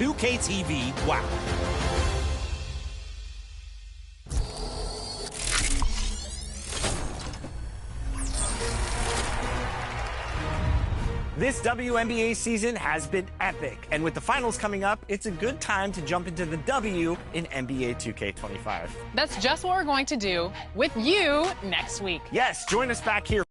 2K TV WOW. This WNBA season has been epic, and with the finals coming up, it's a good time to jump into the W in NBA 2K25. That's just what we're going to do with you next week. Yes, join us back here.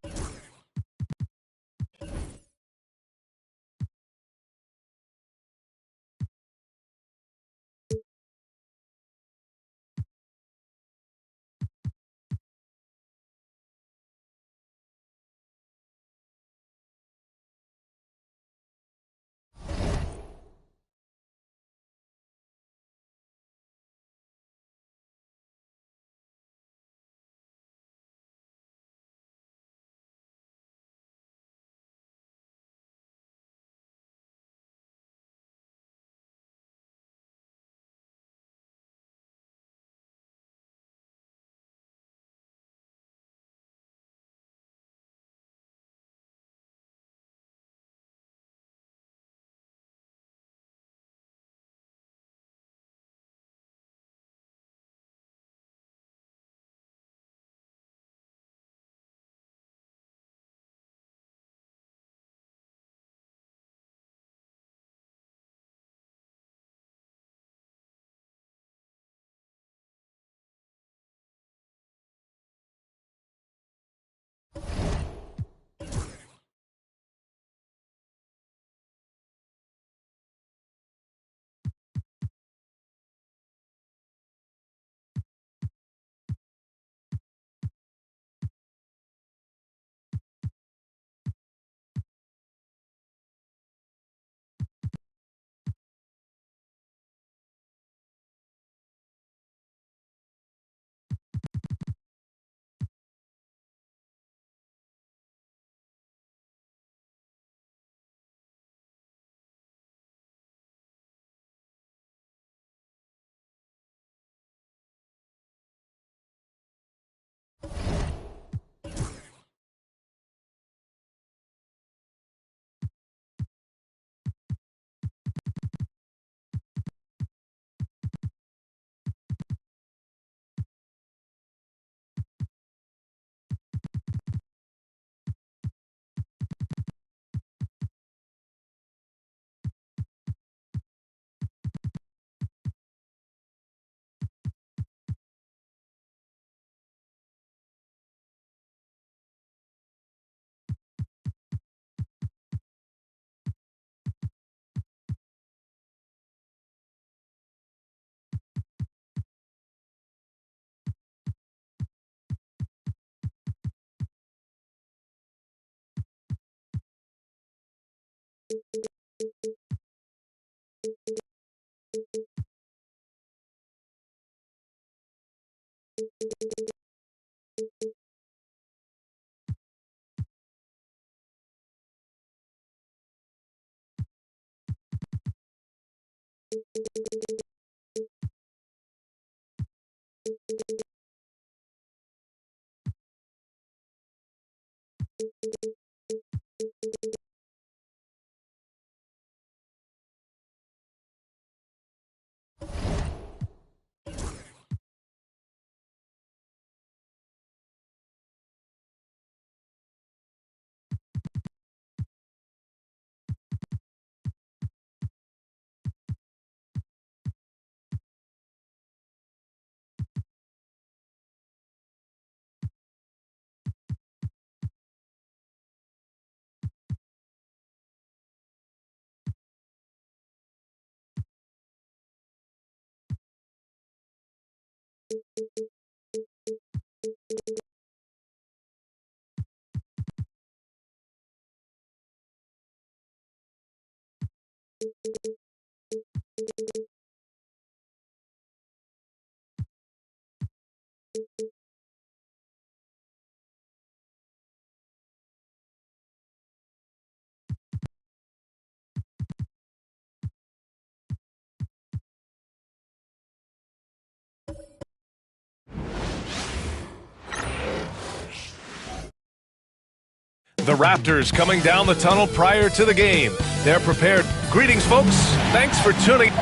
The Raptors coming down the tunnel prior to the game. They're prepared. Greetings, folks. Thanks for tuning.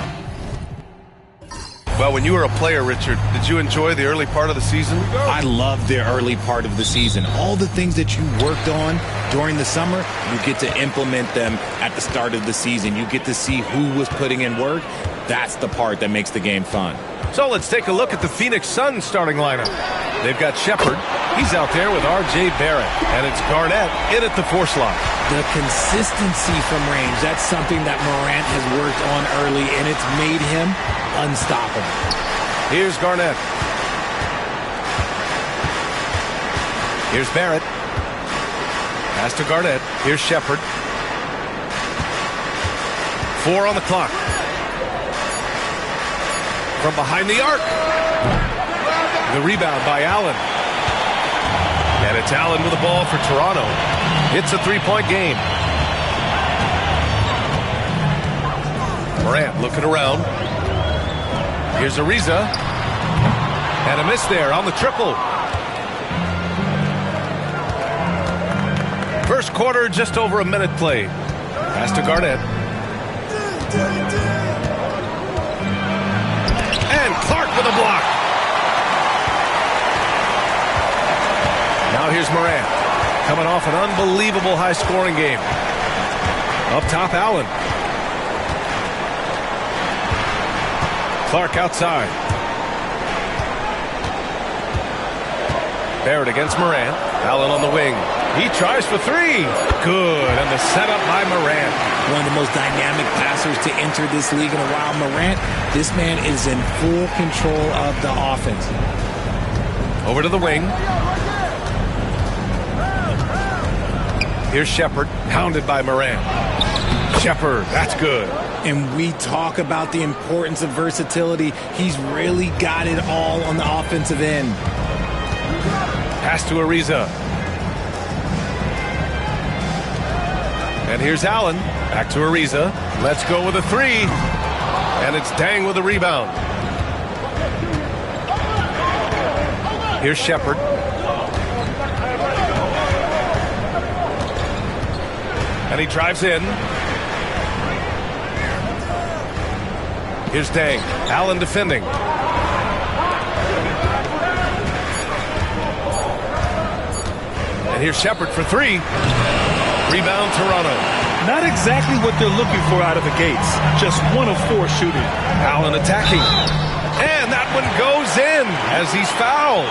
Well, when you were a player, Richard, did you enjoy the early part of the season? I loved the early part of the season. All the things that you worked on during the summer, you get to implement them at the start of the season. You get to see who was putting in work. That's the part that makes the game fun. So let's take a look at the Phoenix Suns starting lineup. They've got Shepherd. He's out there with R.J. Barrett. And it's Garnett in at the 4 slot. The consistency from range, that's something that Morant has worked on early, and it's made him unstoppable. Here's Garnett. Here's Barrett. Pass to Garnett. Here's Shepherd. 4 on the clock. From behind the arc. The rebound by Allen. And it's Allen with the ball for Toronto. It's a 3-point game. Morant looking around. Here's Ariza. And a miss there on the triple. First quarter, just over a minute played. Pass to Garnett. And Clark with a block. Now here's Morant. Coming off an unbelievable high-scoring game. Up top, Allen. Clark outside. Barrett against Morant. Allen on the wing. He tries for 3. Good. And the setup by Morant. One of the most dynamic passers to enter this league in a while. Morant, this man is in full control of the offense. Over to the wing. Here's Shepherd, hounded by Morant. Shepherd, that's good. And we talk about the importance of versatility. He's really got it all on the offensive end. Pass to Ariza. And here's Allen. Back to Ariza. Let's go with a 3. And it's Dang with a rebound. Here's Shepherd. And he drives in. Here's Dang. Allen defending. And here's Shepherd for 3. Rebound Toronto. Not exactly what they're looking for out of the gates. Just 1 of 4 shooting. Allen attacking. And that one goes in as he's fouled.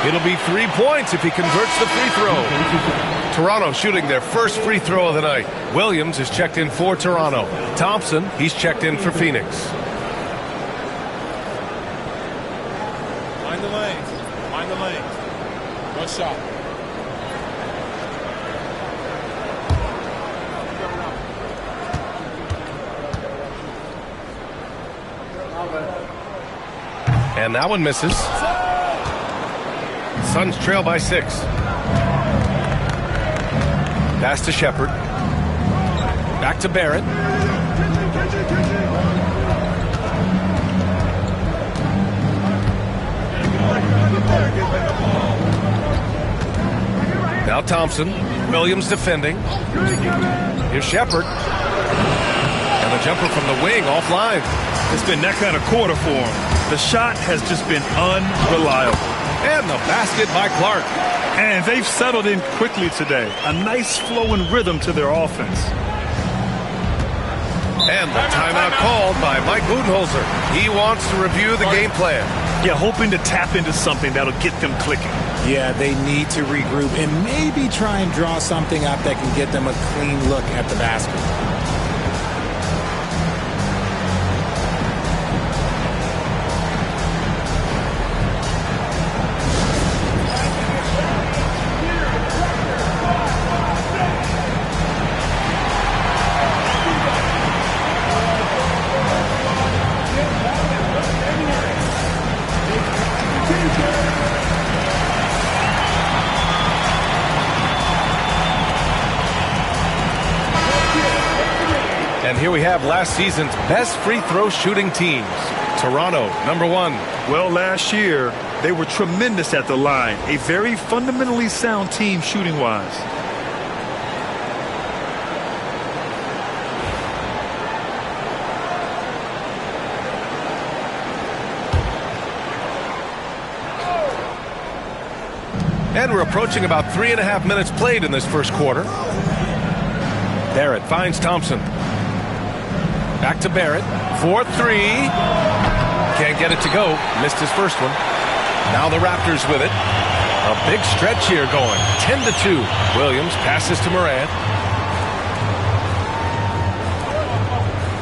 It'll be 3 points if he converts the free throw. Toronto shooting their first free throw of the night. Williams is checked in for Toronto. Thompson, he's checked in for Phoenix. Find the lanes. Find the lanes. One shot. And that one misses. Suns trail by 6. Pass to Shepherd. Back to Barrett. Now Thompson. Williams defending. Here's Shepherd. And the jumper from the wing offline. It's been that kind of quarter for him. The shot has just been unreliable. And the basket by Clark. And they've settled in quickly today. A nice flowing rhythm to their offense. And the timeout called by Mike Budenholzer. He wants to review the game plan. Yeah, hoping to tap into something that'll get them clicking. Yeah, they need to regroup and maybe try and draw something up that can get them a clean look at the basket. And here we have last season's best free throw shooting teams. Toronto, number 1. Well, last year, they were tremendous at the line. A very fundamentally sound team shooting-wise. And we're approaching about 3.5 minutes played in this first quarter. Barrett finds Thompson. Back to Barrett. 4-3. Can't get it to go. Missed his first one. Now the Raptors with it. A big stretch here going. 10-2. Williams passes to Morant.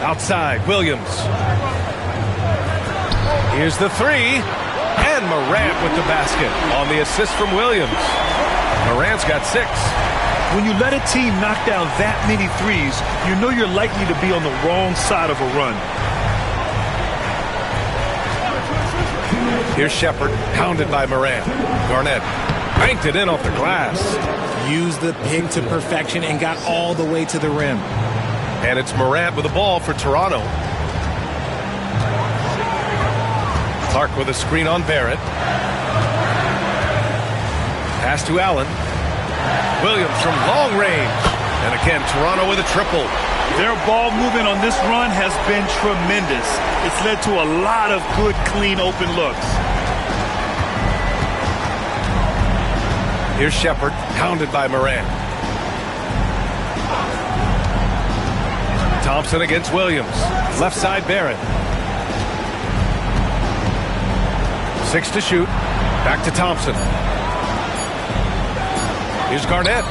Outside, Williams. Here's the three. And Morant with the basket on the assist from Williams. Morant's got 6. When you let a team knock down that many threes, you know you're likely to be on the wrong side of a run. Here's Shepherd, pounded by Morant. Garnett banked it in off the glass. Used the pick to perfection and got all the way to the rim. And it's Morant with the ball for Toronto. Clark with a screen on Barrett. Pass to Allen. Williams from long range. And again, Toronto with a triple. Their ball movement on this run has been tremendous. It's led to a lot of good, clean, open looks. Here's Shepherd, pounded by Morant. Thompson against Williams. Left side, Barrett. 6 to shoot. Back to Thompson. Here's Garnett.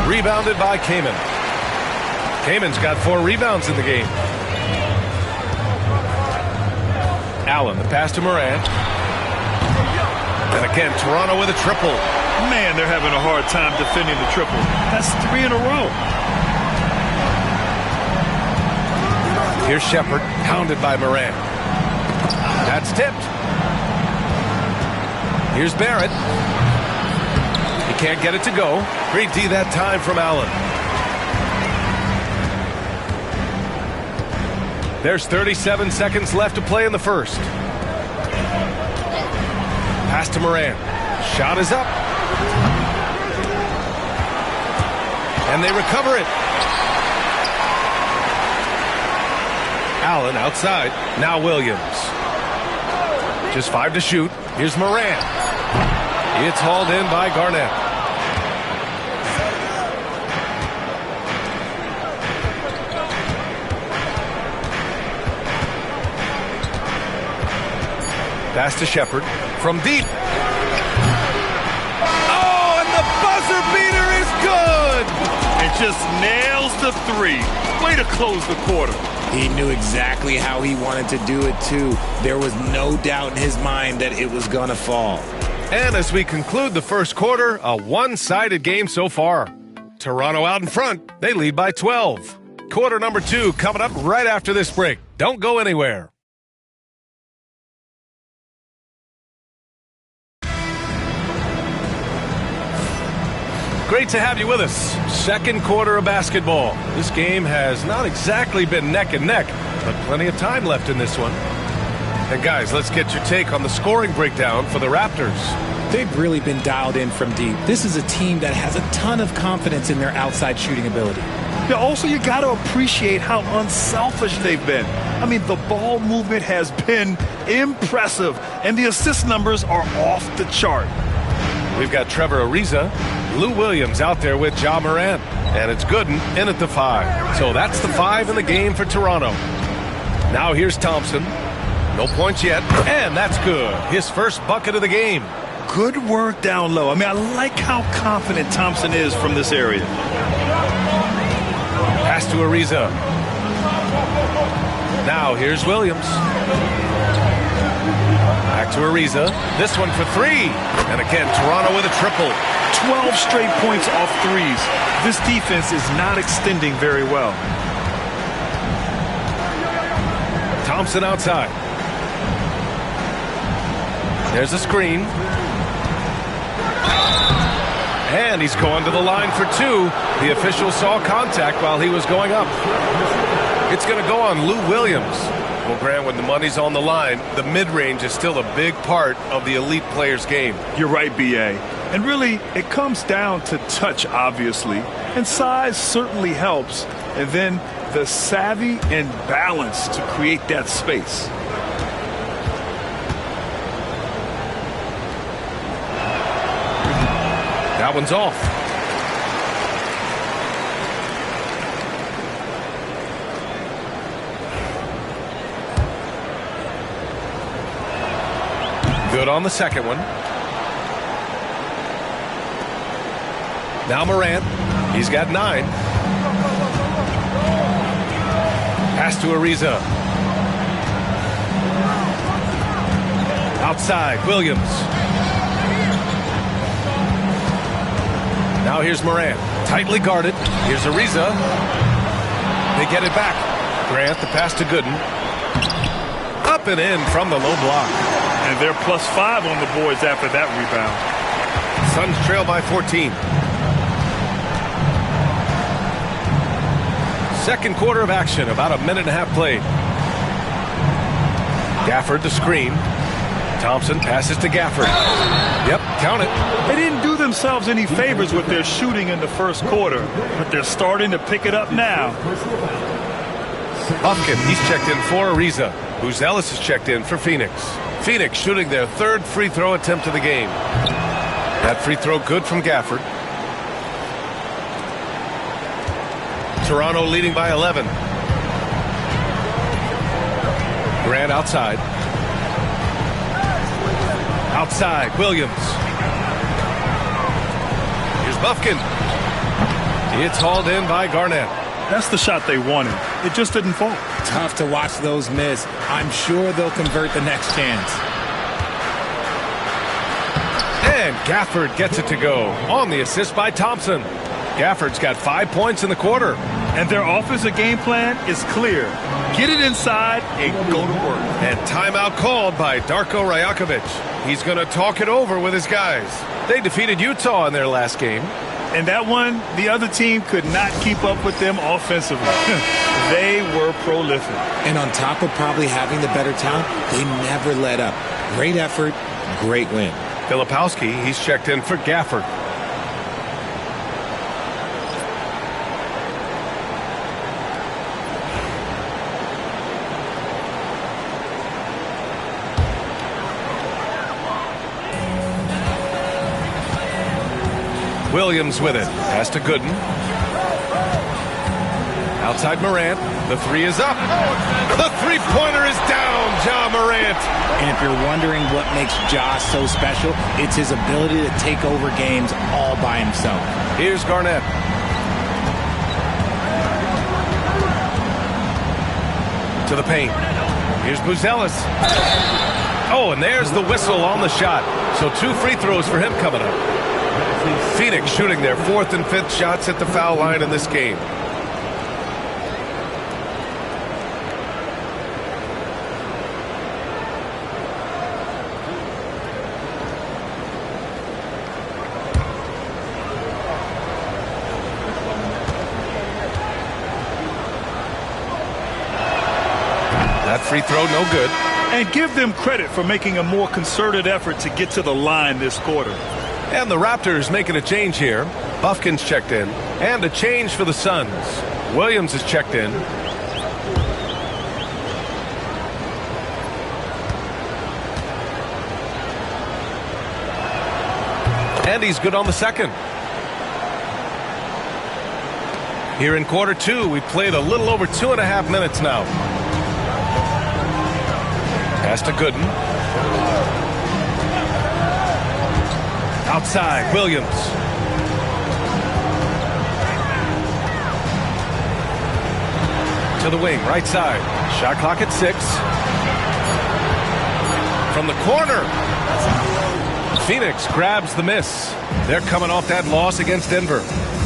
Rebounded by Kaman. Kaman's got 4 rebounds in the game. Allen, the pass to Morant. And again, Toronto with a triple. Man, they're having a hard time defending the triple. That's 3 in a row. Here's Shepherd, pounded by Morant. That's tipped. Here's Barrett. He can't get it to go. Great D that time from Allen. There's 37 seconds left to play in the first. Pass to Morant. Shot is up. And they recover it. Allen outside. Now Williams. Just 5 to shoot. Here's Morant. It's hauled in by Garnett. Pass to Shepherd from deep. Oh, and the buzzer beater is good! It just nails the 3. Way to close the quarter. He knew exactly how he wanted to do it, too. There was no doubt in his mind that it was going to fall. And as we conclude the first quarter, a one-sided game so far. Toronto out in front. They lead by 12. Quarter number 2 coming up right after this break. Don't go anywhere. Great to have you with us. Second quarter of basketball. This game has not exactly been neck and neck, but plenty of time left in this one. And guys, let's get your take on the scoring breakdown for the Raptors. They've really been dialed in from deep. This is a team that has a ton of confidence in their outside shooting ability. Yeah, also, you got to appreciate how unselfish they've been. I mean, the ball movement has been impressive, and the assist numbers are off the chart. We've got Trevor Ariza, Lou Williams out there with Ja Morant, and it's Gooden in at the 5. So that's the 5 in the game for Toronto. Now here's Thompson. No points yet, and that's good. His first bucket of the game. Good work down low. I mean, I like how confident Thompson is from this area. Pass to Ariza. Now here's Williams. Back to Ariza. This one for 3. And again, Toronto with a triple. 12 straight points off threes. This defense is not extending very well. Thompson outside. There's a screen. And he's going to the line for 2. The official saw contact while he was going up. It's going to go on Lou Williams. Well, Grant, when the money's on the line, the mid-range is still a big part of the elite player's game. You're right, B.A. And really, it comes down to touch, obviously. And size certainly helps. And then the savvy and balance to create that space. That one's off. Good on the second one. Now Morant. He's got 9. Pass to Ariza. Outside, Williams. Now here's Morant. Tightly guarded. Here's Ariza. They get it back. Grant, the pass to Gooden. Up and in from the low block. And they're +5 on the boards after that rebound. Suns trail by 14. Second quarter of action, about a minute and a half played. Gafford the screen. Thompson passes to Gafford. Yep, count it. They didn't do themselves any favors with their shooting in the first quarter, but they're starting to pick it up now. Buffkin, he's checked in for Ariza. Buzelis is checked in for Phoenix. Phoenix shooting their 3rd free throw attempt of the game. That free throw good from Gafford. Toronto leading by 11. Grant outside. Outside, Williams. Here's Buffkin. It's hauled in by Garnett. That's the shot they wanted. It just didn't fall. Tough to watch those miss. I'm sure they'll convert the next chance. And Gafford gets it to go on the assist by Thompson. Gafford's got 5 points in the quarter. And their offensive game plan is clear. Get it inside and go to work. And timeout called by Darko Rajakovic. He's going to talk it over with his guys. They defeated Utah in their last game. And that one, the other team could not keep up with them offensively. They were prolific. And on top of probably having the better talent, they never let up. Great effort, great win. Filipowski, he's checked in for Gafford. Williams with it. Pass to Gooden. Outside Morant. The 3 is up. The three-pointer is down, Ja Morant. And if you're wondering what makes Ja so special, it's his ability to take over games all by himself. Here's Garnett. To the paint. Here's Buzelis. Oh, and there's the whistle on the shot. So 2 free throws for him coming up. Phoenix shooting their 4th and 5th shots at the foul line in this game. That free throw no good. And give them credit for making a more concerted effort to get to the line this quarter. And the Raptors making a change here. Buffkin's checked in. And a change for the Suns. Williams is checked in. And he's good on the second. Here in quarter 2, we played a little over 2.5 minutes now. Pass to Gooden. Outside, Williams. To the wing, right side. Shot clock at 6. From the corner. Phoenix grabs the miss. They're coming off that loss against Denver.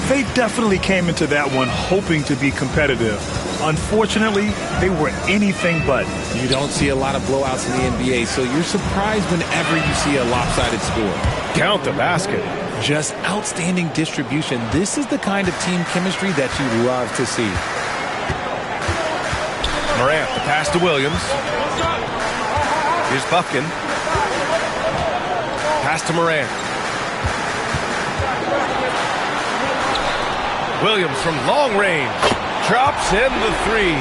They definitely came into that one hoping to be competitive. Unfortunately, they were anything but. You don't see a lot of blowouts in the NBA, so you're surprised whenever you see a lopsided score. Count the basket. Just outstanding distribution. This is the kind of team chemistry that you love to see. Morant, the pass to Williams. Here's Buffkin. Pass to Morant. Williams from long range. Drops in the 3.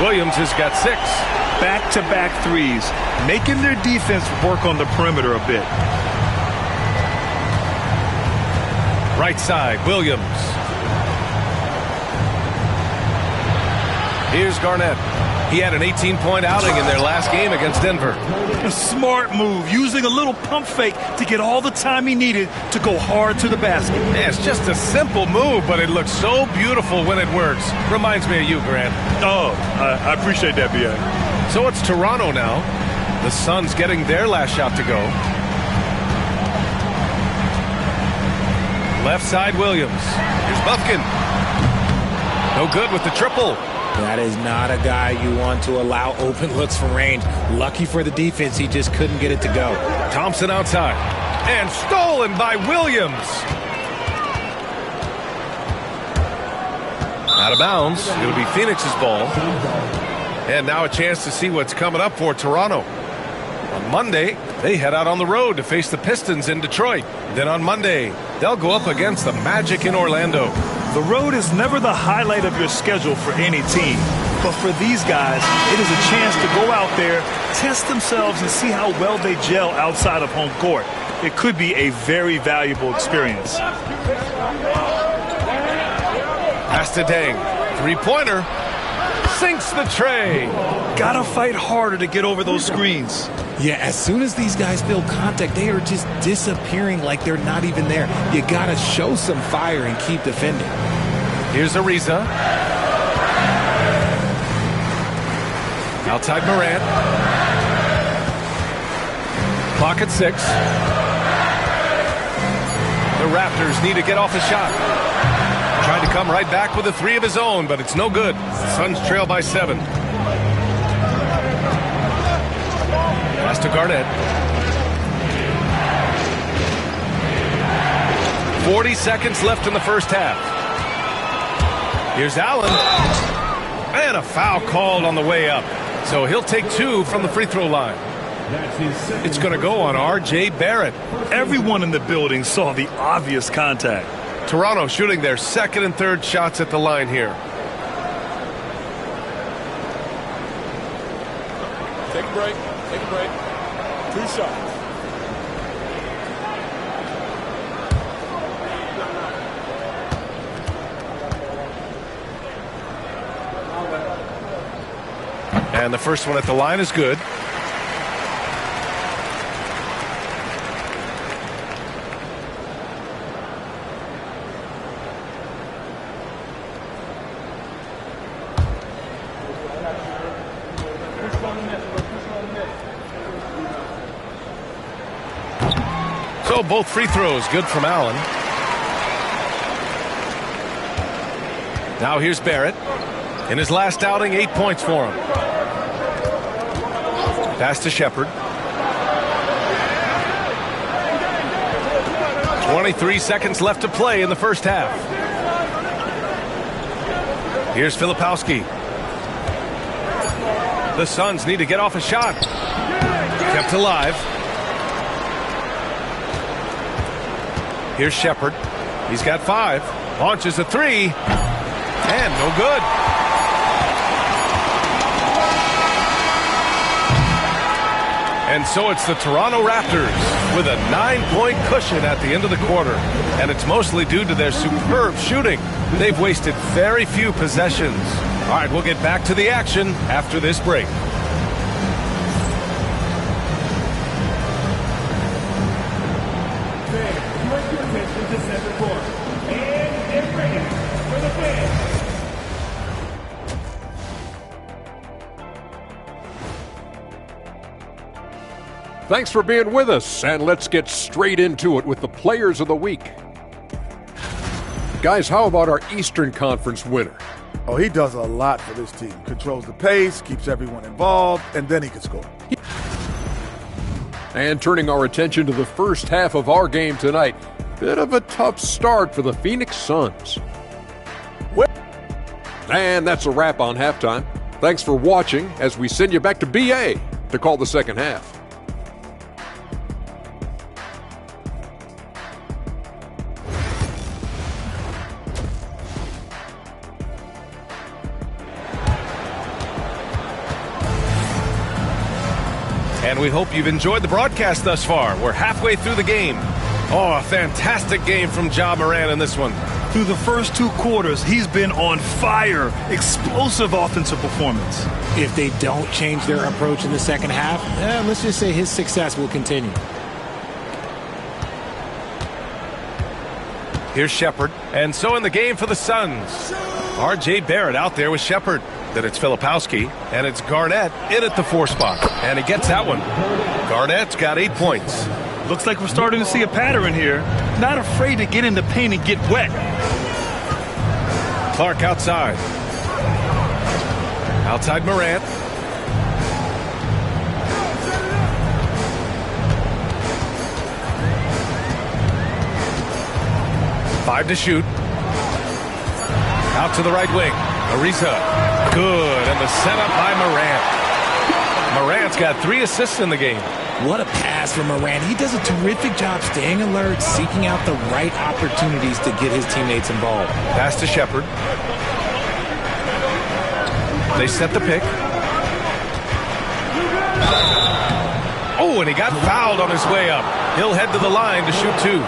Williams has got 6. Back-to-back threes, making their defense work on the perimeter a bit. Right side, Williams. Here's Garnett. He had an 18-point outing in their last game against Denver. A smart move, using a little pump fake to get all the time he needed to go hard to the basket. Yeah, it's just a simple move, but it looks so beautiful when it works. Reminds me of you, Grant. Oh, I appreciate that, B.A. So it's Toronto now. The Suns getting their last shot to go. Left side, Williams. Here's Bufkin. No good with the triple. That is not a guy you want to allow open looks from range. Lucky for the defense, he just couldn't get it to go. Thompson outside. And stolen by Williams. Out of bounds. It'll be Phoenix's ball. And now a chance to see what's coming up for Toronto. On Monday, they head out on the road to face the Pistons in Detroit. Then on Monday, they'll go up against the Magic in Orlando. The road is never the highlight of your schedule for any team. But for these guys, it is a chance to go out there, test themselves, and see how well they gel outside of home court. It could be a very valuable experience. Pass to Deng. Three-pointer. Sinks the tray. Gotta fight harder to get over those screens. Yeah, as soon as these guys feel contact, they are just disappearing like they're not even there. You gotta show some fire and keep defending. Here's Ariza. Outside Morant. Clock at 6. The Raptors need to get off the shot. Trying to come right back with a three of his own, but it's no good. The Suns trail by 7. Pass to Garnett. 40 seconds left in the first half. Here's Allen. And a foul called on the way up. So he'll take 2 from the free throw line. It's going to go on R.J. Barrett. Everyone in the building saw the obvious contact. Toronto shooting their second and third shots at the line here. Take a break. Take a break. 2 shots. And the first one at the line is good. So both free throws good from Allen. Now here's Barrett. In his last outing, 8 points for him. Pass to Shepherd. 23 seconds left to play in the first half. Here's Filipowski. The Suns need to get off a shot. Kept alive. Here's Shepherd. He's got 5. Launches a 3. And no good. And so it's the Toronto Raptors with a 9-point cushion at the end of the quarter. And it's mostly due to their superb shooting. They've wasted very few possessions. All right, we'll get back to the action after this break. Thanks for being with us, and let's get straight into it with the Players of the Week. Guys, how about our Eastern Conference winner? Oh, he does a lot for this team. Controls the pace, keeps everyone involved, and then he can score. And turning our attention to the first half of our game tonight, bit of a tough start for the Phoenix Suns. And that's a wrap on halftime. Thanks for watching as we send you back to BA to call the second half. And we hope you've enjoyed the broadcast thus far. We're halfway through the game. Oh, a fantastic game from Ja Morant in this one. Through the first 2 quarters, he's been on fire. Explosive offensive performance. If they don't change their approach in the second half, let's just say his success will continue. Here's Shepherd. And so in the game for the Suns, R.J. Barrett out there with Shepherd. Then it's Filipowski, and it's Garnett in at the 4 spot. And he gets that one. Garnett's got 8 points. Looks like we're starting to see a pattern here. Not afraid to get in the paint and get wet. Clark outside. Outside Morant. Five to shoot. Out to the right wing. Ariza. Good. And the setup by Morant. Morant's got 3 assists in the game. What a pass from Morant. He does a terrific job staying alert, seeking out the right opportunities to get his teammates involved. Pass to Shepherd. They set the pick. Oh, and he got fouled on his way up. He'll head to the line to shoot 2.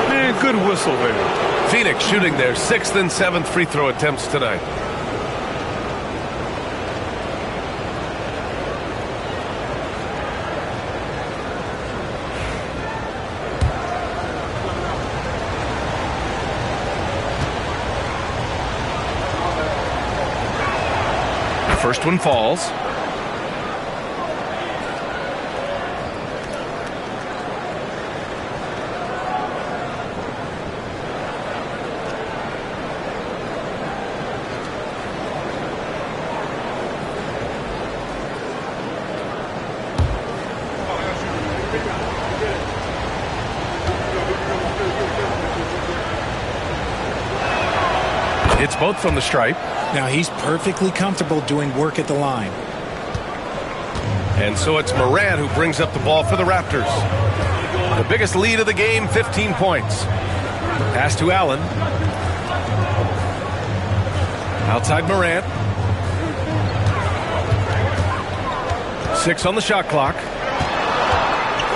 Man, good whistle there. Phoenix shooting their 6th and 7th free throw attempts tonight. First one falls. It's both from the stripe. Now he's perfectly comfortable doing work at the line. And so it's Morant who brings up the ball for the Raptors. The biggest lead of the game, 15 points. Pass to Allen. Outside Morant. 6 on the shot clock.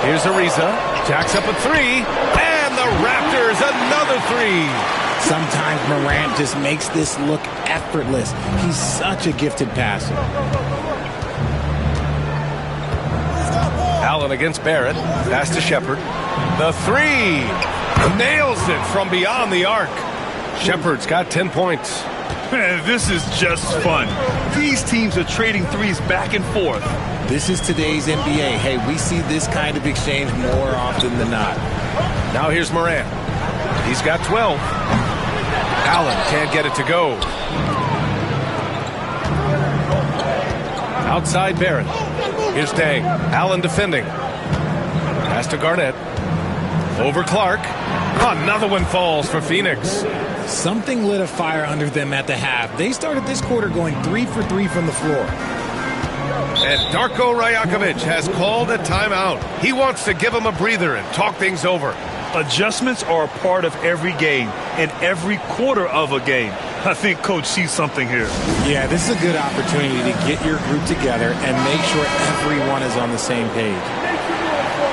Here's Ariza. Jacks up a 3. And the Raptors another 3. Sometimes Morant just makes this look effortless. He's such a gifted passer. Allen against Barrett. Pass to Shepherd. The 3. Nails it from beyond the arc. Shepherd's got 10 points. Man, this is just fun. These teams are trading threes back and forth. This is today's NBA. Hey, we see this kind of exchange more often than not. Now here's Morant. He's got 12. Allen can't get it to go. Outside Barrett. Here's Dang. Allen defending. Pass to Garnett. Over Clark. Another one falls for Phoenix. Something lit a fire under them at the half. They started this quarter going 3 for 3 from the floor. And Darko Rajakovic has called a timeout. He wants to give him a breather and talk things over. Adjustments are a part of every game and every quarter of a game. I think Coach sees something here. Yeah, this is a good opportunity to get your group together and make sure everyone is on the same page.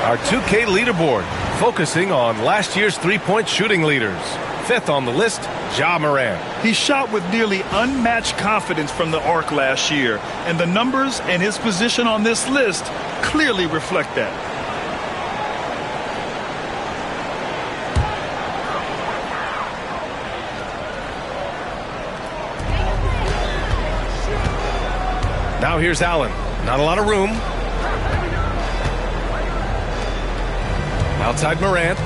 Our 2K leaderboard, focusing on last year's three-point shooting leaders. 5th on the list, Ja Morant. He shot with nearly unmatched confidence from the arc last year, and the numbers and his position on this list clearly reflect that. Now here's Allen. Not a lot of room. Outside Morant.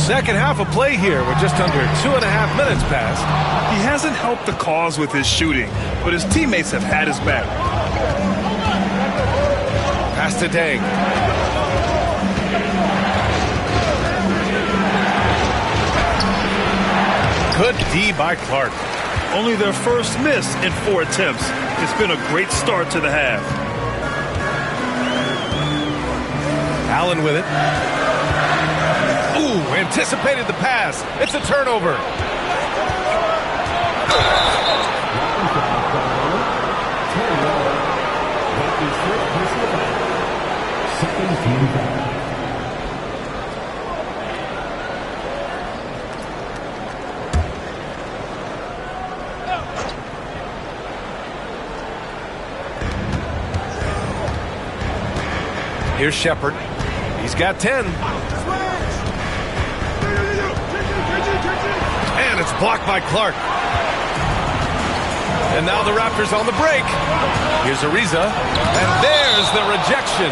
Second half of play here with just under 2.5 minutes passed. He hasn't helped the cause with his shooting, but his teammates have had his back. Pass to Dang. Good D by Clark. Only their first miss in 4 attempts. It's been a great start to the half. Allen with it. Ooh, anticipated the pass. It's a turnover. Here's Shepard. He's got 10. And it's blocked by Clark. And now the Raptors on the break. Here's Ariza. And there's the rejection.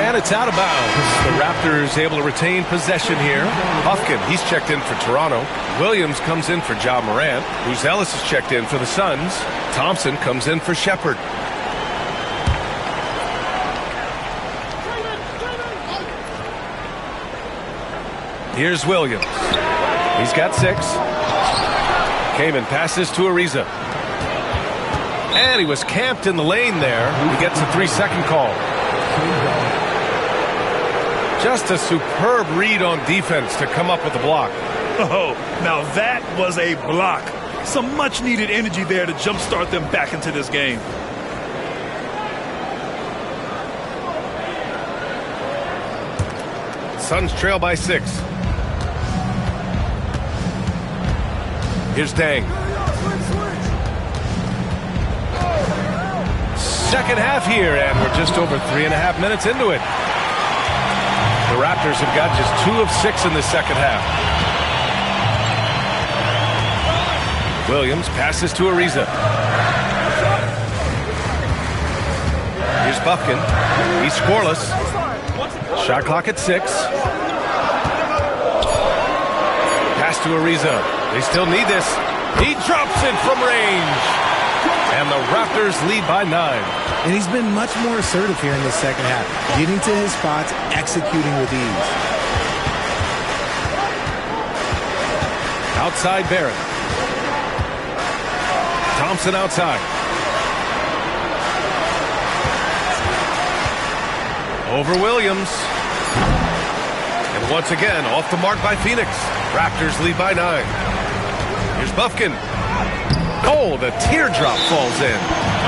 And it's out of bounds. The Raptors able to retain possession here. Buffkin, he's checked in for Toronto. Williams comes in for Ja Morant. Ellis is checked in for the Suns. Thompson comes in for Shepard. Here's Williams. He's got 6. Kaman passes to Ariza. And he was camped in the lane there. He gets a 3-second call. Just a superb read on defense to come up with the block. Oh, now that was a block. Some much-needed energy there to jumpstart them back into this game. Suns trail by 6. Here's Dang. Second half here, and we're just over 3.5 minutes into it. The Raptors have got just 2 of 6 in the second half. Williams passes to Ariza. Here's Buffkin. He's scoreless. Shot clock at 6. Pass to Ariza. They still need this. He drops it from range. And the Raptors lead by 9. And he's been much more assertive here in the second half. Getting to his spots, executing with ease. Outside Barrett. Thompson outside. Over Williams. And once again, off the mark by Phoenix. Raptors lead by 9. Here's Buffkin. Oh, the teardrop falls in.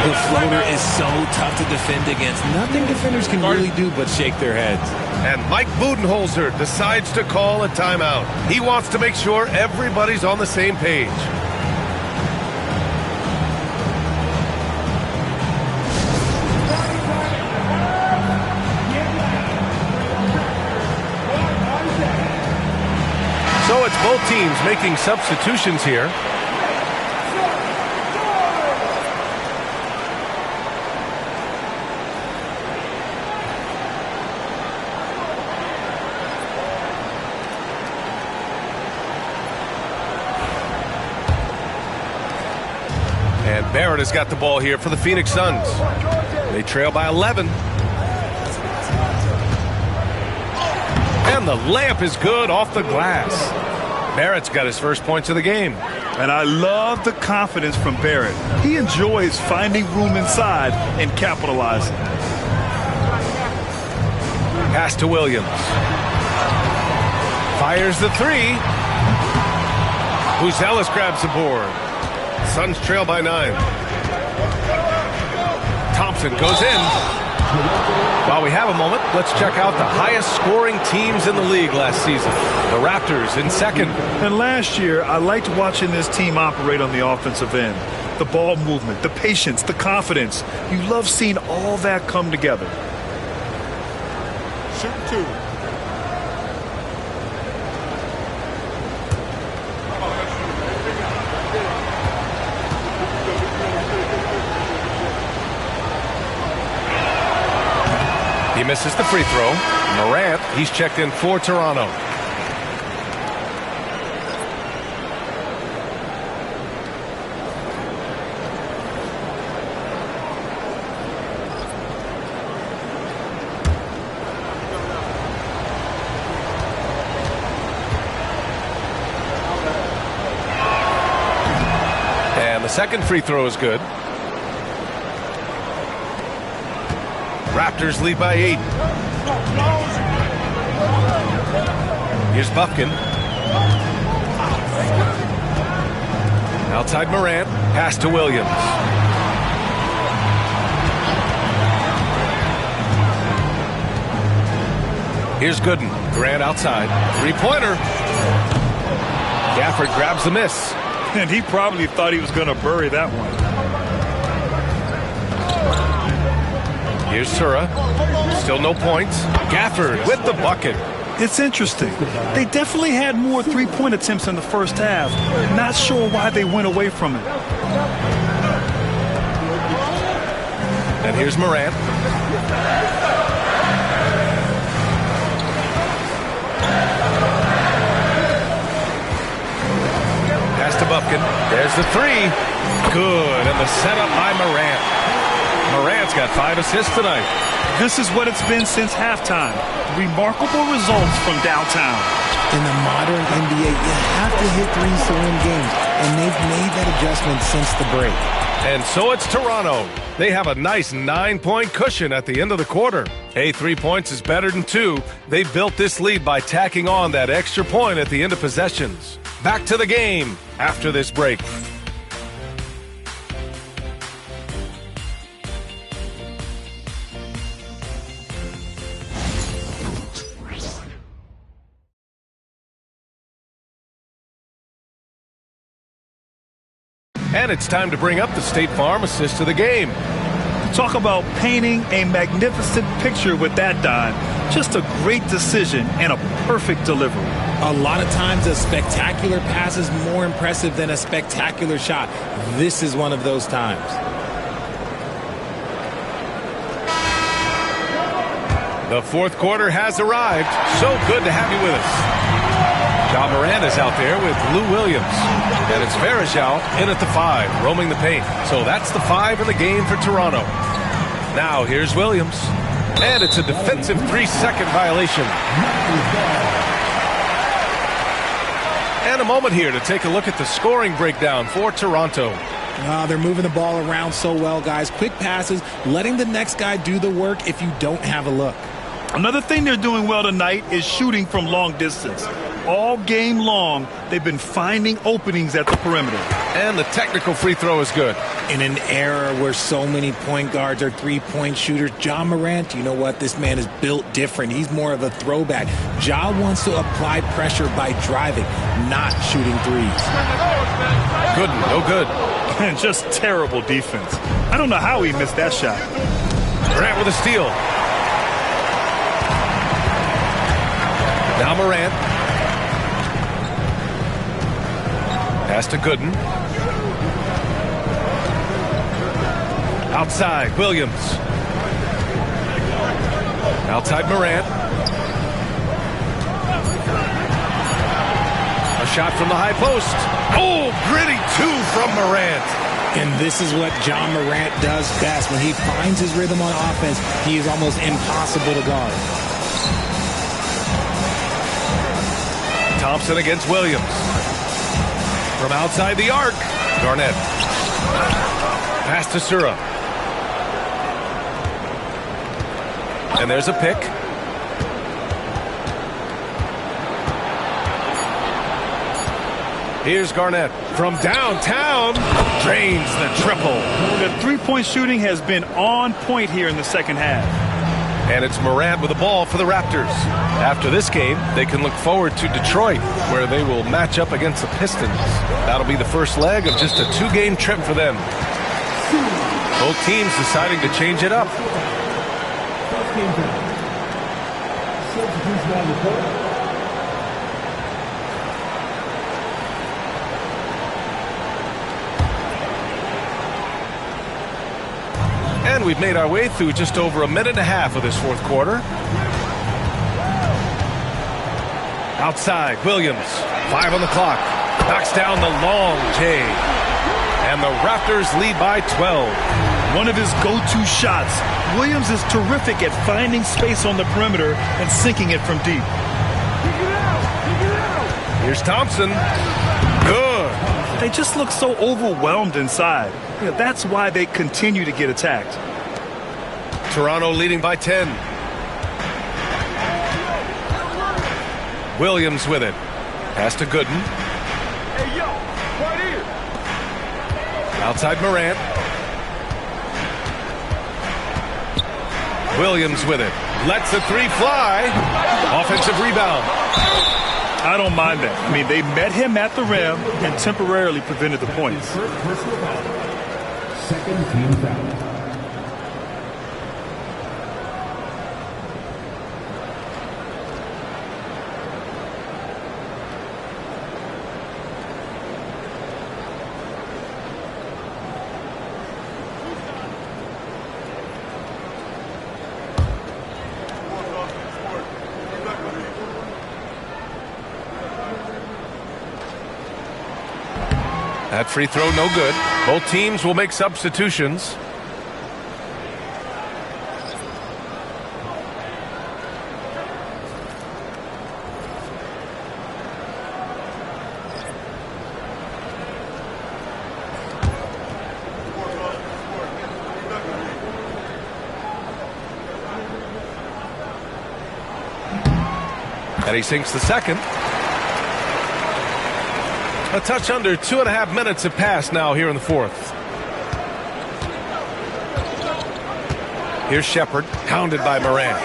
The floater is so tough to defend against. Nothing defenders can really do but shake their heads. And Mike Budenholzer decides to call a timeout. He wants to make sure everybody's on the same page. So it's both teams making substitutions here. And Barrett has got the ball here for the Phoenix Suns. They trail by 11. And the layup is good off the glass. Barrett's got his first points of the game. And I love the confidence from Barrett. He enjoys finding room inside and capitalizing. Pass to Williams. Fires the 3. Ellis grabs the board. Suns trail by 9. Thompson goes in. While we have a moment, let's check out the highest scoring teams in the league last season. The Raptors in second. And last year, I liked watching this team operate on the offensive end. The ball movement, the patience, the confidence. You love seeing all that come together. Shoot 2. He misses the free throw. Morant, he's checked in for Toronto. And the second free throw is good. Raptors lead by 8. Here's Bufkin. Outside Morant. Pass to Williams. Here's Gooden. Grant outside. Three-pointer. Gafford grabs the miss. And he probably thought he was going to bury that one. Here's Sura. Still no points. Gafford with the bucket. It's interesting. They definitely had more three-point attempts in the first half. Not sure why they went away from it. And here's Morant. Pass to Bufkin. There's the three. Good. And the setup by Morant. Morant's got 5 assists tonight. This is what it's been since halftime. Remarkable results from downtown. In the modern NBA, you have to hit threes to win games, and they've made that adjustment since the break. And so it's Toronto. They have a nice 9-point cushion at the end of the quarter. Hey, 3 points is better than 2. They built this lead by tacking on that extra point at the end of possessions. Back to the game after this break. And it's time to bring up the State Farm assist of the game. Talk about painting a magnificent picture with that dime. Just a great decision and a perfect delivery. A lot of times a spectacular pass is more impressive than a spectacular shot. This is one of those times. The fourth quarter has arrived. So good to have you with us. Ja Morant is out there with Lou Williams. And it's Varejao in at the 5, roaming the paint. So that's the 5 in the game for Toronto. Now here's Williams. And it's a defensive 3-second violation. And a moment here to take a look at the scoring breakdown for Toronto. They're moving the ball around so well, guys. Quick passes, letting the next guy do the work if you don't have a look. Another thing they're doing well tonight is shooting from long distance. All game long, they've been finding openings at the perimeter. And the technical free throw is good. In an era where so many point guards are three-point shooters, Ja Morant, you know what? This man is built different. He's more of a throwback. Ja wants to apply pressure by driving, not shooting threes. Good, no good. And just terrible defense. I don't know how he missed that shot. Grant with a steal. Now Morant. Pass to Gooden. Outside, Williams. Outside, Morant. A shot from the high post. Oh, gritty 2 from Morant. And this is what Ja Morant does best. When he finds his rhythm on offense, he is almost impossible to guard. Thompson against Williams. From outside the arc, Garnett. Pass to Sura. And there's a pick. Here's Garnett from downtown. Drains the triple. The three-point shooting has been on point here in the second half. And it's Morant with the ball for the Raptors. After this game, they can look forward to Detroit, where they will match up against the Pistons. That'll be the first leg of just a 2-game trip for them. Both teams deciding to change it up. And we've made our way through just over a minute and a half of this fourth quarter. Outside, Williams, 5 on the clock, knocks down the long J. And the Raptors lead by 12. One of his go-to shots. Williams is terrific at finding space on the perimeter and sinking it from deep. Here's Thompson. Good. They just look so overwhelmed inside. You know, that's why they continue to get attacked. Toronto leading by 10. Williams with it. Pass to Gooden. Hey, yo, right here. Outside Morant. Williams with it. Lets the three fly. Offensive rebound. I don't mind that. I mean, they met him at the rim and temporarily prevented the points. Second team foul. That free throw no good. Both teams will make substitutions. And he sinks the second. A touch under 2.5 minutes have passed now here in the fourth. Here's Shepard, hounded by Morant.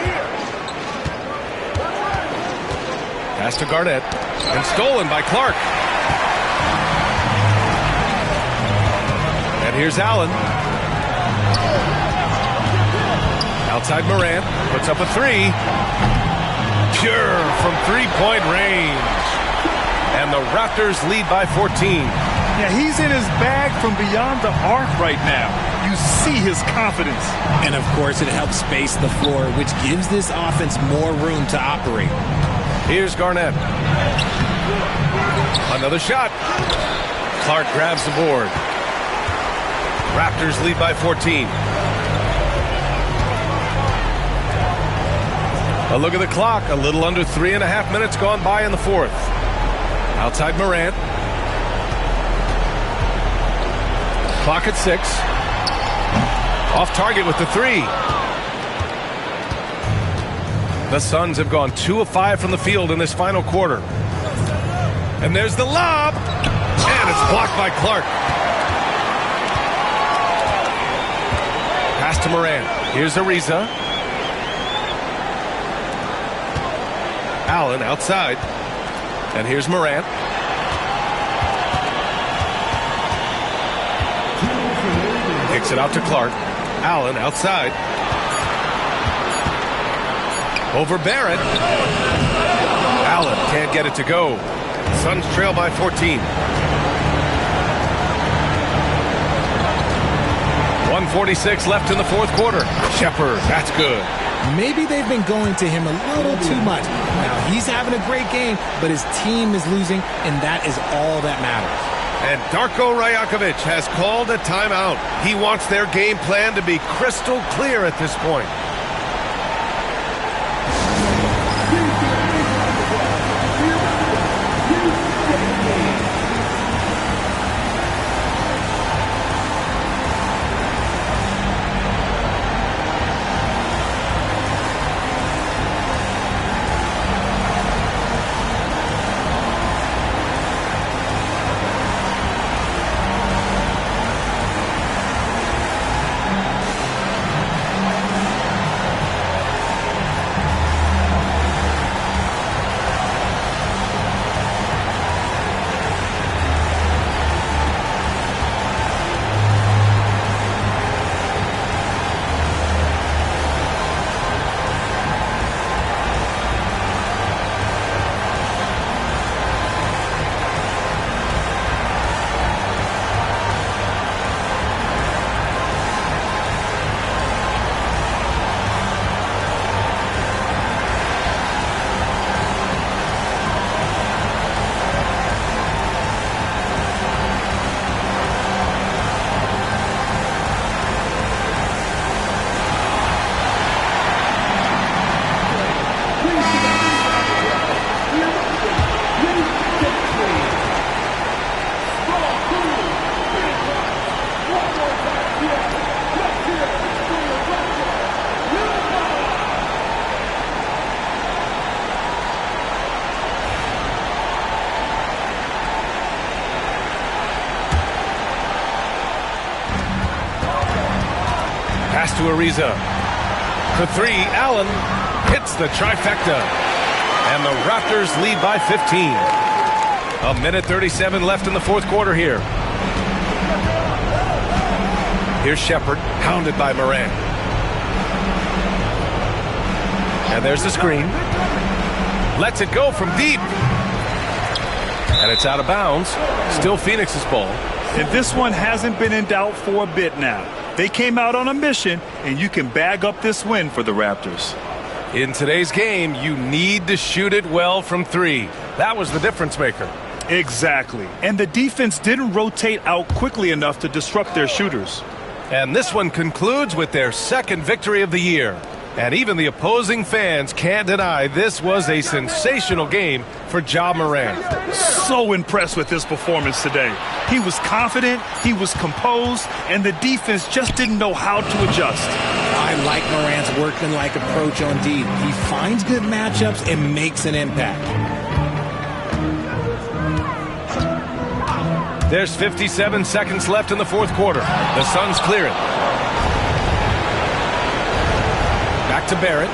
Pass to Garnett, and stolen by Clark. And here's Allen. Outside Morant, puts up a three. Pure from three-point range. And the Raptors lead by 14. Yeah, he's in his bag from beyond the arc right now. You see his confidence. And, of course, it helps space the floor, which gives this offense more room to operate. Here's Garnett. Another shot. Clark grabs the board. Raptors lead by 14. A look at the clock. A little under 3.5 minutes gone by in the fourth. Outside Morant. Clock at 6. Off target with the three. The Suns have gone 2 of 5 from the field in this final quarter. And there's the lob. And it's blocked by Clark. Pass to Morant. Here's Ariza. Allen outside. And here's Morant. Kicks it out to Clark. Allen outside. Over Barrett. Allen can't get it to go. Suns trail by 14. 1:46 left in the fourth quarter. Shepard, that's good. Maybe they've been going to him a little too much. Now, he's having a great game, but his team is losing, and that is all that matters. And Darko Rajakovic has called a timeout. He wants their game plan to be crystal clear at this point. Pass to Ariza. For three, Allen hits the trifecta. And the Raptors lead by 15. A minute 37 left in the fourth quarter here. Here's Shepherd, hounded by Morant. And there's the screen. Lets it go from deep. And it's out of bounds. Still Phoenix's ball. And this one hasn't been in doubt for a bit now. They came out on a mission, and you can bag up this win for the Raptors. In today's game, you need to shoot it well from three. That was the difference maker. Exactly. And the defense didn't rotate out quickly enough to disrupt their shooters. And this one concludes with their second victory of the year. And even the opposing fans can't deny this was a sensational game for Ja Morant. So impressed with his performance today. He was confident, he was composed, and the defense just didn't know how to adjust. I like Morant's workmanlike approach on D. He finds good matchups and makes an impact. There's 57 seconds left in the fourth quarter. The Suns clear it. Back to Barrett.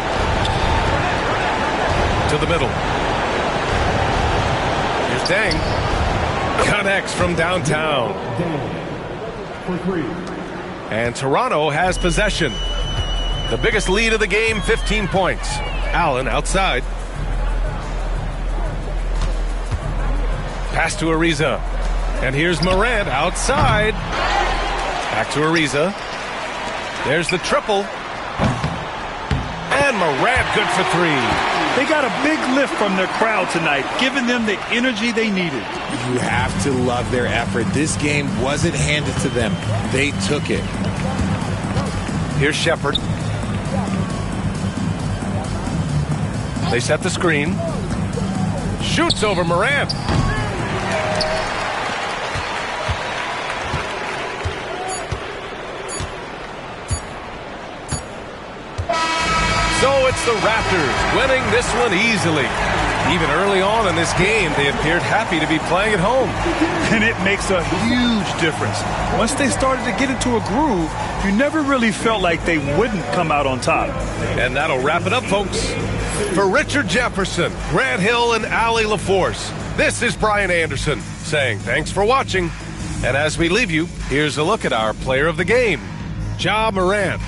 To the middle. Here's Deng. Connects from downtown. And Toronto has possession. The biggest lead of the game, 15 points. Allen outside. Pass to Ariza. And here's Morant outside. Back to Ariza. There's the triple. And Morant good for three. They got a big lift from their crowd tonight, giving them the energy they needed. You have to love their effort. This game wasn't handed to them. They took it. Here's Shepherd. They set the screen. Shoots over Morant. So it's the Raptors winning this one easily. Even early on in this game, they appeared happy to be playing at home. And it makes a huge difference. Once they started to get into a groove, you never really felt like they wouldn't come out on top. And that'll wrap it up, folks. For Richard Jefferson, Grant Hill, and Allie LaForce, this is Brian Anderson saying thanks for watching. And as we leave you, here's a look at our player of the game, Ja Morant.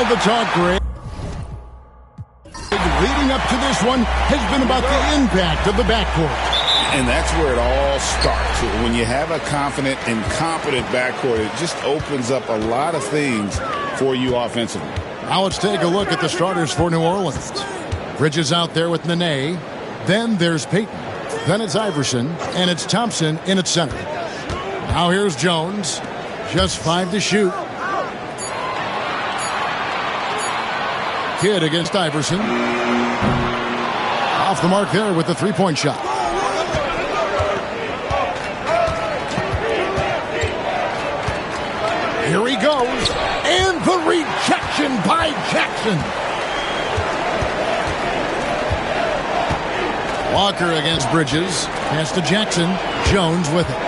of the talk, Greg. Leading up to this one has been about the impact of the backcourt. And that's where it all starts. When you have a confident and competent backcourt, it just opens up a lot of things for you offensively. Now let's take a look at the starters for New Orleans. Bridges out there with Nene. Then there's Payton. Then it's Iverson. And it's Thompson in at center. Now here's Jones. Just 5 to shoot. Kidd against Iverson. Off the mark there with the three-point shot. Here he goes. And the rejection by Jackson. Walker against Bridges. Pass to Jackson. Jones with it.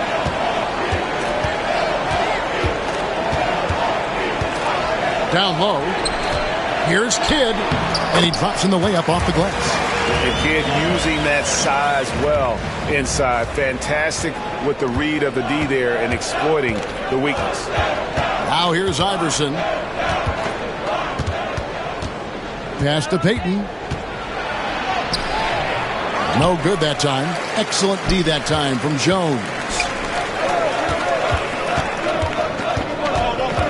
Down low. Here's Kidd. And he drops in the layup off the glass. And Kidd using that size well inside. Fantastic with the read of the D there and exploiting the weakness. Now here's Iverson. Pass to Payton. No good that time. Excellent D that time from Jones.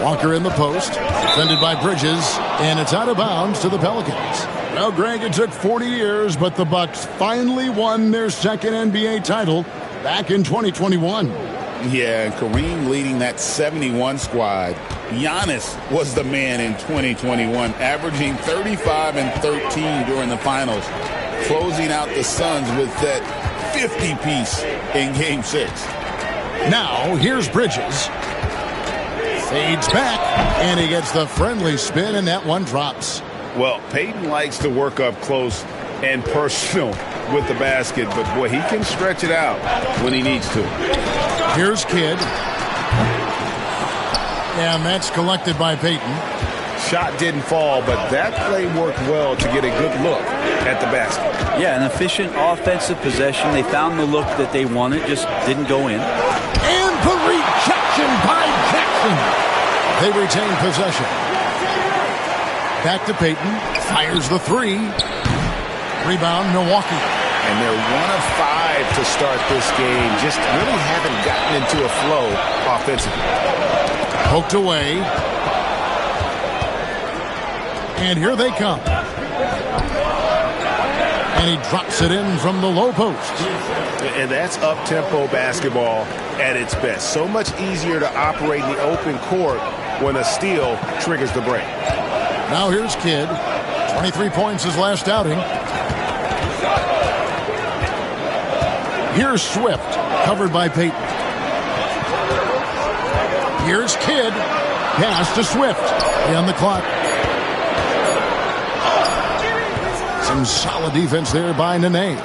Walker in the post. Defended by Bridges. And it's out of bounds to the Pelicans. Well, Greg, it took 40 years, but the Bucks finally won their second NBA title back in 2021. Yeah, and Kareem leading that 71 squad. Giannis was the man in 2021, averaging 35 and 13 during the finals, closing out the Suns with that 50-piece in Game 6. Now, here's Bridges. Fades back, and he gets the friendly spin, and that one drops. Well, Payton likes to work up close and personal with the basket, but boy, he can stretch it out when he needs to. Here's Kidd. And that's collected by Payton. Shot didn't fall, but that play worked well to get a good look at the basket. Yeah, an efficient offensive possession. They found the look that they wanted, just didn't go in. And the rejection by Jackson. They retain possession. Back to Payton. Fires the three. Rebound, Milwaukee. And they're 1 of 5 to start this game. Just really haven't gotten into a flow offensively. Poked away. And here they come. And he drops it in from the low post. And that's up-tempo basketball at its best. So much easier to operate in the open court when a steal triggers the break. Now here's Kidd. 23 points his last outing. Here's Swift, covered by Payton. Here's Kidd. Pass to Swift. On the clock. Some solid defense there by Nene.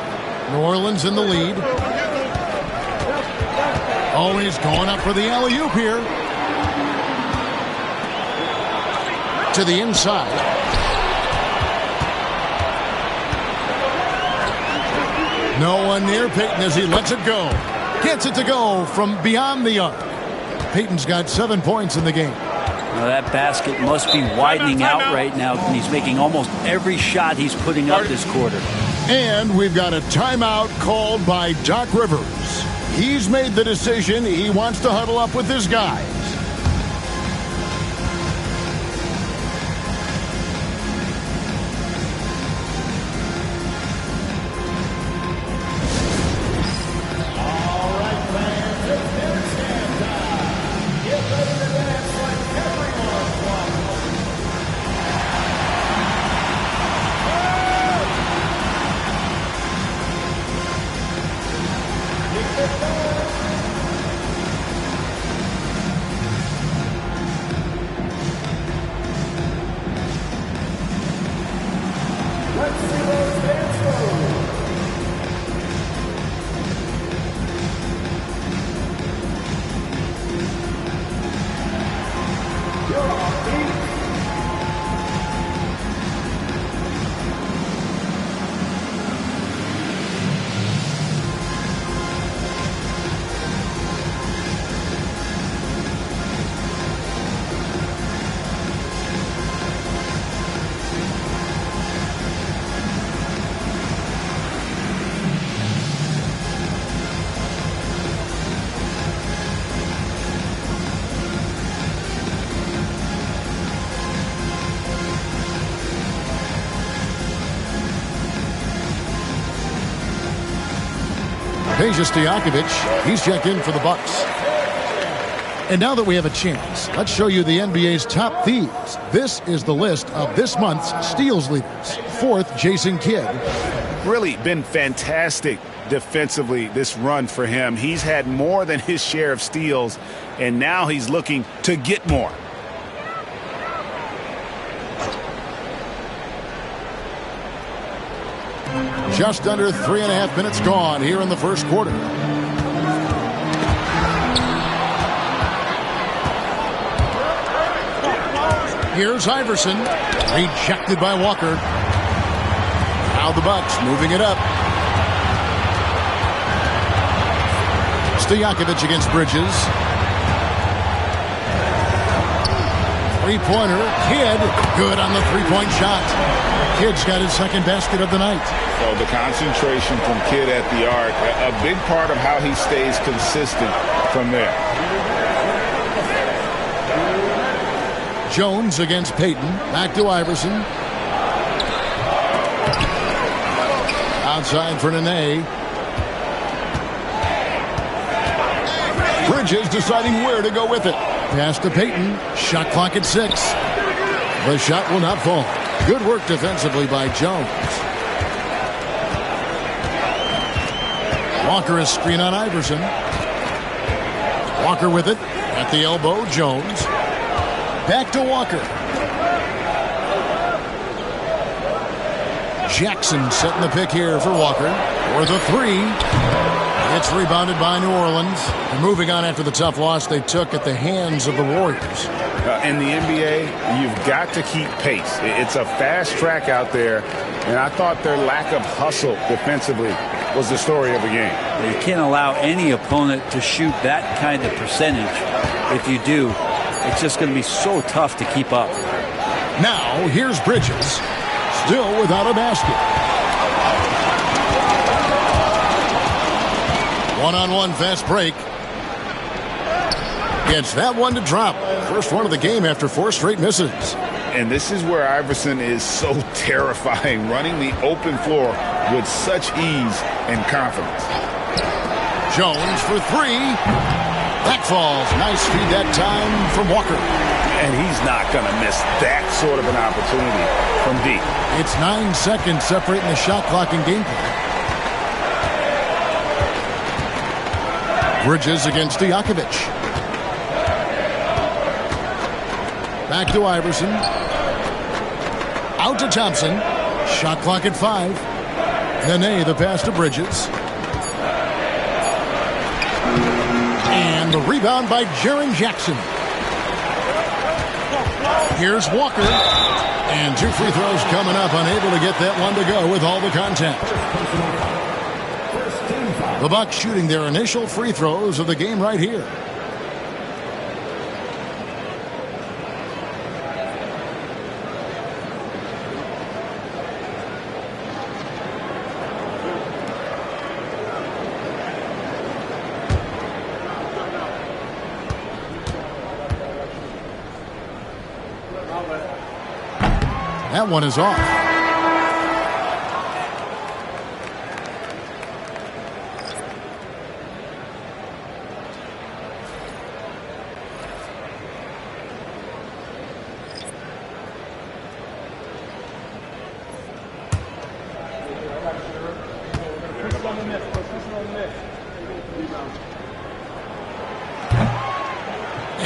New Orleans in the lead. Always going up for the alley-oop here. To the inside. No one near Payton as he lets it go. Gets it to go from beyond the arc. Payton's got 7 points in the game. Now that basket must be widening out right now. He's making almost every shot he's putting up this quarter. And we've got a timeout called by Doc Rivers. He's made the decision. He wants to huddle up with his guys. Peja Stojakovic, he's checked in for the Bucks. And now that we have a chance, let's show you the NBA's top thieves. This is the list of this month's steals leaders. Fourth, Jason Kidd. Really been fantastic defensively this run for him. He's had more than his share of steals, and now he's looking to get more. Just under 3.5 minutes gone here in the first quarter. Here's Iverson, rejected by Walker. Now the Bucks moving it up. Stojakovic against Bridges. Three-pointer, Kidd, good on the three-point shot. Kidd's got his second basket of the night. So the concentration from Kidd at the arc, a big part of how he stays consistent from there. Jones against Payton. Back to Iverson. Outside for Nene. Bridges deciding where to go with it. Pass to Payton. Shot clock at 6. The shot will not fall. Good work defensively by Jones. Walker is screen on Iverson. Walker with it. At the elbow, Jones. Back to Walker. Jackson setting the pick here for Walker. For the three. It's rebounded by New Orleans. And moving on after the tough loss they took at the hands of the Warriors. In the NBA, you've got to keep pace. It's a fast track out there, and I thought their lack of hustle defensively was the story of the game. You can't allow any opponent to shoot that kind of percentage. If you do, it's just going to be so tough to keep up. Now, here's Bridges. Still without a basket. One-on-one fast break. Gets that one to drop. First one of the game after 4 straight misses. And this is where Iverson is so terrifying, running the open floor with such ease and confidence. Jones for 3. That falls. Nice feed that time from Walker. And he's not going to miss that sort of an opportunity from deep. It's 9 seconds separating the shot clock and game clock. Bridges against Stojakovic. Back to Iverson. Out to Thompson. Shot clock at 5. Nene, the pass to Bridges. And the rebound by Jaren Jackson. Here's Walker. And 2 free throws coming up. Unable to get that one to go with all the contact. The Bucks shooting their initial free throws of the game right here. That one is off.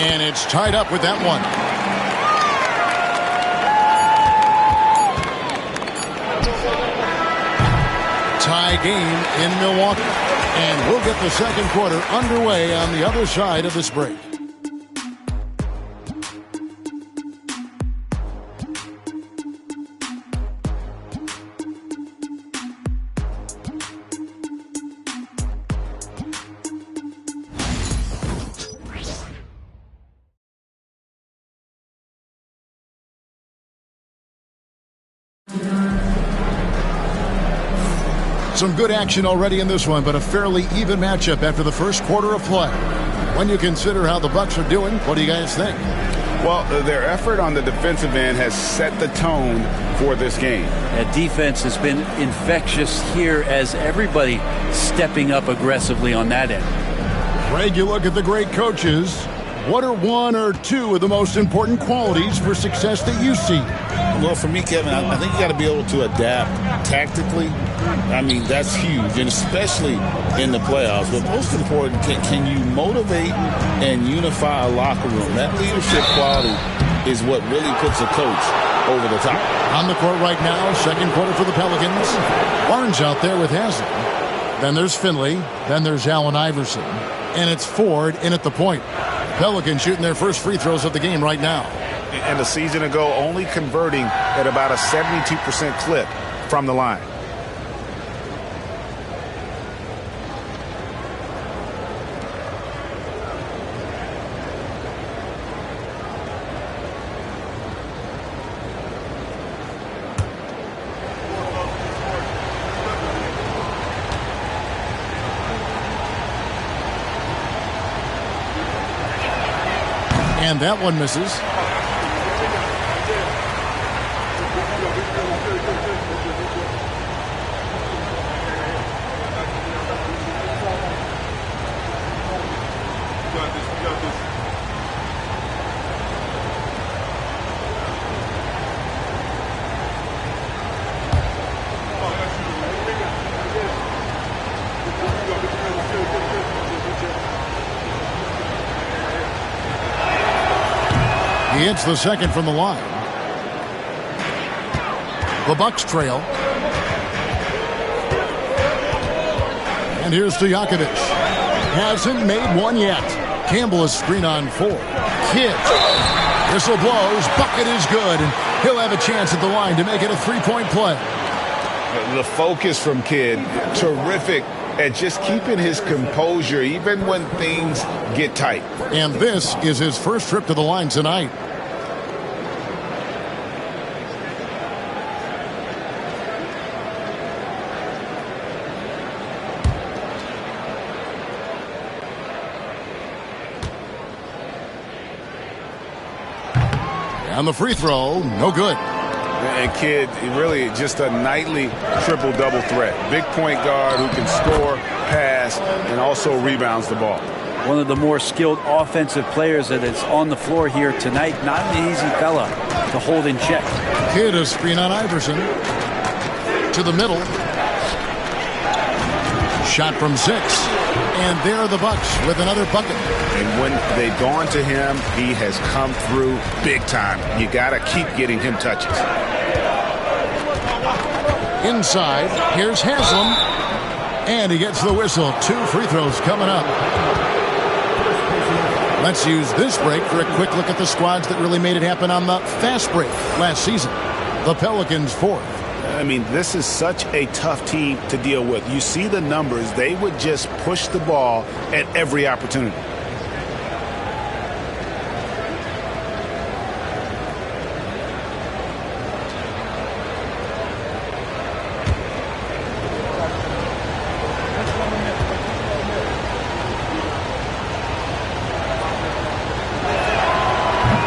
And it's tied up with that one. Tie game in Milwaukee. And we'll get the second quarter underway on the other side of this break. Some good action already in this one, but a fairly even matchup after the first quarter of play. When you consider how the Bucks are doing, what do you guys think? Well, their effort on the defensive end has set the tone for this game. That defense has been infectious here as everybody stepping up aggressively on that end. Greg, you look at the great coaches. What are one or two of the most important qualities for success that you see? Well, for me, Kevin, I think you got to be able to adapt tactically. I mean, that's huge, and especially in the playoffs. But most important, can you motivate and unify a locker room? That leadership quality is what really puts a coach over the top. On the court right now, second quarter for the Pelicans. Barnes out there with Haslam. Then there's Finley. Then there's Allen Iverson. And it's Ford in at the point. Pelicans shooting their first free throws of the game right now. And a season ago, only converting at about a 72% clip from the line. And that one misses. He hits the second from the line. The Bucks trail. And here's Stojakovic. Hasn't made one yet. Campbell is screen on 4. Kidd. Whistle blows. Bucket is good. And he'll have a chance at the line to make it a 3-point play. The focus from Kidd, terrific at just keeping his composure even when things get tight. And this is his first trip to the line tonight. And the free throw, no good. And Kidd, really just a nightly triple-double threat. Big point guard who can score, pass, and also rebounds the ball. One of the more skilled offensive players that is on the floor here tonight. Not an easy fella to hold in check. Kidd a screen on Iverson. To the middle. Shot from 6. And there are the Bucks with another bucket. And when they've gone to him, he has come through big time. You got to keep getting him touches. Inside, here's Haslam. And he gets the whistle. 2 free throws coming up. Let's use this break for a quick look at the squads that really made it happen on the fast break last season. The Pelicans 4th. I mean, this is such a tough team to deal with. You see the numbers. They would just push the ball at every opportunity.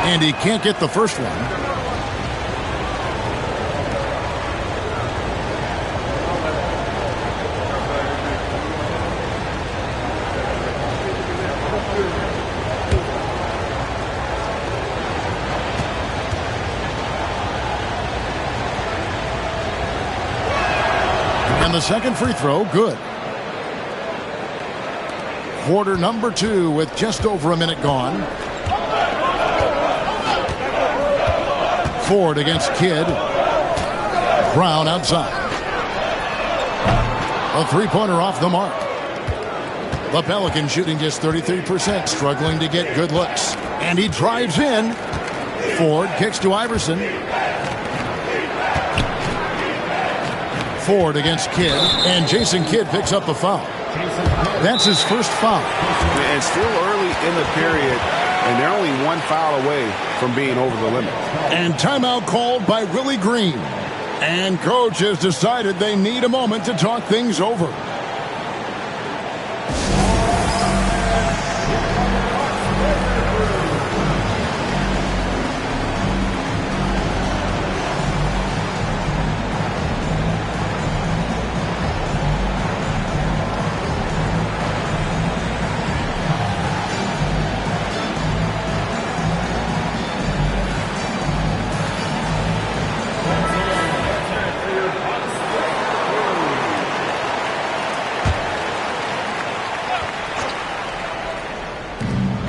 And he can't get the first one. And the second free throw, good. Quarter number 2 with just over a minute gone. Ford against Kidd. Brown outside. A three-pointer off the mark. The Pelicans shooting just 33%, struggling to get good looks. And he drives in. Ford kicks to Iverson. Ford against Kidd, and Jason Kidd picks up the foul. That's his first foul. And still early in the period, and they're only 1 foul away from being over the limit. And timeout called by Willie Green. And coach has decided they need a moment to talk things over.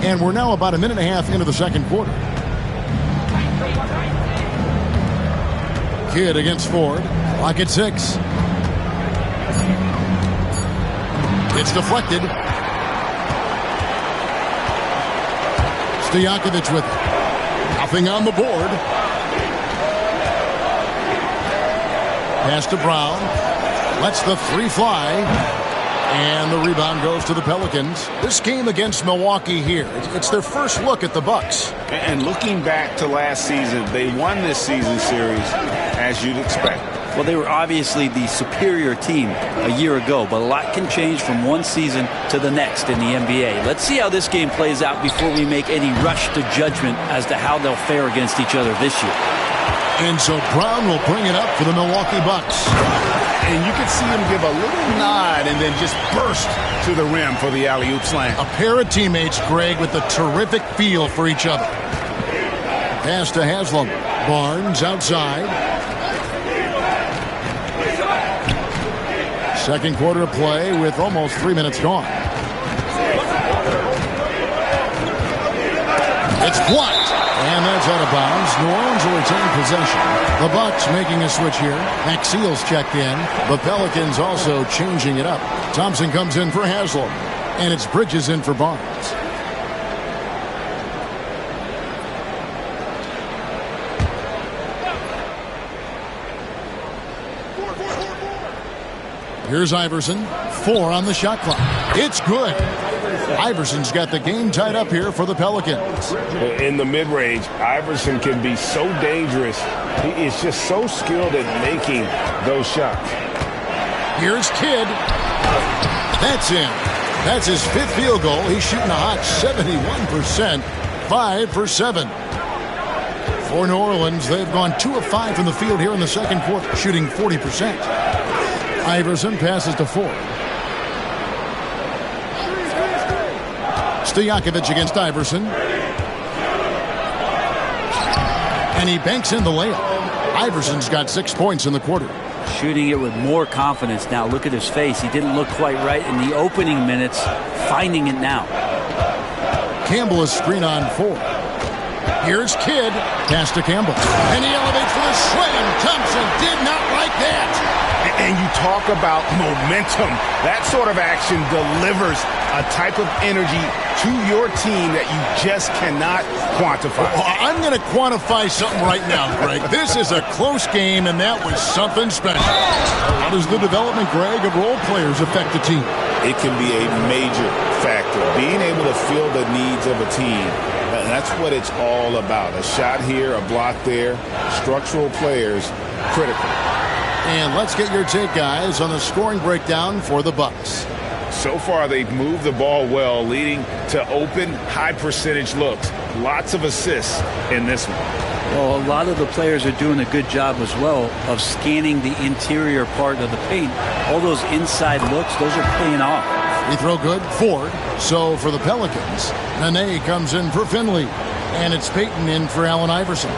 And we're now about a minute and a half into the second quarter. Kidd against Ford. Clock at 6. It's deflected. Stojakovic with it. Nothing on the board. Pass to Brown. Lets the 3 fly. And the rebound goes to the Pelicans. This game against Milwaukee here, it's their first look at the Bucks. And looking back to last season, they won this season series as you'd expect. Well, they were obviously the superior team a year ago, but a lot can change from one season to the next in the NBA. Let's see how this game plays out before we make any rush to judgment as to how they'll fare against each other this year. And so Brown will bring it up for the Milwaukee Bucks. And you can see him give a little nod and then just burst to the rim for the alley-oop slam. A pair of teammates, Greg, with a terrific feel for each other. Pass to Haslam. Barnes outside. Second quarter of play with almost 3 minutes gone. It's blocked. And that's out of bounds. New Orleans will retain possession. The Bucks making a switch here. Maxiel's checked in. The Pelicans also changing it up. Thompson comes in for Haslam. And it's Bridges in for Barnes. Here's Iverson. 4 on the shot clock. It's good. Iverson's got the game tied up here for the Pelicans. In the mid-range, Iverson can be so dangerous. He is just so skilled at making those shots. Here's Kidd. That's in. That's his 5th field goal. He's shooting a hot 71%. 5 for 7. For New Orleans, they've gone 2 of 5 from the field here in the second quarter, shooting 40%. Iverson passes to Ford. Stojakovic against Iverson. And he banks in the layup. Iverson's got 6 points in the quarter. Shooting it with more confidence now. Look at his face. He didn't look quite right in the opening minutes. Finding it now. Campbell is screen on 4. Here's Kidd. Pass to Campbell. And he elevates for the slam. Thompson did not like that. And you talk about momentum. That sort of action delivers a type of energy to your team that you just cannot quantify. I'm going to quantify something right now, Greg. This is a close game, and that was something special. How does the development, Greg, of role players affect the team? It can be a major factor. Being able to fill the needs of a team, that's what it's all about. A shot here, a block there, structural players, critical. And let's get your take, guys, on the scoring breakdown for the Bucks. So far, they've moved the ball well, leading to open, high-percentage looks. Lots of assists in this one. Well, a lot of the players are doing a good job as well of scanning the interior part of the paint. All those inside looks, those are paying off. Free throw good, Ford. So for the Pelicans, Nene comes in for Finley. And it's Payton in for Allen Iverson.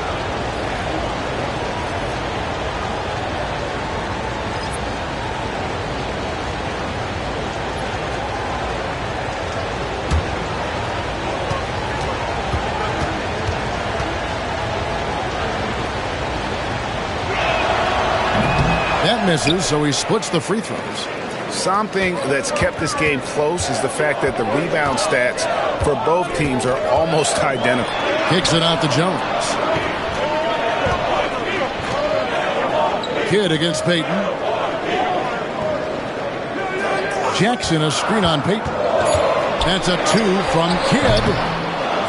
That misses, so he splits the free throws. Something that's kept this game close is the fact that the rebound stats for both teams are almost identical. Kicks it out to Jones. Kidd against Payton. Jackson a screen on Payton. That's a 2 from Kidd.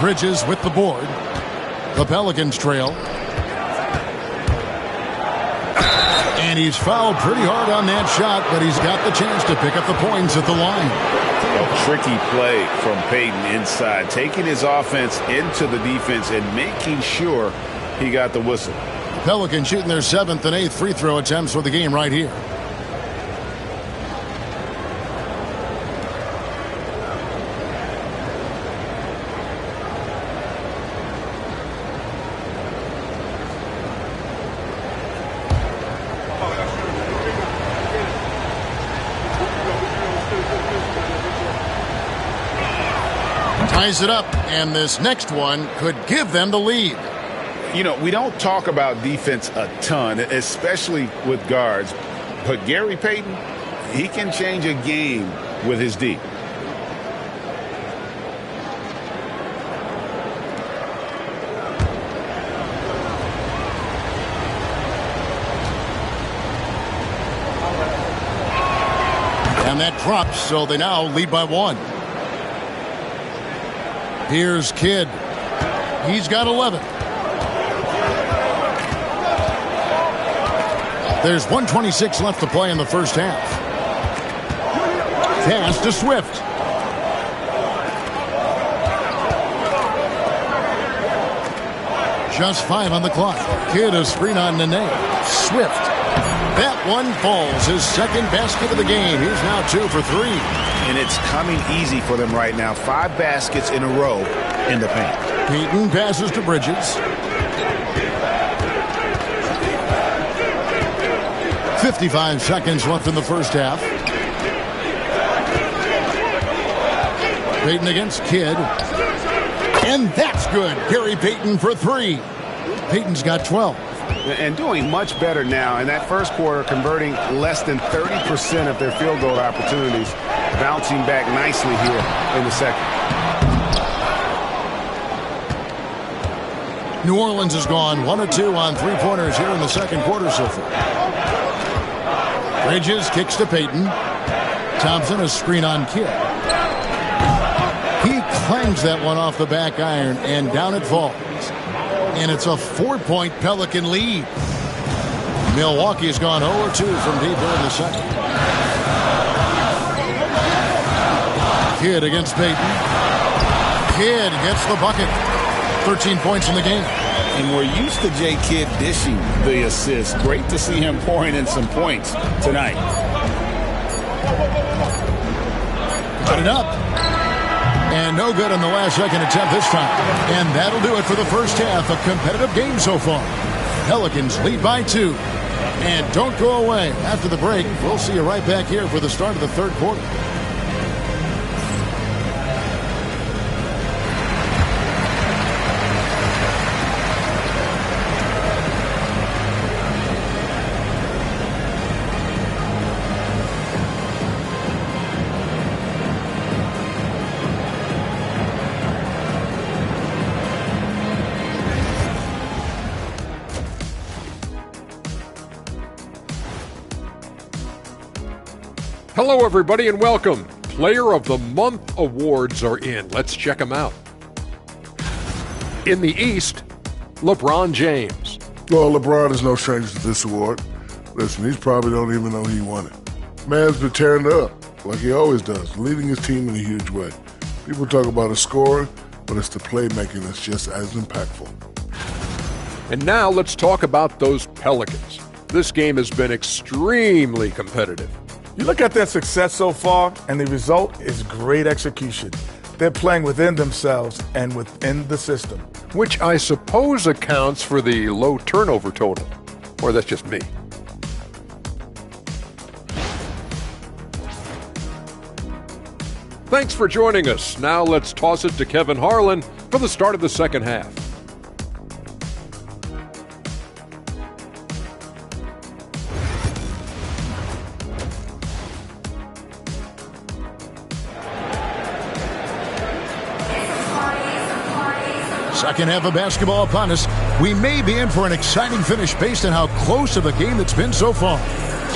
Bridges with the board. The Pelicans trail. And he's fouled pretty hard on that shot, but he's got the chance to pick up the points at the line. A tricky play from Payton inside, taking his offense into the defense and making sure he got the whistle. Pelicans shooting their 7th and 8th free throw attempts for the game right here. ties it up, and this next one could give them the lead. You know, we don't talk about defense a ton, especially with guards, but Gary Payton, he can change a game with his D. And that drops, so they now lead by 1. Here's Kidd. He's got 11. There's 1:26 left to play in the first half. Pass to Swift. Just 5 on the clock. Kidd a screen on Nene. Swift. That one falls. His second basket of the game. He's now 2 for 3. And it's coming easy for them right now. 5 baskets in a row in the paint. Payton passes to Bridges. 55 seconds left in the first half. Payton against Kidd. And that's good. Gary Payton for 3. Payton's got 12. And doing much better now in that first quarter, converting less than 30% of their field goal opportunities, bouncing back nicely here in the second. New Orleans has gone 1 of 2 on 3-pointers here in the second quarter so far. Bridges kicks to Payton. Thompson a screen on Kidd. He clangs that one off the back iron, and down it falls. And it's a 4-point Pelican lead. Milwaukee's gone 0-2 from deep here in the second. Kidd against Payton. Kidd gets the bucket. 13 points in the game. And we're used to J. Kidd dishing the assist. Great to see him pouring in some points tonight. Got it up. And no good on the last second attempt this time. And that'll do it for the first half. A competitive game so far. Pelicans lead by 2. And don't go away. After the break, we'll see you right back here for the start of the third quarter. Hello, everybody, and welcome. Player of the Month awards are in. Let's check them out. In the East, LeBron James. Well, LeBron is no stranger to this award. Listen, he probably don't even know he won it. Man's been tearing it up, like he always does, leading his team in a huge way. People talk about his scoring, but it's the playmaking that's just as impactful. And now let's talk about those Pelicans. This game has been extremely competitive. You look at their success so far, and the result is great execution. They're playing within themselves and within the system. Which I suppose accounts for the low turnover total. Or that's just me. Thanks for joining us. Now let's toss it to Kevin Harlan for the start of the second half. Second half of basketball upon us. We may be in for an exciting finish based on how close of a game it's been so far.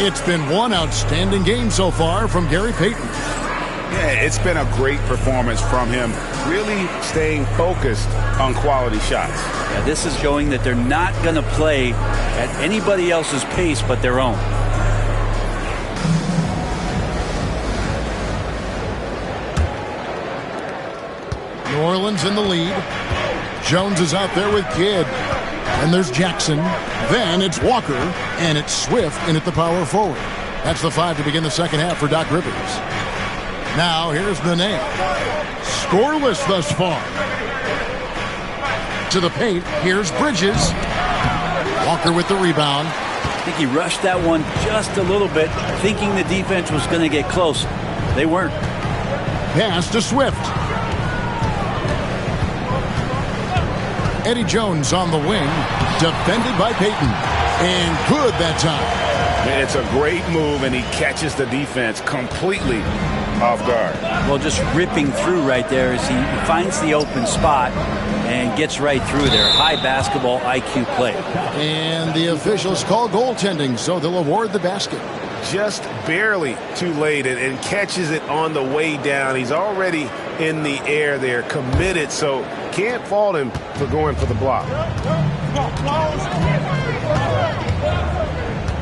It's been one outstanding game so far from Gary Payton. Yeah, it's been a great performance from him, really staying focused on quality shots. Yeah, this is showing that they're not going to play at anybody else's pace but their own. New Orleans in the lead. Jones is out there with Kidd. And there's Jackson. Then it's Walker. And it's Swift in at the power forward. That's the 5 to begin the second half for Doc Rivers. Now here's Nene. Scoreless thus far. To the paint. Here's Bridges. Walker with the rebound. I think he rushed that one just a little bit, thinking the defense was going to get close. They weren't. Pass to Swift. Eddie Jones on the wing, defended by Payton. And good that time. Man, it's a great move, and he catches the defense completely off guard. Well, just ripping through right there as he finds the open spot and gets right through there. High basketball IQ play. And the officials call goaltending, so they'll award the basket. Just barely too late and catches it on the way down. He's already in the air there, committed, so can't fault him for going for the block.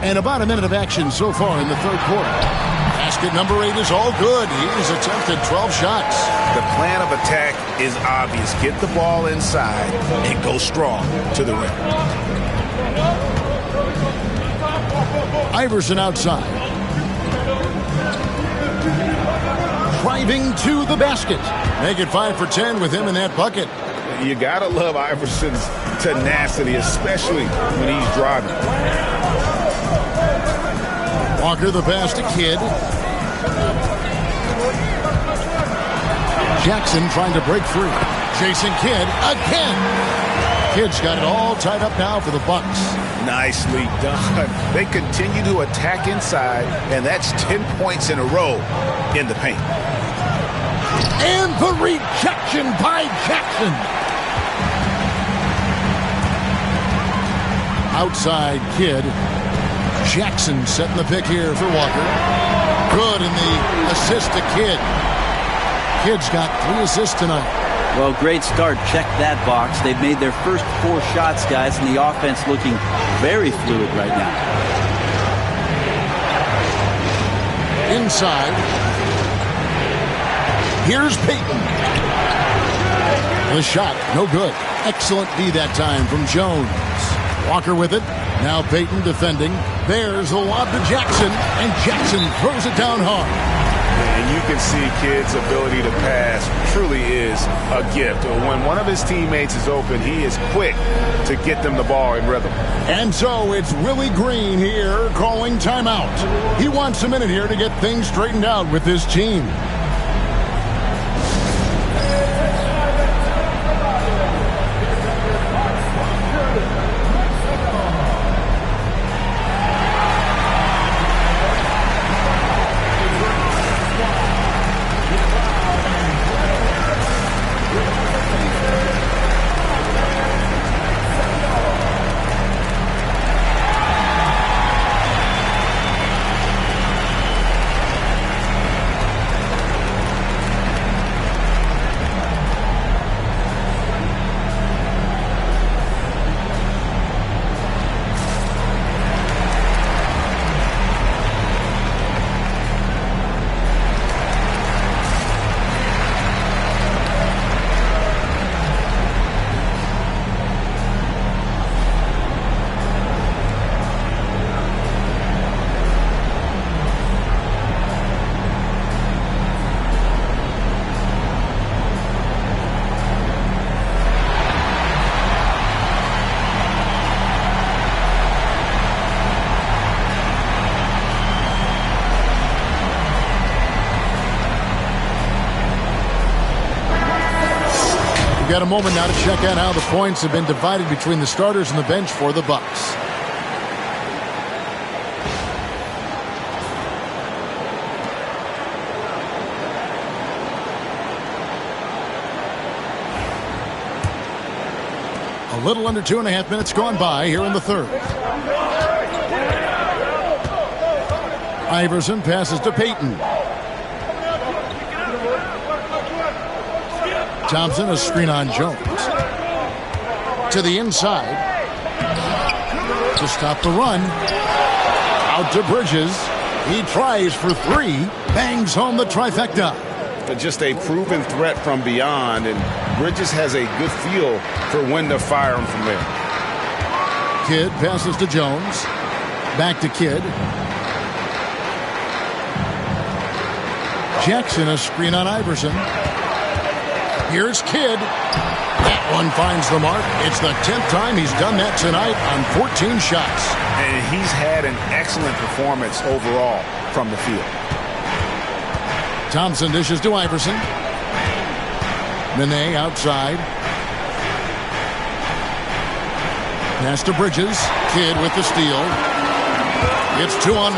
And about a minute of action so far in the third quarter. Basket number 8 is all good. He's attempted 12 shots. The plan of attack is obvious. Get the ball inside and go strong to the rim. Iverson outside. Driving to the basket. Make it 5 for 10 with him in that bucket. You got to love Iverson's tenacity, especially when he's driving. Walker the pass to Kidd. Jackson trying to break free. Chasing Kidd again. Kidd's got it all tied up now for the Bucks. Nicely done. They continue to attack inside, and that's 10 points in a row in the paint. And the rejection by Jackson. Outside Kidd. Jackson setting the pick here for Walker. Good in the assist to Kidd. Kidd's got 3 assists tonight. Well, great start. Check that box. They've made their first 4 shots, guys, and the offense looking very fluid right now. Inside. Here's Payton. The shot, no good. Excellent D that time from Jones. Walker with it. Now Payton defending. There's the lob to Jackson, and Jackson throws it down hard. And you can see Kidd's ability to pass truly is a gift. When one of his teammates is open, he is quick to get them the ball in rhythm. And so it's Willie Green here calling timeout. He wants a minute here to get things straightened out with his team. Got a moment now to check out how the points have been divided between the starters and the bench for the Bucks. A little under 2.5 minutes gone by here in the third. Iverson passes to Payton. Thompson, a screen on Jones. To the inside. To stop the run. Out to Bridges. He tries for 3. Bangs home the trifecta. Just a proven threat from beyond, and Bridges has a good feel for when to fire him from there. Kidd passes to Jones. Back to Kidd. Jackson, a screen on Iverson. Here's Kidd. That one finds the mark. It's the 10th time he's done that tonight on 14 shots. And he's had an excellent performance overall from the field. Thompson dishes to Iverson. Nene outside. Pass to Bridges. Kidd with the steal. It's 2-on-1.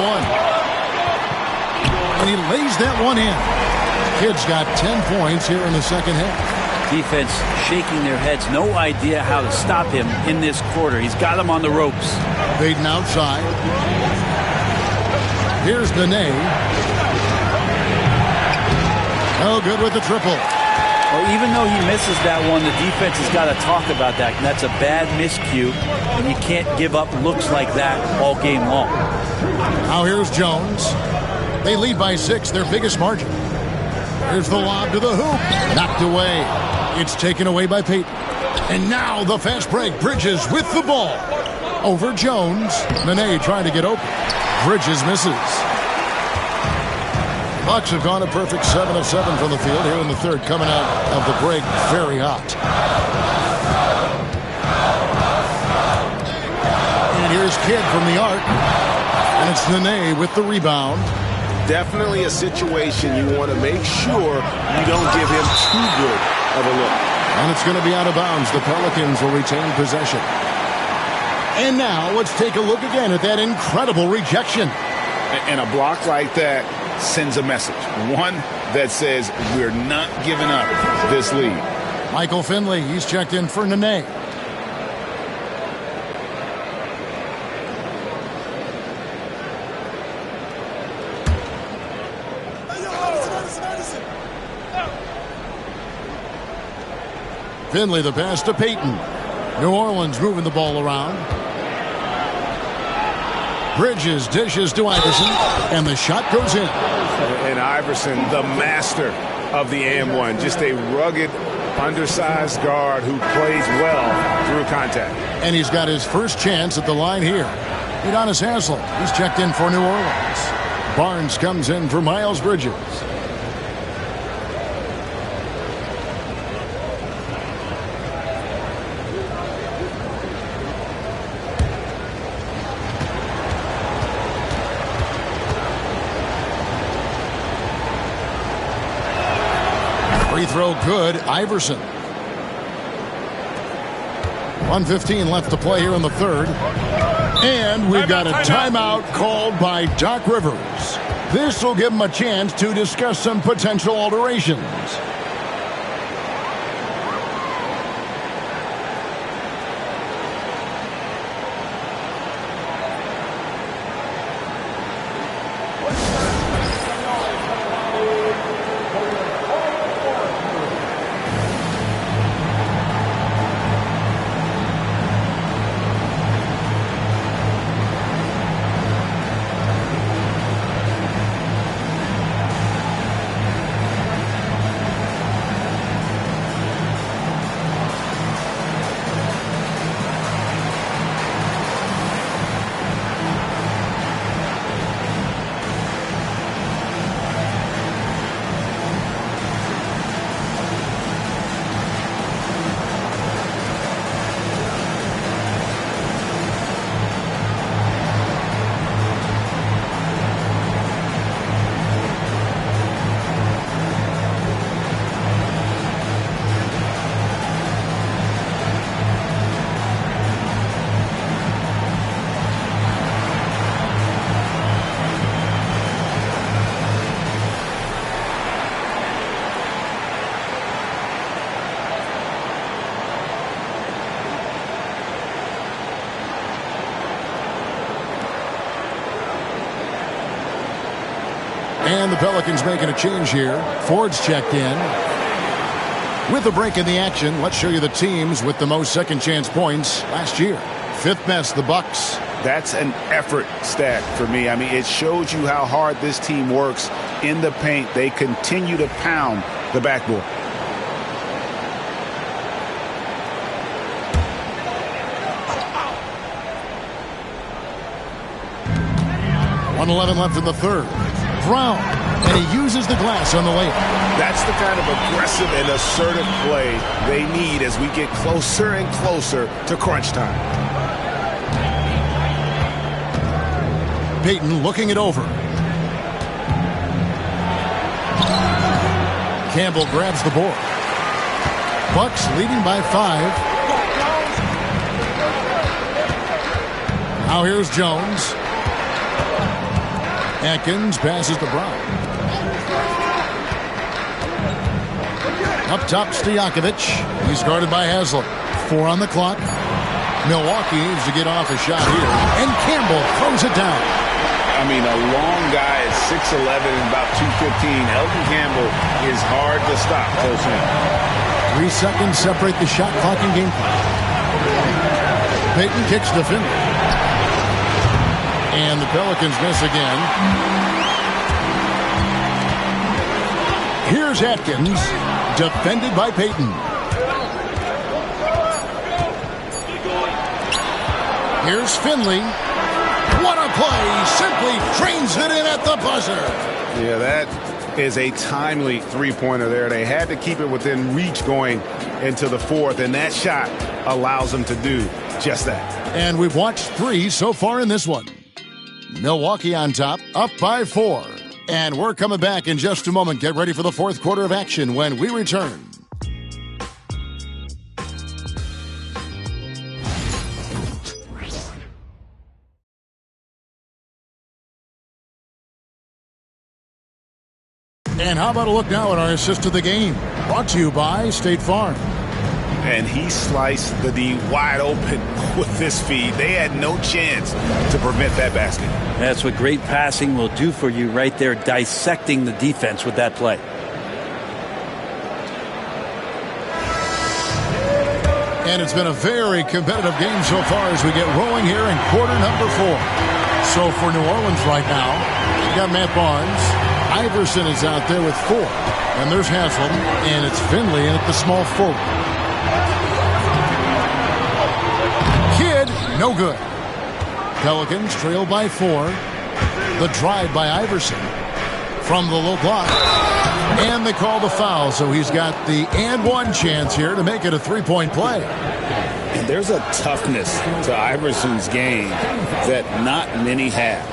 And he lays that one in. Kidd's got 10 points here in the second half. Defense shaking their heads. No idea how to stop him in this quarter. He's got him on the ropes. Baden outside. Here's Nene. Oh, good with the triple. Well, even though he misses that one, the defense has got to talk about that. And that's a bad miscue, and you can't give up looks like that all game long. Now here's Jones. They lead by 6, their biggest margin. Here's the lob to the hoop. Knocked away. It's taken away by Payton. And now the fast break. Bridges with the ball. Over Jones. Nene trying to get open. Bridges misses. Bucks have gone a perfect 7 of 7 from the field here in the third, coming out of the break very hot. And here's Kidd from the arc. And it's Nene with the rebound. Definitely a situation you want to make sure you don't give him too good of a look. And it's going to be out of bounds. The Pelicans will retain possession. And now let's take a look again at that incredible rejection. And a block like that sends a message. One that says we're not giving up this lead. Michael Finley, he's checked in for Nene. Finley the pass to Payton. New Orleans moving the ball around. Bridges dishes to Iverson, and the shot goes in. And Iverson, the master of the and-one, just a rugged, undersized guard who plays well through contact. And he's got his first chance at the line here. Udonis Haslem, he's checked in for New Orleans. Barnes comes in for Miles Bridges. Free throw good. Iverson. 1:15 left to play here in the third. And we've got a timeout called by Doc Rivers. This will give him a chance to discuss some potential alterations. And the Pelicans making a change here. Ford's checked in. With a break in the action, let's show you the teams with the most second chance points last year. Fifth best, the Bucks. That's an effort stat for me. I mean, it shows you how hard this team works in the paint. They continue to pound the backboard. .111 left in the third. Brown, and he uses the glass on the layup. That's the kind of aggressive and assertive play they need as we get closer and closer to crunch time. Payton looking it over. Campbell grabs the board. Bucks leading by 5. Now here's Jones. Atkins passes to Brown. Up top, Stojakovic. He's guarded by Haslem. 4 on the clock. Milwaukee needs to get off a shot here. And Campbell throws it down. I mean, a long guy at 6'11", about 215. Elton Campbell is hard to stop close in. 3 seconds separate the shot clock and game clock. Payton kicks to Finley. And the Pelicans miss again. Here's Atkins, defended by Payton. Here's Finley. What a play! Simply trains it in at the buzzer. Yeah, that is a timely three-pointer there. They had to keep it within reach going into the fourth, and that shot allows them to do just that. And we've watched 3 so far in this one. Milwaukee on top, up by 4. And we're coming back in just a moment. Get ready for the fourth quarter of action when we return. And how about a look now at our assist of the game? Brought to you by State Farm. And he sliced the D wide open with this feed. They had no chance to prevent that basket. That's what great passing will do for you right there, dissecting the defense with that play. And it's been a very competitive game so far as we get rolling here in quarter number 4. So for New Orleans right now, you got Matt Barnes. Iverson is out there with 4. And there's Haslem. And it's Finley in at the small forward. Kidd, no good. Pelicans trail by 4. The drive by Iverson from the low block. And they call the foul, so he's got the and one chance here to make it a three-point play. And there's a toughness to Iverson's game that not many have.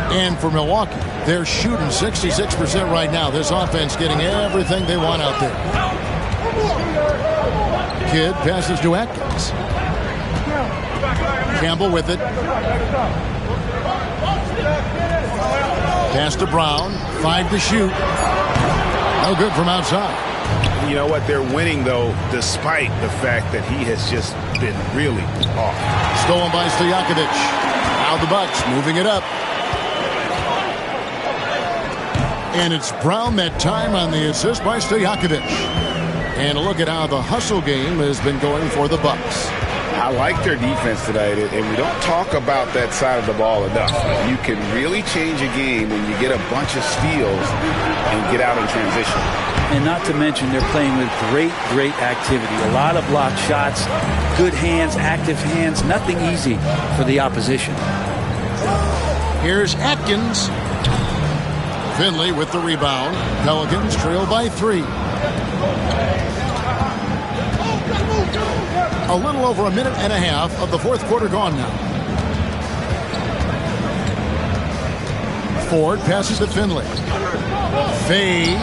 And for Milwaukee, they're shooting 66% right now. This offense getting everything they want out there. Kidd passes to Atkins. Campbell with it. Pass to Brown. 5 to shoot. No good from outside. You know what? They're winning, though, despite the fact that he has just been really off. Stolen by Stojakovic. Now the Bucks moving it up. And it's Brown that time on the assist by Stojakovic. And look at how the hustle game has been going for the Bucks. I like their defense tonight, and we don't talk about that side of the ball enough. You can really change a game when you get a bunch of steals and get out in transition. And not to mention they're playing with great activity. A lot of blocked shots, good hands, active hands, nothing easy for the opposition. Here's Atkins. Finley with the rebound. Pelicans trail by 3. A little over a minute and a half of the fourth quarter gone now. Ford passes to Finley. Fades.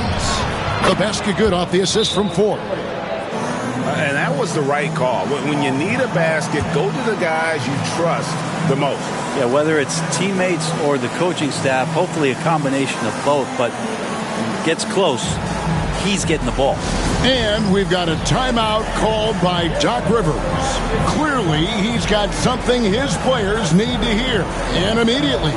The basket good off the assist from Ford. And that was the right call. When you need a basket, go to the guys you trust the most. Yeah, whether it's teammates or the coaching staff, hopefully a combination of both, but gets close, he's getting the ball. And we've got a timeout called by Doc Rivers. Clearly, he's got something his players need to hear, and immediately.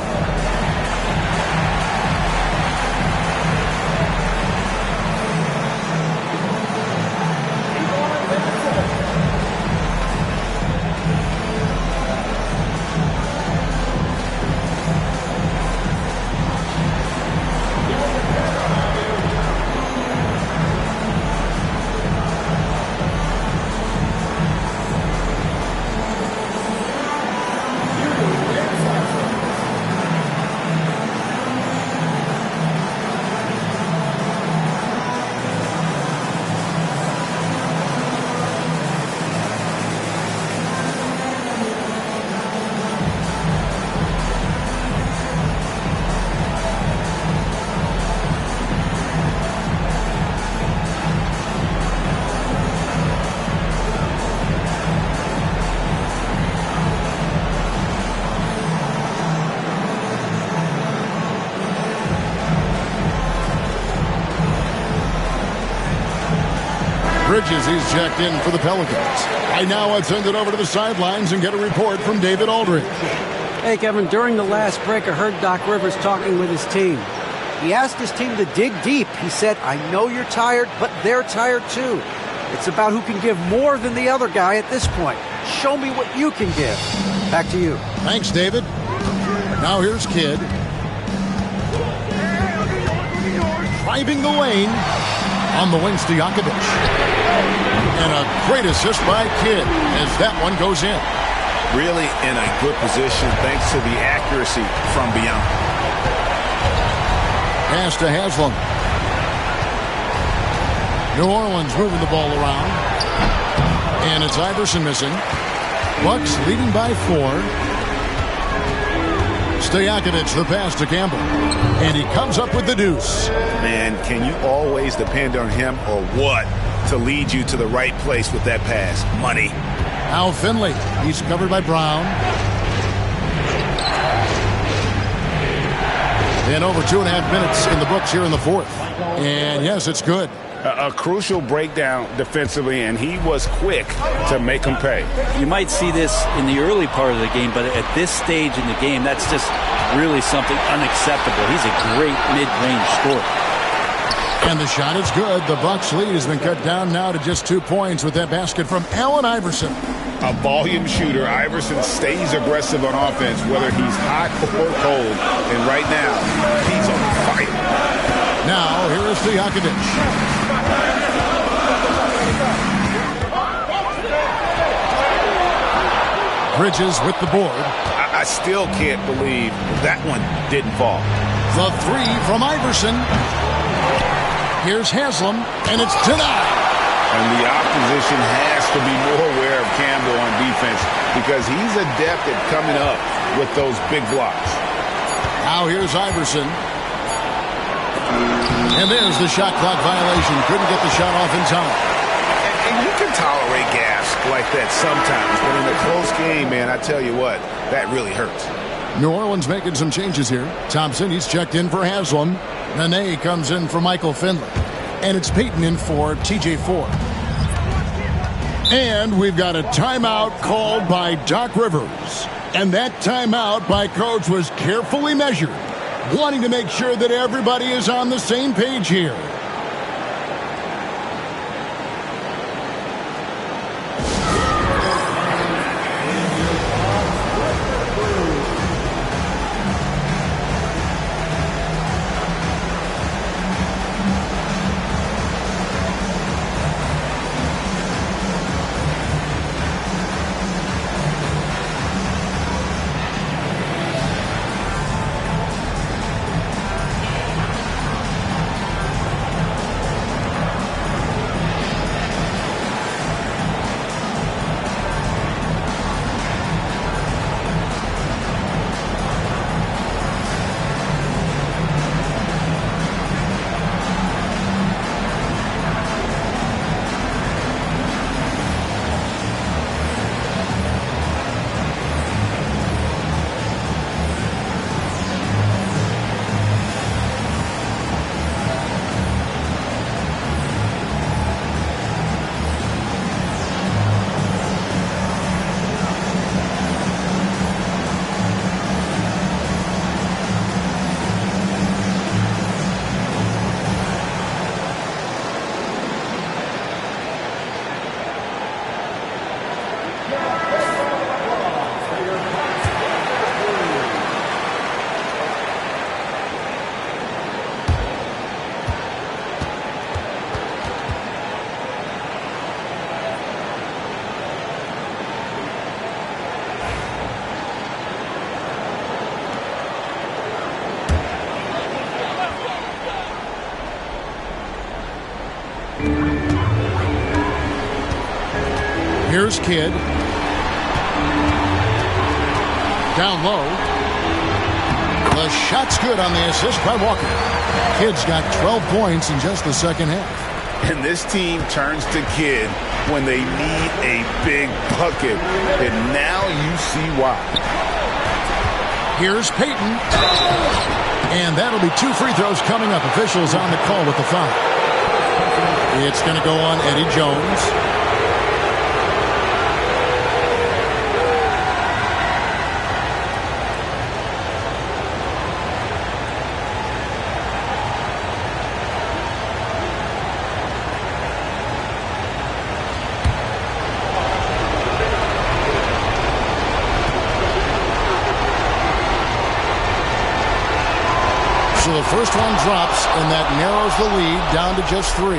Bridges, he's checked in for the Pelicans. Right now, let's send it over to the sidelines and get a report from David Aldridge. Hey, Kevin, during the last break, I heard Doc Rivers talking with his team. He asked his team to dig deep. He said, I know you're tired, but they're tired too. It's about who can give more than the other guy at this point. Show me what you can give. Back to you. Thanks, David. Now here's Kidd. Driving the lane on the wing, Stojakovic. And a great assist by Kidd as that one goes in. Really in a good position thanks to the accuracy from beyond. Pass to Haslam. New Orleans moving the ball around. And it's Iverson missing. Bucks leading by 4. Stojakovic, the pass to Campbell. And he comes up with the deuce. Man, can you always depend on him or what to lead you to the right place with that pass? Money. Al Finley. He's covered by Brown. And over 2.5 minutes in the books here in the fourth. And yes, it's good. A crucial breakdown defensively, and he was quick to make him pay. You might see this in the early part of the game, but at this stage in the game, that's just really something unacceptable. He's a great mid-range scorer. And the shot is good. The Bucks lead has been cut down now to just 2 points with that basket from Allen Iverson. A volume shooter, Iverson stays aggressive on offense, whether he's hot or cold. And right now, he's on fire. Now, here is Stojakovic. Bridges with the board. I still can't believe that one didn't fall. The 3 from Iverson. Here's Haslam, and it's denied. And the opposition has to be more aware of Campbell on defense because he's adept at coming up with those big blocks. Now here's Iverson. And there's the shot clock violation. Couldn't get the shot off in time. And you can tolerate gas like that sometimes, but in a close game, man, I tell you what, that really hurts. New Orleans making some changes here. Thompson, he's checked in for Haslam. Nene comes in for Michael Finley. And it's Payton in for TJ Ford. And we've got a timeout called by Doc Rivers. And that timeout by Coach was carefully measured, wanting to make sure that everybody is on the same page here. Here's Kidd. Down low. The shot's good on the assist by Walker. Kidd's got 12 points in just the second half. And this team turns to Kidd when they need a big bucket. And now you see why. Here's Payton. And that'll be 2 free throws coming up. Officials on the call with the foul. It's going to go on Eddie Jones. So the first one drops, and that narrows the lead down to just 3.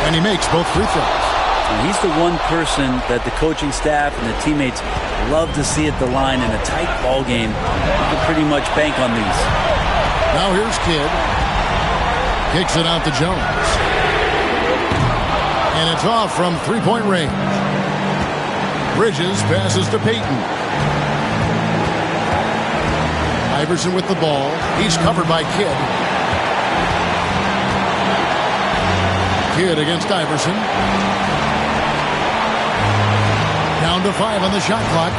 And he makes both free throws. He's the one person that the coaching staff and the teammates love to see at the line in a tight ball game. You can pretty much bank on these. Now here's Kidd. Kicks it out to Jones. And it's off from three-point range. Bridges passes to Payton. Iverson with the ball. He's covered by Kidd. Kidd against Iverson. Down to 5 on the shot clock.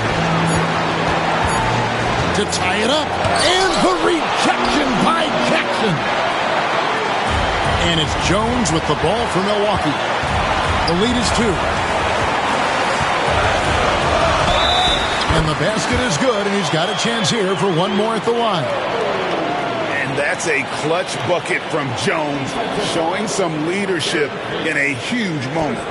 To tie it up. And the rejection by Jackson. And it's Jones with the ball for Milwaukee. The lead is 2. And the basket is good, and he's got a chance here for one more at the line. And that's a clutch bucket from Jones, showing some leadership in a huge moment.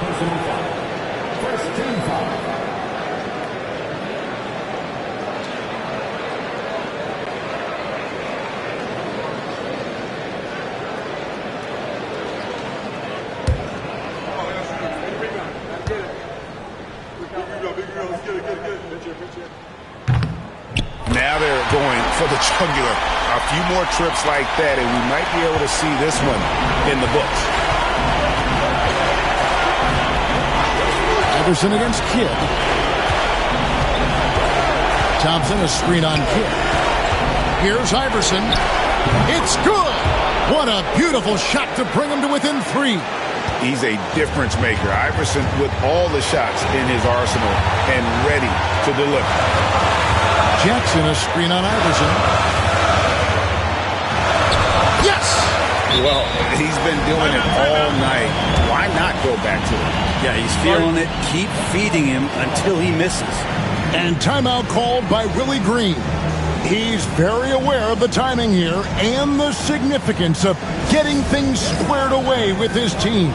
Now they're going for the jugular. A few more trips like that, and we might be able to see this one in the books. Iverson against Kidd. Thompson, a screen on Kidd. Here's Iverson. It's good. What a beautiful shot to bring him to within 3. He's a difference maker. Iverson with all the shots in his arsenal and ready to deliver. Jackson, a screen on Iverson. Yes! Well, he's been doing it all night. Why not go back to it? Yeah, he's feeling it. Keep feeding him until he misses. And timeout called by Willie Green. He's very aware of the timing here and the significance of getting things squared away with his team.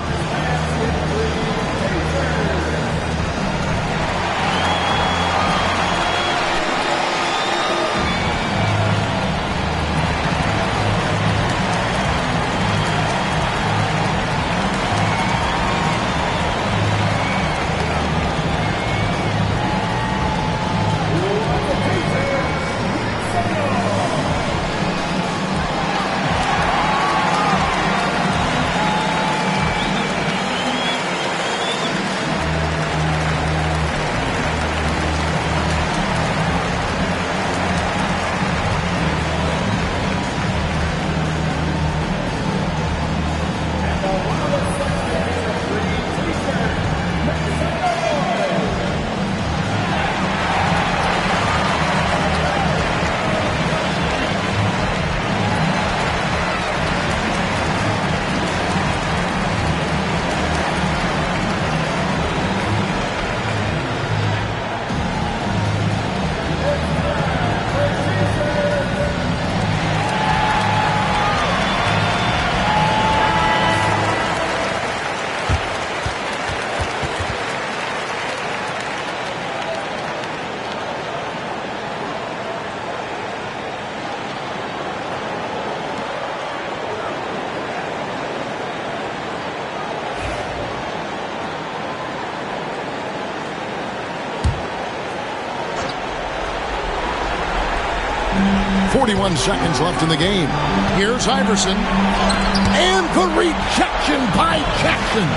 .41 seconds left in the game. Here's Iverson. And the rejection by Jackson.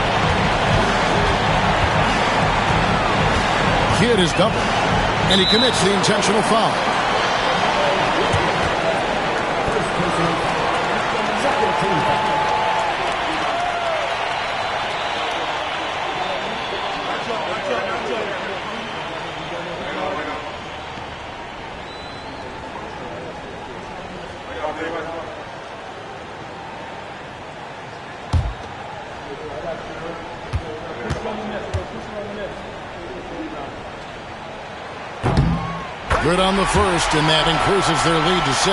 Kidd is doubled. And he commits the intentional foul. Good on the first, and that increases their lead to 6.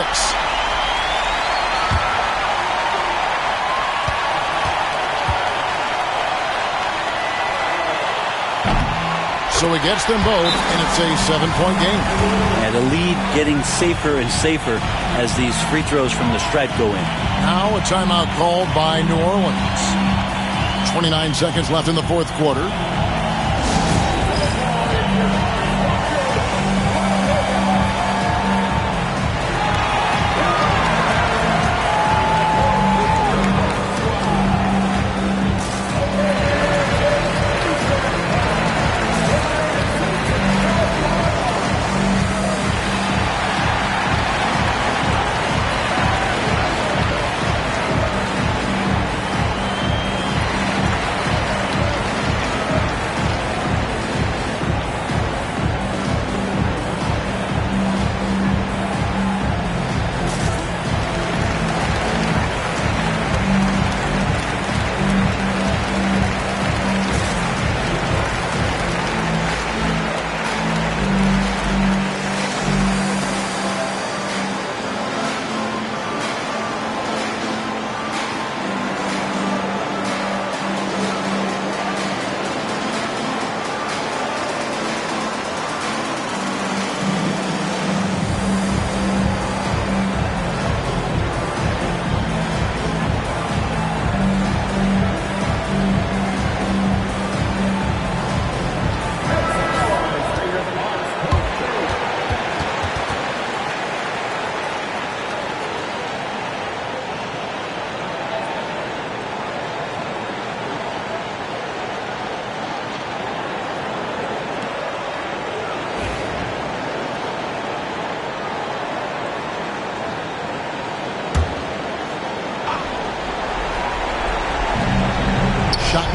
So he gets them both, and it's a 7-point game. And the lead getting safer and safer as these free throws from the stripe go in. Now a timeout called by New Orleans. 29 seconds left in the fourth quarter.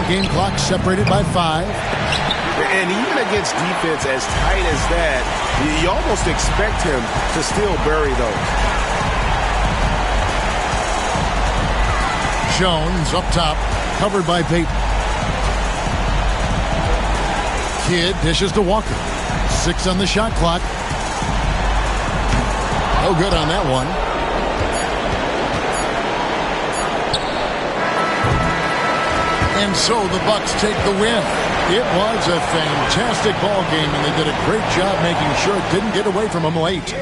Game clock separated by 5. And even against defense as tight as that, you almost expect him to still bury those. Jones up top, covered by Payton. Kidd dishes to Walker. 6 on the shot clock. No good on that one. And so the Bucks take the win. It was a fantastic ball game, and they did a great job making sure it didn't get away from them late.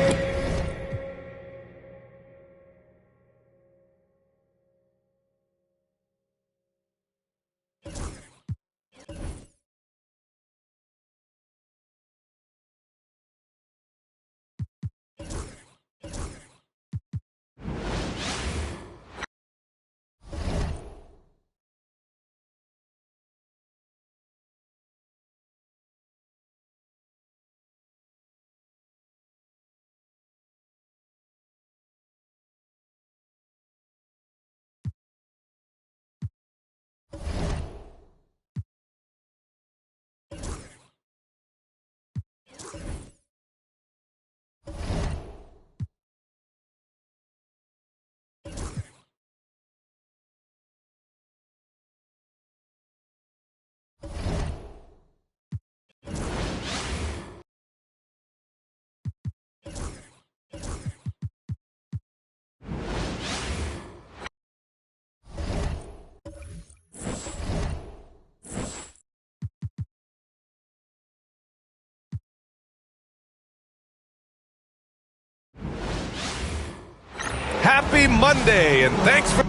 Happy Monday, and thanks for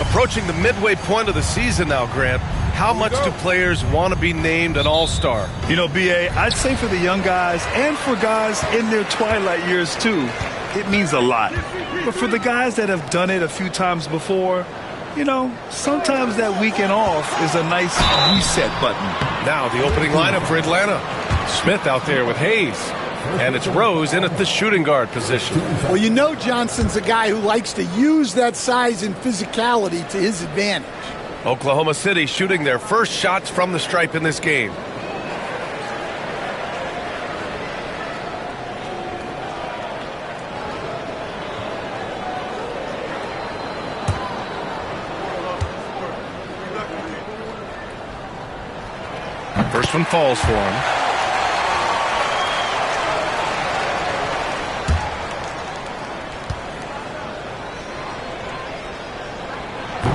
approaching the midway point of the season now, Grant. How much do players want to be named an all-star? You know, B.A., I'd say for the young guys and for guys in their twilight years, too, it means a lot. But for the guys that have done it a few times before, you know, sometimes that weekend off is a nice reset button. Now the opening lineup for Atlanta. Smith out there with Hayes. And it's Rose in at the shooting guard position. Well, you know Johnson's a guy who likes to use that size and physicality to his advantage. Oklahoma City shooting their first shots from the stripe in this game. First one falls for him.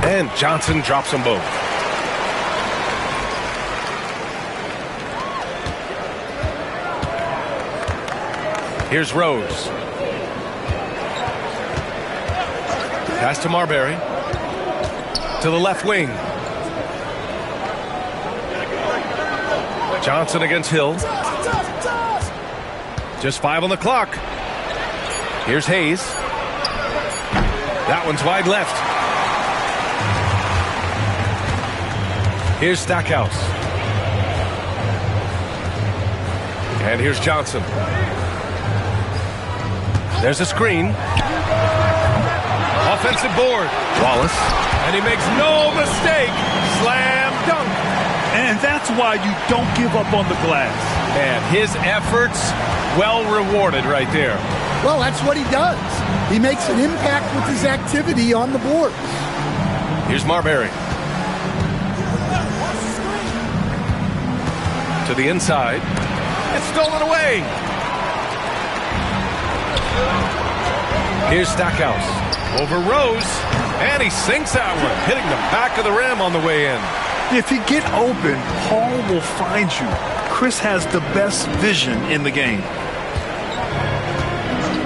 And Johnson drops them both. Here's Rose. Pass to Marbury. To the left wing. Johnson against Hill. Just 5 on the clock. Here's Hayes. That one's wide left. Here's Stackhouse. And here's Johnson. There's a screen. Offensive board. Wallace. And he makes no mistake. Slam dunk. And that's why you don't give up on the glass. And his efforts well rewarded right there. Well, that's what he does. He makes an impact with his activity on the board. Here's Marbury. To the inside. It's stolen away. Here's Stackhouse. Over Rose. And he sinks that one, hitting the back of the rim on the way in. If you get open, Paul will find you. Chris has the best vision in the game.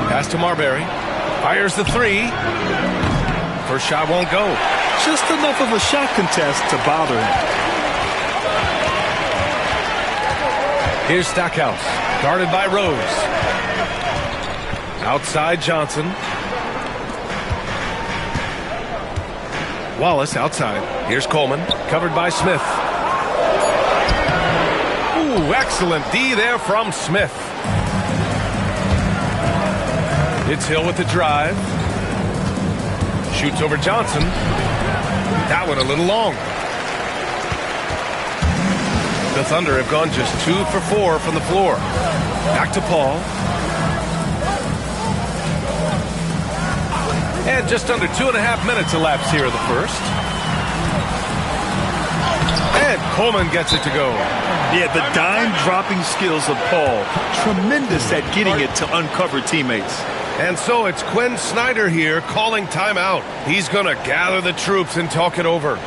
Pass to Marbury. Fires the three. First shot won't go. Just enough of a shot contest to bother him. Here's Stackhouse. Guarded by Rose. Outside Johnson. Wallace outside. Here's Coleman. Covered by Smith. Ooh, excellent D there from Smith. It's Hill with the drive. Shoots over Johnson. That one a little long. The Thunder have gone just 2 for 4 from the floor. Back to Paul. And just under 2.5 minutes elapsed here in the first. And Coleman gets it to go. Yeah, the dime-dropping skills of Paul. Tremendous at getting it to uncover teammates. And so it's Quinn Snyder here calling timeout. He's going to gather the troops and talk it over.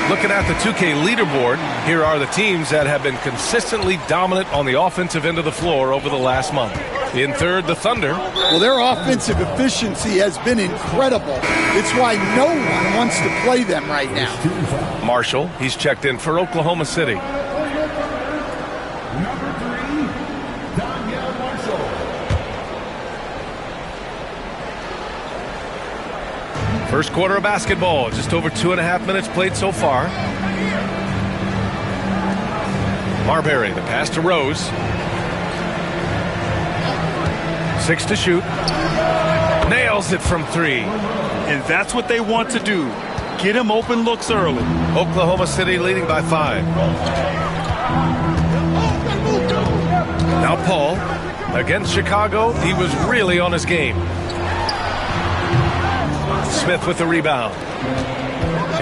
Looking at the 2K leaderboard, here are the teams that have been consistently dominant on the offensive end of the floor over the last month. In third, the Thunder. Well, their offensive efficiency has been incredible. It's why no one wants to play them right now. Marshall, he's checked in for Oklahoma City. First quarter of basketball, just over 2.5 minutes played so far. Marbury, the pass to Rose. 6 to shoot. Nails it from 3. And that's what they want to do. Get him open looks early. Oklahoma City leading by 5. Now Paul. Against Chicago, he was really on his game. Smith with the rebound.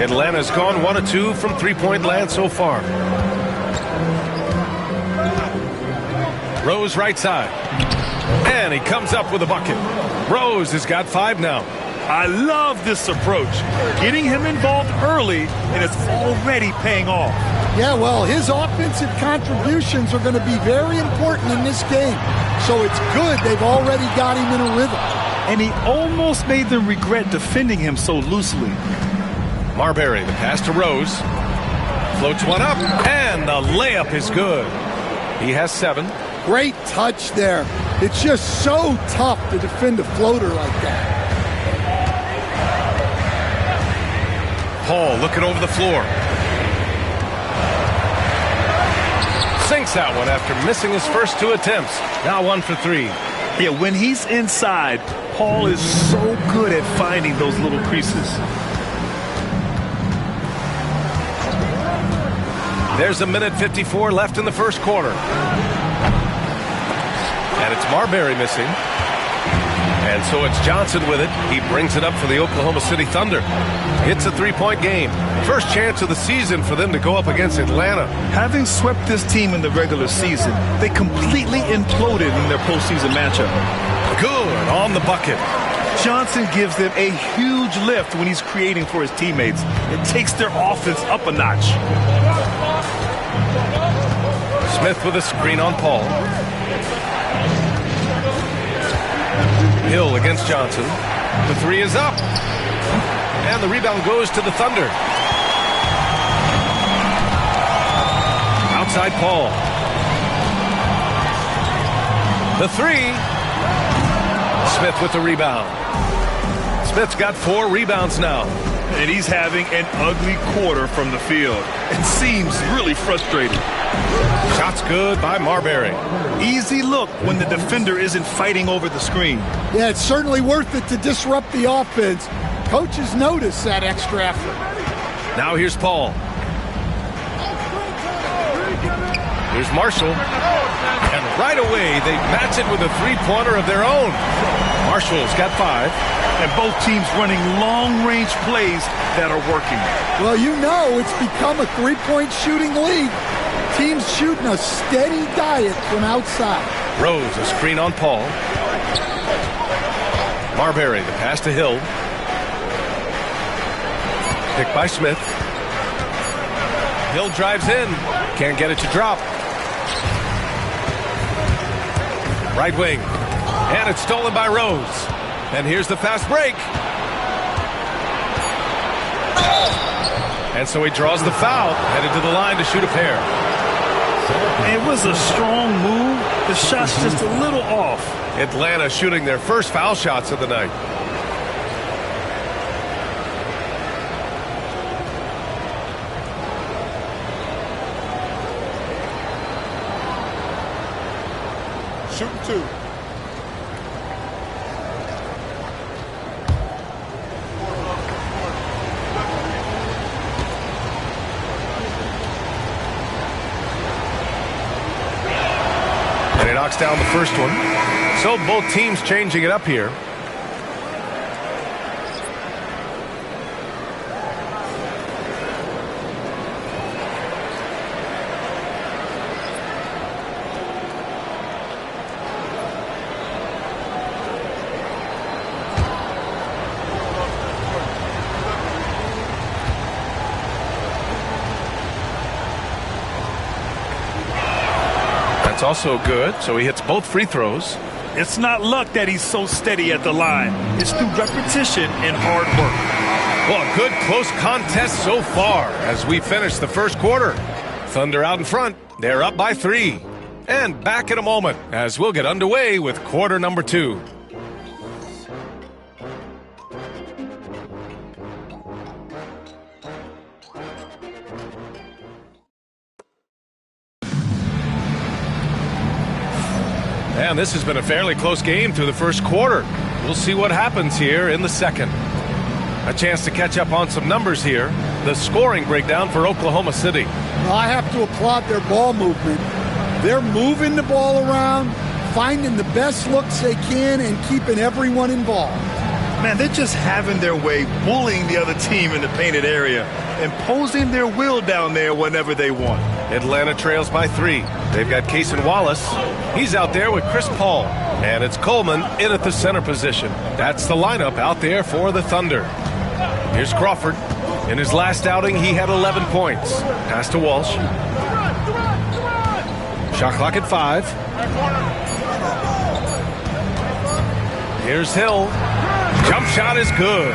Atlanta's gone 1 of 2 from three-point land so far. Rose right side. And he comes up with a bucket. Rose has got 5 now. I love this approach. Getting him involved early, and it's already paying off. Yeah, well, his offensive contributions are going to be very important in this game. So it's good they've already got him in a rhythm. And he almost made them regret defending him so loosely. Marbury, the pass to Rose. Floats one up, and the layup is good. He has 7. Great touch there. It's just so tough to defend a floater like that. Paul looking over the floor. Sinks that one after missing his first 2 attempts. Now 1 for 3. Yeah, when he's inside, Paul is so good at finding those little creases. There's a minute 54 left in the first quarter. And it's Marbury missing. And so it's Johnson with it. He brings it up for the Oklahoma City Thunder. It's a 3-point game. First chance of the season for them to go up against Atlanta. Having swept this team in the regular season, they completely imploded in their postseason matchup. Good on the bucket. Johnson gives them a huge lift when he's creating for his teammates. It takes their offense up a notch. Smith with a screen on Paul. Hill against Johnson. The 3 is up. And the rebound goes to the Thunder. Outside Paul. The 3. Smith with the rebound. Smith's got 4 rebounds now. And he's having an ugly quarter from the field. It seems really frustrating. Shot's good by Marbury. Easy look when the defender isn't fighting over the screen. Yeah, it's certainly worth it to disrupt the offense. Coaches notice that extra effort. Now here's Paul. Here's Marshall. And right away, they match it with a 3-pointer of their own. Marshall's got 5. And both teams running long-range plays that are working. Well, you know it's become a 3-point shooting league. Teams shooting a steady diet from outside. Rose, a screen on Paul. Marbury, the pass to Hill. Picked by Smith. Hill drives in. Can't get it to drop. Right wing. And it's stolen by Rose. And here's the fast break. And so he draws the foul, headed to the line to shoot a pair. It was a strong move. The shot's just a little off. Atlanta shooting their first foul shots of the night. Shooting 2. And he knocks down the first one. So both teams changing it up here. That's also good, so he hits both free throws. It's not luck that he's so steady at the line. It's through repetition and hard work. Well, a good close contest so far as we finish the first quarter. Thunder out in front. They're up by 3. And back in a moment as we'll get underway with quarter number 2. And this has been a fairly close game through the first quarter. We'll see what happens here in the second. A chance to catch up on some numbers here. The scoring breakdown for Oklahoma City. Well, I have to applaud their ball movement. They're moving the ball around, finding the best looks they can, and keeping everyone involved. Man, they're just having their way, bullying the other team in the painted area, imposing their will down there whenever they want. Atlanta trails by 3. They've got Cason Wallace. He's out there with Chris Paul. And it's Coleman in at the center position. That's the lineup out there for the Thunder. Here's Crawford. In his last outing, he had 11 points. Pass to Walsh. Shot clock at 5. Here's Hill. Jump shot is good.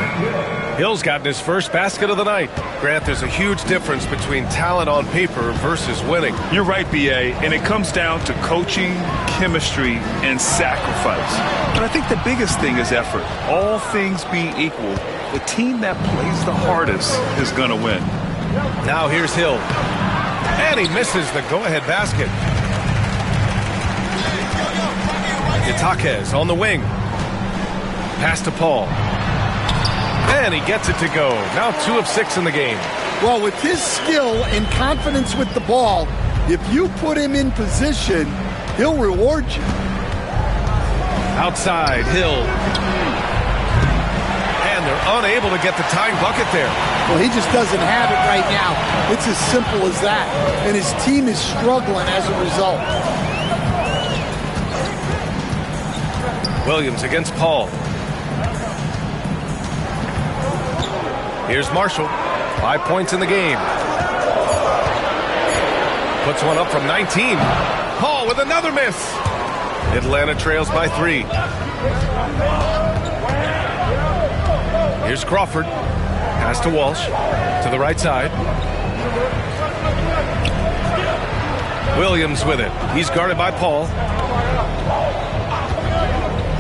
Hill's gotten his first basket of the night. Grant, there's a huge difference between talent on paper versus winning. You're right, B.A., and it comes down to coaching, chemistry, and sacrifice. But I think the biggest thing is effort. All things being equal, the team that plays the hardest is going to win. Now here's Hill. And he misses the go-ahead basket. Itakes on the wing. Pass to Paul. And he gets it to go. Now 2 of 6 in the game. Well, with his skill and confidence with the ball, if you put him in position, he'll reward you. Outside, Hill. And they're unable to get the tying bucket there. Well, he just doesn't have it right now. It's as simple as that. And his team is struggling as a result. Williams against Paul. Here's Marshall. 5 points in the game. Puts one up from 19. Paul with another miss. Atlanta trails by 3. Here's Crawford. Pass to Walsh. To the right side. Williams with it. He's guarded by Paul.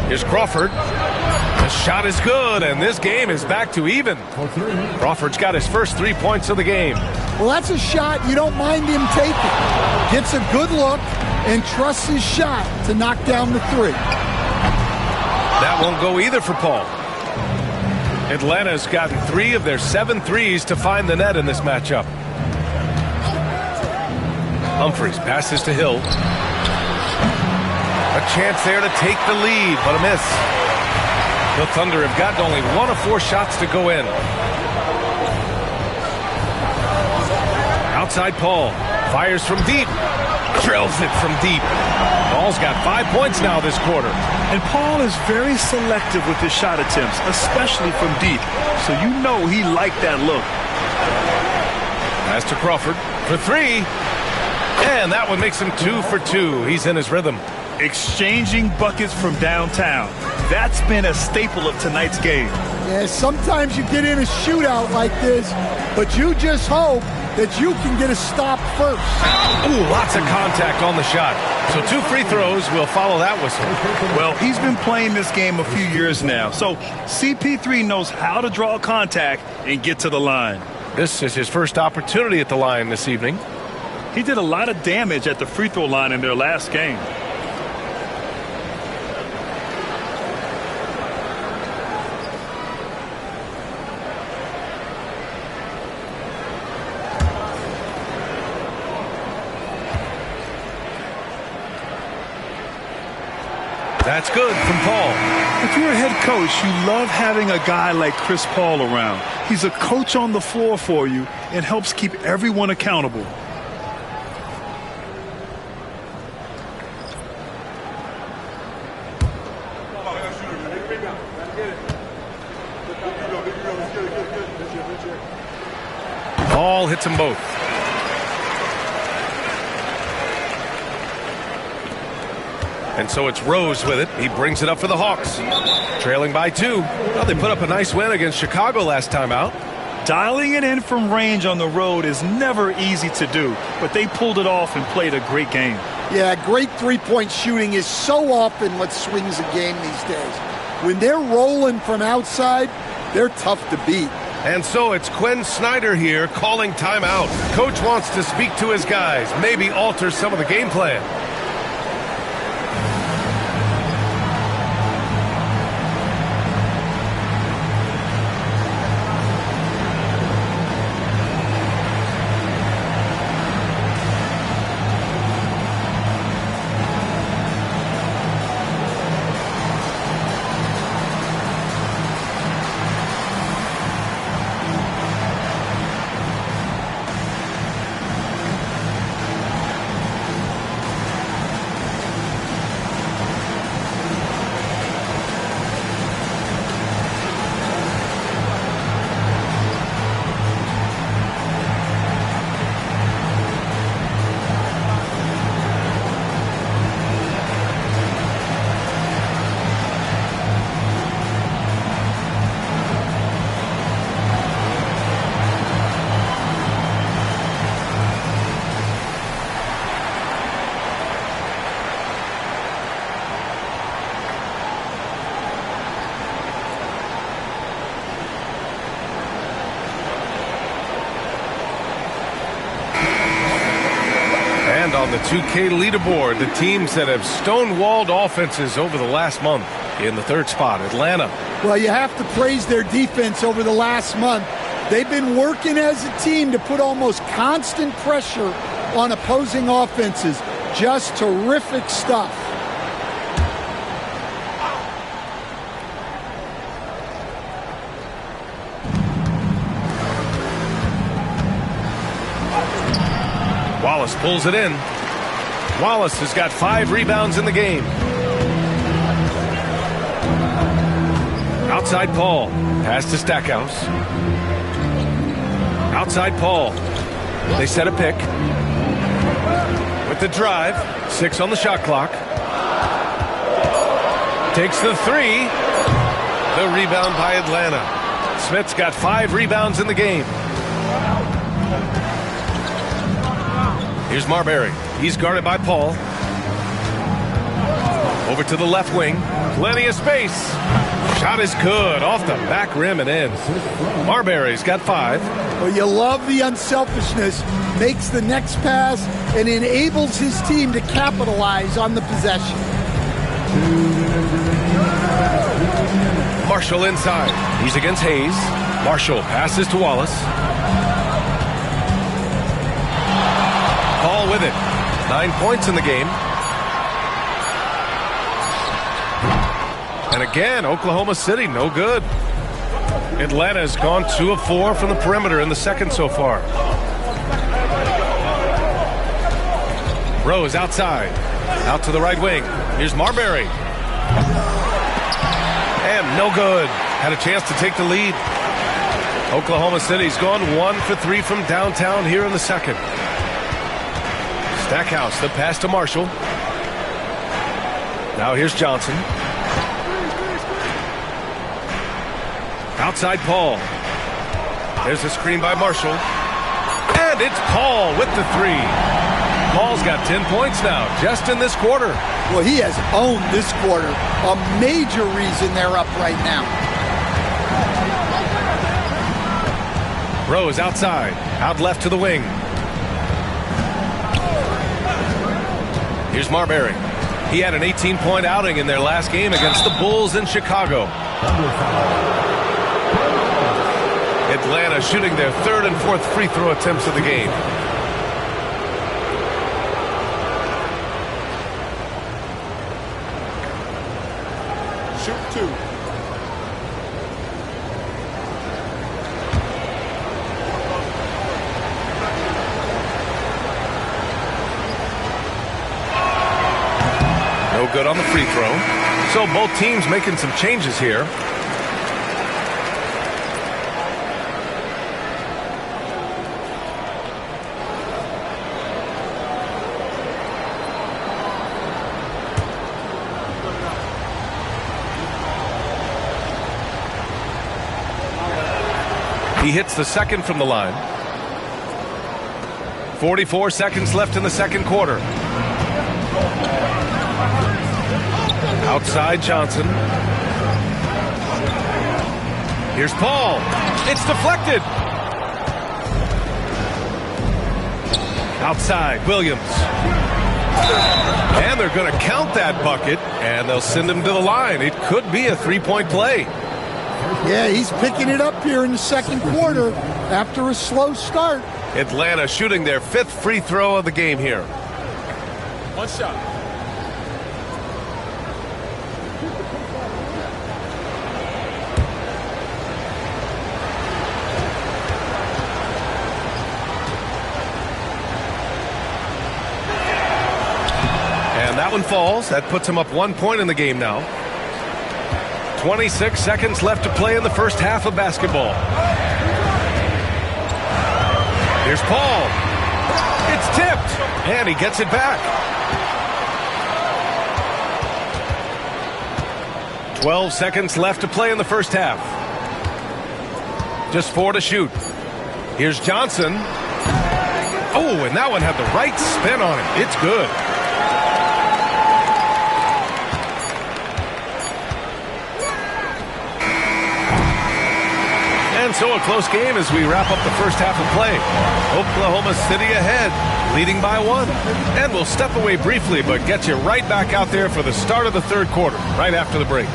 Here's Crawford. The shot is good, and this game is back to even. Crawford's got his first 3 points of the game. Well, that's a shot you don't mind him taking. Gets a good look and trusts his shot to knock down the 3. That won't go either for Paul. Atlanta's gotten 3 of their 7 threes to find the net in this matchup. Humphries passes to Hill. A chance there to take the lead, but a miss. The Thunder have gotten only 1 of 4 shots to go in. Outside Paul. Fires from deep. Drills it from deep. Paul's got 5 points now this quarter. And Paul is very selective with his shot attempts, especially from deep. So you know he liked that look. Pass to Crawford for 3. And that one makes him 2 for 2. He's in his rhythm. Exchanging buckets from downtown. That's been a staple of tonight's game. Yeah, sometimes you get in a shootout like this, but you just hope that you can get a stop first. Ooh, lots of contact on the shot. So 2 free throws will follow that whistle. Well, he's been playing this game a few years now, so CP3 knows how to draw contact and get to the line. This is his first opportunity at the line this evening. He did a lot of damage at the free throw line in their last game. That's good from Paul. If you're a head coach, you love having a guy like Chris Paul around. He's a coach on the floor for you and helps keep everyone accountable. Paul hits them both. And so it's Rose with it. He brings it up for the Hawks. Trailing by 2. Well, they put up a nice win against Chicago last time out. Dialing it in from range on the road is never easy to do, but they pulled it off and played a great game. Yeah, great three-point shooting is so often what swings a game these days. When they're rolling from outside, they're tough to beat. And so it's Quinn Snyder here calling timeout. Coach wants to speak to his guys, maybe alter some of the game plan. on the 2K leaderboard, the teams that have stonewalled offenses over the last month. In the third spot, Atlanta. Well, you have to praise their defense over the last month. They've been working as a team to put almost constant pressure on opposing offenses. Just terrific stuff. Wallace pulls it in. Wallace has got 5 rebounds in the game. Outside Paul. Pass to Stackhouse. Outside Paul. They set a pick. With the drive. 6 on the shot clock. Takes the 3. The rebound by Atlanta. Smith's got 5 rebounds in the game. Here's Marbury. He's guarded by Paul. Over to the left wing. Plenty of space. Shot is good. Off the back rim and in. Marbury's got 5. Well, you love the unselfishness. Makes the next pass and enables his team to capitalize on the possession. Marshall inside. He's against Hayes. Marshall passes to Wallace. Paul with it. 9 points in the game. And again, Oklahoma City, no good. Atlanta has gone 2 of 4 from the perimeter in the second so far. Rose outside. Out to the right wing. Here's Marbury. And no good. Had a chance to take the lead. Oklahoma City's gone 1 for 3 from downtown here in the second. Stackhouse, the pass to Marshall. Now here's Johnson. Outside Paul. There's a screen by Marshall. And it's Paul with the 3. Paul's got 10 points now, just in this quarter. Well, he has owned this quarter. A major reason they're up right now. Rose outside. Out left to the wing. Here's Marbury. He had an 18-point outing in their last game against the Bulls in Chicago. Atlanta shooting their 3rd and 4th free throw attempts of the game. Shoot 2. No good on the free throw. So both teams making some changes here. He hits the second from the line. 44 seconds left in the second quarter. Outside Johnson. Here's Paul. It's deflected. Outside Williams. And they're going to count that bucket, and they'll send him to the line. It could be a 3-point play. Yeah, he's picking it up here in the second quarter after a slow start. Atlanta shooting their 5th free throw of the game here. One shot. And that one falls. That puts him up 1 point in the game now. 26 seconds left to play in the first half of basketball. Here's Paul. It's tipped, and he gets it back. 12 seconds left to play in the first half. Just 4 to shoot. Here's Johnson. Oh, and that one had the right spin on it. It's good. And so a close game as we wrap up the first half of play. Oklahoma City ahead, leading by 1. And we'll step away briefly, but get you right back out there for the start of the third quarter, right after the break.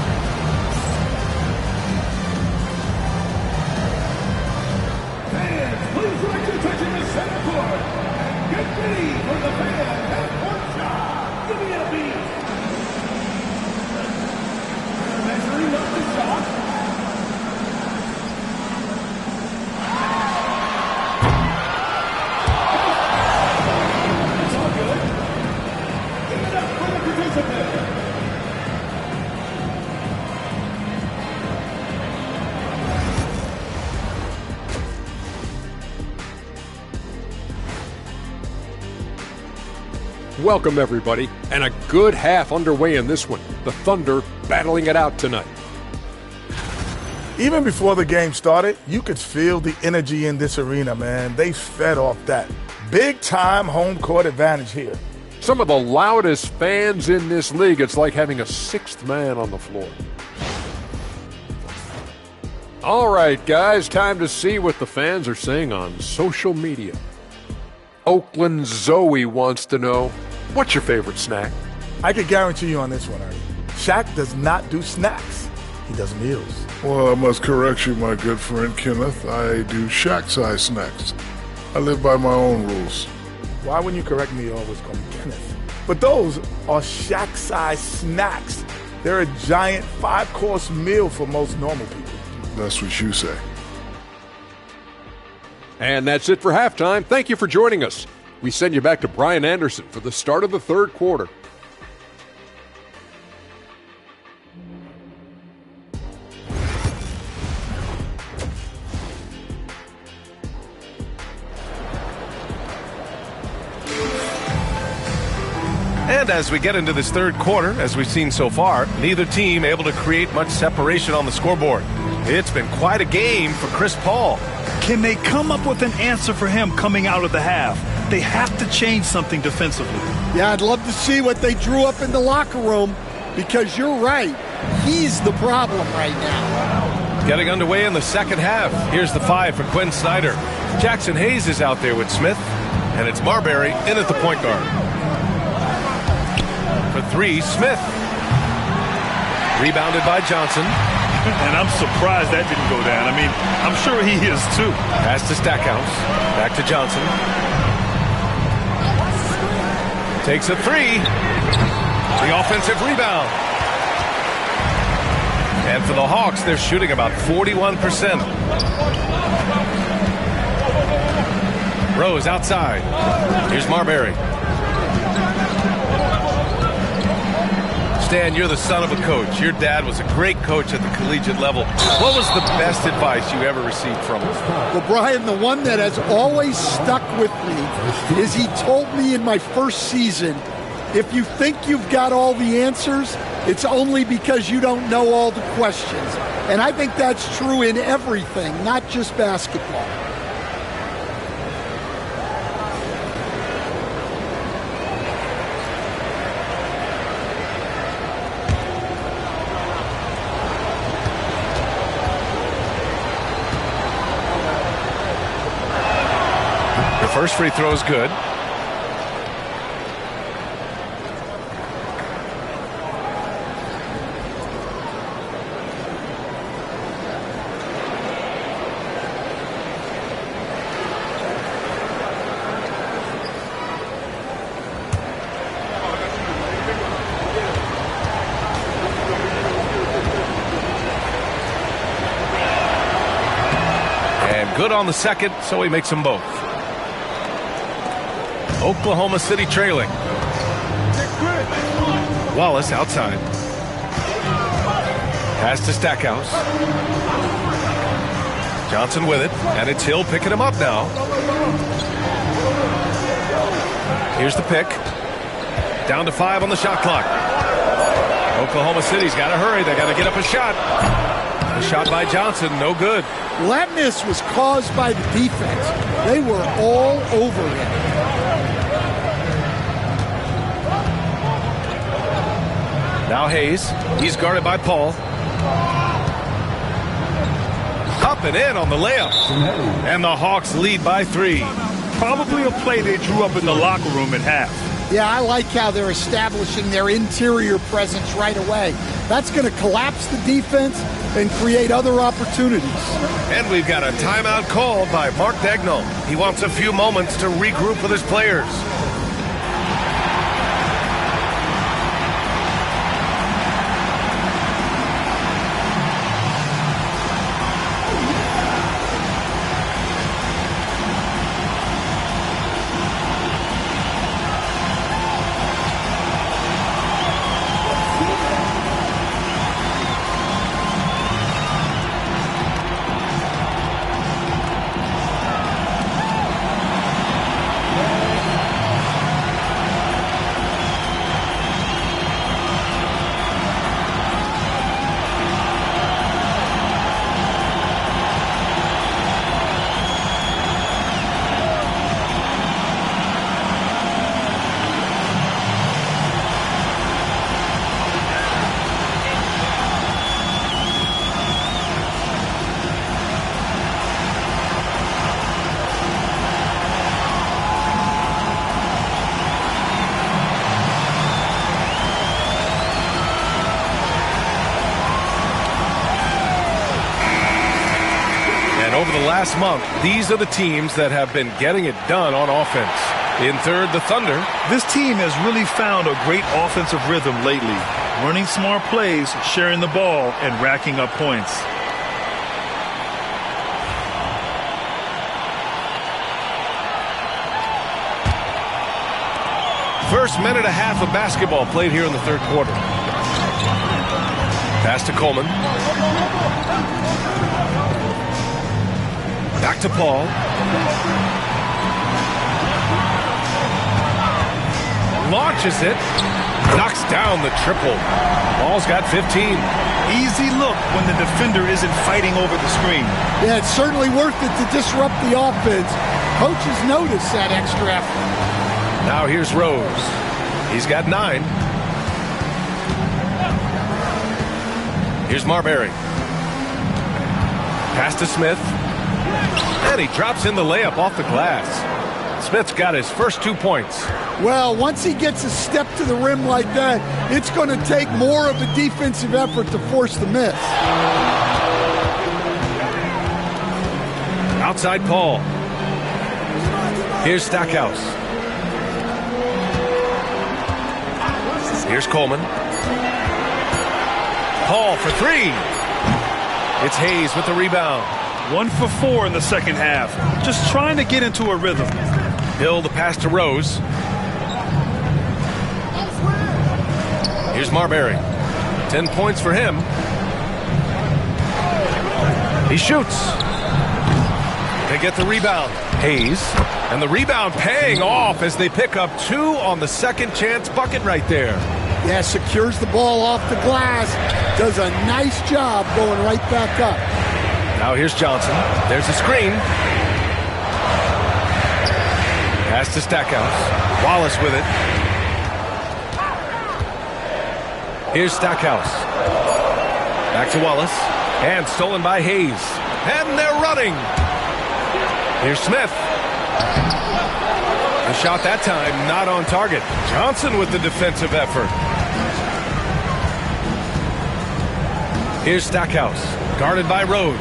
Welcome, everybody, and a good half underway in this one. The Thunder battling it out tonight. Even before the game started, you could feel the energy in this arena, man. They fed off that. Big-time home court advantage here. Some of the loudest fans in this league. It's like having a sixth man on the floor. All right, guys, time to see what the fans are saying on social media. Oakland Zoe wants to know, what's your favorite snack? I can guarantee you on this one, Ernie. Shaq does not do snacks. He does meals. Well, I must correct you, my good friend Kenneth. I do Shaq-size snacks. I live by my own rules. Why wouldn't you correct me? You always call me Kenneth. But those are Shaq-size snacks. They're a giant 5-course meal for most normal people. That's what you say. And that's it for halftime. Thank you for joining us. We send you back to Brian Anderson for the start of the third quarter. And as we get into this third quarter, as we've seen so far, neither team able to create much separation on the scoreboard. It's been quite a game for Chris Paul. Can they come up with an answer for him coming out of the half? They have to change something defensively. Yeah, I'd love to see what they drew up in the locker room, because you're right. He's the problem right now. Getting underway in the second half. Here's the 5 for Quinn Snyder. Jackson Hayes is out there with Smith, and it's Marbury in at the point guard. For 3, Smith. Rebounded by Johnson. And I'm surprised that didn't go down. I mean, I'm sure he is too. Pass to Stackhouse. Back to Johnson. Takes a 3. The offensive rebound. And for the Hawks, they're shooting about 41%. Rose outside. Here's Marbury. Stan, you're the son of a coach. Your dad was a great coach at the collegiate level. What was the best advice you ever received from him? Well, Brian, the one that has always stuck with me is he told me in my first season, if you think you've got all the answers, it's only because you don't know all the questions. And I think that's true in everything, not just basketball. First free throw is good. And good on the second, so he makes them both. Oklahoma City trailing. Wallace outside. Pass to Stackhouse. Johnson with it, and it's Hill picking him up now. Here's the pick. Down to 5 on the shot clock. Oklahoma City's got to hurry. They got to get up a shot. A shot by Johnson, no good. Well, that miss was caused by the defense. They were all over him. Now Hayes. He's guarded by Paul. Up and in on the layup. And the Hawks lead by 3. Probably a play they drew up in the locker room at half. Yeah, I like how they're establishing their interior presence right away. That's going to collapse the defense and create other opportunities. And we've got a timeout called by Mark Daigneault. He wants a few moments to regroup with his players. Over the last month, these are the teams that have been getting it done on offense. In third, the Thunder. This team has really found a great offensive rhythm lately. Running smart plays, sharing the ball, and racking up points. First minute and a half of basketball played here in the third quarter. Pass to Coleman. Back to Paul. Launches it. Knocks down the triple. Paul's got 15. Easy look when the defender isn't fighting over the screen. Yeah, it's certainly worth it to disrupt the offense. Coaches notice that extra effort. Now here's Rose. He's got 9. Here's Marbury. Pass to Smith. And he drops in the layup off the glass. Smith's got his first 2 points. Well, once he gets a step to the rim like that, it's going to take more of a defensive effort to force the miss. Outside Paul. Here's Stackhouse. Here's Coleman. Paul for 3. It's Hayes with the rebound. 1 for 4 in the second half. Just trying to get into a rhythm. Hill the pass to Rose. Here's Marbury. 10 points for him. He shoots. They get the rebound. Hayes. And the rebound paying off as they pick up 2 on the second chance bucket right there. Yeah, secures the ball off the glass. Does a nice job going right back up. Now here's Johnson. There's a screen. Pass to Stackhouse. Wallace with it. Here's Stackhouse. Back to Wallace. And stolen by Hayes. And they're running. Here's Smith. The shot that time not on target. Johnson with the defensive effort. Here's Stackhouse. Guarded by Rose.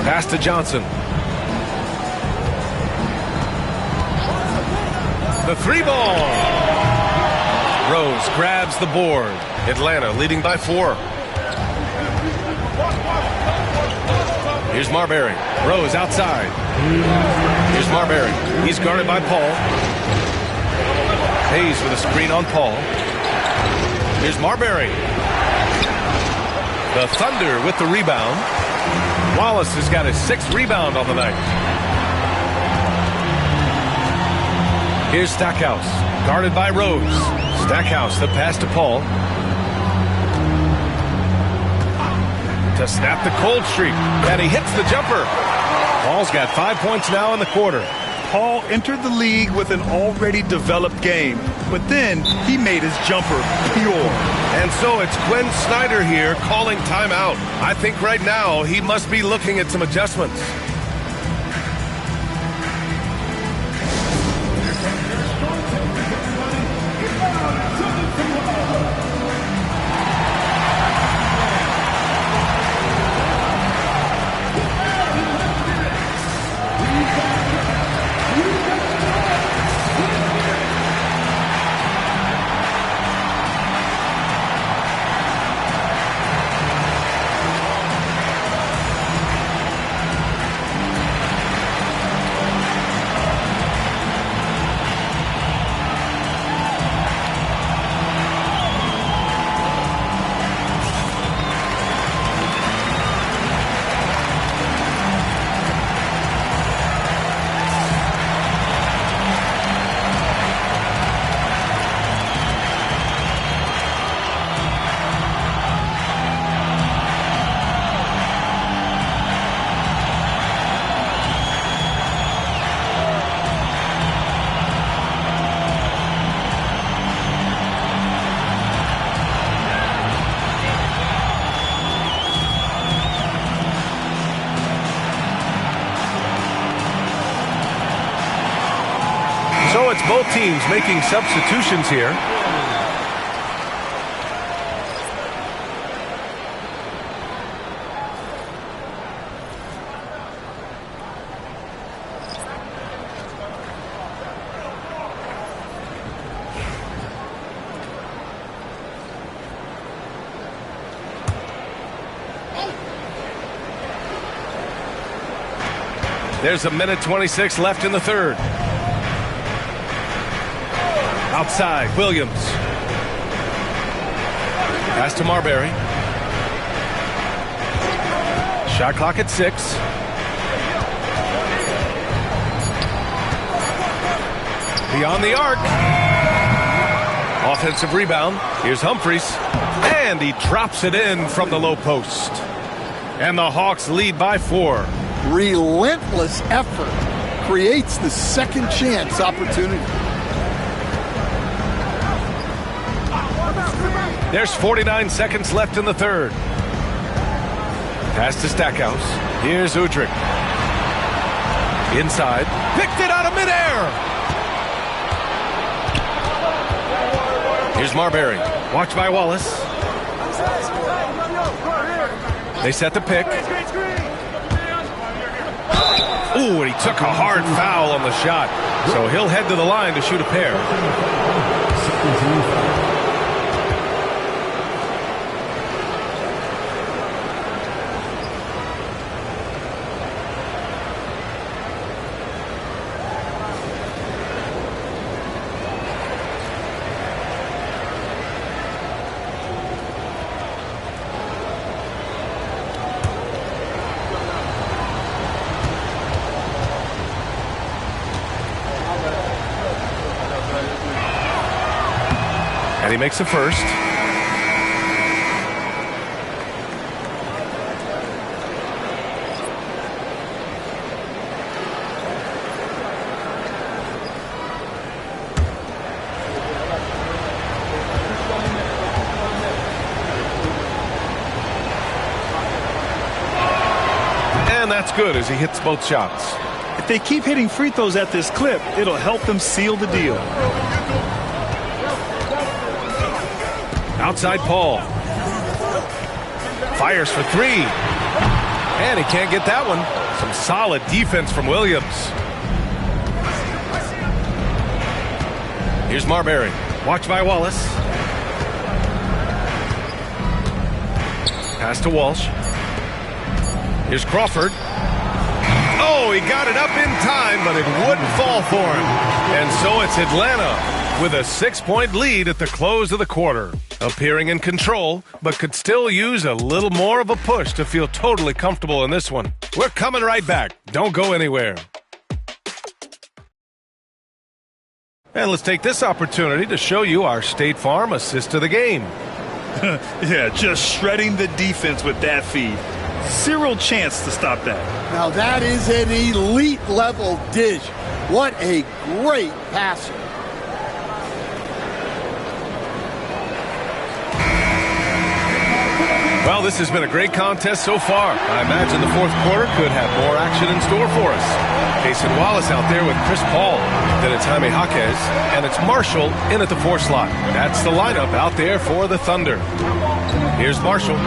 Pass to Johnson. The 3 ball. Rose grabs the board. Atlanta leading by 4. Here's Marbury. Rose outside. Here's Marbury. He's guarded by Paul. Hayes with a screen on Paul. Here's Marbury. The Thunder with the rebound. Wallace has got his 6th rebound on the night. Here's Stackhouse. Guarded by Rose. Stackhouse, the pass to Paul. To snap the cold streak. And he hits the jumper. Paul's got 5 points now in the quarter. Paul entered the league with an already developed game, but then he made his jumper pure. And so it's Quinn Snyder here calling timeout. I think right now he must be looking at some adjustments. So it's both teams making substitutions here. There's a minute 26 left in the third. Outside, Williams. Pass to Marbury. Shot clock at 6. Beyond the arc. Offensive rebound. Here's Humphries. And he drops it in from the low post. And the Hawks lead by 4. Relentless effort creates the second chance opportunity. There's 49 seconds left in the third. Pass to Stackhouse. Here's Udrih. Inside. Picked it out of midair. Here's Marbury. Watched by Wallace. They set the pick. Ooh, and he took a hard foul on the shot. So he'll head to the line to shoot a pair. And he makes the first. And that's good as he hits both shots. If they keep hitting free throws at this clip, it'll help them seal the deal. Outside Paul. Fires for 3. And he can't get that one. Some solid defense from Williams. Here's Marbury. Watched by Wallace. Pass to Walsh. Here's Crawford. Oh, he got it up in time, but it wouldn't fall for him. And so it's Atlanta with a 6-point lead at the close of the quarter. Appearing in control, but could still use a little more of a push to feel totally comfortable in this one. We're coming right back. Don't go anywhere. And let's take this opportunity to show you our State Farm assist to the game. Yeah, just shredding the defense with that feed. Zero chance to stop that. Now that is an elite level dish. What a great passer. Well, this has been a great contest so far. I imagine the fourth quarter could have more action in store for us. Cason Wallace out there with Chris Paul. Then it's Jaime Jaquez, and it's Marshall in at the 4 slot. That's the lineup out there for the Thunder. Here's Marshall.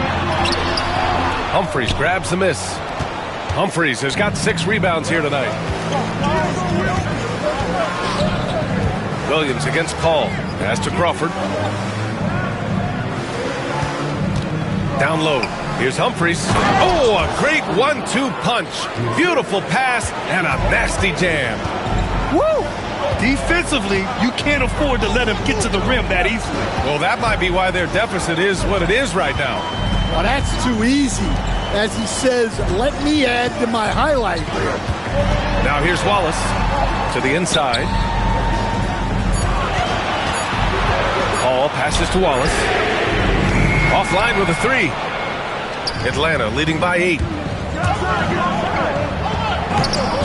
Humphries grabs the miss. Humphries has got 6 rebounds here tonight. Williams against Paul. Pass to Crawford. Down low. Here's Humphries. Oh, a great 1-2 punch. Beautiful pass and a nasty jam. Woo! Defensively, you can't afford to let him get to the rim that easily. Well, that might be why their deficit is what it is right now. Well, that's too easy. As he says, let me add to my highlight reel. Now here's Wallace to the inside. Paul passes to Wallace. Offline with a 3. Atlanta leading by 8.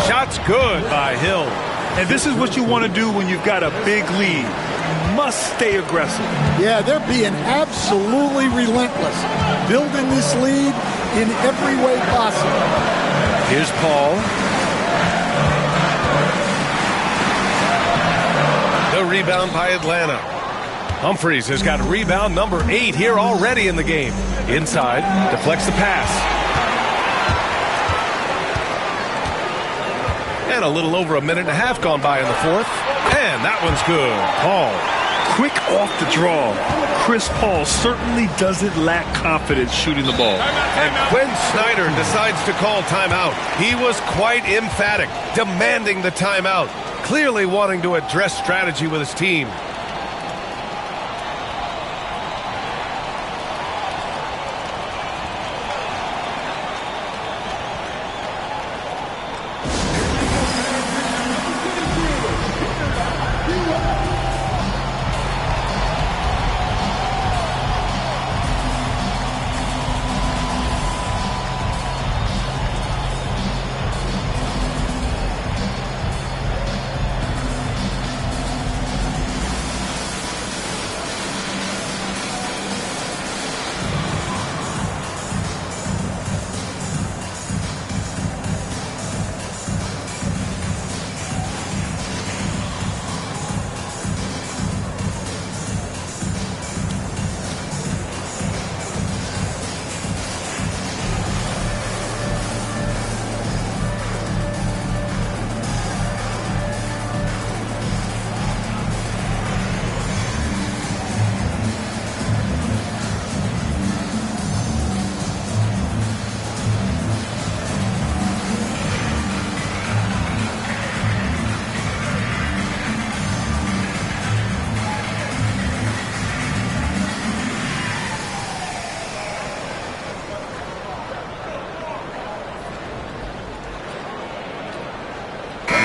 Shot's good by Hill. And this is what you want to do when you've got a big lead. Must stay aggressive. Yeah, they're being absolutely relentless. Building this lead in every way possible. Here's Paul. The rebound by Atlanta. Humphries has got rebound number 8 here already in the game. Inside, deflects the pass. And a little over a minute and a half gone by in the fourth. And that one's good. Paul. Quick off the draw. Chris Paul certainly doesn't lack confidence shooting the ball. And Quinn Snyder decides to call timeout. He was quite emphatic, demanding the timeout, clearly wanting to address strategy with his team.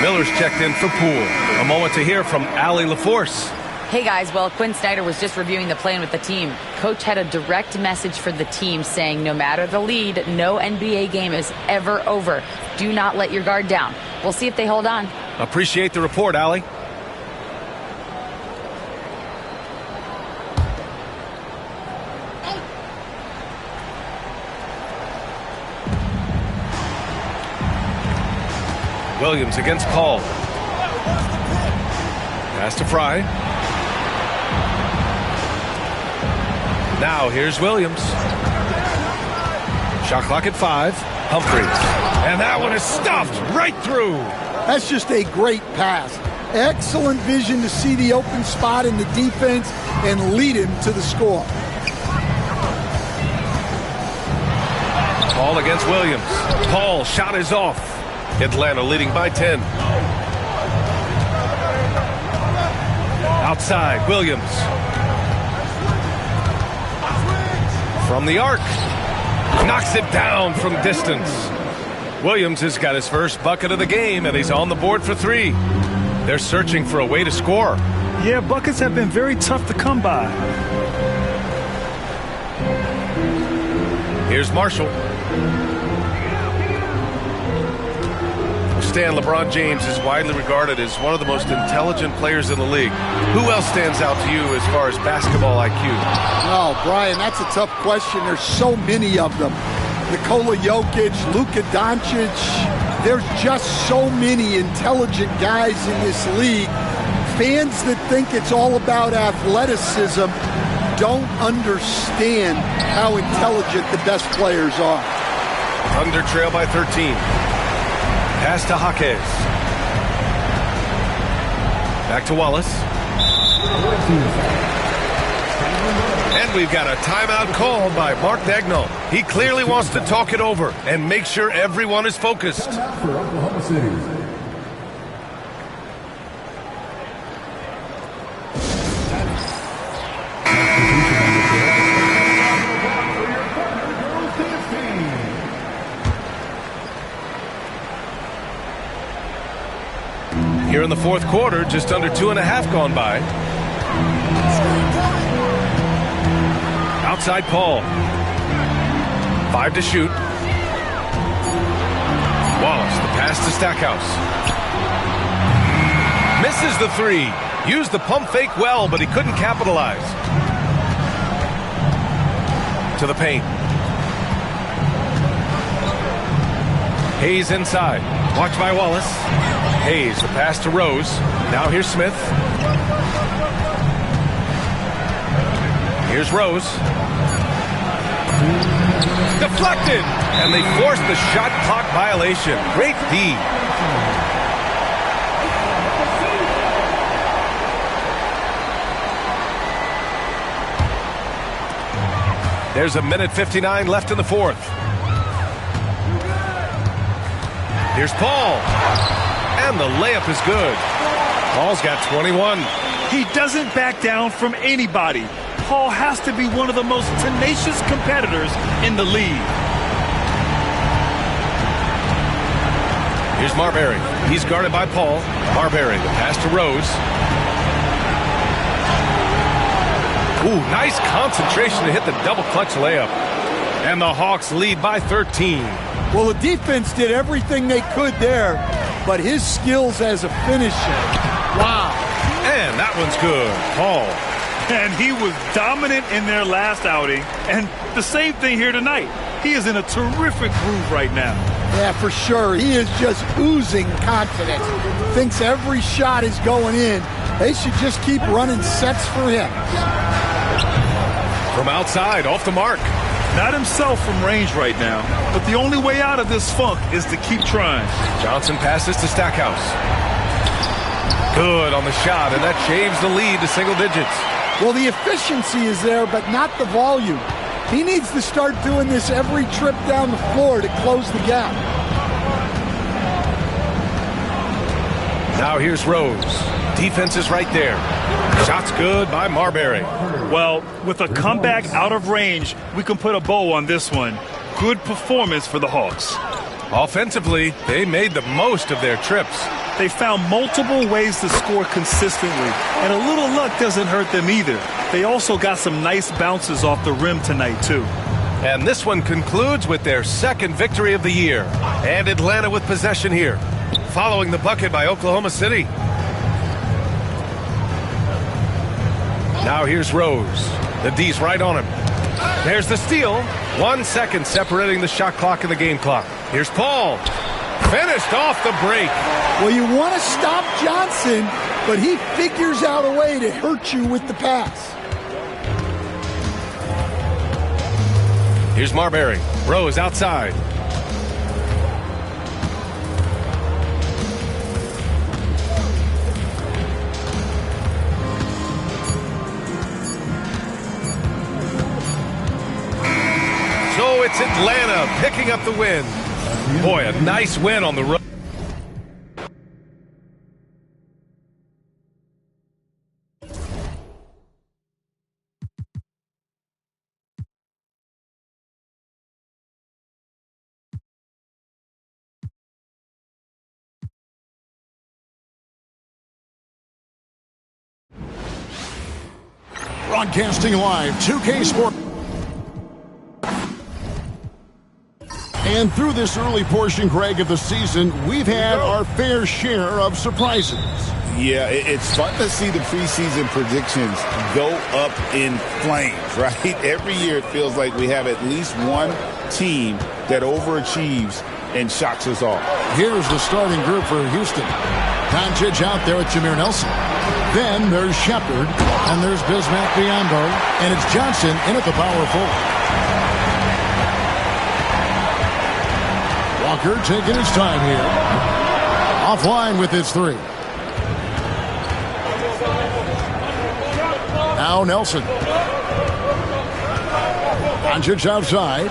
Miller's checked in for Poole. A moment to hear from Allie LaForce. Hey guys, well, Quinn Snyder was just reviewing the plan with the team. Coach had a direct message for the team saying no matter the lead, no NBA game is ever over. Do not let your guard down. We'll see if they hold on. Appreciate the report, Allie. Williams against Paul. Pass to Fry. Now here's Williams. Shot clock at 5. Humphries. And that one is stuffed right through. That's just a great pass. Excellent vision to see the open spot in the defense and lead him to the score. Paul against Williams. Paul shot is off. Atlanta leading by 10. Outside, Williams. From the arc. Knocks it down from distance. Williams has got his first bucket of the game, and he's on the board for 3. They're searching for a way to score. Yeah, buckets have been very tough to come by. Here's Marshall. understand LeBron James is widely regarded as one of the most intelligent players in the league. Who else stands out to you as far as basketball IQ? No, Brian, that's a tough question. There's so many of them. Nikola Jokic, Luka Doncic. There's just so many intelligent guys in this league. Fans that think it's all about athleticism don't understand how intelligent the best players are. Thunder trail by 13. Pass to Jaquez. Back to Wallace. And we've got a timeout called by Mark Daigneault. He clearly wants to talk it over and make sure everyone is focused. For Oklahoma City. Here in the fourth quarter, just under 2.5 gone by. Outside Paul. 5 to shoot. Wallace, the pass to Stackhouse. Misses the three. Used the pump fake well, but he couldn't capitalize. To the paint. Hayes inside. Watched by Wallace. Hayes, the pass to Rose. Now here's Smith. Here's Rose. Deflected! And they forced the shot clock violation. Great D. There's 1:59 left in the fourth. Here's Paul. And the layup is good. Paul's got 21. He doesn't back down from anybody. Paul has to be one of the most tenacious competitors in the league. Here's Marbury. He's guarded by Paul. Marbury, the pass to Rose. Ooh, nice concentration to hit the double clutch layup. And the Hawks lead by 13. Well, the defense did everything they could there, but his skills as a finisher, wow. And that one's good. Paul. And he was dominant in their last outing. And the same thing here tonight. He is in a terrific groove right now. Yeah, for sure. He is just oozing confidence. Thinks every shot is going in. They should just keep running sets for him. From outside, off the mark. Not himself from range right now, but the only way out of this funk is to keep trying. Johnson passes to Stackhouse. Good on the shot, and that shaves the lead to single digits. Well, the efficiency is there, but not the volume. He needs to start doing this every trip down the floor to close the gap. Now here's Rose. Defense is right there. Shot's good by Marbury. Well, with a comeback out of range, we can put a bow on this one. Good performance for the Hawks. Offensively, they made the most of their trips. They found multiple ways to score consistently, and a little luck doesn't hurt them either. They also got some nice bounces off the rim tonight, too. And this one concludes with their second victory of the year. And Atlanta with possession here, following the bucket by Oklahoma City. Now here's Rose. The D's right on him. There's the steal. 1 second separating the shot clock and the game clock. Here's Paul. Finished off the break. Well, you want to stop Johnson, but he figures out a way to hurt you with the pass. Here's Marbury. Rose outside. So it's Atlanta picking up the win. Boy, a nice win on the road. Broadcasting live, 2K Sports. And through this early portion, Greg, of the season, we've had our fair share of surprises. Yeah, it's fun to see the preseason predictions go up in flames, right? Every year it feels like we have at least one team that overachieves and shocks us all. Here's the starting group for Houston. Doncic out there with Jameer Nelson. Then there's Shepard, and there's Bismack Biyombo, and it's Johnson in at the power forward. Walker taking his time here. Offline with his three. Now Nelson. Doncic outside.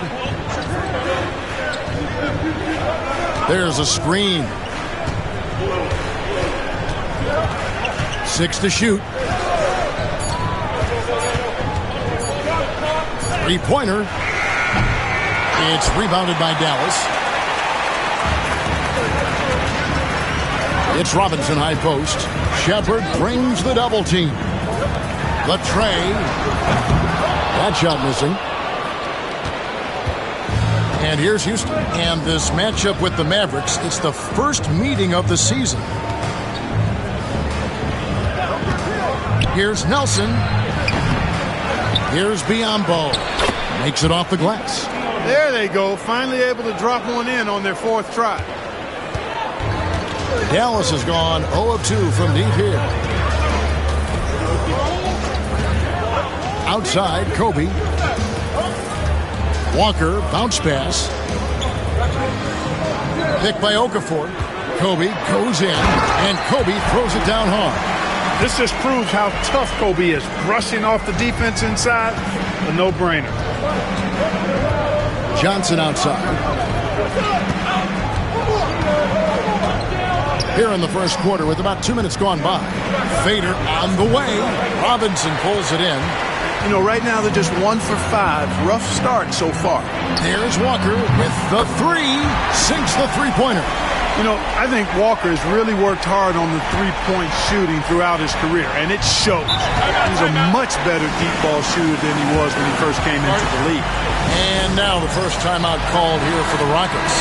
There's a screen. 6 to shoot. Three-pointer. It's rebounded by Dallas. It's Robinson high post. Shepard brings the double team. The tray. That shot missing. And here's Houston. And this matchup with the Mavericks, it's the first meeting of the season. Here's Nelson. Here's Biyombo. Makes it off the glass. There they go. Finally able to drop one in on their fourth try. Dallas has gone 0 of 2 from deep here. Outside, Kobe. Walker, bounce pass. Picked by Okafor. Kobe goes in, and Kobe throws it down hard. This just proves how tough Kobe is. Brushing off the defense inside, a no-brainer. Johnson outside. Here in the first quarter with about 2 minutes gone by. Fader on the way. Robinson pulls it in. You know, right now they're just 1 for 5. Rough start so far. There's Walker with the three. Sinks the three-pointer. You know, I think Walker has really worked hard on the three-point shooting throughout his career, and it shows. He's a much better deep ball shooter than he was when he first came into the league. And now the first timeout called here for the Rockets.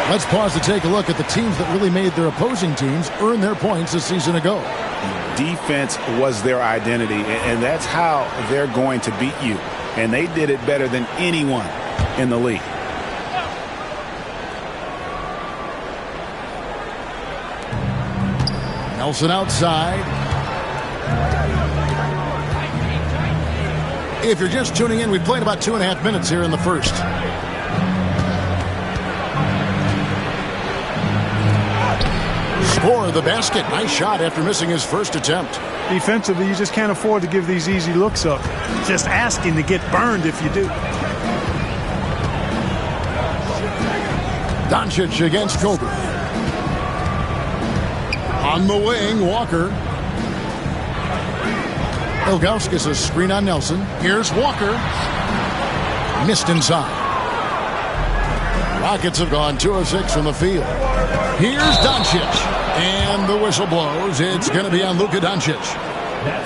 Let's pause to take a look at the teams that really made their opposing teams earn their points a season ago. Defense was their identity, and that's how they're going to beat you. And they did it better than anyone in the league. Nelson outside. If you're just tuning in, we've played about 2.5 minutes here in the first. Score the basket. Nice shot after missing his first attempt. Defensively, you just can't afford to give these easy looks up. Just asking to get burned if you do. Doncic against Kobe. On the wing, Walker. Ilgauskas a screen on Nelson. Here's Walker. Missed inside. Rockets have gone 2 of 6 from the field. Here's Doncic. And the whistle blows. It's going to be on Luka Doncic.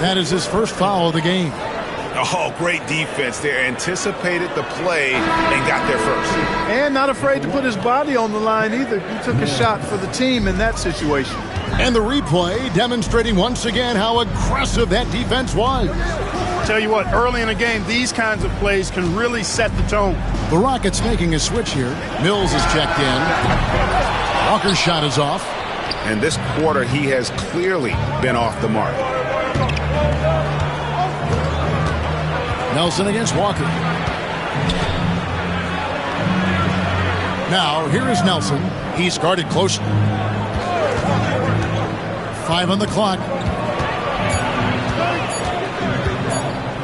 That is his first foul of the game. Oh, great defense there. Anticipated the play and got there first. And not afraid to put his body on the line either. He took a shot for the team in that situation. And the replay demonstrating once again how aggressive that defense was. Tell you what, early in a game, these kinds of plays can really set the tone. The Rockets making a switch here. Mills is checked in. Walker's shot is off. And this quarter, he has clearly been off the mark. Nelson against Walker. Now, here is Nelson. He's guarded closely. 5 on the clock.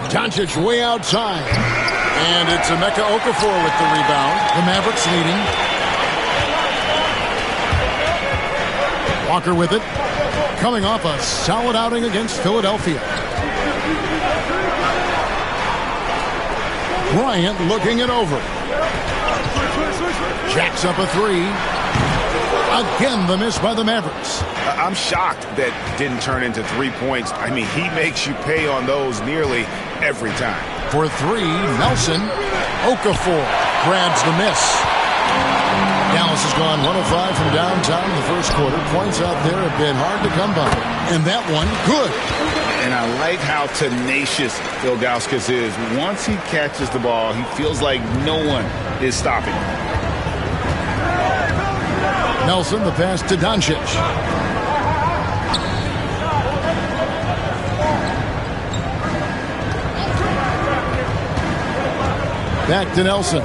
Doncic way outside. And it's Emeka Okafor with the rebound. The Mavericks leading. Walker with it. Coming off a solid outing against Philadelphia. Bryant looking it over. Jacks up a three. Again, the miss by the Mavericks. I'm shocked that didn't turn into 3 points. I mean, he makes you pay on those nearly every time. For three, Nelson. Okafor grabs the miss. Dallas has gone 105 from downtown in the first quarter. Points out there have been hard to come by. And that one, good. And I like how tenacious Ilgauskas is. Once he catches the ball, he feels like no one is stopping him. Nelson, the pass to Doncic. Back to Nelson.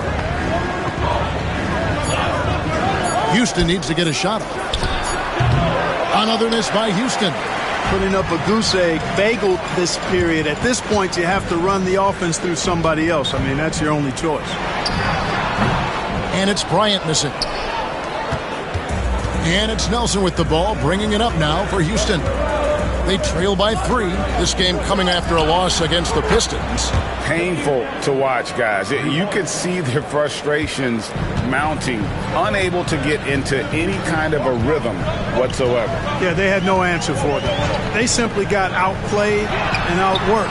Houston needs to get a shot off. Another miss by Houston. Putting up a goose egg bagel this period. At this point, you have to run the offense through somebody else. I mean, that's your only choice. And it's Bryant missing. And it's Nelson with the ball, bringing it up now for Houston. They trail by 3. This game coming after a loss against the Pistons. Painful to watch, guys. You could see their frustrations mounting, unable to get into any kind of a rhythm whatsoever. Yeah, they had no answer for them. They simply got outplayed and outworked.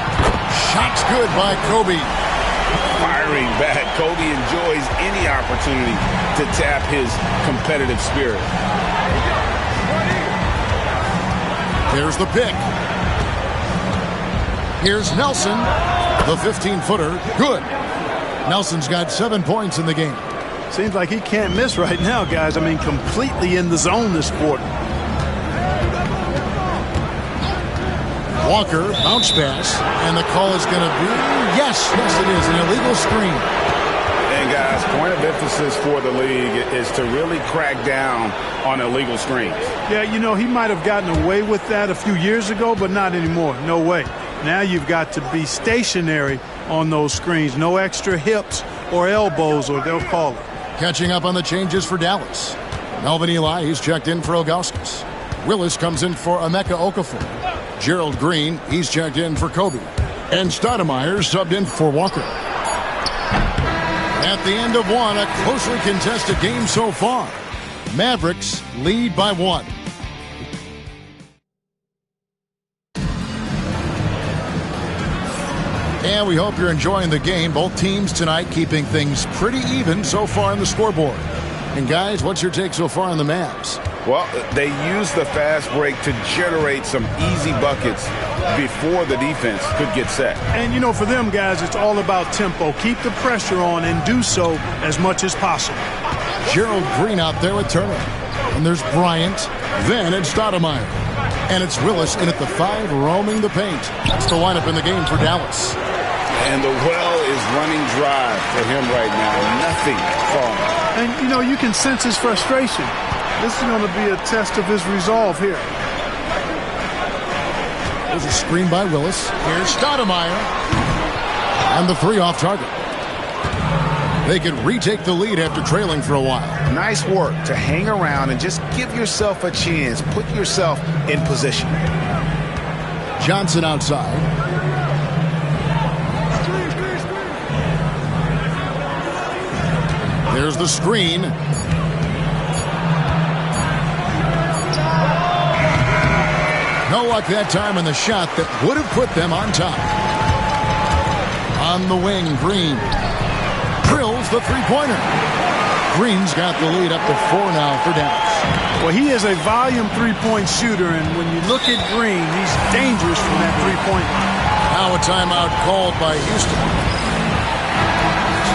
Shots good by Kobe. Firing back. Kobe enjoys any opportunity to tap his competitive spirit. There's the pick. Here's Nelson. The 15-footer. Good. Nelson's got 7 points in the game. Seems like he can't miss right now, guys. I mean, completely in the zone this quarter. Walker, bounce pass. And the call is going to be, yes, it is, an illegal screen. And guys, point of emphasis for the league is to really crack down on illegal screens. Yeah, you know, he might have gotten away with that a few years ago, but not anymore. No way. Now you've got to be stationary on those screens. No extra hips or elbows, or they'll call it. Catching up on the changes for Dallas. Melvin Ely, he's checked in for Ilgauskas. Willis comes in for Emeka Okafor. Gerald Green, he's checked in for Kobe. And Stoudemire subbed in for Walker. At the end of one, a closely contested game so far. Mavericks lead by 1. And we hope you're enjoying the game. Both teams tonight keeping things pretty even so far on the scoreboard. And guys, what's your take so far on the Mavs? Well, they use the fast break to generate some easy buckets before the defense could get set. And, you know, for them, guys, it's all about tempo. Keep the pressure on and do so as much as possible. Gerald Green out there with Turner. And there's Bryant. Then it's Stoudemire. And it's Willis in at the 5, roaming the paint. That's the lineup in the game for Dallas. And the well is running dry for him right now. Nothing falling. And, you know, you can sense his frustration. This is going to be a test of his resolve here. There's a screen by Willis. Here's Stoudemire. And the 3 off target. They could retake the lead after trailing for a while. Nice work to hang around and just give yourself a chance. Put yourself in position. Johnson outside. There's the screen. No luck that time on the shot that would have put them on top. On the wing, Green drills the three-pointer. Green's got the lead up to 4 now for Dallas. Well, he is a volume three-point shooter, and when you look at Green, he's dangerous from that three-point line. Now a timeout called by Houston.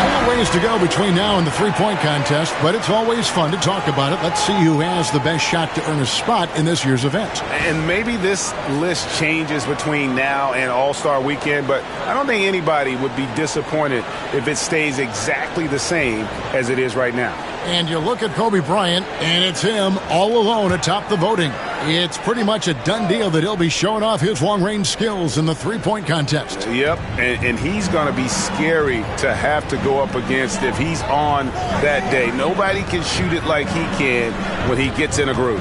Still a ways to go between now and the three-point contest, but it's always fun to talk about it. Let's see who has the best shot to earn a spot in this year's event. And maybe this list changes between now and All-Star Weekend, but I don't think anybody would be disappointed if it stays exactly the same as it is right now. And you look at Kobe Bryant, and it's him all alone atop the voting. It's pretty much a done deal that he'll be showing off his long-range skills in the three-point contest. Yep, and he's going to be scary to have to go up against if he's on that day. Nobody can shoot it like he can when he gets in a groove.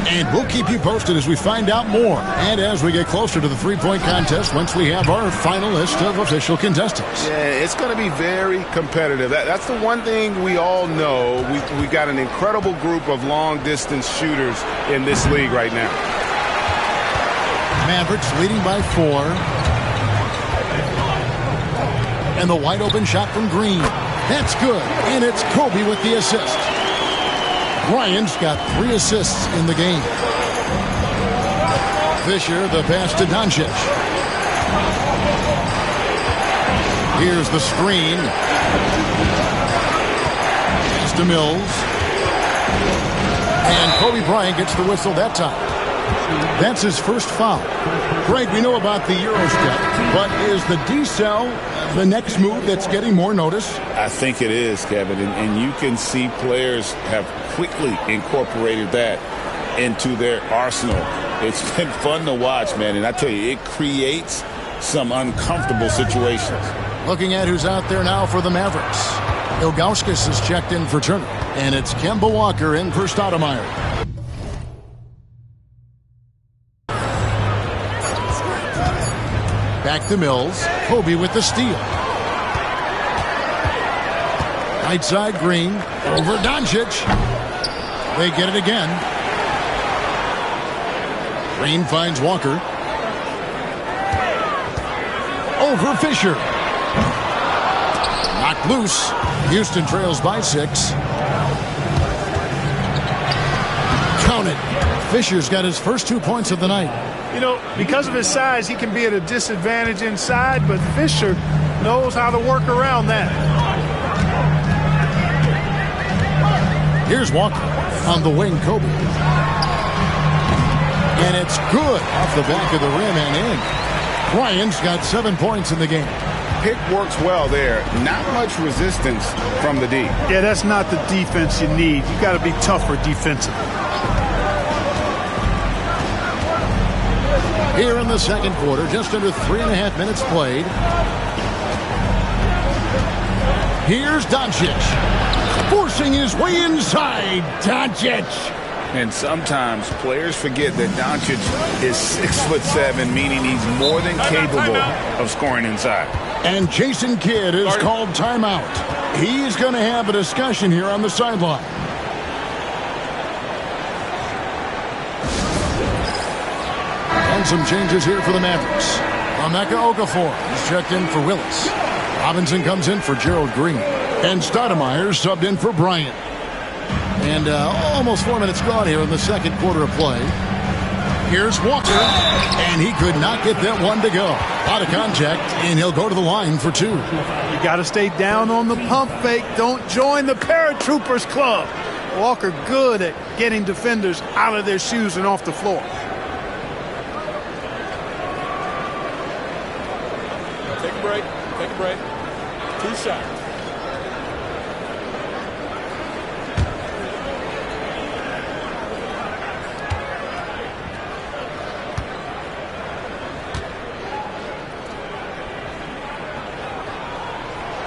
And we'll keep you posted as we find out more and as we get closer to the three-point contest once we have our final list of official contestants. Yeah, it's going to be very competitive. That's the one thing we all know. We got an incredible group of long-distance shooters in this league right now. Mavericks leading by 4. And the wide-open shot from Green. That's good, and it's Kobe with the assist. Bryant's got 3 assists in the game. Fisher, the pass to Doncic. Here's the screen. Pass to Mills. And Kobe Bryant gets the whistle that time. That's his first foul. Greg, we know about the Euro step, but is the decel the next move that's getting more notice? I think it is, Kevin, and you can see players have quickly incorporated that into their arsenal. It's been fun to watch, man, and I tell you, it creates some uncomfortable situations. Looking at who's out there now for the Mavericks. Ilgauskas is checked in for Turner, and it's Kemba Walker in for Stoudemire. Back to Mills. Kobe with the steal. Right side, Green. Over Doncic. They get it again. Green finds Walker. Over Fisher. Knocked loose. Houston trails by 6. Count it. Fisher's got his first 2 points of the night. You know, because of his size, he can be at a disadvantage inside, but Fisher knows how to work around that. Here's Walker on the wing, Kobe. And it's good off the back of the rim and in. Bryant's got 7 points in the game. Pick works well there. Not much resistance from the D. Yeah, that's not the defense you need. You got to be tougher defensively. Here in the second quarter, just under 3.5 minutes played. Here's Doncic. Forcing his way inside. Doncic. And sometimes players forget that Doncic is 6'7", meaning he's more than capable of scoring inside. And Jason Kidd is called timeout. He's going to have a discussion here on the sideline. And some changes here for the Mavericks. Emeka Okafor is checked in for Willis. Robinson comes in for Gerald Green. And Stoudemire subbed in for Bryant. And almost 4 minutes gone here in the second quarter of play. Here's Walker. And he could not get that one to go. Out of contact, and he'll go to the line for 2. You got to stay down on the pump fake. Don't join the paratroopers club. Walker good at getting defenders out of their shoes and off the floor. Take a break. Take a break. 2 shots.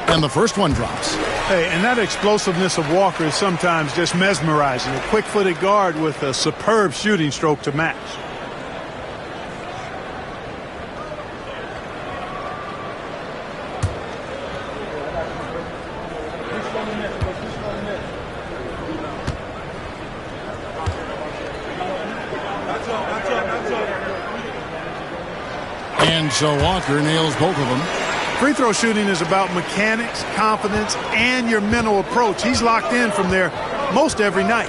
And the first one drops. Hey, and that explosiveness of Walker is sometimes just mesmerizing. A quick-footed guard with a superb shooting stroke to match. And so Walker nails both of them. Free throw shooting is about mechanics, confidence, and your mental approach. He's locked in from there most every night.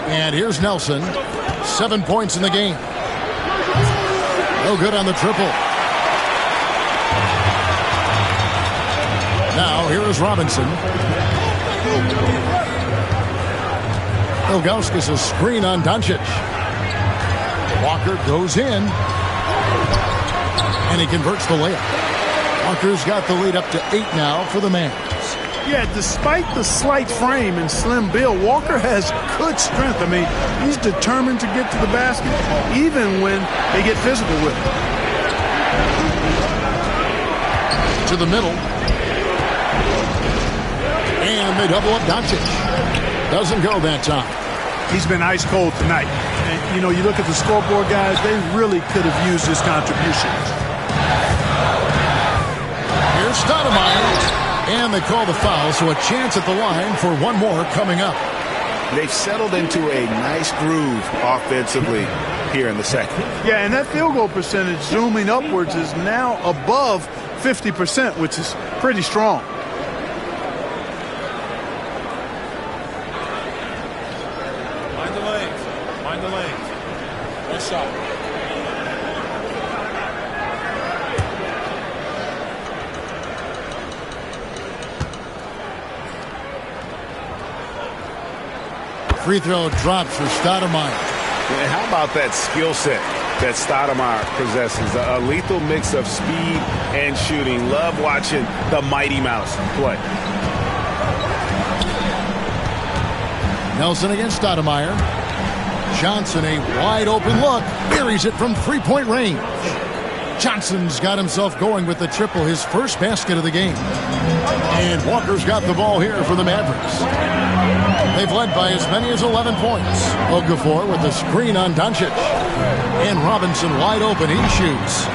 And here's Nelson. 7 points in the game. No good on the triple. Now here is Robinson. Ilgauskas a screen on Doncic. Walker goes in. And he converts the layup. Walker's got the lead up to 8 now for the Mavs. Yeah, despite the slight frame and slim build, Walker has good strength. I mean, he's determined to get to the basket, even when they get physical with him. To the middle. And they double up Doncic. Doesn't go that time. He's been ice cold tonight. And, you know, you look at the scoreboard, guys, they really could have used his contribution. Here's Stoudemire. And they call the foul, so a chance at the line for one more coming up. They've settled into a nice groove offensively here in the second. Yeah, and that field goal percentage zooming upwards is now above 50%, which is pretty strong. Mind the lanes. Mind the lanes. One shot. Free throw drops for Stoudemire. And how about that skill set that Stoudemire possesses? A lethal mix of speed and shooting. Love watching the Mighty Mouse play. Nelson against Stoudemire. Johnson, a wide open look. Buries it from three-point range. Johnson's got himself going with the triple, his first basket of the game. And Walker's got the ball here for the Mavericks. They've led by as many as 11 points. Okafor with the screen on Doncic. And Robinson wide open. He shoots.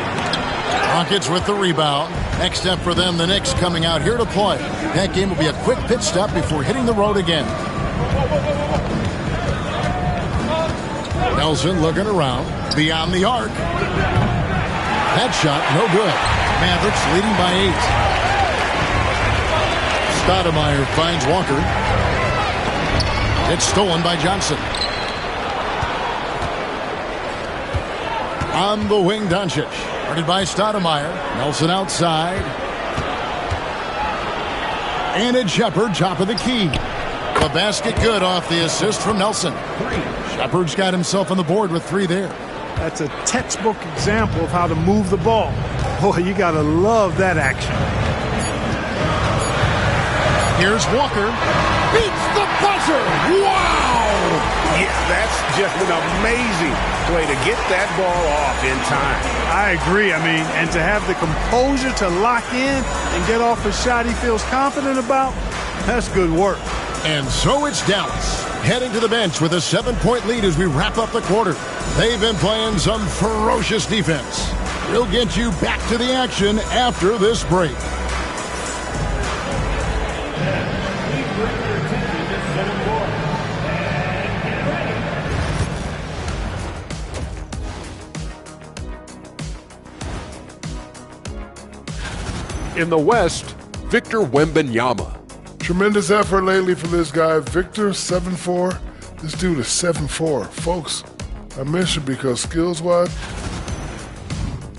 Rockets with the rebound. Next step for them, the Knicks coming out here to play. That game will be a quick pit stop before hitting the road again. Nelson looking around. Beyond the arc. That shot, no good. Mavericks leading by 8. Stoudemire finds Walker. It's stolen by Johnson. On the wing, Doncic. Guarded by Stoudemire. Nelson outside. And it's Shepard, top of the key. The basket good off the assist from Nelson. Shepard's got himself on the board with 3 there. That's a textbook example of how to move the ball. Boy, you got to love that action. Here's Walker. Beats the buzzer. Wow! Yeah, that's just an amazing way to get that ball off in time. I agree. I mean, and to have the composure to lock in and get off a shot he feels confident about, that's good work. And so it's Dallas heading to the bench with a 7-point lead as we wrap up the quarter. They've been playing some ferocious defense. We'll get you back to the action after this break. In the West, Victor Wembanyama. Tremendous effort lately for this guy. Victor, 7'4". This dude is 7'4". Folks, I mentioned because skills-wise.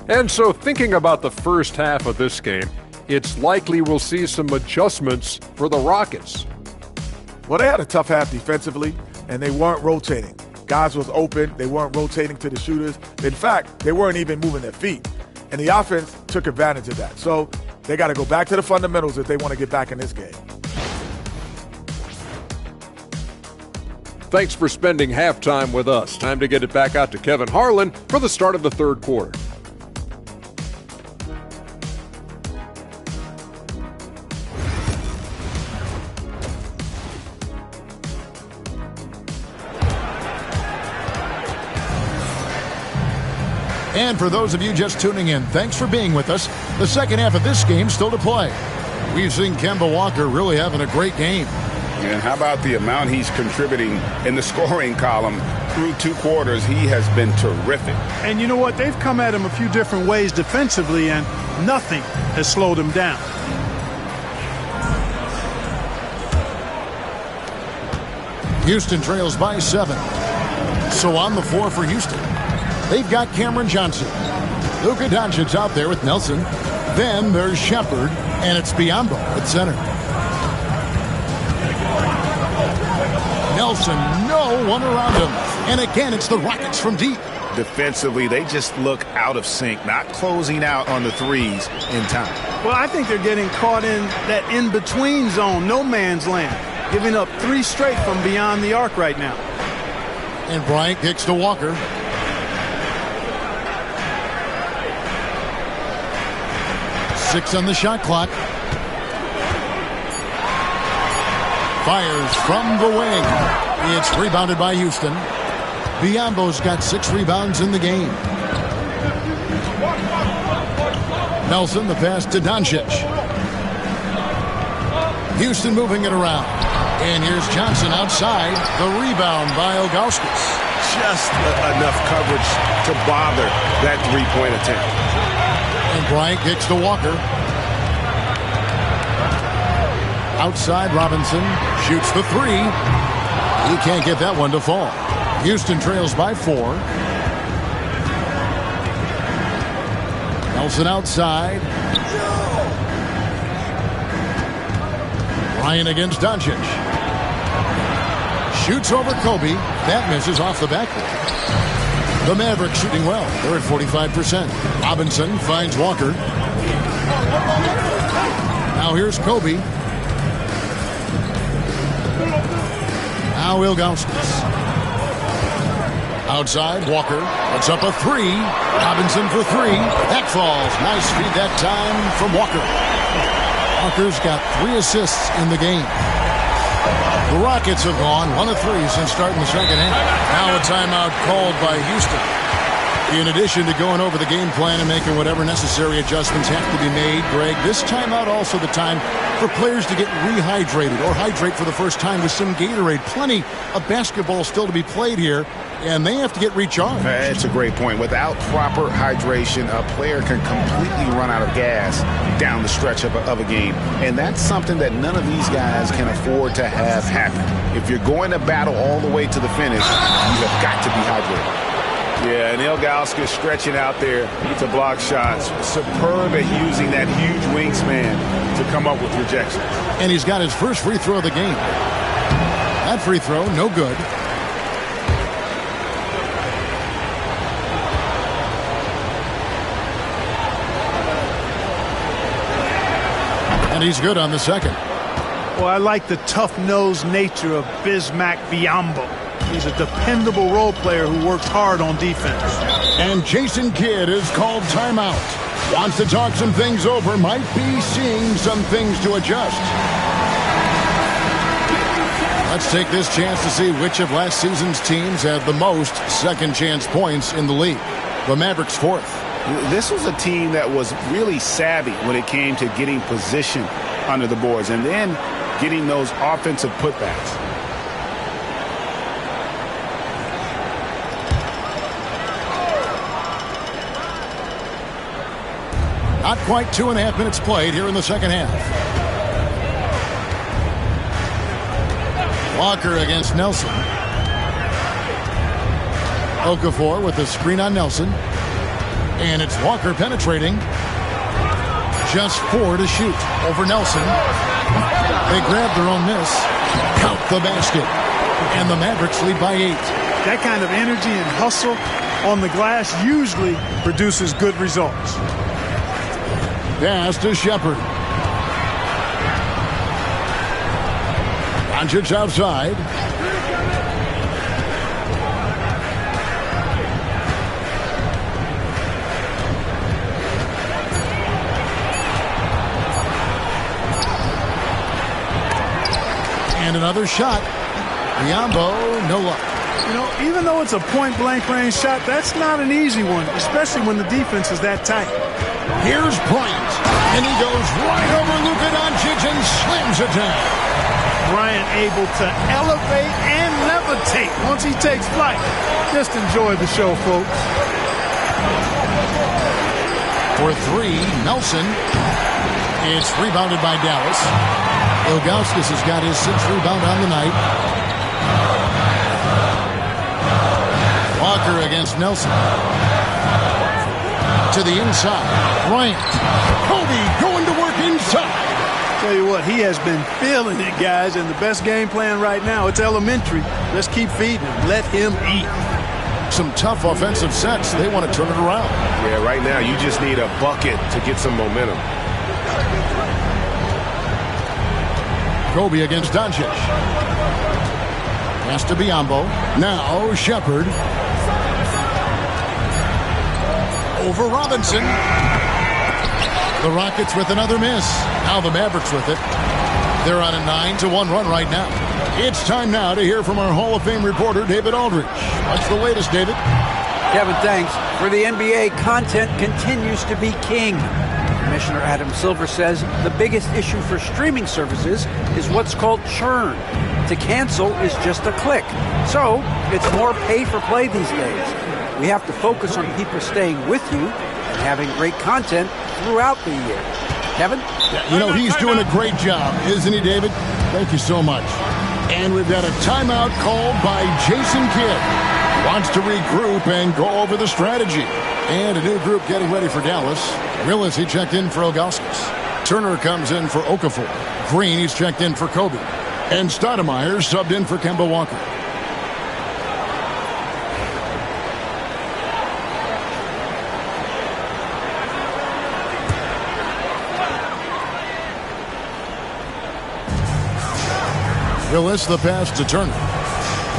And so thinking about the first half of this game, it's likely we'll see some adjustments for the Rockets. Well, they had a tough half defensively, and they weren't rotating. Guys was open. They weren't rotating to the shooters. In fact, they weren't even moving their feet. And the offense took advantage of that. So they got to go back to the fundamentals if they want to get back in this game. Thanks for spending halftime with us. Time to get it back out to Kevin Harlan for the start of the third quarter. And for those of you just tuning in, thanks for being with us. The second half of this game still to play. We've seen Kemba Walker really having a great game. And how about the amount he's contributing in the scoring column through 2 quarters? He has been terrific. And you know what? They've come at him a few different ways defensively, and nothing has slowed him down. Houston trails by 7. So on the floor for Houston, they've got Cameron Johnson. Luka Doncic's out there with Nelson. Then there's Shepard, and it's Biyombo at center. Nelson, no one around him. And again, it's the Rockets from deep. Defensively, they just look out of sync, not closing out on the threes in time. Well, I think they're getting caught in that in-between zone, no man's land, giving up 3 straight from beyond the arc right now. And Bryant kicks to Walker. Six on the shot clock. Fires from the wing. It's rebounded by Houston. Biyombo's got 6 rebounds in the game. Nelson, the pass to Doncic. Houston moving it around. And here's Johnson outside. The rebound by Ilgauskas. Just enough coverage to bother that 3-point attempt. And Bryant kicks to Walker. Outside, Robinson shoots the three. He can't get that one to fall. Houston trails by 4. Nelson outside. Bryant against Doncic. Shoots over Kobe. That misses off the backboard. The Mavericks shooting well. They're at 45%. Robinson finds Walker. Now here's Kobe. Now Ilgauskas. Outside, Walker puts up a 3. Robinson for 3. That falls. Nice feed that time from Walker. Walker's got 3 assists in the game. The Rockets have gone 1 of 3 since starting the second half. Now a timeout called by Houston. In addition to going over the game plan and making whatever necessary adjustments have to be made, Greg, this timeout also the time for players to get rehydrated or hydrate for the first time with some Gatorade. Plenty of basketball still to be played here, and they have to get recharged. That's a great point. Without proper hydration, a player can completely run out of gas down the stretch of a game. And that's something that none of these guys can afford to have happen. If you're going to battle all the way to the finish, you have got to be hydrated. Yeah, and Ilgauskas stretching out there to block shots. Superb at using that huge wingspan to come up with rejection. And he's got his first free throw of the game. That free throw, no good. And he's good on the second. Well, I like the tough-nosed nature of Bismack Biyombo. He's a dependable role player who works hard on defense. And Jason Kidd is called timeout. Wants to talk some things over. Might be seeing some things to adjust. Let's take this chance to see which of last season's teams had the most second chance points in the league. The Mavericks 4th. This was a team that was really savvy when it came to getting position under the boards and then getting those offensive putbacks. Not quite 2.5 minutes played here in the second half. Walker against Nelson. Okafor with the screen on Nelson. And it's Walker penetrating. Just 4 to shoot over Nelson. They grab their own miss. Count the basket. And the Mavericks lead by 8. That kind of energy and hustle on the glass usually produces good results. Pass to Shepard. Doncic outside. And another shot. Biyombo, no luck. You know, even though it's a point-blank range shot, that's not an easy one, especially when the defense is that tight. Here's Bryant, and he goes right over Luka Doncic and slams it down. Bryant able to elevate and levitate once he takes flight. Just enjoy the show, folks. For 3, Nelson. It's rebounded by Dallas. Ilgauskas has got his 6th rebound on the night. Walker against Nelson. To the inside. Bryant. Kobe going to work inside. Tell you what, he has been feeling it, guys, and the best game plan right now, it's elementary. Let's keep feeding him. Let him eat. Some tough offensive sets. They want to turn it around. Yeah, right now you just need a bucket to get some momentum. Kobe against Doncic. Pass to Biyombo. Now Shepard. Over Robinson. The Rockets with another miss. Now the Mavericks with it. They're on a 9-1 run right now. It's time now to hear from our Hall of Fame reporter, David Aldridge. What's the latest, David? Kevin, thanks. For the NBA, content continues to be king. Commissioner Adam Silver says the biggest issue for streaming services is what's called churn. To cancel is just a click. So it's more pay for play these days. We have to focus on people staying with you and having great content throughout the year. Kevin? He's doing a great job, isn't he, David? Thank you so much. And we've got a timeout called by Jason Kidd. Wants to regroup and go over the strategy. And a new group getting ready for Dallas. Willis, he checked in for Ilgauskas. Turner comes in for Okafor. Green, he's checked in for Kobe. And Stoudemire subbed in for Kemba Walker. Willis, the pass to Turner.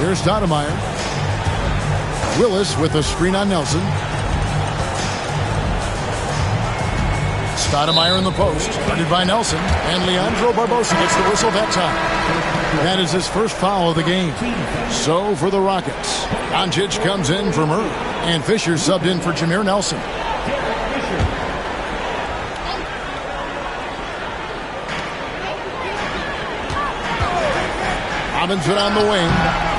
Here's Stoudemire. Willis with a screen on Nelson. Stoudemire in the post, guarded by Nelson. And Leandro Barbosa gets the whistle that time. That is his first foul of the game. So for the Rockets, Doncic comes in for Murray. And Fisher subbed in for Jameer Nelson. Robinson on the wing,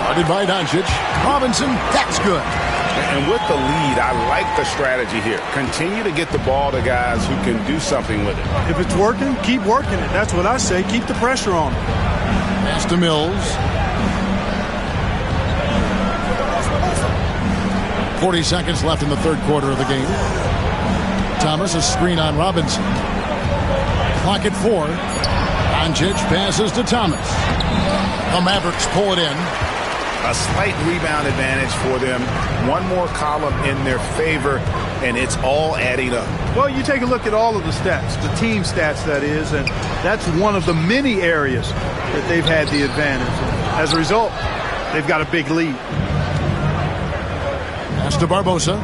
guarded by Doncic. Robinson, that's good. And with the lead, I like the strategy here. Continue to get the ball to guys who can do something with it. If it's working, keep working it. That's what I say. Keep the pressure on it. Pass to Mills. 40 seconds left in the third quarter of the game. Thomas, a screen on Robinson. Clock at 4. Doncic passes to Thomas. The Mavericks pull it in. A slight rebound advantage for them. One more column in their favor, and it's all adding up. Well, you take a look at all of the stats, the team stats, that is, and that's one of the many areas that they've had the advantage. As a result, they've got a big lead. Pass to Barbosa.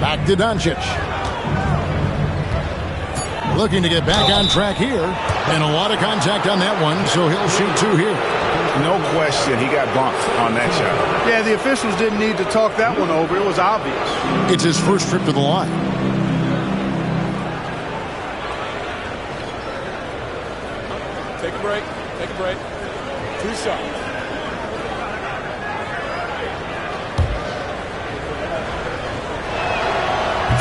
Back to Doncic. Looking to get back on track here. And a lot of contact on that one, so he'll shoot 2 here. No question, he got bumped on that shot. Yeah, the officials didn't need to talk that one over. It was obvious. It's his first trip to the line. Take a break. Take a break. 2 shots.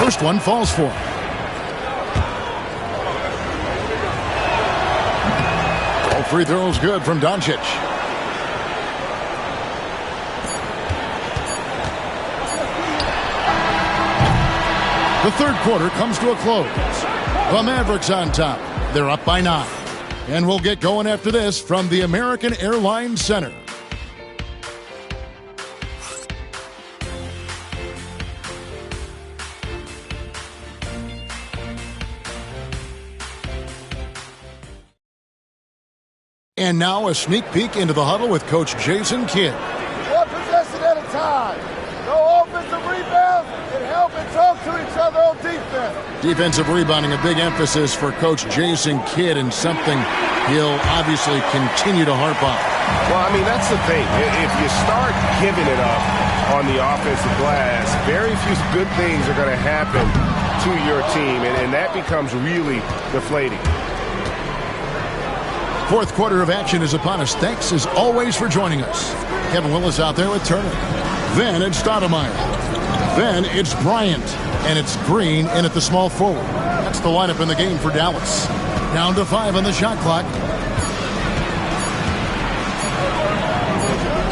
First one falls for him. All free throws good from Doncic. The third quarter comes to a close. The Mavericks on top. They're up by 9. And we'll get going after this from the American Airlines Center. And now a sneak peek into the huddle with Coach Jason Kidd. One possession at a time. No offensive rebounds and help and talk to each other on defense. Defensive rebounding, a big emphasis for Coach Jason Kidd, and something he'll obviously continue to harp on. Well, I mean, that's the thing. If you start giving it up on the offensive glass, very few good things are going to happen to your team, and that becomes really deflating. Fourth quarter of action is upon us. Thanks, as always, for joining us. Kevin Willis out there with Turner. Then it's Stoudemire. Then it's Bryant. And it's Green in at the small forward. That's the lineup in the game for Dallas. Down to 5 on the shot clock.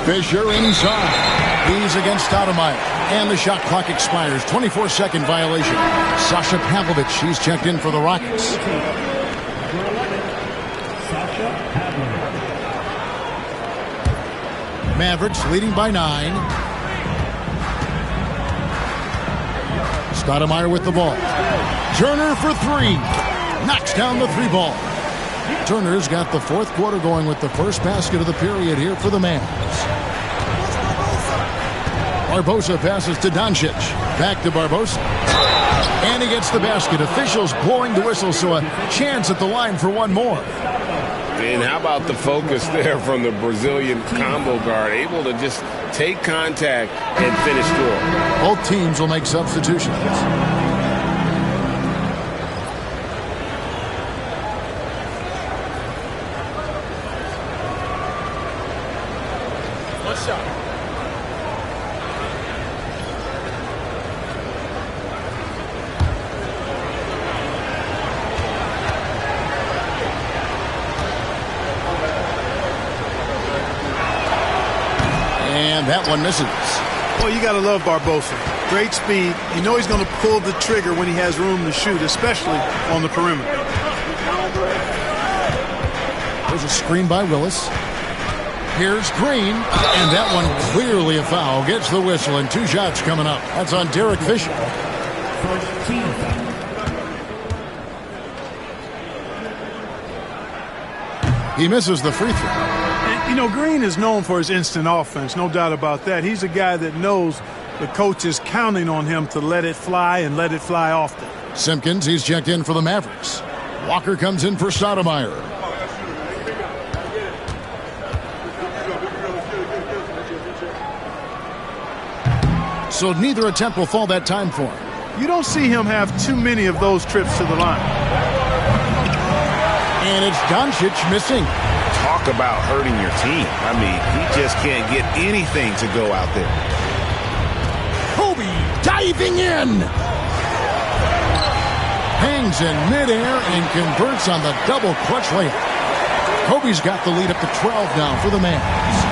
Fisher inside. He's against Stoudemire. And the shot clock expires. 24-second violation. Sasha Pavlovich, she's checked in for the Rockets. Mavericks leading by 9. Stoudemire with the ball. Turner for 3. Knocks down the 3-ball. Turner's got the fourth quarter going with the first basket of the period here for the Mavs. Barbosa passes to Doncic. Back to Barbosa. And he gets the basket. Officials blowing the whistle, so a chance at the line for one more. And how about the focus there from the Brazilian combo guard, able to just take contact and finish score. Both teams will make substitutions. One shot. that one misses. Well, you got to love Barbosa. Great speed. You know he's going to pull the trigger when he has room to shoot, especially on the perimeter. There's a screen by Willis. Here's Green, and that one clearly a foul. Gets the whistle, and 2 shots coming up. That's on Derek Fisher. He misses the free throw. And, you know, Green is known for his instant offense, no doubt about that. He's a guy that knows the coach is counting on him to let it fly and let it fly often. Simpkins, he's checked in for the Mavericks. Walker comes in for Stoudemire. So neither attempt will fall that time for him. You don't see him have too many of those trips to the line. And it's Doncic missing. Talk about hurting your team. I mean, he just can't get anything to go out there. Kobe diving in. Hangs in midair and converts on the double clutch layup. Kobe's got the lead up to 12 now for the Mavs.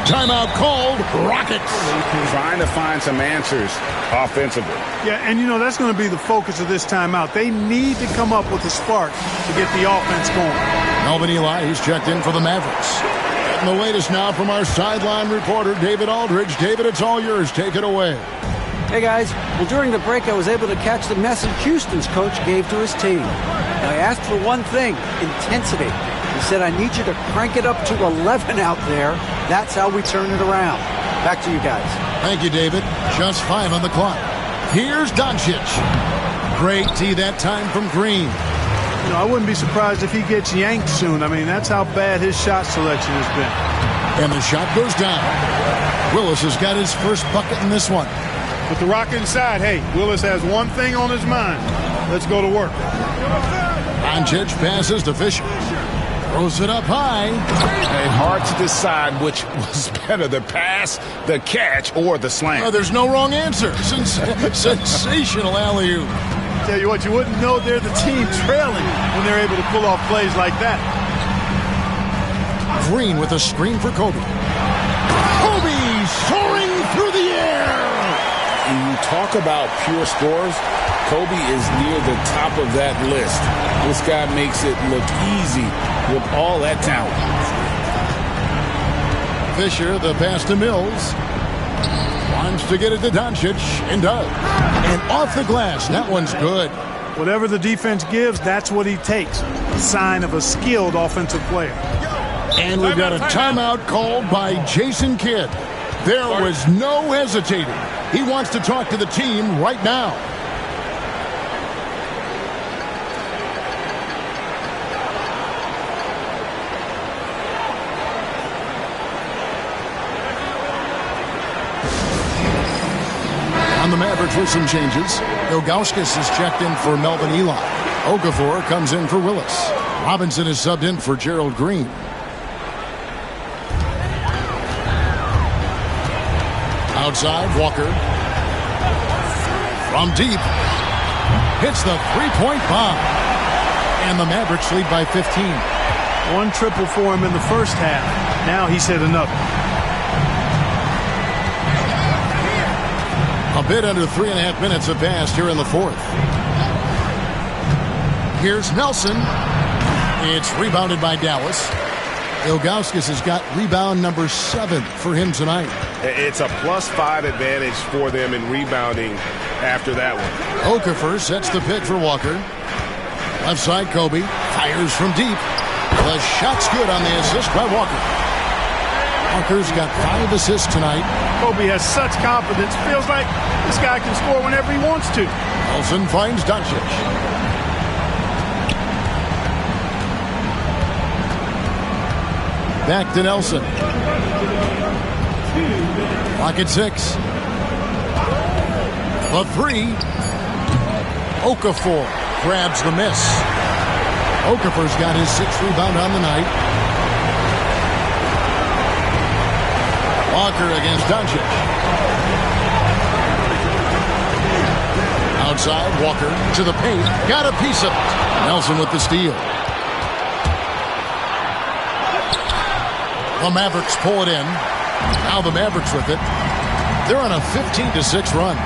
Timeout called. Rockets. Trying to find some answers offensively. Yeah, and you know, that's going to be the focus of this timeout. They need to come up with a spark to get the offense going. Melvin Ely, he's checked in for the Mavericks. And the latest now from our sideline reporter, David Aldridge. David, it's all yours. Take it away. Hey, guys. Well, during the break, I was able to catch the message Houston's coach gave to his team. I asked for one thing, intensity. He said, I need you to crank it up to 11 out there. That's how we turn it around. Back to you guys. Thank you, David. Just 5 on the clock. Here's Doncic. Great tee that time from Green. You know, I wouldn't be surprised if he gets yanked soon. I mean, that's how bad his shot selection has been. And the shot goes down. Willis has got his first bucket in this one. With the rock inside, hey, Willis has one thing on his mind. Let's go to work. Doncic passes to Fisher. Throws it up high. And hard to decide which was better, the pass, the catch, or the slam. Oh, there's no wrong answer. Sensational alley-oop. Tell you what, you wouldn't know they're the team trailing when they're able to pull off plays like that. Green with a screen for Kobe. Kobe soaring through the air. And you talk about pure scores, Kobe is near the top of that list. This guy makes it look easy with all that talent. Fisher, the pass to Mills. Wants to get it to Doncic, and does. And off the glass, that one's good. Whatever the defense gives, that's what he takes. A sign of a skilled offensive player. And we've got a timeout called by Jason Kidd. There was no hesitating. He wants to talk to the team right now. On the Mavericks with some changes. Ilgauskas is checked in for Melvin Ely. Okafor comes in for Willis. Robinson is subbed in for Gerald Green. Outside, Walker. From deep. Hits the three-point bomb. And the Mavericks lead by 15. One triple for him in the first half. Now he's hit another. A bit under 3.5 minutes have passed here in the fourth. Here's Nelson. It's rebounded by Dallas. Ilgauskas has got rebound number 7 for him tonight. It's a +5 advantage for them in rebounding after that one. Okafor sets the pick for Walker. Left side, Kobe fires from deep. The shot's good on the assist by Walker. Walker's got 5 assists tonight. Kobe has such confidence. Feels like this guy can score whenever he wants to. Nelson finds Doncic. Back to Nelson. Clock at 6. The 3. Okafor grabs the miss. Okafor's got his 6th rebound on the night. Walker against Doncic. Outside, Walker to the paint. Got a piece of it. Nelson with the steal. The Mavericks pull it in. Now the Mavericks with it. They're on a 15-6 run.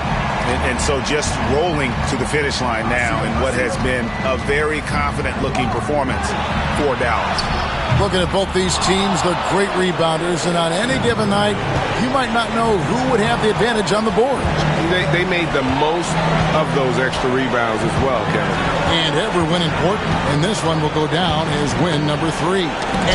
And so just rolling to the finish line now in what has been a very confident-looking performance for Dallas. Looking at both these teams, they're great rebounders, and on any given night, you might not know who would have the advantage on the board. They made the most of those extra rebounds as well, Kevin. And every win important, and this one will go down as win number 3.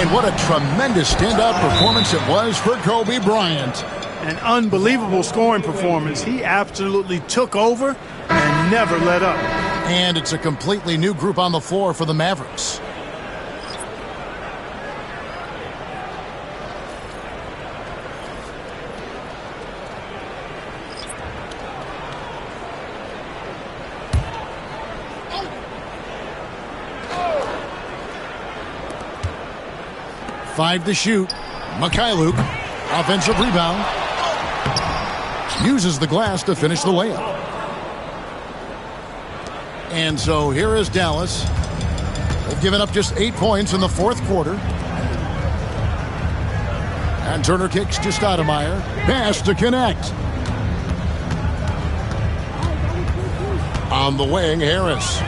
And what a tremendous standout performance it was for Kobe Bryant. An unbelievable scoring performance. He absolutely took over and never let up. And it's a completely new group on the floor for the Mavericks. Five to shoot. Mikhailuk, offensive rebound. Uses the glass to finish the layup. And so here is Dallas. They've given up just 8 points in the fourth quarter. And Turner kicks to Stoudemire. Pass to connect. On the wing, Harris.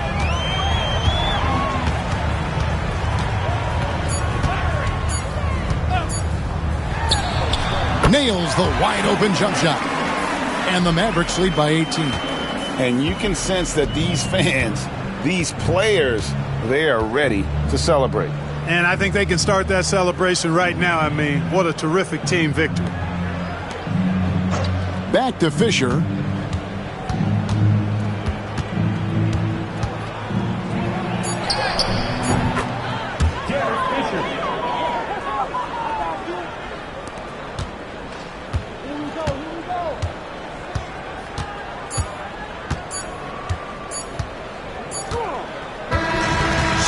Nails the wide-open jump shot. And the Mavericks lead by 18. And you can sense that these fans, these players, they are ready to celebrate. And I think they can start that celebration right now. I mean, what a terrific team victory. Back to Fisher.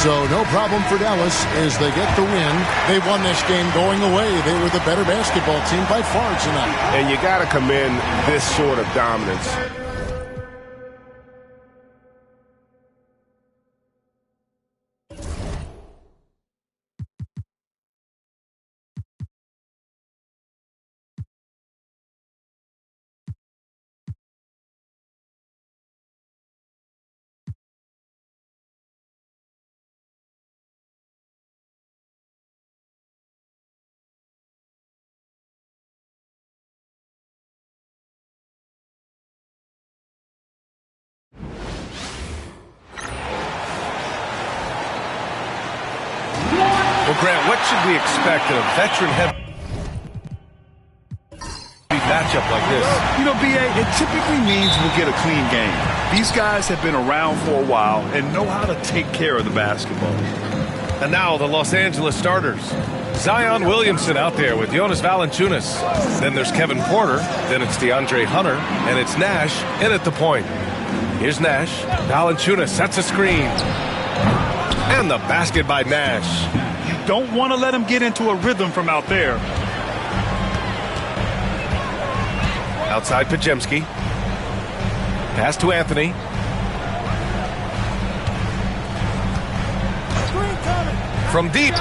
So no problem for Dallas as they get the win. They won this game going away. They were the better basketball team by far tonight. And you got to commend this sort of dominance. Well, Grant, what should we expect of a veteran-heavy matchup like this? You know, B.A., it typically means we'll get a clean game. These guys have been around for a while and know how to take care of the basketball. And now the Los Angeles starters. Zion Williamson out there with Jonas Valanciunas. Then there's Kevin Porter. Then it's DeAndre Hunter. And it's Nash in at the point. Here's Nash. Valanciunas sets a screen. And the basket by Nash. Don't want to let him get into a rhythm from out there. Outside Podziemski. Pass to Anthony. From deep.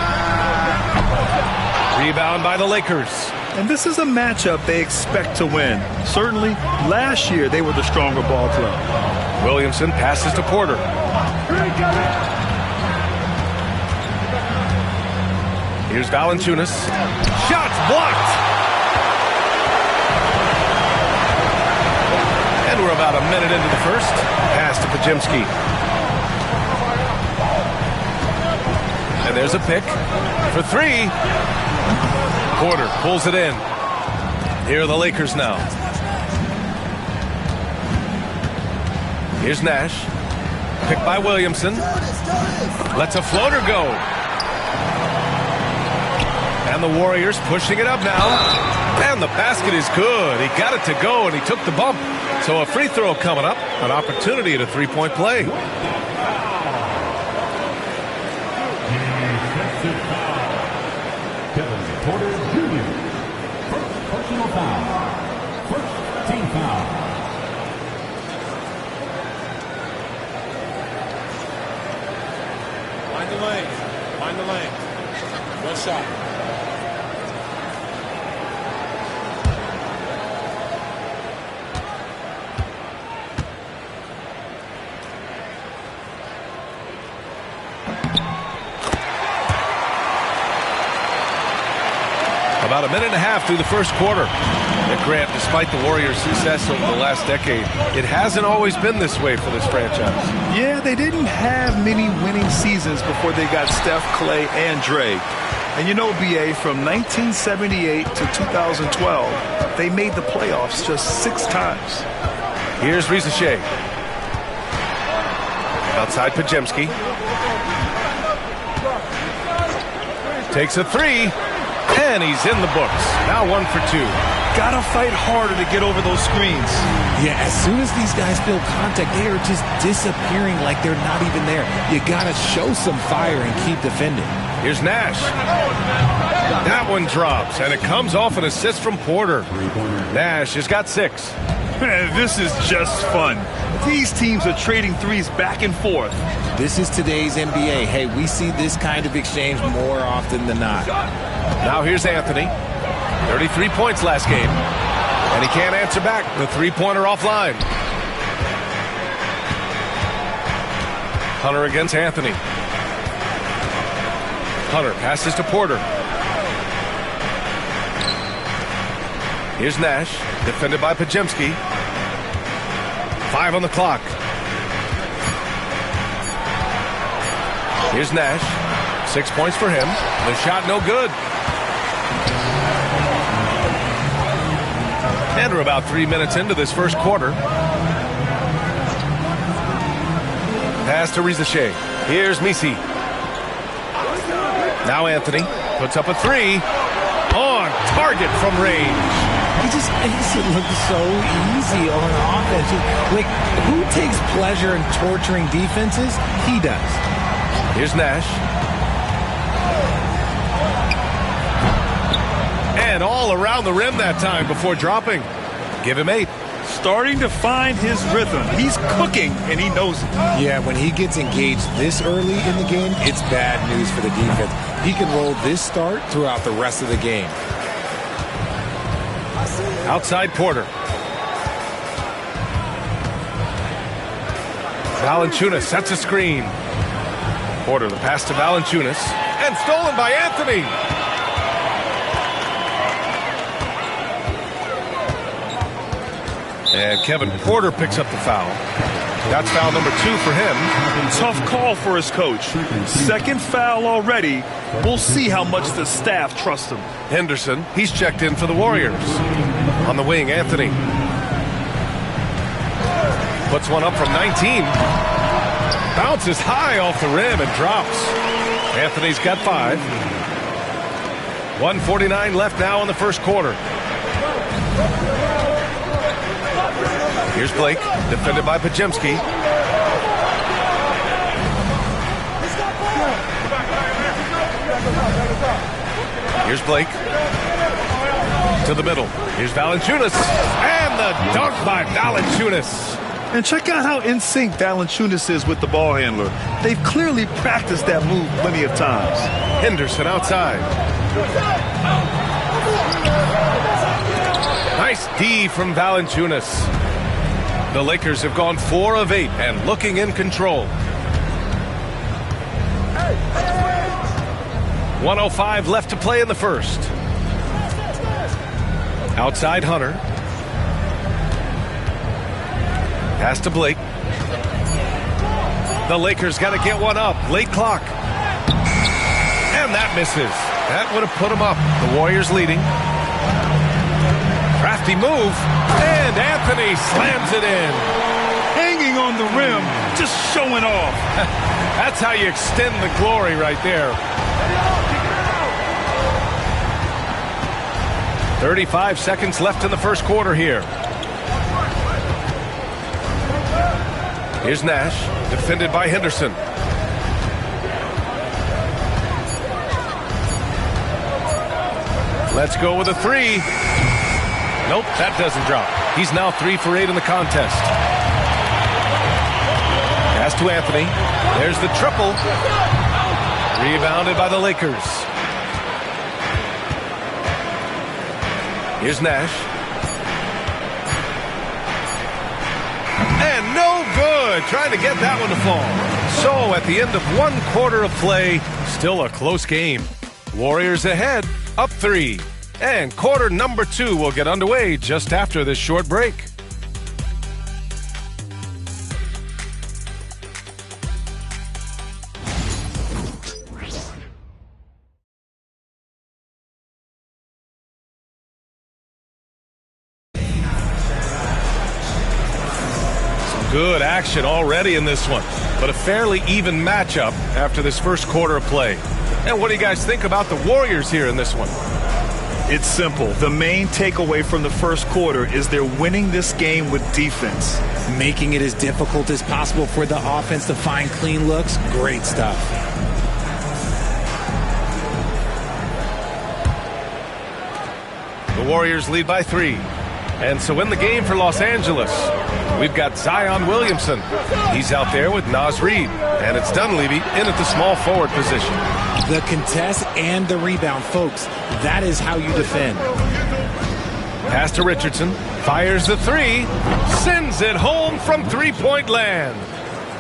Rebound by the Lakers. And this is a matchup they expect to win. Certainly, last year they were the stronger ball club. Williamson passes to Porter. Here's Valanciunas. Shots blocked. And we're about a minute into the first. Pass to Podziemski. And there's a pick for three. Porter pulls it in. Here are the Lakers now. Here's Nash. Picked by Williamson. Lets a floater go. And the Warriors pushing it up now. And the basket is good. He got it to go, and he took the bump. So a free throw coming up. An opportunity at a three-point play. Kevin Porter Jr. First personal foul. First team foul. Find the lane. Find the lane. Good shot. About a minute and a half through the first quarter. And Grant, despite the Warriors' success over the last decade, it hasn't always been this way for this franchise. Yeah, they didn't have many winning seasons before they got Steph, Clay, and Dre. And you know, B.A., from 1978 to 2012, they made the playoffs just 6 times. Here's Reza Shea. Outside Podziemski. Takes a 3, and he's in the books. Now 1 for 2. Gotta fight harder to get over those screens. Yeah, as soon as these guys feel contact, they are just disappearing like they're not even there. You gotta show some fire and keep defending. Here's Nash. That one drops, and it comes off an assist from Porter. Nash has got 6. Man, this is just fun. These teams are trading threes back and forth. This is today's NBA. Hey, we see this kind of exchange more often than not. Now here's Anthony. 33 points last game. And he can't answer back. The three-pointer offline. Hunter against Anthony. Hunter passes to Porter. Here's Nash, defended by Podziemski. 5 on the clock. Here's Nash. 6 points for him. The shot no good. And we're about 3 minutes into this first quarter. Pass to Reza Shea. Here's Misi. Now Anthony puts up a 3. On target from range. He just makes it look so easy on offense. Like, who takes pleasure in torturing defenses? He does. Here's Nash. And all around the rim that time before dropping. Give him 8. Starting to find his rhythm. He's cooking, and he knows it. Yeah, when he gets engaged this early in the game, it's bad news for the defense. He can roll this start throughout the rest of the game. Outside Porter. Valanciunas sets a screen. Porter, the pass to Valanciunas. And stolen by Anthony. And Kevin Porter picks up the foul. That's foul number 2 for him. Tough call for his coach. Second foul already. We'll see how much the staff trusts him. Henderson, he's checked in for the Warriors. On the wing, Anthony. Puts one up from 19. Bounces high off the rim and drops. Anthony's got 5. 1:49 left now in the first quarter. Here's Blake, defended by Podziemski. Here's Blake. To the middle. Here's Valanciunas. And the dunk by Valanciunas. And check out how in sync Valanciunas is with the ball handler. They've clearly practiced that move plenty of times. Henderson outside. Nice D from Valanciunas. The Lakers have gone 4 of 8 and looking in control. 1:05 left to play in the first. Outside Hunter. Pass to Blake. The Lakers got to get one up. Late clock. And that misses. That would have put them up. The Warriors leading. Crafty move. And Anthony slams it in. Hanging on the rim, just showing off. That's how you extend the glory right there. 35 seconds left in the first quarter here. Here's Nash, defended by Henderson. Let's go with a 3. Nope, that doesn't drop. He's now 3 for 8 in the contest. Pass to Anthony. There's the triple. Rebounded by the Lakers. Here's Nash. And no good. Trying to get that one to fall. So at the end of 1 quarter of play, still a close game. Warriors ahead, up 3. And quarter number 2 will get underway just after this short break. Good action already in this one, but a fairly even matchup after this first quarter of play. And what do you guys think about the Warriors here in this one? It's simple. The main takeaway from the first quarter is they're winning this game with defense. Making it as difficult as possible for the offense to find clean looks. Great stuff. The Warriors lead by 3. And so in the game for Los Angeles, we've got Zion Williamson. He's out there with Naz Reid. And it's Dunleavy in at the small forward position. The contest and the rebound, folks. That is how you defend. Pass to Richardson. Fires the 3. Sends it home from three-point land.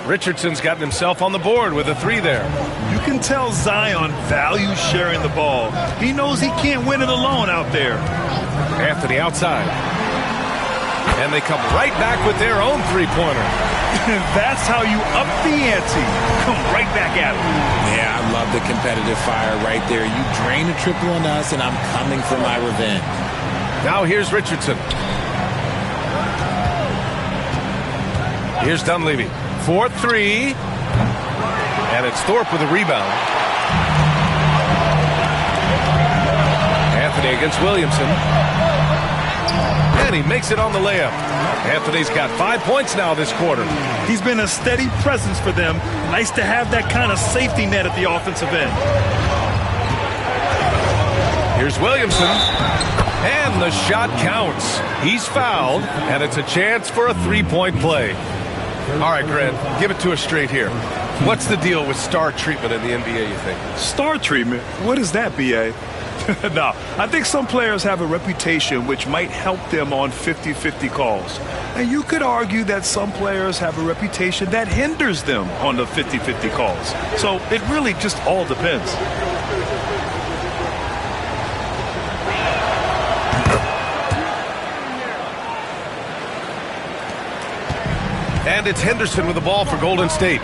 Richardson's gotten himself on the board with a 3 there. You can tell Zion values sharing the ball. He knows he can't win it alone out there. Anthony outside. And they come right back with their own three-pointer. That's how you up the ante. Come right back at him. Yeah, I love the competitive fire right there. You drain a triple on us, and I'm coming for my revenge. Now here's Richardson. Here's Dunleavy. 4-3. And it's Thorpe with a rebound. Anthony against Williamson. And he makes it on the layup. Anthony's got 5 points now this quarter. He's been a steady presence for them. Nice to have that kind of safety net at the offensive end. Here's Williamson. And the shot counts. He's fouled, and it's a chance for a three-point play. All right, Grant, give it to us straight here. What's the deal with star treatment in the NBA, you think? Star treatment? What is that, B.A.? No, I think some players have a reputation which might help them on 50-50 calls. And you could argue that some players have a reputation that hinders them on the 50-50 calls. So it really just all depends. And it's Henderson with the ball for Golden State.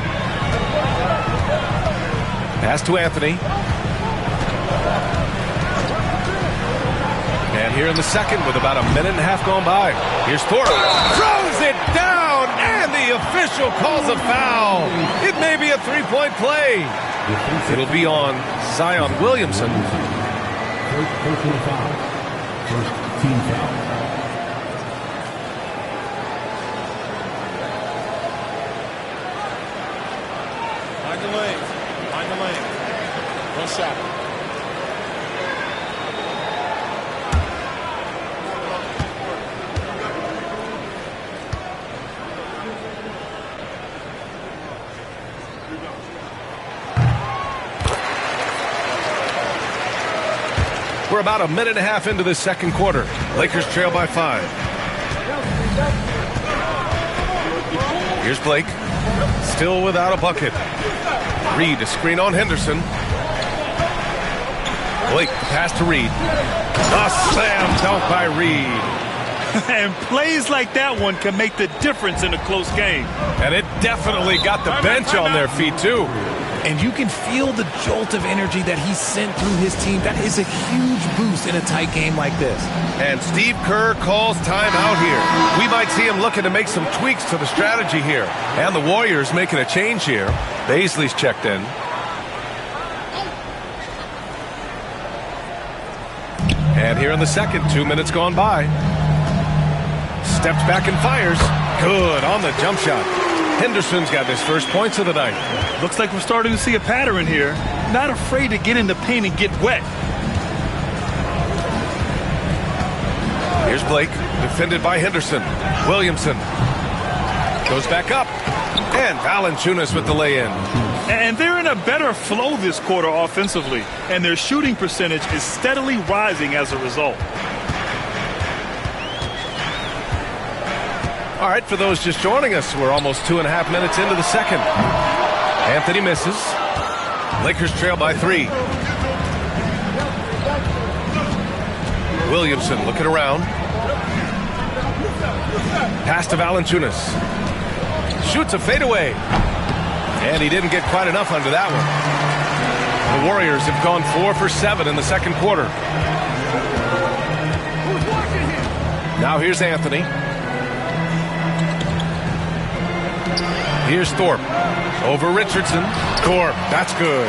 Pass to Anthony. And here in the second with about a minute and a half gone by. Here's Thorpe. Throws it down, and the official calls a foul. It may be a three-point play. It'll be on Zion Williamson. First team foul. Mind the lane. Mind the lane. One shot. We're about a minute and a half into the second quarter. Lakers trail by 5. Here's Blake. Still without a bucket. Reed, a screen on Henderson. Blake, pass to Reed. A slam dunk by Reed. And plays like that one can make the difference in a close game. And it definitely got the bench on their feet, too. And you can feel the jolt of energy that he sent through his team. That is a huge boost in a tight game like this. And Steve Kerr calls timeout here. We might see him looking to make some tweaks to the strategy here. And the Warriors making a change here. Baisley's checked in. And here in the second, 2 minutes gone by. Steps back and fires. Good on the jump shot. Henderson's got his first points of the night. Looks like we're starting to see a pattern here. Not afraid to get in the paint and get wet. Here's Blake, defended by Henderson. Williamson goes back up. And Valanciunas with the lay-in. And they're in a better flow this quarter offensively. And their shooting percentage is steadily rising as a result. All right, for those just joining us, we're almost 2.5 minutes into the second. Anthony misses. Lakers trail by 3. Williamson looking around. Pass to Valanciunas. Shoots a fadeaway. And he didn't get quite enough under that one. The Warriors have gone 4 for 7 in the second quarter. Now here's Anthony. Here's Thorpe. Over Richardson. Thorpe, that's good.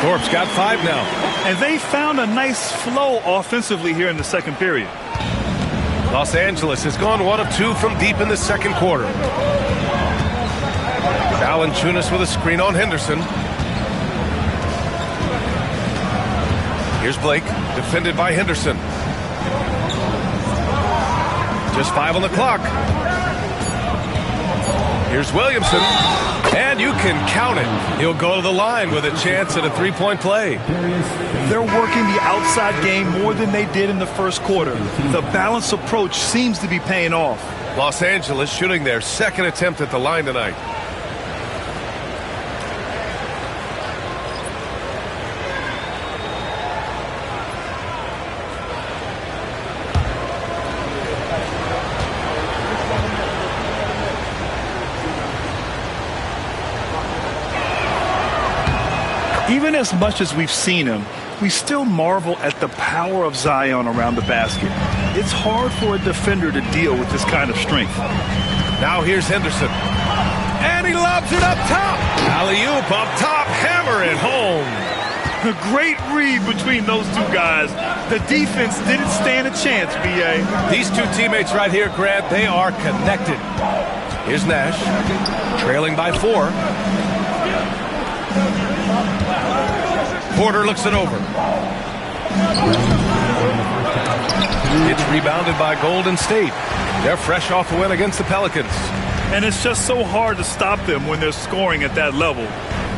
Thorpe's got 5 now. And they found a nice flow offensively here in the second period. Los Angeles has gone 1 of 2 from deep in the second quarter. Valanciunas with a screen on Henderson. Here's Blake, defended by Henderson. Just 5 on the clock. Here's Williamson. And you can count it. He'll go to the line with a chance at a 3-point play. They're working the outside game more than they did in the first quarter. The balanced approach seems to be paying off. Los Angeles shooting their second attempt at the line tonight. Even as much as we've seen him, we still marvel at the power of Zion around the basket. It's hard for a defender to deal with this kind of strength. Now here's Henderson. And he lobs it up top. Alley-oop up top, hammer it home. A great read between those two guys. The defense didn't stand a chance, B.A. These two teammates right here, Grant, they are connected. Here's Nash, trailing by 4. Porter looks it over. It's rebounded by Golden State. They're fresh off a win against the Pelicans. And it's just so hard to stop them when they're scoring at that level.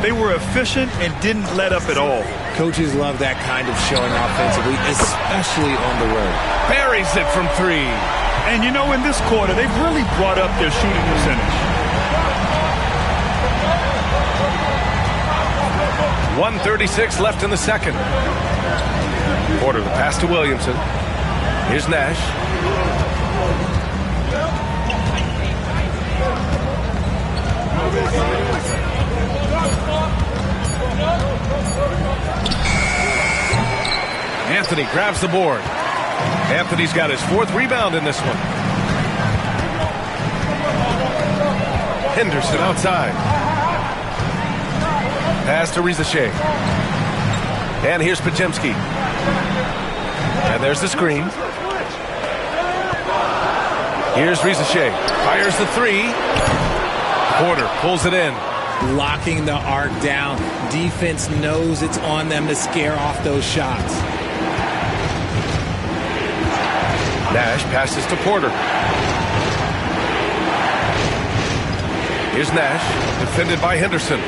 They were efficient and didn't let up at all. Coaches love that kind of showing offensively, especially on the road. Buries it from 3. And you know, in this quarter, they've really brought up their shooting percentage. 1:36 left in the second. Porter, the pass to Williamson. Here's Nash. Anthony grabs the board. Anthony's got his 4th rebound in this one. Henderson outside. Pass to Rizachet. And here's Podziemski. And there's the screen. Here's Rizachet. Fires the 3. Porter pulls it in. Locking the arc down. Defense knows it's on them to scare off those shots. Nash passes to Porter. Here's Nash, defended by Henderson.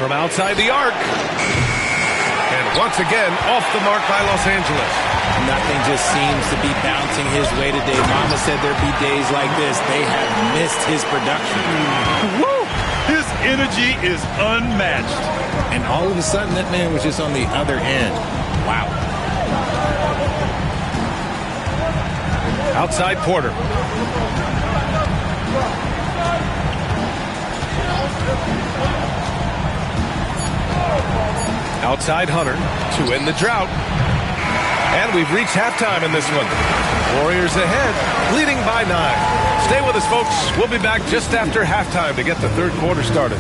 From outside the arc. And once again, off the mark by Los Angeles. Nothing just seems to be bouncing his way today. Mama said there'd be days like this. They have missed his production. Woo! His energy is unmatched. And all of a sudden, that man was just on the other end. Wow. Outside Porter. Outside Hunter to end the drought. And we've reached halftime in this one. Warriors ahead, leading by 9. Stay with us, folks. We'll be back just after halftime to get the third quarter started.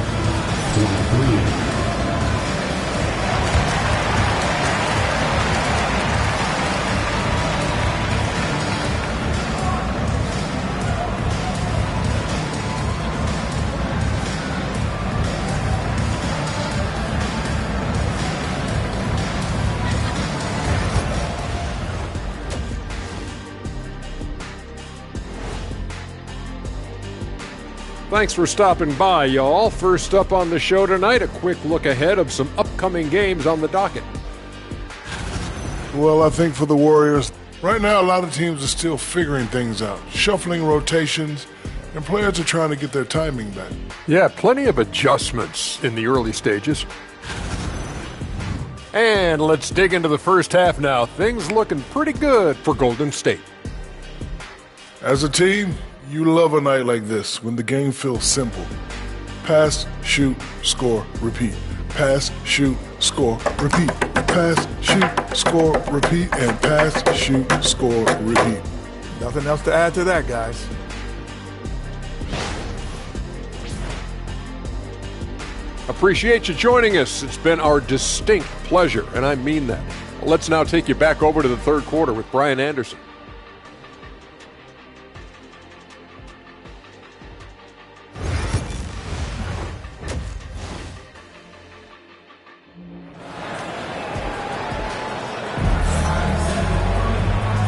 Thanks for stopping by, y'all. First up on the show tonight, a quick look ahead of some upcoming games on the docket. Well, I think for the Warriors, right now a lot of teams are still figuring things out, shuffling rotations, and players are trying to get their timing back. Yeah, plenty of adjustments in the early stages. And let's dig into the first half now. Things looking pretty good for Golden State. As a team, you love a night like this when the game feels simple. Pass, shoot, score, repeat. Pass, shoot, score, repeat. Pass, shoot, score, repeat. And pass, shoot, score, repeat. Nothing else to add to that, guys. Appreciate you joining us. It's been our distinct pleasure, and I mean that. Let's now take you back over to the third quarter with Brian Anderson.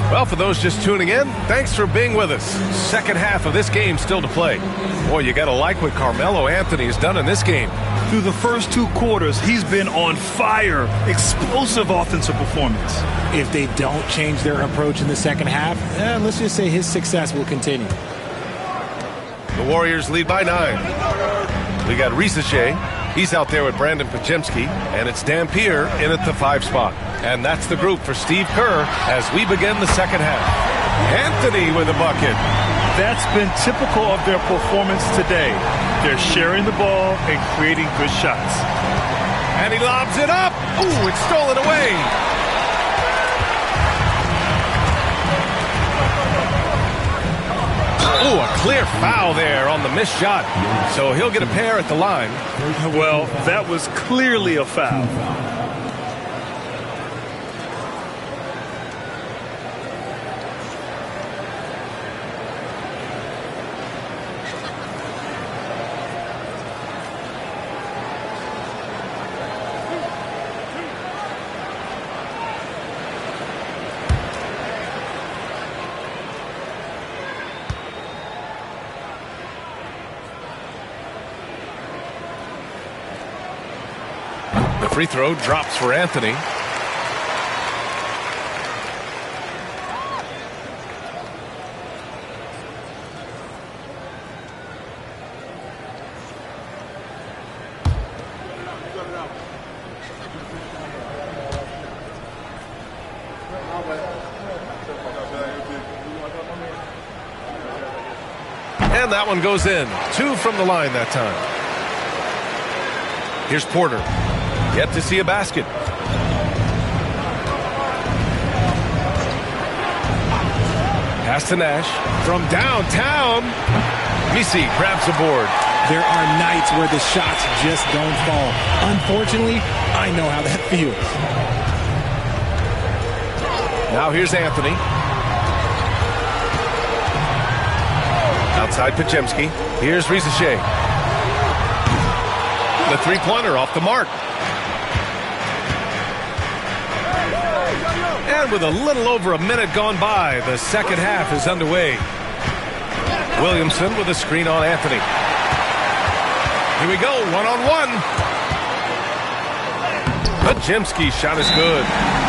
Well, for those just tuning in, thanks for being with us. Second half of this game still to play. Boy, you got to like what Carmelo Anthony has done in this game. Through the first 2 quarters, he's been on fire. Explosive offensive performance. If they don't change their approach in the second half, let's just say his success will continue. The Warriors lead by 9. We got Risache. He's out there with Brandon Podziemski, and it's Dampier in at the 5 spot. And that's the group for Steve Kerr as we begin the second half. Anthony with a bucket. That's been typical of their performance today. They're sharing the ball and creating good shots. And he lobs it up. Ooh, it's stolen away. Ooh, a clear foul there on the missed shot. So he'll get a pair at the line. Well, that was clearly a foul. The free throw drops for Anthony. And that one goes in. 2 from the line that time. Here's Porter. Yet to see a basket. Pass to Nash from downtown. Misi grabs the board. There are nights where the shots just don't fall. Unfortunately, I know how that feels. Now here's Anthony. Outside Podziemski. Here's Risache. The three-pointer off the mark. And with a little over a minute gone by, the second half is underway. Williamson with a screen on Anthony. Here we go, one-on-one. Podziemski's shot is good.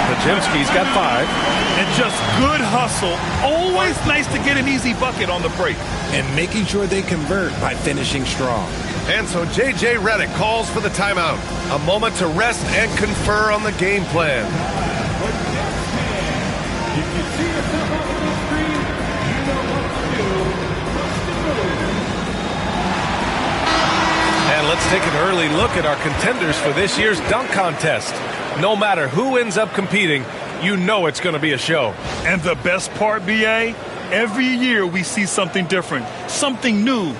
Podziemski's got 5. And just good hustle. Always nice to get an easy bucket on the break. And making sure they convert by finishing strong. And so J.J. Redick calls for the timeout. A moment to rest and confer on the game plan. If you see yourself up on the screen, you know what to do. And let's take an early look at our contenders for this year's dunk contest. No matter who ends up competing, you know it's going to be a show. And the best part, B.A., every year we see something different, something new.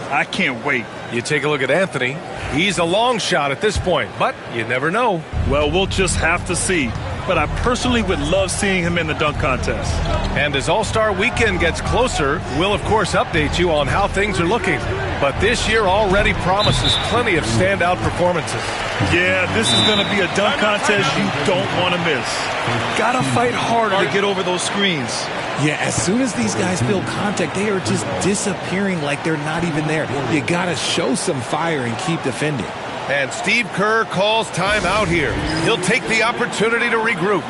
I can't wait. You take a look at Anthony. He's a long shot at this point, but you never know. Well, we'll just have to see. But I personally would love seeing him in the dunk contest. And as All-Star Weekend gets closer, we'll, of course, update you on how things are looking. But this year already promises plenty of standout performances. Yeah, this is going to be a dunk contest you don't want to miss. Got to fight harder to get over those screens. Yeah, as soon as these guys feel contact, they are just disappearing like they're not even there. You got to show some fire and keep defending. And Steve Kerr calls time out here. He'll take the opportunity to regroup.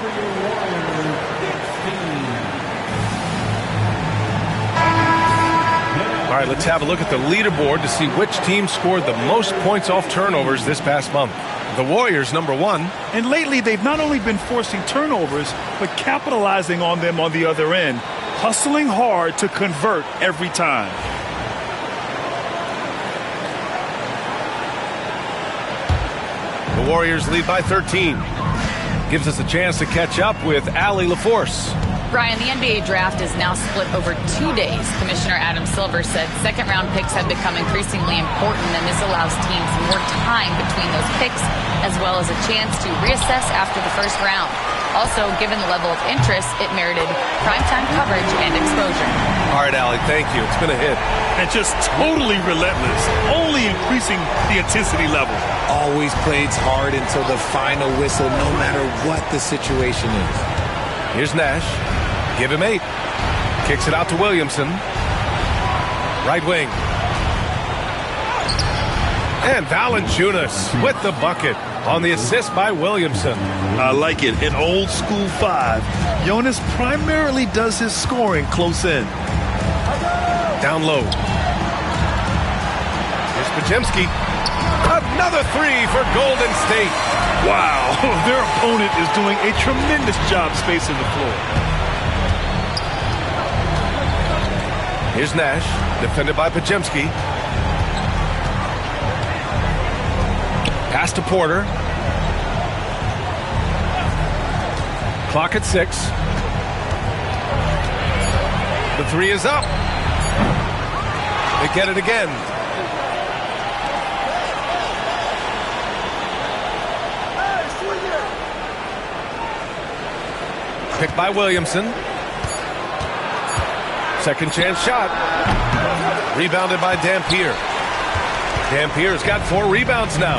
All right, let's have a look at the leaderboard to see which team scored the most points off turnovers this past month. The Warriors, number 1. And lately, they've not only been forcing turnovers, but capitalizing on them on the other end, hustling hard to convert every time. The Warriors lead by 13. Gives us a chance to catch up with Allie LaForce. Brian, the NBA draft is now split over 2 days. Commissioner Adam Silver said second-round picks have become increasingly important, and this allows teams more time between those picks, as well as a chance to reassess after the first round. Also, given the level of interest, it merited primetime coverage and exposure. All right, Allie, thank you. It's been a hit. And just totally relentless, only increasing the intensity level. Always plays hard until the final whistle, no matter what the situation is. Here's Nash. Give him 8. Kicks it out to Williamson. Right wing. And Valanciunas with the bucket on the assist by Williamson. I like it. An old school 5. Jonas primarily does his scoring close in. Down low. Here's Podziemski. Another 3 for Golden State. Wow. Their opponent is doing a tremendous job spacing the floor. Here's Nash, defended by Podziemski. Pass to Porter. Clock at 6. The 3 is up. They get it again. Picked by Williamson. Second chance shot. Rebounded by Dampier. Dampier's got 4 rebounds now.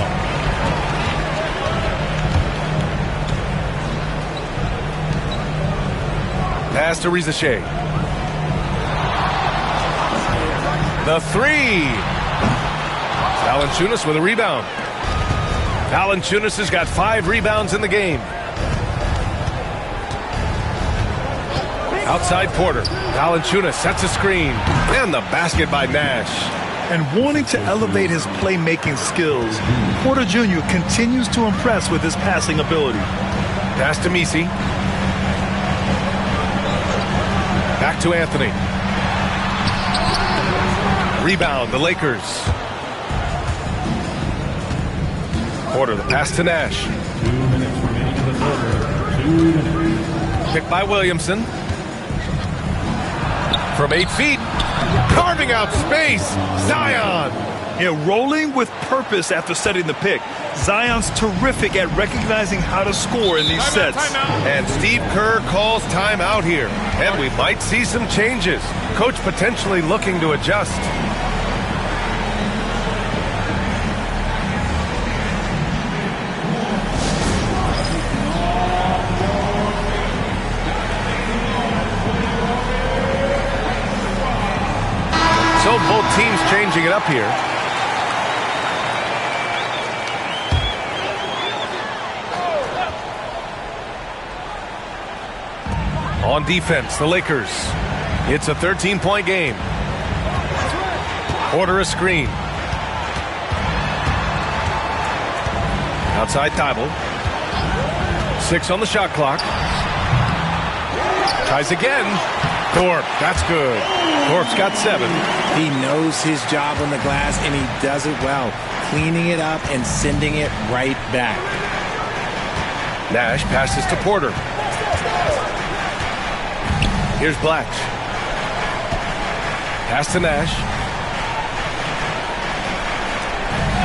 Pass to Rizachet. The 3. Valanciunas with a rebound. Valanciunas has got 5 rebounds in the game. Outside Porter. Valanciunas sets a screen. And the basket by Nash. And wanting to elevate his playmaking skills, Porter Jr. continues to impress with his passing ability. Pass to Messi. Back to Anthony. Rebound, the Lakers. Porter, the pass to Nash. 2 minutes remaining in the quarter. 2 minutes. Picked by Williamson. From 8 feet. Carving out space. Zion. Yeah, rolling with purpose after setting the pick. Zion's terrific at recognizing how to score in these sets. And Steve Kerr calls timeout here. And we might see some changes. Coach potentially looking to adjust. So both teams changing it up here. On defense, the Lakers. It's a 13-point game. Order a screen. Outside Thibault. 6 on the shot clock. Tries again. Thorpe, that's good. Thorpe's got 7. He knows his job on the glass, and he does it well. Cleaning it up and sending it right back. Nash passes to Porter. Here's Blatch. Pass to Nash.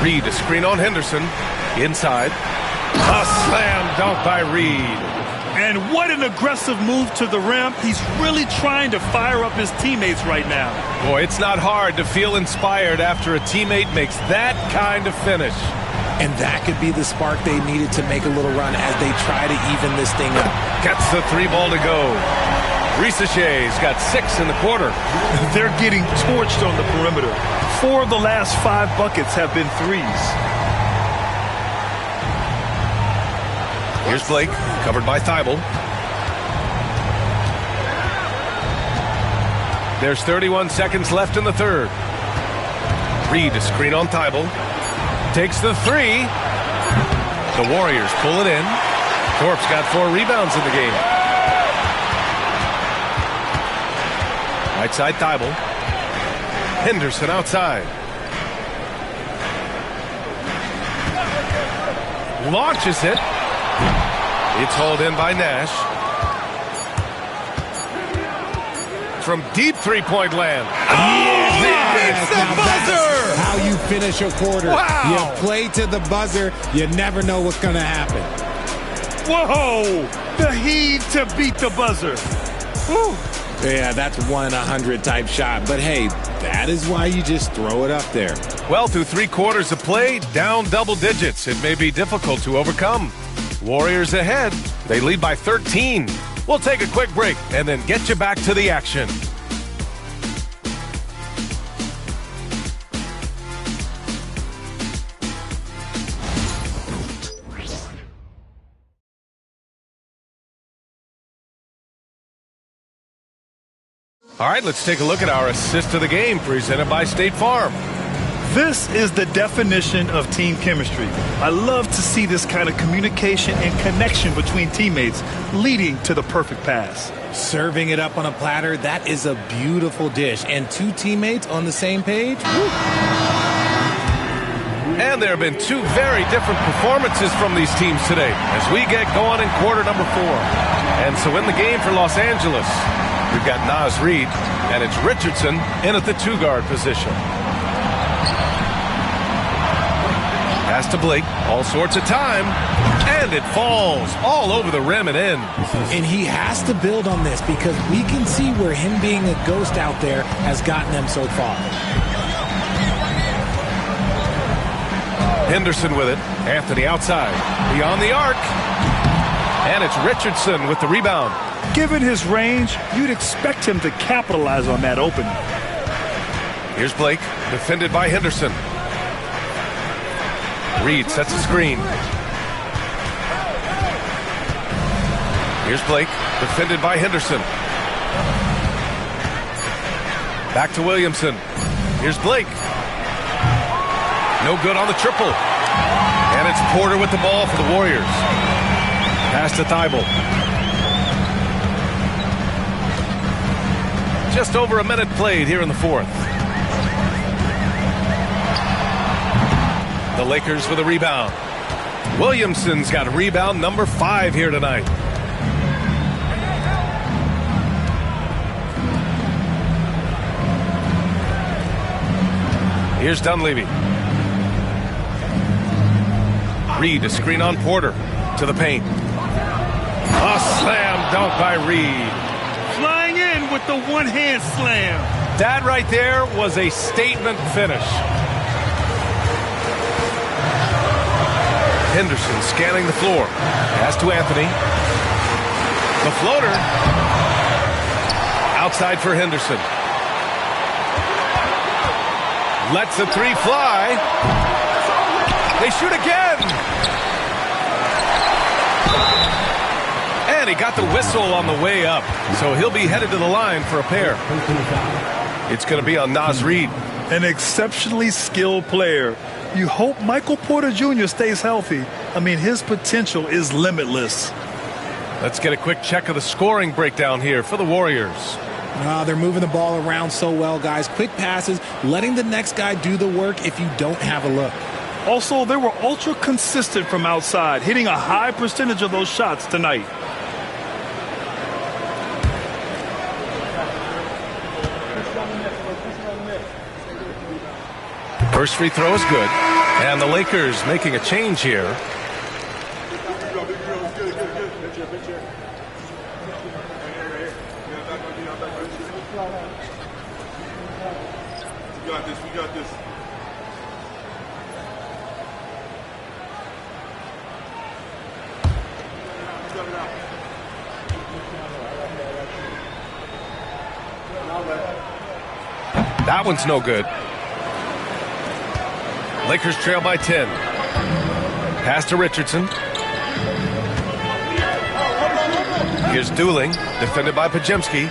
Reed, a screen on Henderson. Inside. A slam dunk by Reed. And what an aggressive move to the rim. He's really trying to fire up his teammates right now. Boy, it's not hard to feel inspired after a teammate makes that kind of finish. And that could be the spark they needed to make a little run as they try to even this thing up. Gets the 3 ball to go. Rizachet's got 6 in the quarter. They're getting torched on the perimeter. 4 of the last 5 buckets have been threes. Here's Blake, covered by Thibault. There's 31 seconds left in the third. Reed, a screen on Thibault. Takes the 3. The Warriors pull it in. Thorpe's got 4 rebounds in the game. Right side, Thibault. Henderson outside. Launches it. It's hauled in by Nash. From deep three-point land. Yes, now that's how you finish a quarter. Wow. You play to the buzzer. You never know what's going to happen. Whoa! The heave to beat the buzzer. Woo. Yeah, that's 1 in 100 type shot. But hey, that is why you just throw it up there. Well, through 3 quarters of play, down double digits. It may be difficult to overcome. Warriors ahead. They lead by 13. We'll take a quick break and then get you back to the action. All right, let's take a look at our assist of the game presented by State Farm. This is the definition of team chemistry. I love to see this kind of communication and connection between teammates leading to the perfect pass. Serving it up on a platter, that is a beautiful dish. And 2 teammates on the same page? Woo. And there have been 2 very different performances from these teams today as we get going in quarter number 4. And so in the game for Los Angeles, we've got Naz Reid, and it's Richardson in at the 2-guard position. Pass to Blake, all sorts of time, and it falls all over the rim and in. And he has to build on this because we can see where him being a ghost out there has gotten them so far. Henderson with it. Anthony outside. Beyond the arc. And it's Richardson with the rebound. Given his range, you'd expect him to capitalize on that opening. Here's Blake, defended by Henderson. Reid sets a screen. Here's Blake, defended by Henderson. Back to Williamson. Here's Blake. No good on the triple. And it's Porter with the ball for the Warriors. Pass to Thibault. Just over a minute played here in the 4th. The Lakers with a rebound. Williamson's got rebound number 5 here tonight. Here's Dunleavy. Reid, a screen on Porter to the paint. A slam dunk by Reid. Flying in with the one-hand slam. That right there was a statement finish. Henderson scanning the floor. Pass to Anthony. The floater. Outside for Henderson. Lets the 3 fly. They shoot again. And he got the whistle on the way up. So he'll be headed to the line for a pair. It's going to be on Naz Reid. An exceptionally skilled player. You hope Michael Porter Jr. stays healthy. I mean, his potential is limitless. Let's get a quick check of the scoring breakdown here for the Warriors. They're moving the ball around so well, guys. Quick passes, letting the next guy do the work if you don't have a look. Also, they were ultra consistent from outside, hitting a high percentage of those shots tonight. First free throw is good. And the Lakers making a change here. We got this. That one's no good. Lakers trail by 10. Pass to Richardson. Here's Dooling, defended by Podziemski.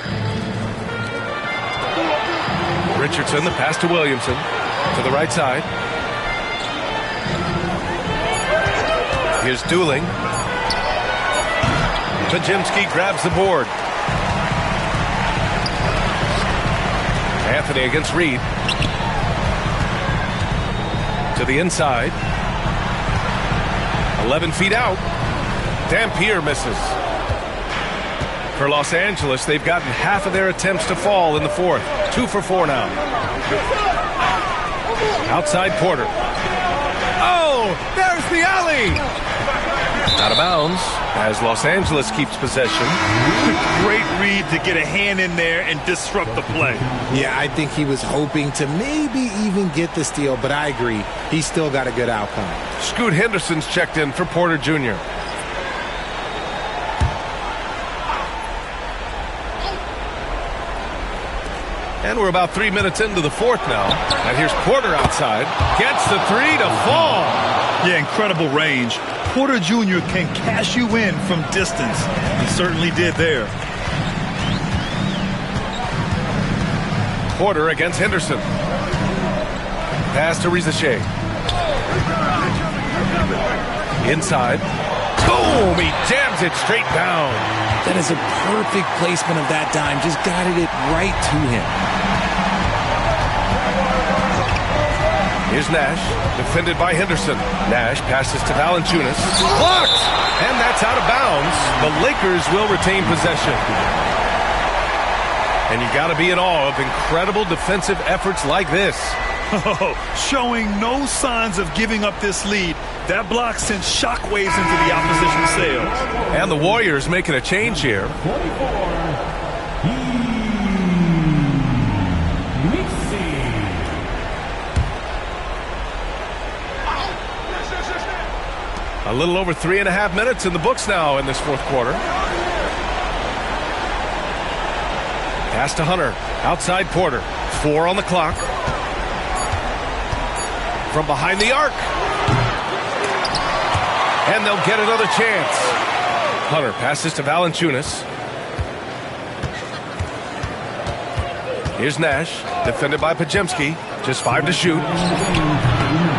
Richardson, the pass to Williamson. To the right side. Here's Dooling. Pajemski grabs the board. Anthony against Reed. To the inside. 11 feet out. Dampier misses. For Los Angeles, they've gotten half of their attempts to fall in the fourth. 2 for 4 now. Outside Porter. Oh, there's the alley. Out of bounds as Los Angeles keeps possession. Great read to get a hand in there and disrupt the play. Yeah, I think he was hoping to maybe even get the steal, but I agree. He's still got a good outcome. Scoot Henderson's checked in for Porter Jr. And we're about 3 minutes into the fourth now. And here's Porter outside. Gets the three to fall. Yeah, incredible range. Porter Jr. can cash you in from distance. He certainly did there. Porter against Henderson. Pass to Rizachet. Inside. Boom! He jams it straight down. That is a perfect placement of that dime. Just guided it right to him. Here's Nash, defended by Henderson. Nash passes to Valanciunas. Blocked! And that's out of bounds. The Lakers will retain possession. And you got to be in awe of incredible defensive efforts like this. Showing no signs of giving up this lead. That block sent shockwaves into the opposition's sails. And the Warriors making a change here. A little over 3.5 minutes in the books now in this fourth quarter. Pass to Hunter. Outside Porter. 4 on the clock. From behind the arc. And they'll get another chance. Hunter passes to Valanciunas. Here's Nash. Defended by Pajemski. Just 5 to shoot.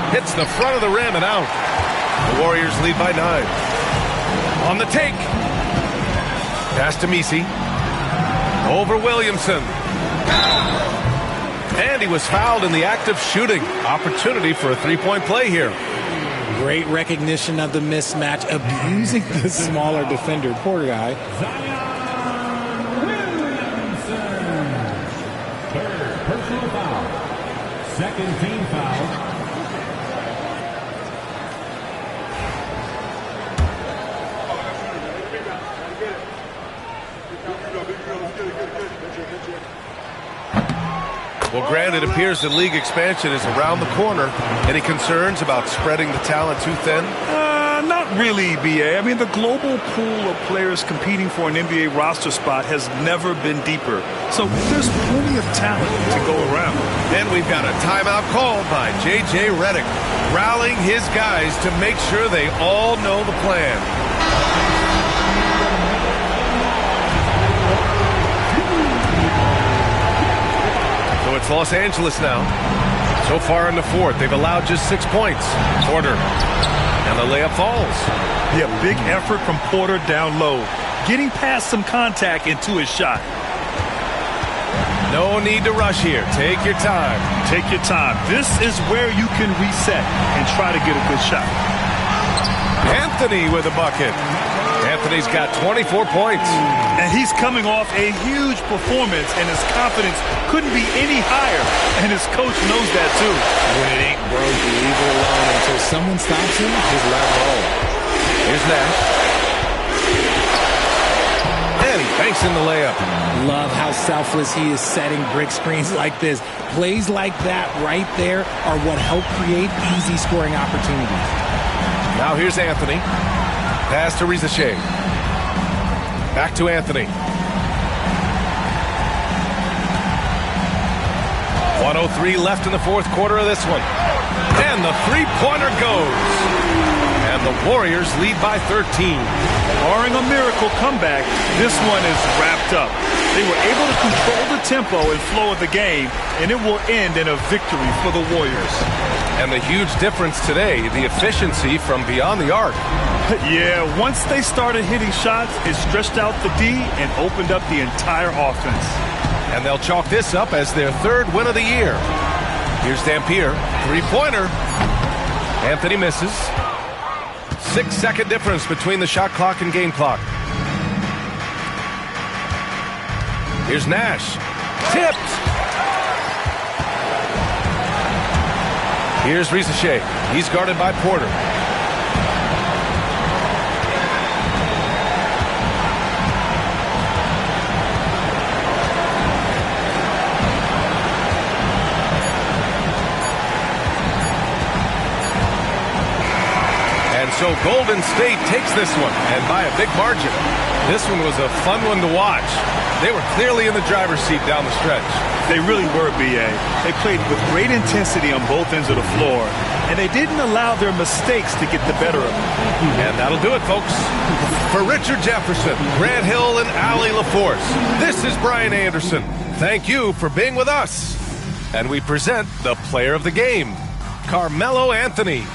Hits the front of the rim and out. The Warriors lead by 9. On the take. Pass to Messi. Over Williamson. And he was fouled in the act of shooting. Opportunity for a three-point play here. Great recognition of the mismatch, abusing the smaller defender. Poor guy. Zion Williamson. Third personal foul. Second team foul. Well, Grant, it appears the league expansion is around the corner. Any concerns about spreading the talent too thin? Not really, B.A. I mean, the global pool of players competing for an NBA roster spot has never been deeper. So there's plenty of talent to go around. And we've got a timeout called by J.J. Redick, rallying his guys to make sure they all know the plan. So it's Los Angeles now. So far in the fourth, they've allowed just 6 points. Porter. And the layup falls. Yeah, big effort from Porter down low. Getting past some contact into his shot. No need to rush here. Take your time. Take your time. This is where you can reset and try to get a good shot. Anthony with a bucket. Anthony's got 24 points. And he's coming off a huge performance, and his confidence couldn't be any higher. And his coach knows that, too. When it ain't broke, you leave it alone until someone stops him, just let him roll. Here's Nash. And he banks in the layup. Love how selfless he is setting brick screens like this. Plays like that right there are what help create easy scoring opportunities. Now here's Anthony. Pass to Rizachet. Back to Anthony. 1:03 left in the fourth quarter of this one. And the three-pointer goes. And the Warriors lead by 13. Barring a miracle comeback, this one is wrapped up. They were able to control the tempo and flow of the game, and it will end in a victory for the Warriors. And the huge difference today, the efficiency from beyond the arc. Yeah, once they started hitting shots, it stretched out the D and opened up the entire offense. And they'll chalk this up as their third win of the year. Here's Dampier, three-pointer. Anthony misses. 6-second difference between the shot clock and game clock. Here's Nash. Tipped. Here's Risacher. He's guarded by Porter. So Golden State takes this one, and by a big margin. This one was a fun one to watch. They were clearly in the driver's seat down the stretch. They really were, B.A. They played with great intensity on both ends of the floor, and they didn't allow their mistakes to get the better of them. And that'll do it, folks. For Richard Jefferson, Grant Hill, and Allie LaForce, this is Brian Anderson. Thank you for being with us. And we present the player of the game, Carmelo Anthony.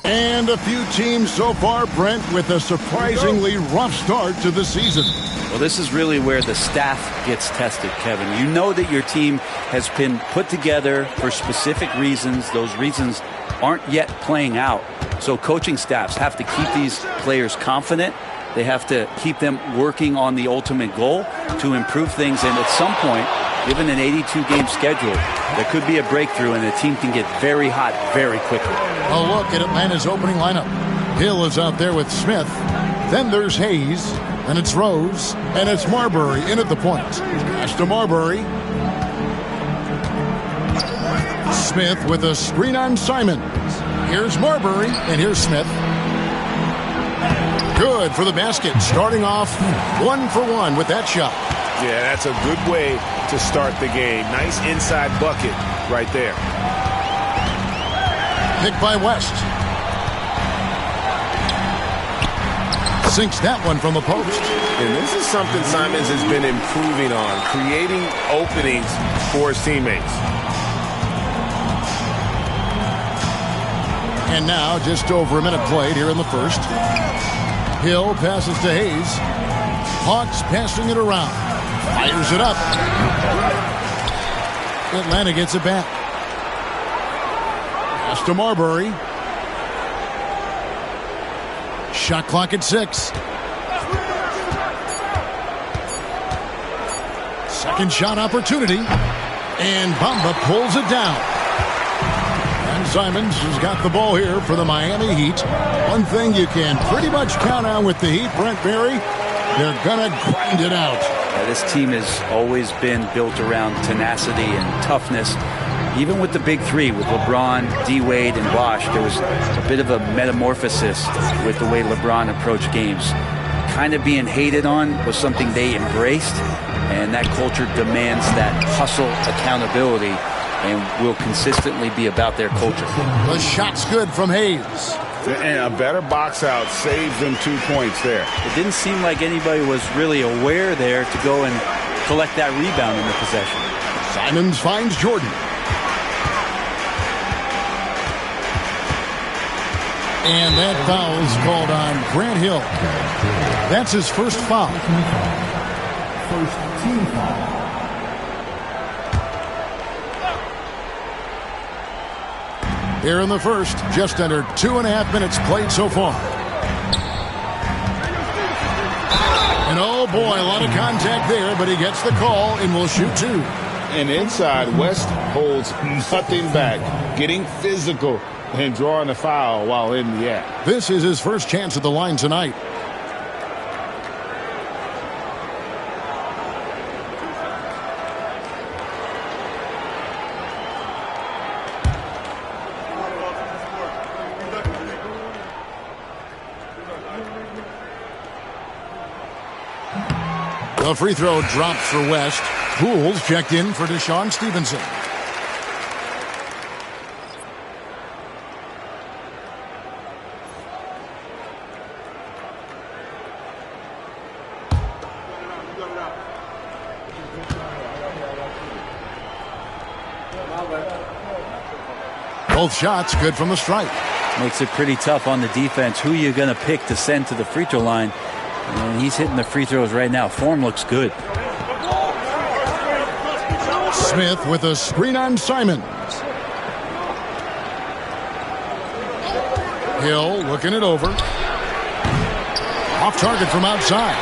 And a few teams so far, Brent, with a surprisingly rough start to the season. Well, this is really where the staff gets tested, Kevin. You know that your team has been put together for specific reasons. Those reasons aren't yet playing out. So coaching staffs have to keep these players confident. They have to keep them working on the ultimate goal to improve things. And at some point, given an 82-game schedule, there could be a breakthrough and the team can get very hot very quickly. A look at Atlanta's opening lineup. Hill is out there with Smith. Then there's Hayes. And it's Rose. And it's Marbury in at the point. Pass to Marbury. Smith with a screen on Simons. Here's Marbury. And here's Smith. Good for the basket. Starting off 1 for 1 with that shot. Yeah, that's a good way to start the game. Nice inside bucket right there. Picked by West. Sinks that one from the post. And this is something Simons has been improving on, creating openings for his teammates. And now just over a minute played here in the first. Hill passes to Hayes. Hawks passing it around. Fires it up. Atlanta gets it back. Pass to Marbury. Shot clock at 6. Second shot opportunity. And Bamba pulls it down. And Simons has got the ball here for the Miami Heat. One thing you can pretty much count on with the Heat, Brent Berry, they're going to grind it out. This team has always been built around tenacity and toughness. Even with the big three, with LeBron, D-Wade, and Bosh, there was a bit of a metamorphosis with the way LeBron approached games. Kind of being hated on was something they embraced, and that culture demands that hustle accountability and will consistently be about their culture. The shot's good from Hayes. And a better box out saves them 2 points there. It didn't seem like anybody was really aware there to go and collect that rebound in the possession. Simons finds Jordan. And that foul's called on Grant Hill. That's his first foul. First team foul. Here in the first, just under 2.5 minutes played so far. And oh boy, a lot of contact there, but he gets the call and will shoot 2. And inside, West holds nothing back, getting physical and drawing a foul while in the act. This is his first chance at the line tonight. The free throw drops for West. Pools checked in for Deshaun Stevenson. Both shots good from the stripe. Makes it pretty tough on the defense. Who you're going to pick to send to the free throw line. And he's hitting the free throws right now. Form looks good. Smith with a screen on Simons. Hill looking it over. Off target from outside.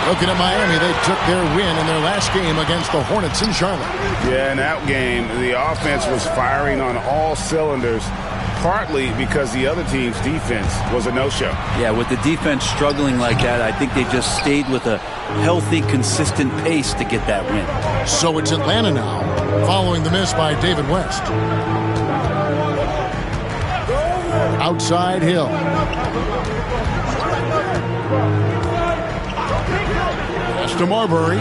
Looking at Miami, they took their win in their last game against the Hornets in Charlotte. Yeah, in that game, the offense was firing on all cylinders, partly because the other team's defense was a no-show. Yeah, with the defense struggling like that, I think they just stayed with a healthy, consistent pace to get that win. So it's Atlanta now, following the miss by David West. Outside Hill. Pass to Marbury.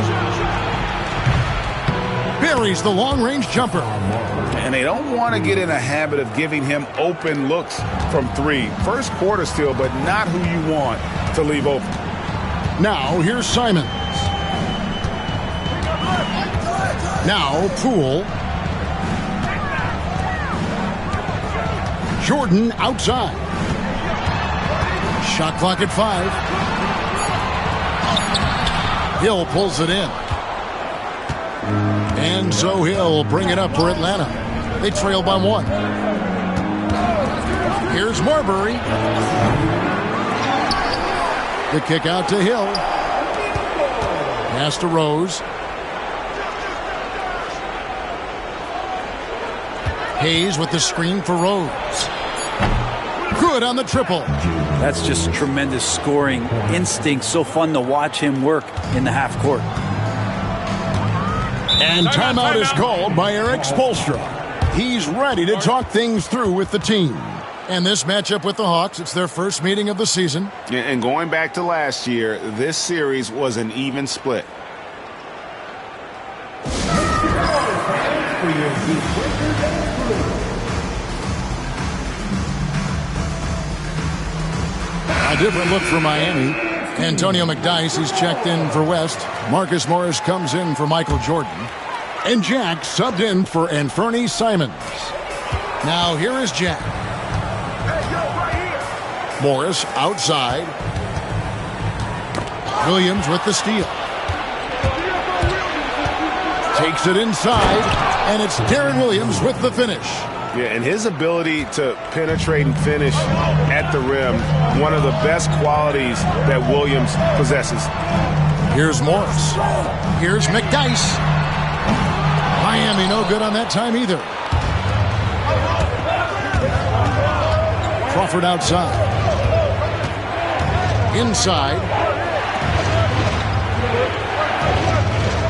Buries the long-range jumper. And they don't want to get in a habit of giving him open looks from 3. First quarter still, but not who you want to leave open. Now here's Simons. Now Poole. Jordan outside. Shot clock at 5. Hill pulls it in. And so Hill bring it up for Atlanta. They trail by 1. Here's Marbury. The kick out to Hill. Pass to Rose. Hayes with the screen for Rose. Good on the triple. That's just tremendous scoring instinct. So fun to watch him work in the half court. And timeout is called by Eric Spoelstra. He's ready to talk things through with the team. And this matchup with the Hawks, it's their first meeting of the season. And going back to last year, this series was an even split. A different look for Miami. Antonio McDyess, he's checked in for West. Marcus Morris comes in for Michael Jordan. And Jack subbed in for Anfernee Simons. Now here is Jack. Morris outside. Williams with the steal. Takes it inside, and it's Darren Williams with the finish. Yeah, and his ability to penetrate and finish at the rim, one of the best qualities that Williams possesses. Here's Morris. Here's McDyess. Miami no good on that time either. Crawford outside. Inside.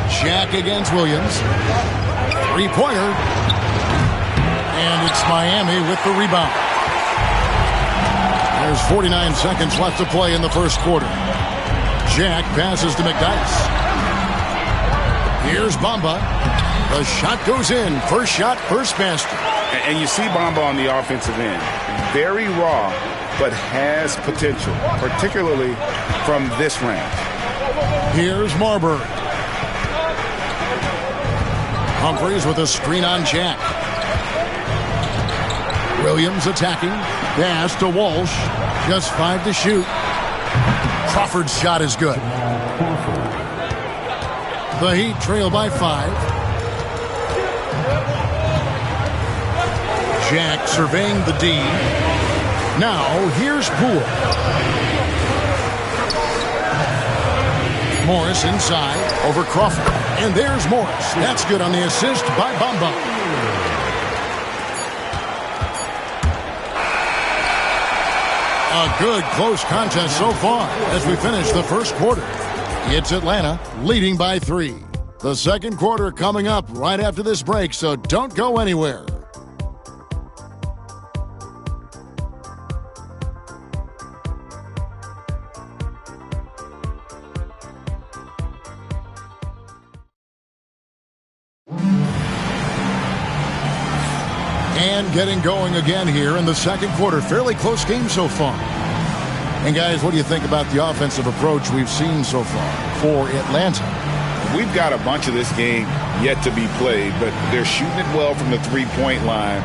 Jack against Williams. Three-pointer. And it's Miami with the rebound. There's 49 seconds left to play in the first quarter. Jack passes to McDyess. Here's Bamba. The shot goes in. First shot, first basket. And you see Bamba on the offensive end. Very raw, but has potential, particularly from this range. Here's Marbury. Humphries with a screen on Jack. Williams attacking. Pass to Walsh. Just 5 to shoot. Crawford's shot is good. The Heat trail by 5. Jack surveying the D. Now, here's Poole. Morris inside over Crawford. And there's Morris. That's good on the assist by Bamba. A good close contest so far as we finish the first quarter. It's Atlanta leading by 3. The second quarter coming up right after this break, so don't go anywhere. And getting going again here in the second quarter. Fairly close game so far. And guys, what do you think about the offensive approach we've seen so far for Atlanta? We've got a bunch of this game yet to be played, but they're shooting it well from the three-point line.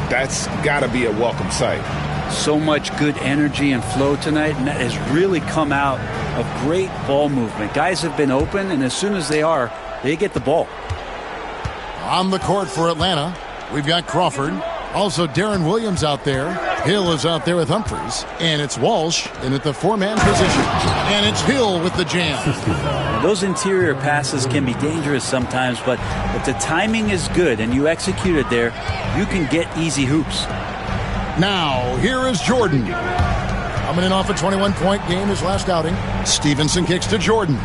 That's got to be a welcome sight. So much good energy and flow tonight, and that has really come out of great ball movement. Guys have been open, and as soon as they get the ball. On the court for Atlanta, we've got Crawford. Also, Darren Williams out there. Hill is out there with Humphries. And it's Walsh in at the four-man position. And it's Hill with the jam. Those interior passes can be dangerous sometimes, but if the timing is good and you execute it there, you can get easy hoops. Now, here is Jordan. Coming in off a 21-point game his last outing. Stevenson kicks to Jordan.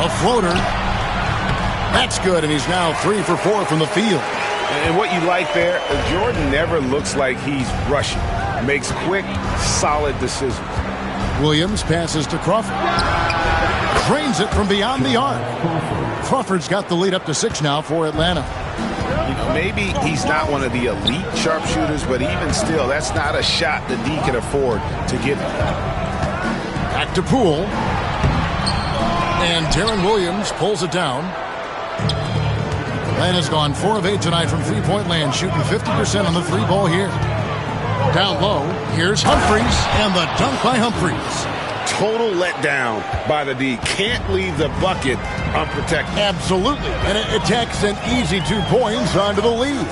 A floater. That's good, and he's now 3 for 4 from the field. And what you like there, Jordan never looks like he's rushing. Makes quick, solid decisions. Williams passes to Crawford. Drains it from beyond the arc. Crawford's got the lead up to 6 now for Atlanta. Maybe he's not one of the elite sharpshooters, but even still, that's not a shot that D can afford to give him. Back to Poole. And Darren Williams pulls it down. Atlanta's gone 4 of 8 tonight from three-point land, shooting 50% on the three ball here. Down low, here's Humphries, and the dunk by Humphries. Total letdown by the D. Can't leave the bucket unprotected. Absolutely, and it takes an easy 2 points onto the lead.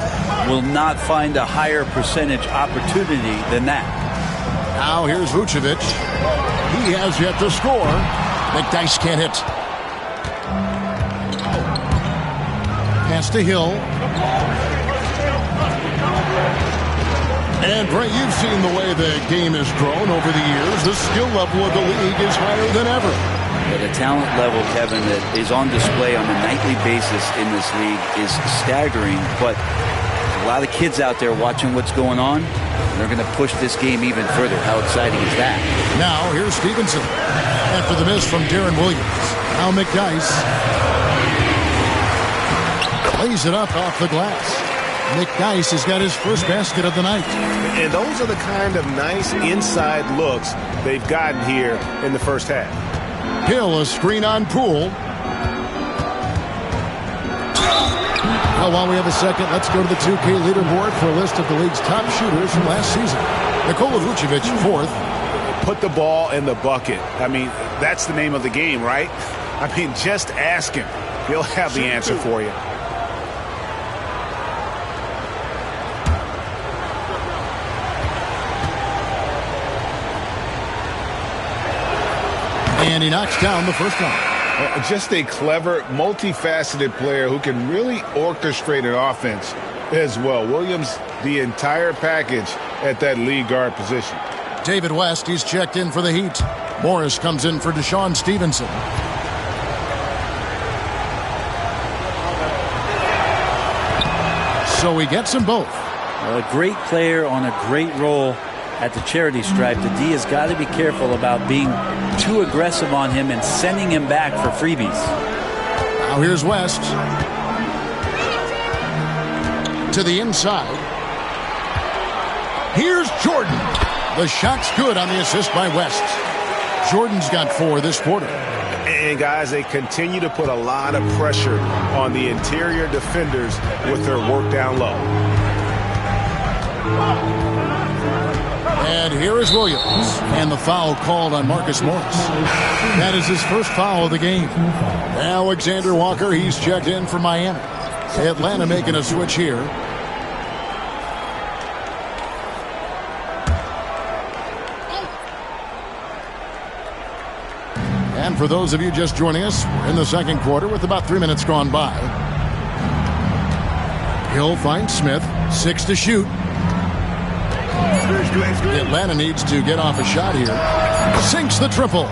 Will not find a higher percentage opportunity than that. Now here's Vucevic. He has yet to score. McDyess can't hit. Pass to Hill. And, Bray, you've seen the way the game has grown over the years. The skill level of the league is higher than ever. Yeah, the talent level, Kevin, that is on display on a nightly basis in this league is staggering. But a lot of kids out there watching what's going on, and they're going to push this game even further. How exciting is that? Now, here's Stevenson. After the miss from Darren Williams. Now McDyess. Lays it up off the glass. McDyess has got his first basket of the night. And those are the kind of nice inside looks they've gotten here in the first half. Hill, a screen on Poole. Well, while we have a second, let's go to the 2K leaderboard for a list of the league's top shooters from last season. Nikola Vucevic, 4th. Put the ball in the bucket. I mean, that's the name of the game, right? I mean, just ask him. He'll have the answer for you. And he knocks down the first one. Just a clever, multifaceted player who can really orchestrate an offense as well. Williams, the entire package at that lead guard position. David West, he's checked in for the Heat. Morris comes in for Deshaun Stevenson. So he gets them both. A great player on a great role at the charity stripe. The D has got to be careful about being too aggressive on him and sending him back for freebies. Now here's West. To the inside. Here's Jordan. The shot's good on the assist by West. Jordan's got 4 this quarter. And, guys, they continue to put a lot of pressure on the interior defenders with their work down low. And here is Williams. And the foul called on Marcus Morris. That is his first foul of the game. Now Alexander Walker, he's checked in for Miami. Atlanta making a switch here. And for those of you just joining us, we're in the second quarter with about 3 minutes gone by. Hill finds Smith, 6 to shoot. Atlanta needs to get off a shot here. Sinks the triple.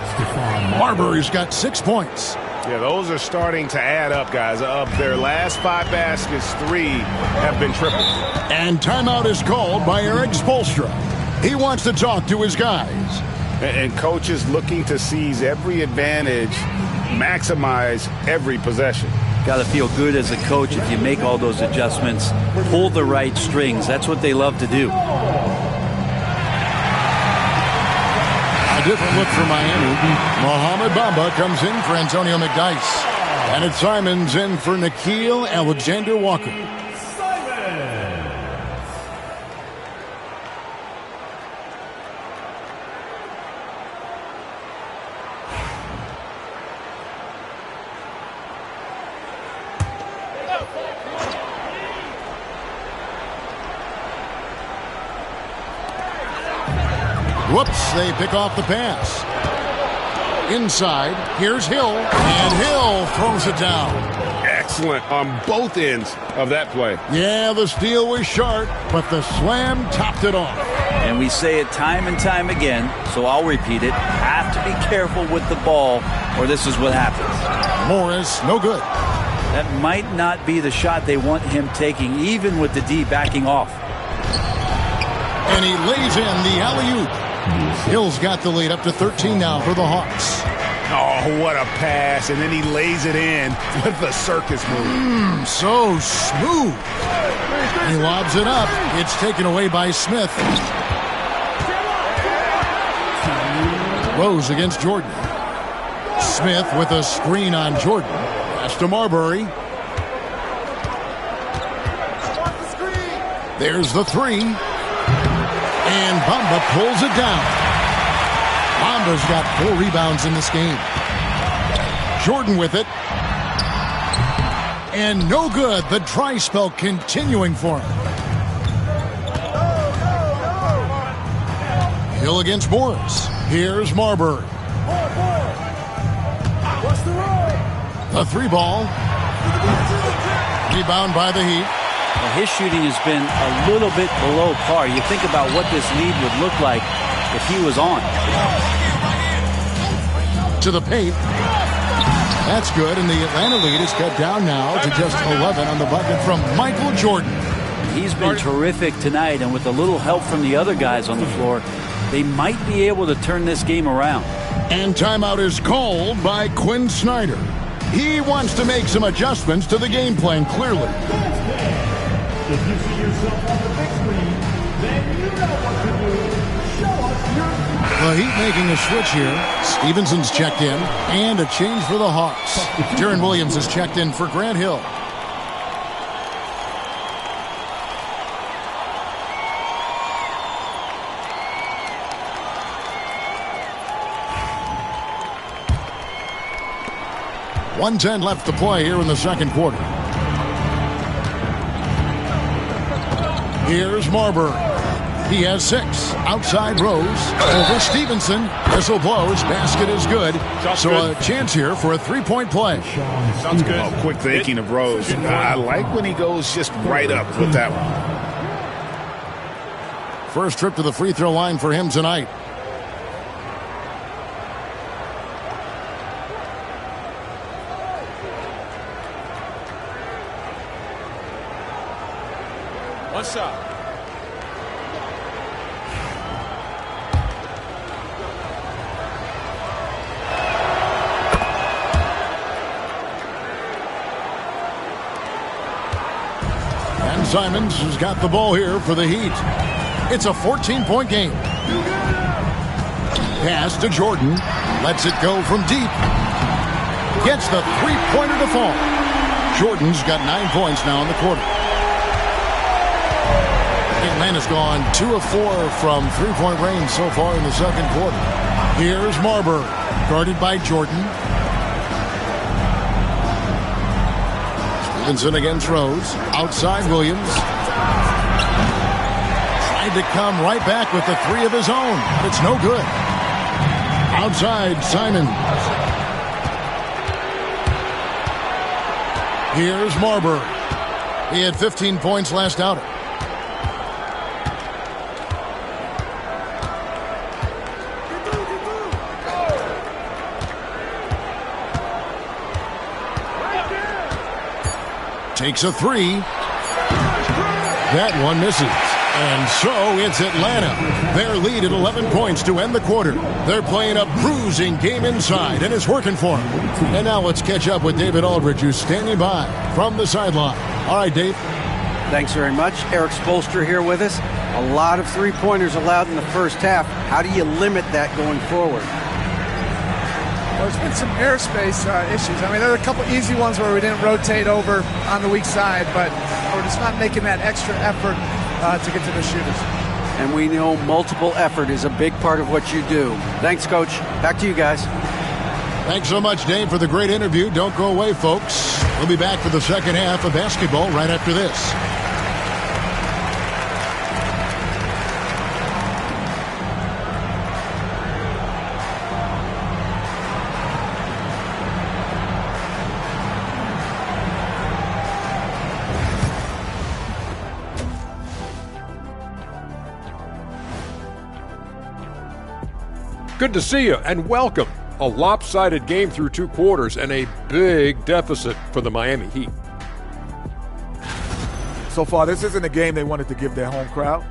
Marbury's got 6 points. Yeah, those are starting to add up, guys. Of their last 5 baskets, 3 have been triples. And timeout is called by Eric Spoelstra. He wants to talk to his guys. And coaches looking to seize every advantage, maximize every possession. Got to feel good as a coach if you make all those adjustments, pull the right strings. That's what they love to do. A different look for Miami. Mohamed Bamba comes in for Antonio McDyess. And it's Simons in for Nickeil Alexander-Walker. Whoops, they pick off the pass. Inside, here's Hill, and Hill throws it down. Excellent on both ends of that play. Yeah, the steal was sharp, but the slam topped it off. And we say it time and time again, so I'll repeat it. Have to be careful with the ball, or this is what happens. Morris, no good. That might not be the shot they want him taking, even with the D backing off. And he lays in the alley-oop. Hill's got the lead up to 13 now for the Hawks. Oh, what a pass. And then he lays it in with the circus move. So smooth. He lobs it up. It's taken away by Smith. Rose against Jordan. Smith with a screen on Jordan. Pass to Marbury. There's the 3. And Bamba pulls it down. Bamba's got 4 rebounds in this game. Jordan with it. And no good. The dry spell continuing for him. Hill against Morris. Here's Marbury. The 3 ball. Rebound by the Heat. Well, his shooting has been a little bit below par. You think about what this lead would look like if he was on. To the paint. That's good, and the Atlanta lead is cut down now to just 11 on the bucket from Michael Jordan. He's been terrific tonight, and with a little help from the other guys on the floor, they might be able to turn this game around. And timeout is called by Quinn Snyder. He wants to make some adjustments to the game plan, clearly. If you see yourself on the big screen, then you know what to do. Show us your... The Heat making a switch here. Stevenson's checked in, and a change for the Hawks. Deron Williams is checked in for Grant Hill. .110 left to play here in the second quarter. Here's Marbury. He has 6. Outside Rose. Over Stevenson. Whistle blows. Basket is good. So a chance here for a 3-point play. Sounds good. Oh, quick thinking of Rose. I like when he goes just right up with that one. First trip to the free throw line for him tonight. One shot. And Simons has got the ball here for the Heat. It's a 14-point game. Pass to Jordan. Lets it go from deep. Gets the three-pointer to fall. Jordan's got 9 points now in the quarter. Atlanta's gone 2 of 4 from three-point range so far in the second quarter. Here's Marbury, guarded by Jordan. Stevenson against Rose. Outside Williams. Tried to come right back with the three of his own. But it's no good. Outside Simon. Here's Marbury. He had 15 points last outing. Takes a three. That one misses. And so it's Atlanta. Their lead at 11 points to end the quarter. They're playing a bruising game inside, and it's working for them. And now let's catch up with David Aldridge, who's standing by from the sideline. All right, Dave. Thanks very much. Eric Spoelstra here with us. A lot of three-pointers allowed in the first half. How do you limit that going forward? Well, there's been some airspace issues. I mean, there are a couple easy ones where we didn't rotate over on the weak side, but we're just not making that extra effort to get to the shooters. And we know multiple effort is a big part of what you do. Thanks, Coach. Back to you guys. Thanks so much, Dave, for the great interview. Don't go away, folks. We'll be back for the second half of basketball right after this. Good to see you and welcome. A lopsided game through two quarters and a big deficit for the Miami Heat. So far, this isn't a game they wanted to give their home crowd.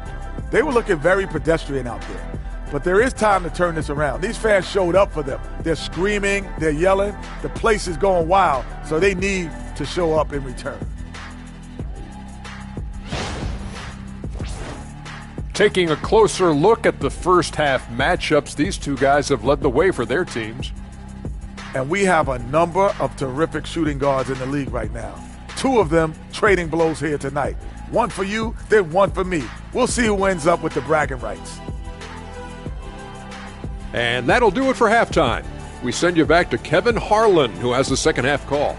They were looking very pedestrian out there. But there is time to turn this around. These fans showed up for them. They're screaming, they're yelling. The place is going wild, so they need to show up in return. Taking a closer look at the first half matchups, these two guys have led the way for their teams. And we have a number of terrific shooting guards in the league right now. Two of them trading blows here tonight. One for you, then one for me. We'll see who ends up with the bragging rights. And that'll do it for halftime. We send you back to Kevin Harlan, who has the second half call.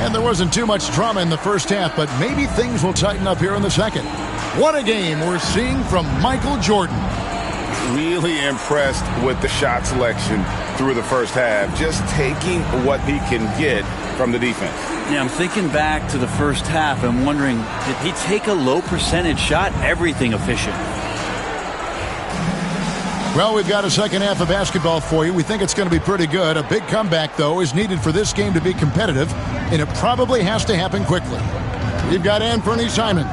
And there wasn't too much drama in the first half, but maybe things will tighten up here in the second. What a game we're seeing from Michael Jordan. Really impressed with the shot selection through the first half, just taking what he can get from the defense. Yeah, I'm thinking back to the first half and wondering, did he take a low percentage shot? Everything efficient. Well, we've got a second half of basketball for you. We think it's going to be pretty good. A big comeback, though, is needed for this game to be competitive, and it probably has to happen quickly. We've got Anthony Simon.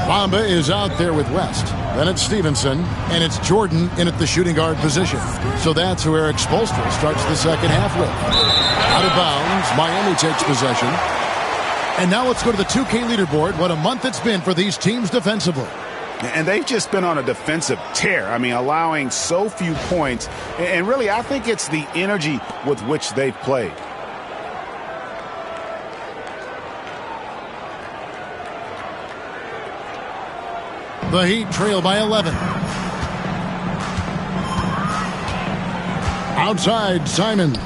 Bamba is out there with West. Then it's Stevenson, and it's Jordan in at the shooting guard position. So that's who Eric Spoelstra starts the second half with. Out of bounds, Miami takes possession. And now let's go to the 2K leaderboard. What a month it's been for these teams defensively. And they've just been on a defensive tear. I mean, allowing so few points. And really, I think it's the energy with which they've played. The Heat trail by 11. Outside, Simons.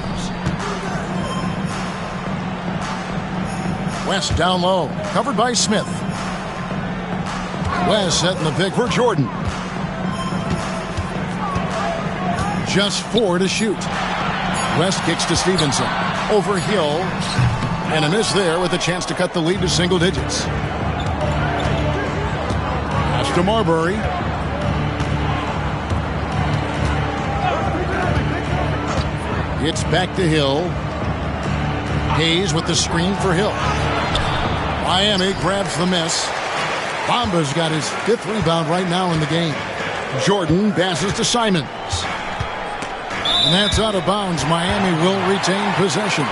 West down low, covered by Smith. West setting the pick for Jordan. Just 4 to shoot. West kicks to Stevenson. Over Hill. And a miss there with a chance to cut the lead to single digits. Pass to Marbury. It's back to Hill. Hayes with the screen for Hill. Miami grabs the miss. Bamba's got his 5th rebound right now in the game. Jordan passes to Simons. And that's out of bounds. Miami will retain possession.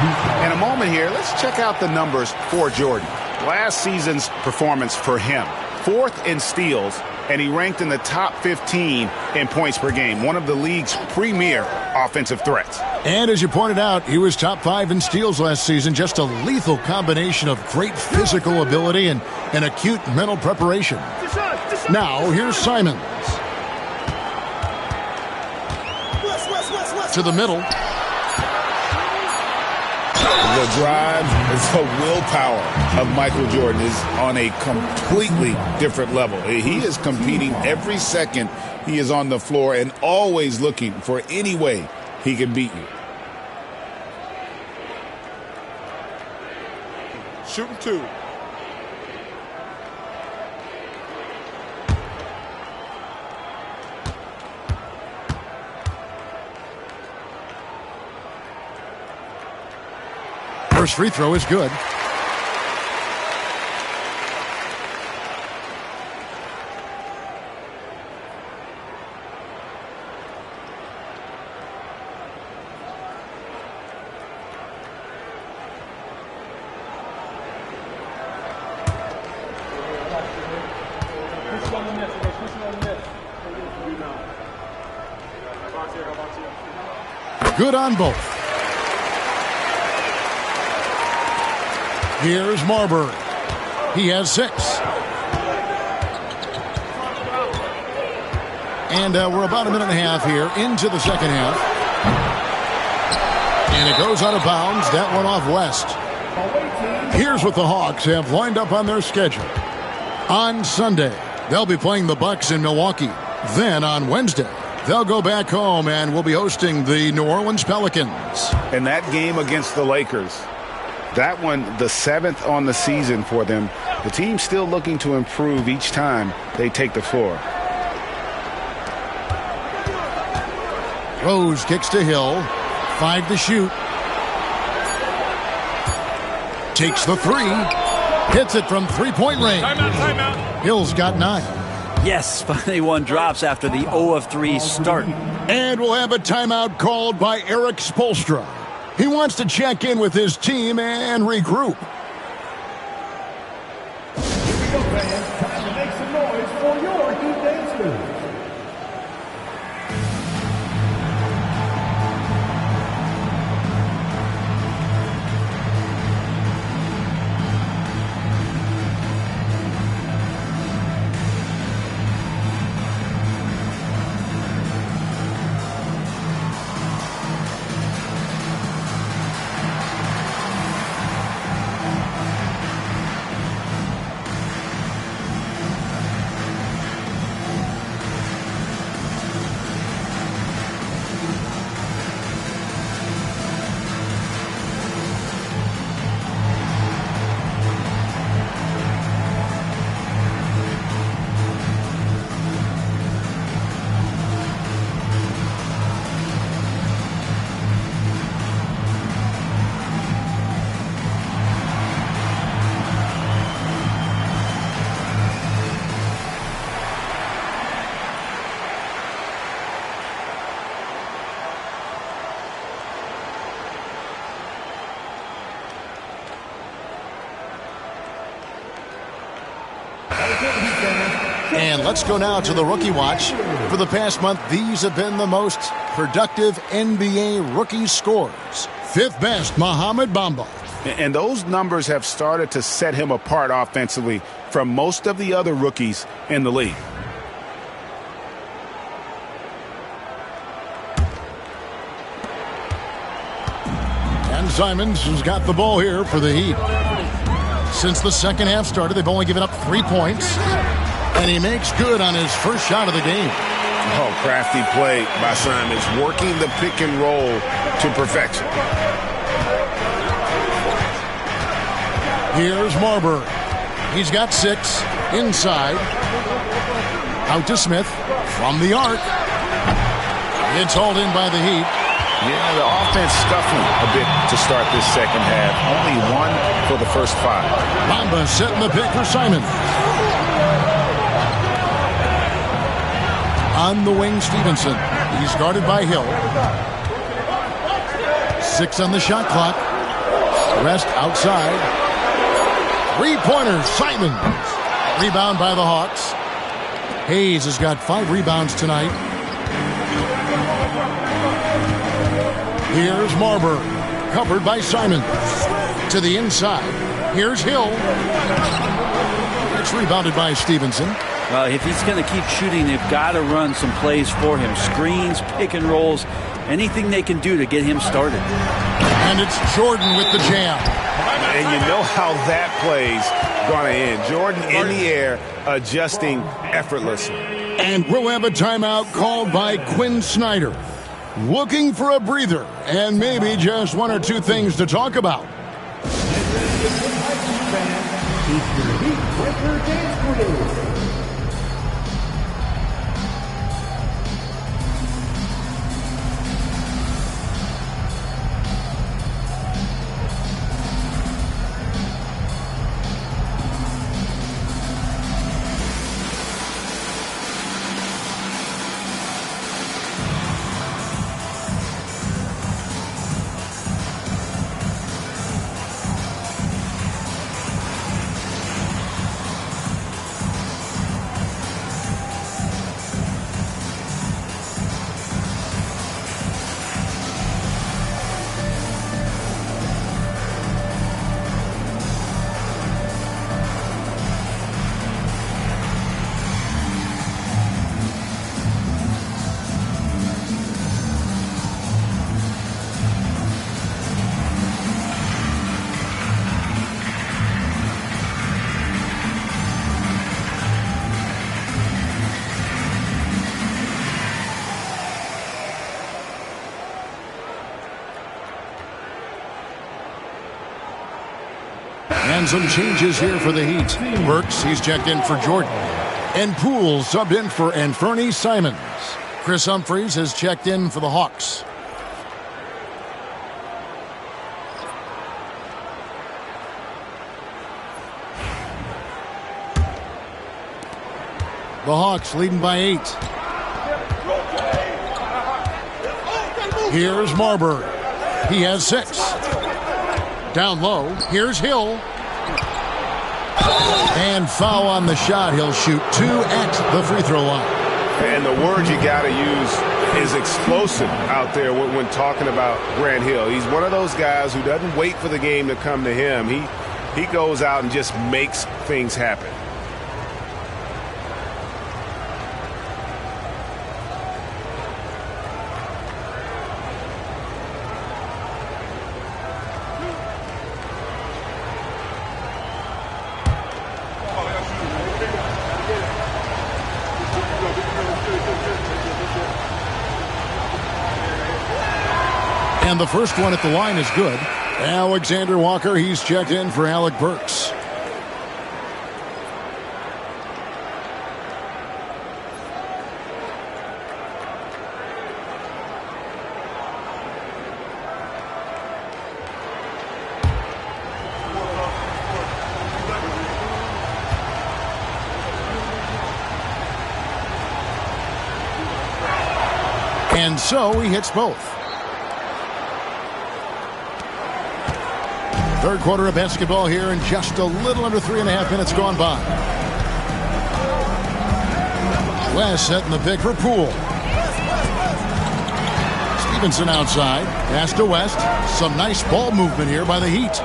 In a moment here, let's check out the numbers for Jordan. Last season's performance for him. 4th in steals, and he ranked in the top 15 in points per game, one of the league's premier offensive threats. And as you pointed out, he was top 5 in steals last season. Just a lethal combination of great physical ability and acute mental preparation. Now, here's Simons. To the middle. The drive and the willpower of Michael Jordan is on a completely different level. He is competing every second he is on the floor and always looking for any way he can beat you. Shooting 2. First free throw is good. Good on both. Here's Marbury. He has 6. And we're about a minute and a half here into the second half. And it goes out of bounds. That one off West. Here's what the Hawks have lined up on their schedule. On Sunday, they'll be playing the Bucks in Milwaukee. Then on Wednesday, they'll go back home and will be hosting the New Orleans Pelicans. And that game against the Lakers, that one, the 7th on the season for them. The team's still looking to improve each time they take the floor. Rose kicks to Hill. 5 to shoot. Takes the 3. Hits it from three-point range. Timeout. Hill's got 9. Yes, finally one drops after the 0 of 3 start. And we'll have a timeout called by Eric Spoelstra. He wants to check in with his team and regroup. Here we go, fans. Time to make some noise for your Heat dancers. And let's go now to the Rookie Watch. For the past month, these have been the most productive NBA rookie scores. 5th best, Mohamed Bamba. And those numbers have started to set him apart offensively from most of the other rookies in the league. And Simons has got the ball here for the Heat. Since the second half started, they've only given up 3 points. And he makes good on his first shot of the game. Oh, crafty play by Simons, working the pick and roll to perfection. Here's Marbury. He's got 6 inside. Out to Smith from the arc. It's hauled in by the Heat. Yeah, the offense scuffling a bit to start this second half. Only 1 for the first 5. Bamba setting the pick for Simons. On the wing, Stevenson. He's guarded by Hill. 6 on the shot clock. Rest outside. 3-pointer, Simons. Rebound by the Hawks. Hayes has got 5 rebounds tonight. Here's Marbury, covered by Simons. To the inside. Here's Hill. It's rebounded by Stevenson. Well, if he's going to keep shooting, they've got to run some plays for him. Screens, pick and rolls, anything they can do to get him started. And it's Jordan with the jam. And you know how that play's going to end. Jordan in the air, adjusting effortlessly. And we'll have a timeout called by Quinn Snyder. Looking for a breather and maybe just 1 or 2 things to talk about. And some changes here for the Heat. Burks, he's checked in for Jordan. And Poole subbed in for Anfernee Simons. Chris Humphries has checked in for the Hawks. The Hawks leading by 8. Here's Marbury. He has 6. Down low. Here's Hill. And foul on the shot. He'll shoot 2 at the free throw line. And the word you got to use is explosive out there when talking about Grant Hill. He's one of those guys who doesn't wait for the game to come to him. He goes out and just makes things happen. And the first one at the line is good. Alexander Walker, he's checked in for Alec Burks. And so he hits both. Third quarter of basketball here, and just a little under 3.5 minutes gone by. West setting the pick for Poole. Stevenson outside. Pass to West. Some nice ball movement here by the Heat.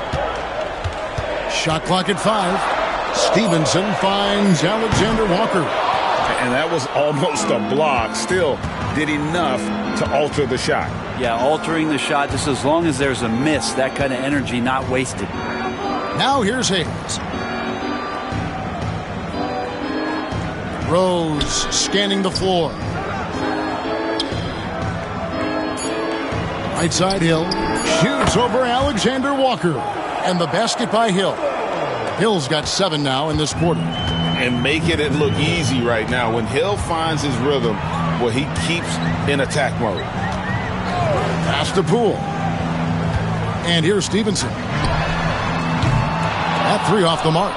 Shot clock at 5. Stevenson finds Alexander Walker. And that was almost a block. Still did enough to alter the shot. Yeah, altering the shot, just as long as there's a miss, that kind of energy not wasted. Now here's Hayes. Rose scanning the floor. Right side Hill. Shoots over Alexander Walker. And the basket by Hill. Hill's got 7 now in this quarter. And making it look easy right now. When Hill finds his rhythm, well, he keeps in attack mode. Pass to Poole. And here's Stevenson. That 3 off the mark.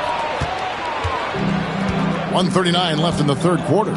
1:39 left in the third quarter.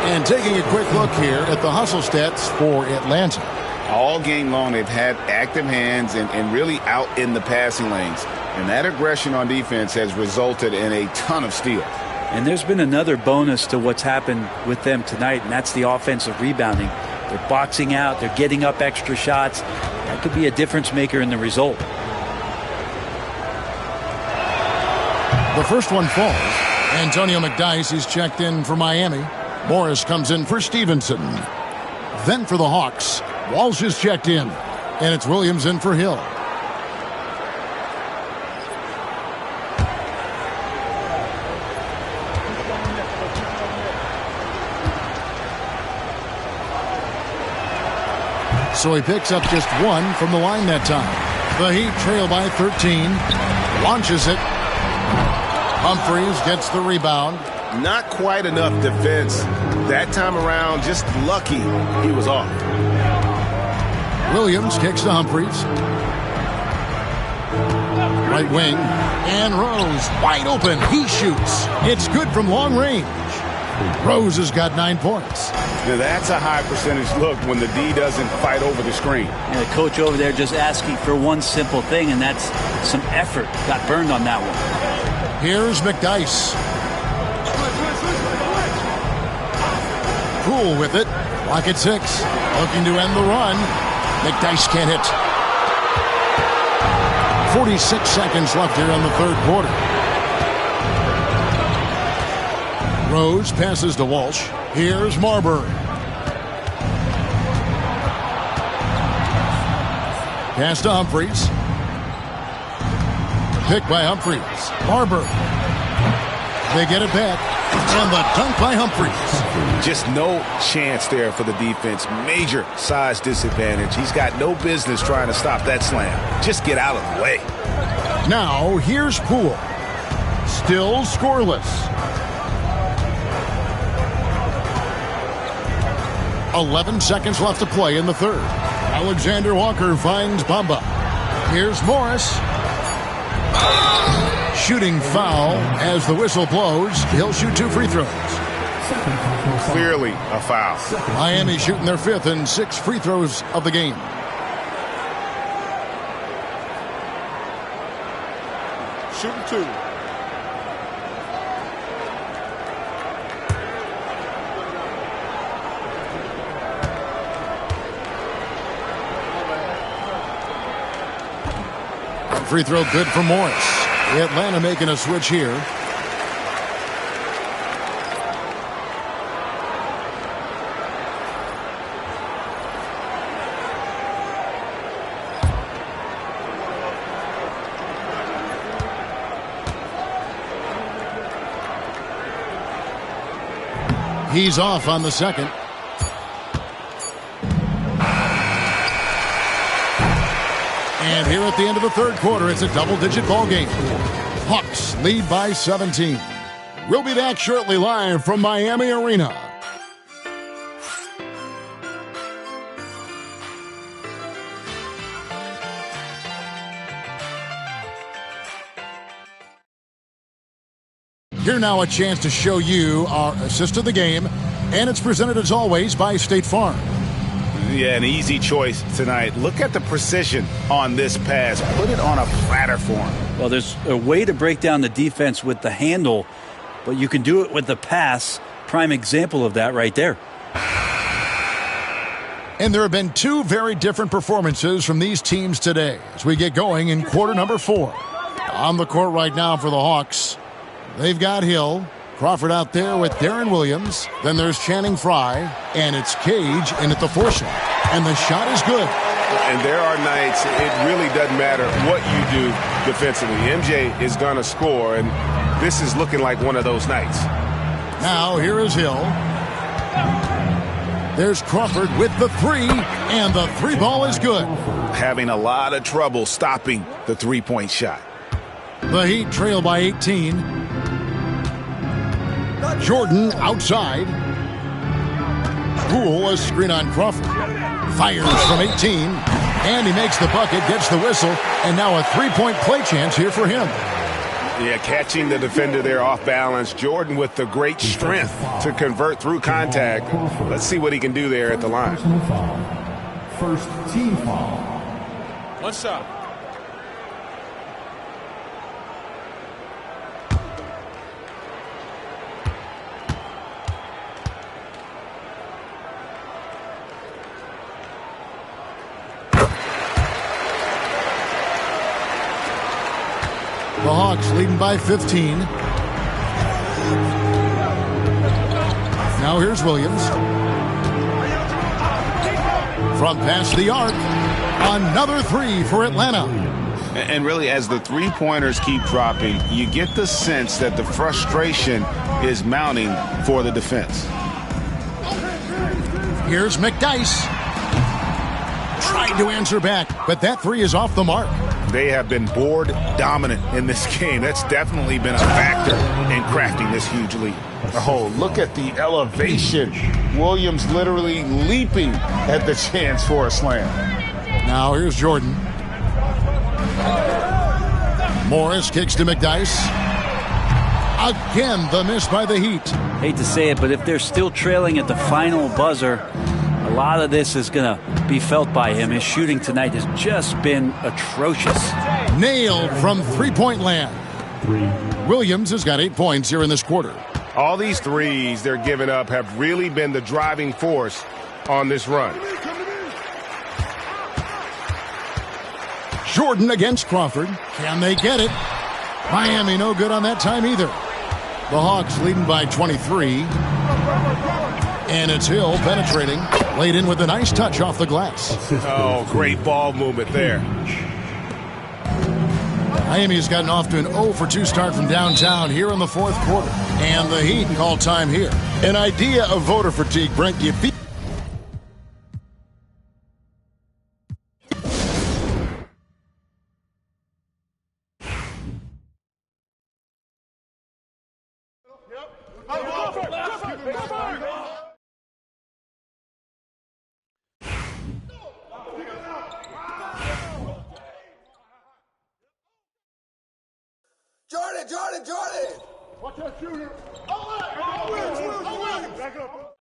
And taking a quick look here at the hustle stats for Atlanta. All game long, they've had active hands and really out in the passing lanes. And that aggression on defense has resulted in a ton of steals. And there's been another bonus to what's happened with them tonight, and that's the offensive rebounding. They're boxing out. They're getting up extra shots. That could be a difference maker in the result. The first one falls. Antonio McDyess is checked in for Miami. Morris comes in for Stevenson. Then for the Hawks, Walsh is checked in. And it's Williams in for Hill. So he picks up just one from the line that time. The Heat trail by 13. Launches it. Humphries gets the rebound. Not quite enough defense. That time around, just lucky he was off. Williams kicks to Humphries. Right wing. And Rose wide open. He shoots. It's good from long range. Rose has got 9 points. Now that's a high percentage look when the D doesn't fight over the screen. And the coach over there just asking for one simple thing, and that's some effort. Got burned on that one. Here's McDyess. Poole with it. Clock at 6. Looking to end the run. McDyess can't hit. 46 seconds left here in the third quarter. Rose passes to Walsh. Here's Marbury. Pass to Humphries. Pick by Humphries. Marbury. They get it back. And the dunk by Humphries. Just no chance there for the defense. Major size disadvantage. He's got no business trying to stop that slam. Just get out of the way. Now here's Poole. Still scoreless. 11 seconds left to play in the third. Alexander Walker finds Bamba. Here's Morris. Shooting foul as the whistle blows. He'll shoot 2 free throws. Clearly a foul. Miami shooting their 5th and 6th free throws of the game. Shooting 2. Free throw good for Morris. Atlanta making a switch here. He's off on the second. And here at the end of the third quarter, it's a double-digit ball game. Hawks lead by 17. We'll be back shortly live from Miami Arena. Here now a chance to show you our assist of the game, and it's presented as always by State Farm. Yeah, an easy choice tonight. Look at the precision on this pass. Put it on a platter for him. Well, there's a way to break down the defense with the handle, but you can do it with the pass. Prime example of that right there. And there have been 2 very different performances from these teams today as we get going in quarter number 4. On the court right now for the Hawks, they've got Hill. Crawford out there with Darren Williams. Then there's Channing Frye. And it's Cage in at the 4 shot. And the shot is good. And there are nights it really doesn't matter what you do defensively. MJ is going to score, and this is looking like one of those nights. Now here is Hill. There's Crawford with the 3, and the 3 ball is good. Having a lot of trouble stopping the 3-point shot. The Heat trail by 18. Jordan outside. Poole, a screen on Crawford. Fires from 18. And he makes the bucket, gets the whistle, and now a 3-point play chance here for him. Yeah, catching the defender there off balance. Jordan with the great strength to convert through contact. Let's see what he can do there at the line. first team foul. One shot. The Hawks leading by 15. Now here's Williams. From past the arc, another three for Atlanta. And really, as the three-pointers keep dropping, you get the sense that the frustration is mounting for the defense. Here's McDyess. Tried to answer back, but that three is off the mark. They have been board dominant in this game. That's definitely been a factor in crafting this huge lead. Oh, look at the elevation. Williams literally leaping at the chance for a slam. Now here's Jordan. Morris kicks to McDyess. Again, the miss by the Heat. Hate to say it, but if they're still trailing at the final buzzer, a lot of this is going to be felt by him. His shooting tonight has just been atrocious. Nailed from three-point land. Williams has got 8 points here in this quarter. All these threes they're giving up have really been the driving force on this run. Jordan against Crawford. Can they get it? Miami no good on that time either. The Hawks leading by 23. And it's Hill penetrating. Laid in with a nice touch off the glass. Oh, great ball movement there. Miami's gotten off to an 0-for-2 start from downtown here in the fourth quarter. And the Heat call time here. An idea of voter fatigue, Brent. You feel Jordan! Watch that shooter. Back up.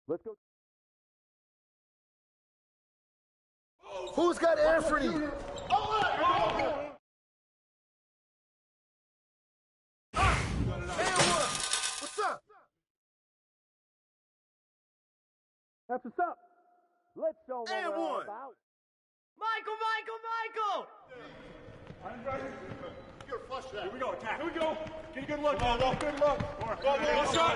Let's go. Who's got Anthony? What's up? That's what's up. Let's show them what we're all about. Michael! I'm ready. You're flush that. Here we go, attack. Here we go. Get a good look. Good look. Go, shot.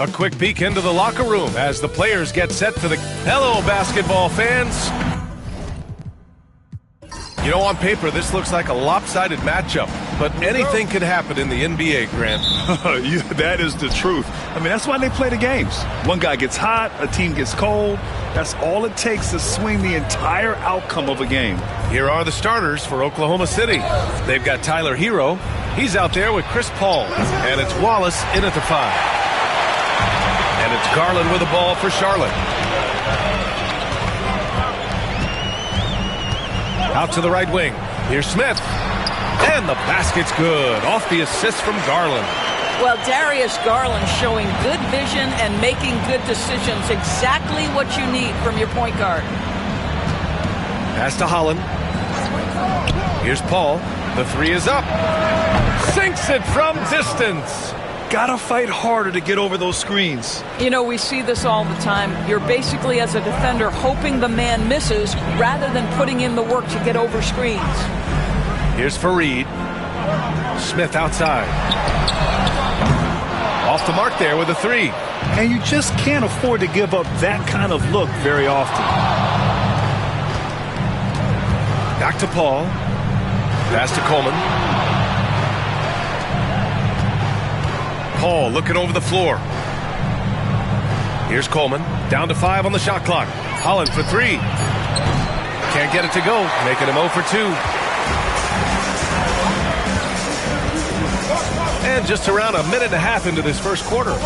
A quick peek into the locker room as the players get set for the... Hello, basketball fans. You know, on paper, this looks like a lopsided matchup, but anything could happen in the NBA, Grant. That is the truth. I mean, that's why they play the games. One guy gets hot, a team gets cold. That's all it takes to swing the entire outcome of a game. Here are the starters for Oklahoma City. They've got Tyler Hero. He's out there with Chris Paul. And it's Wallace in at the 5. And it's Garland with the ball for Charlotte. Out to the right wing. Here's Smith. And the basket's good. Off the assist from Garland. Well, Darius Garland showing good vision and making good decisions. Exactly what you need from your point guard. Pass to Holland. Here's Paul. The 3 is up. Sinks it from distance. Gotta fight harder to get over those screens. You know, we see this all the time. You're basically, as a defender, hoping the man misses rather than putting in the work to get over screens. Here's Fareed. Smith outside. Off the mark there with a 3. And you just can't afford to give up that kind of look very often. Back to Paul. Pass to Coleman. Paul looking over the floor. Here's Coleman. Down to 5 on the shot clock. Holland for 3. Can't get it to go. Making him 0 for 2. And just around a minute and a half into this first quarter.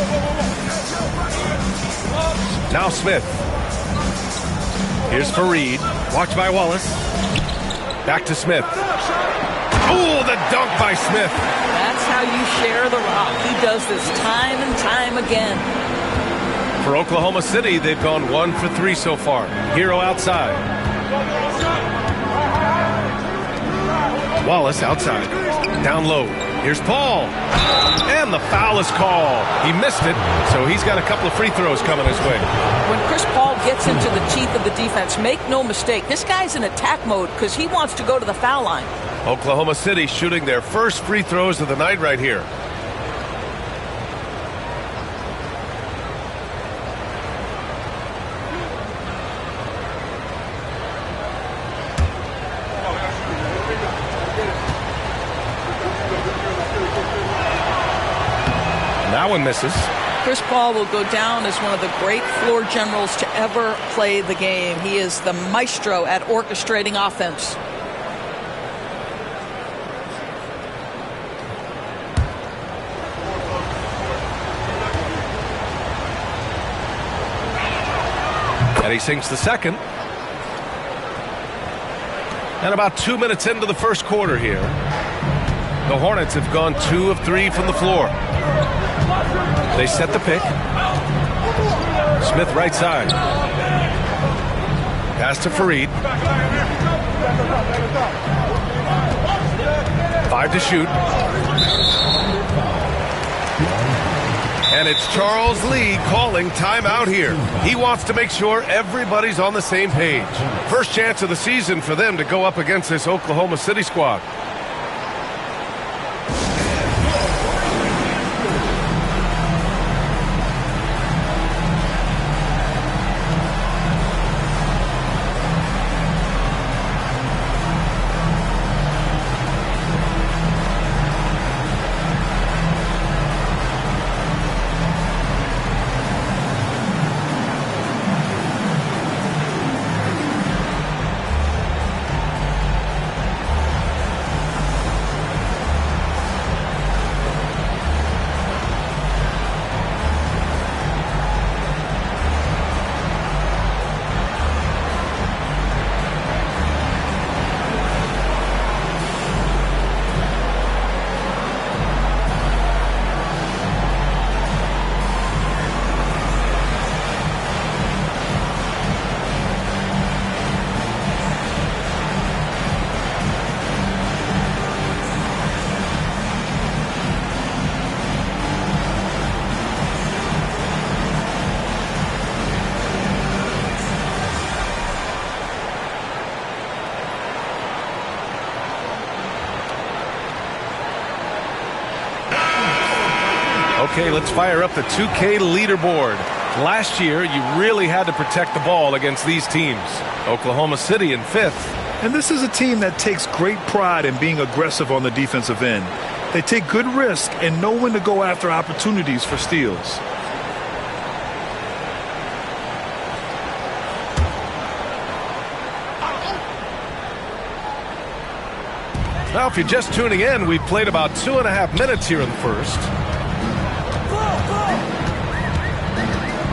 Now Smith. Here's Fareed. Watched by Wallace. Back to Smith. Oh, the dunk by Smith. That's how you share the rock. He does this time and time again. For Oklahoma City, they've gone 1 for 3 so far. Hero outside. Wallace outside. Down low. Here's Paul. And the foul is called. He missed it, so he's got a couple of free throws coming his way. When Chris Paul gets into the teeth of the defense, make no mistake, this guy's in attack mode because he wants to go to the foul line. Oklahoma City shooting their first free throws of the night right here. That one misses. Chris Paul will go down as one of the great floor generals to ever play the game. He is the maestro at orchestrating offense. And he sinks the second. And about 2 minutes into the first quarter here. The Hornets have gone 2 of 3 from the floor. They set the pick. Smith right side. Pass to Fareed. 5 to shoot. And it's Charles Lee calling timeout here. He wants to make sure everybody's on the same page. First chance of the season for them to go up against this Oklahoma City squad. Okay, let's fire up the 2K leaderboard. Last year, you really had to protect the ball against these teams. Oklahoma City in 5th. And this is a team that takes great pride in being aggressive on the defensive end. They take good risk and know when to go after opportunities for steals. Now, if you're just tuning in, we've played about 2.5 minutes here in the first.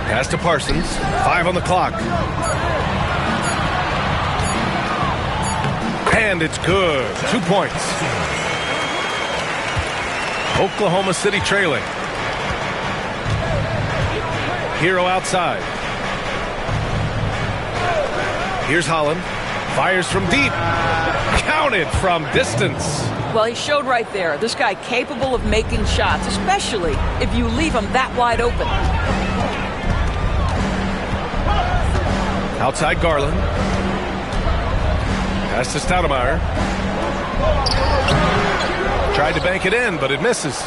Pass to Parsons. 5 on the clock. And it's good. 2 points. Oklahoma City trailing. Hero outside. Here's Holland. Fires from deep. Counted from distance. Well, he showed right there. This guy capable of making shots, especially if you leave him that wide open. Outside Garland. Pass to Stoudemire. Tried to bank it in, but it misses.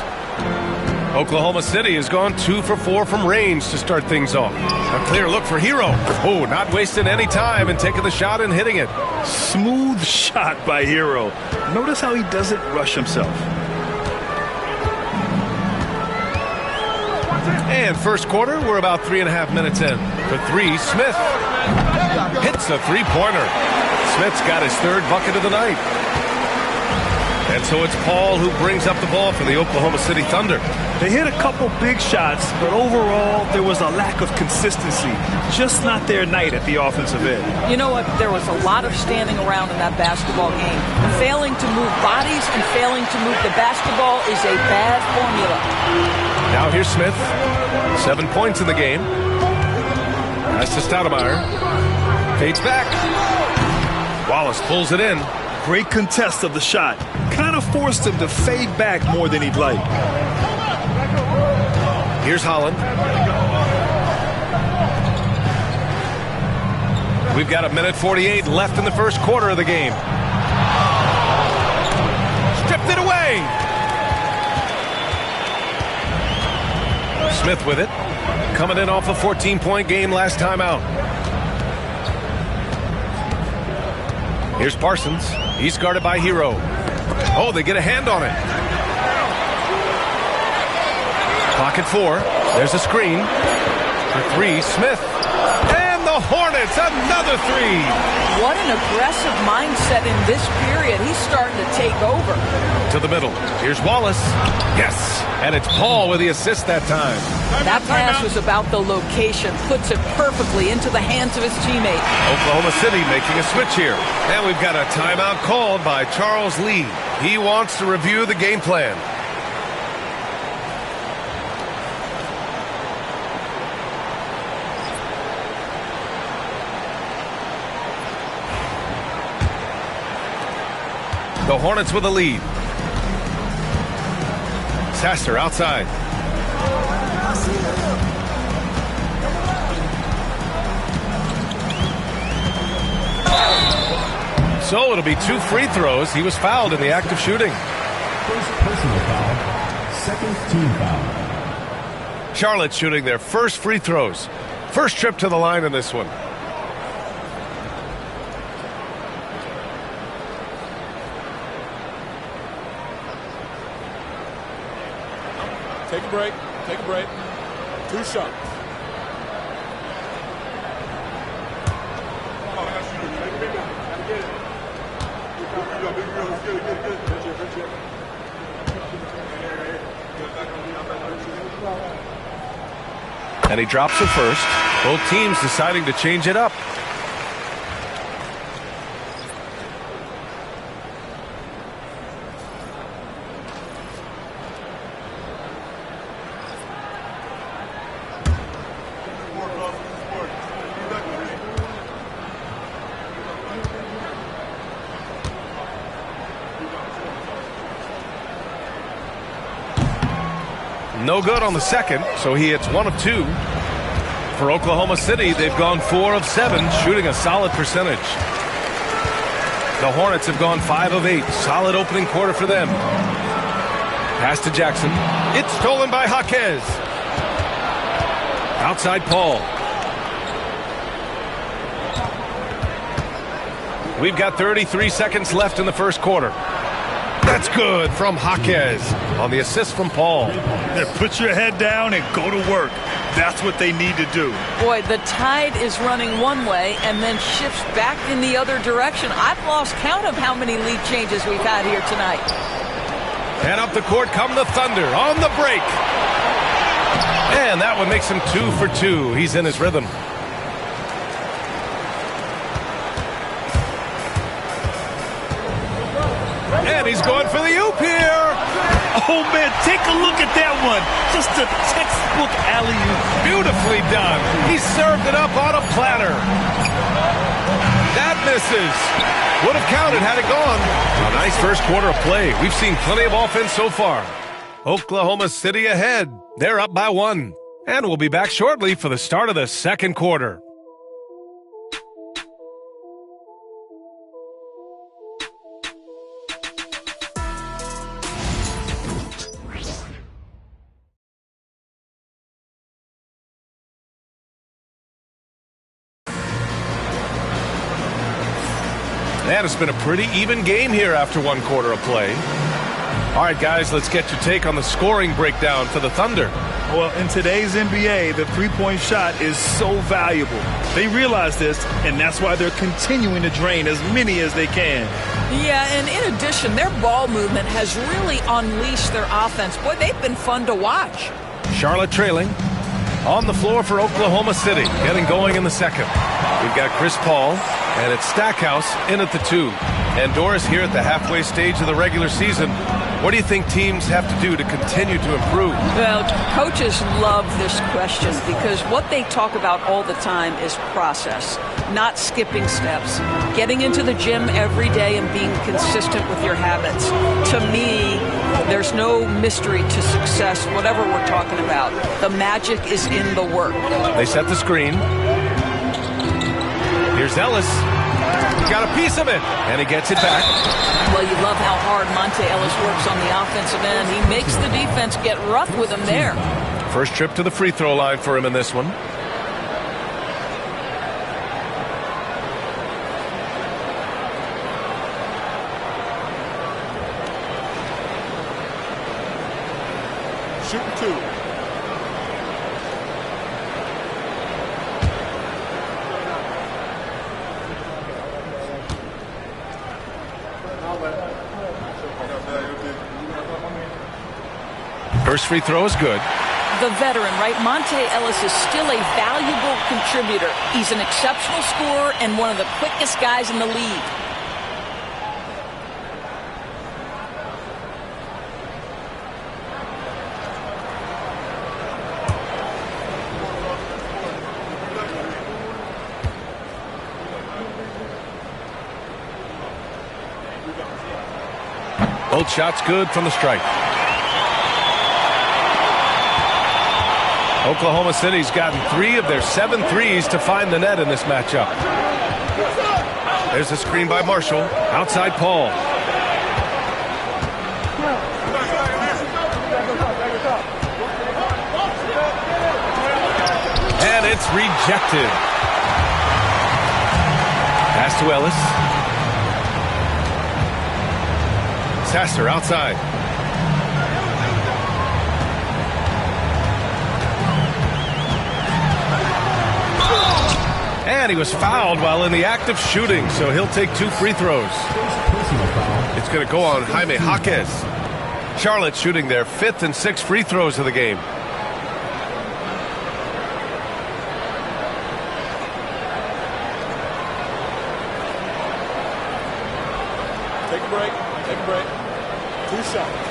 Oklahoma City has gone 2 for 4 from range to start things off. A clear look for Hero. Oh, not wasting any time and taking the shot and hitting it. Smooth shot by Hero. Notice how he doesn't rush himself. And first quarter, we're about 3.5 minutes in. For 3, Smith hits a three-pointer. Smith's got his 3rd bucket of the night. And so it's Paul who brings up the ball for the Oklahoma City Thunder. They hit a couple big shots, but overall there was a lack of consistency. Just not their night at the offensive end. You know what? There was a lot of standing around in that basketball game. Failing to move bodies and failing to move the basketball is a bad formula. Now here's Smith. 7 points in the game. Pass to Stoudemire. Fades back. Wallace pulls it in. Great contest of the shot. Kind of forced him to fade back more than he'd like. Here's Holland. We've got 1:48 left in the first quarter of the game. Stripped it away. Smith with it. Coming in off a 14-point game last time out. Here's Parsons. He's guarded by Hero. Oh, they get a hand on it. Pocket 4. There's a screen. For 3, Smith. And the Hornets, another 3. What an aggressive mindset in this period. He's starting to take over. To the middle. Here's Wallace. Yes. And it's Paul with the assist that time. That pass was about the location. Puts it perfectly into the hands of his teammate. Oklahoma City making a switch here. And we've got a timeout called by Charles Lee. He wants to review the game plan. The Hornets with a lead. Sasser outside. So it'll be 2 free throws. He was fouled in the act of shooting. First personal foul, second team foul. Charlotte shooting their first free throws. First trip to the line in this one. Take a break. Take a break. 2 shots. And he drops it first. Both teams deciding to change it up. No good on the second, so he hits 1 of 2. For Oklahoma City, they've gone 4 of 7, shooting a solid percentage. The Hornets have gone 5 of 8. Solid opening quarter for them. Pass to Jackson. It's stolen by Jaquez. Outside Paul. We've got 33 seconds left in the first quarter. That's good from Jaquez on the assist from Paul. Yeah, put your head down and go to work. That's what they need to do. Boy, the tide is running one way and then shifts back in the other direction. I've lost count of how many lead changes we've had here tonight. And up the court come the Thunder on the break. And that one makes him 2 for 2. He's in his rhythm. And he's going for the oop here. Oh, man, take a look at that one. Just a textbook alley-oop. Beautifully done. He served it up on a platter. That misses. Would have counted had it gone. A nice first quarter of play. We've seen plenty of offense so far. Oklahoma City ahead. They're up by 1. And we'll be back shortly for the start of the second quarter. And it's been a pretty even game here after 1 quarter of play. All right, guys, let's get your take on the scoring breakdown for the Thunder. Well, in today's NBA, the three-point shot is so valuable. They realize this, and that's why they're continuing to drain as many as they can. Yeah, and in addition, their ball movement has really unleashed their offense. Boy, they've been fun to watch. Charlotte trailing on the floor for Oklahoma City, getting going in the second. We've got Chris Paul, and it's Stackhouse in at the 2. And Doris, here at the halfway stage of the regular season, what do you think teams have to do to continue to improve? Well, coaches love this question because what they talk about all the time is process, not skipping steps. Getting into the gym every day and being consistent with your habits. To me, there's no mystery to success, whatever we're talking about. The magic is in the work. They set the screen. Here's Ellis. Got a piece of it, and he gets it back. Well, you love how hard Monte Ellis works on the offensive end. He makes the defense get rough with him there. First trip to the free throw line for him in this one. Shooting 2. First free throw is good. The veteran, right? Monte Ellis is still a valuable contributor. He's an exceptional scorer and one of the quickest guys in the league. Both shots good from the stripe. Oklahoma City's gotten 3 of their 7 threes to find the net in this matchup. There's a screen by Marshall. Outside Paul. And it's rejected. Pass to Ellis. Sasser outside. And he was fouled while in the act of shooting, so he'll take 2 free throws. It's going to go on Jaime Jaquez. Charlotte shooting their 5th and 6th free throws of the game. Take a break. Take a break. 2 shots.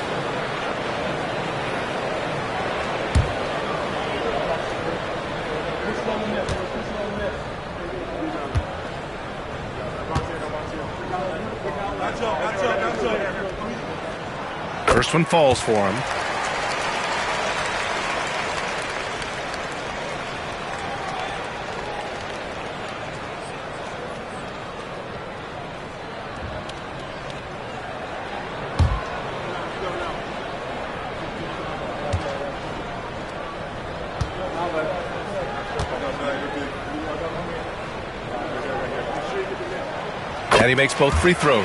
First one falls for him. And he makes both free throws.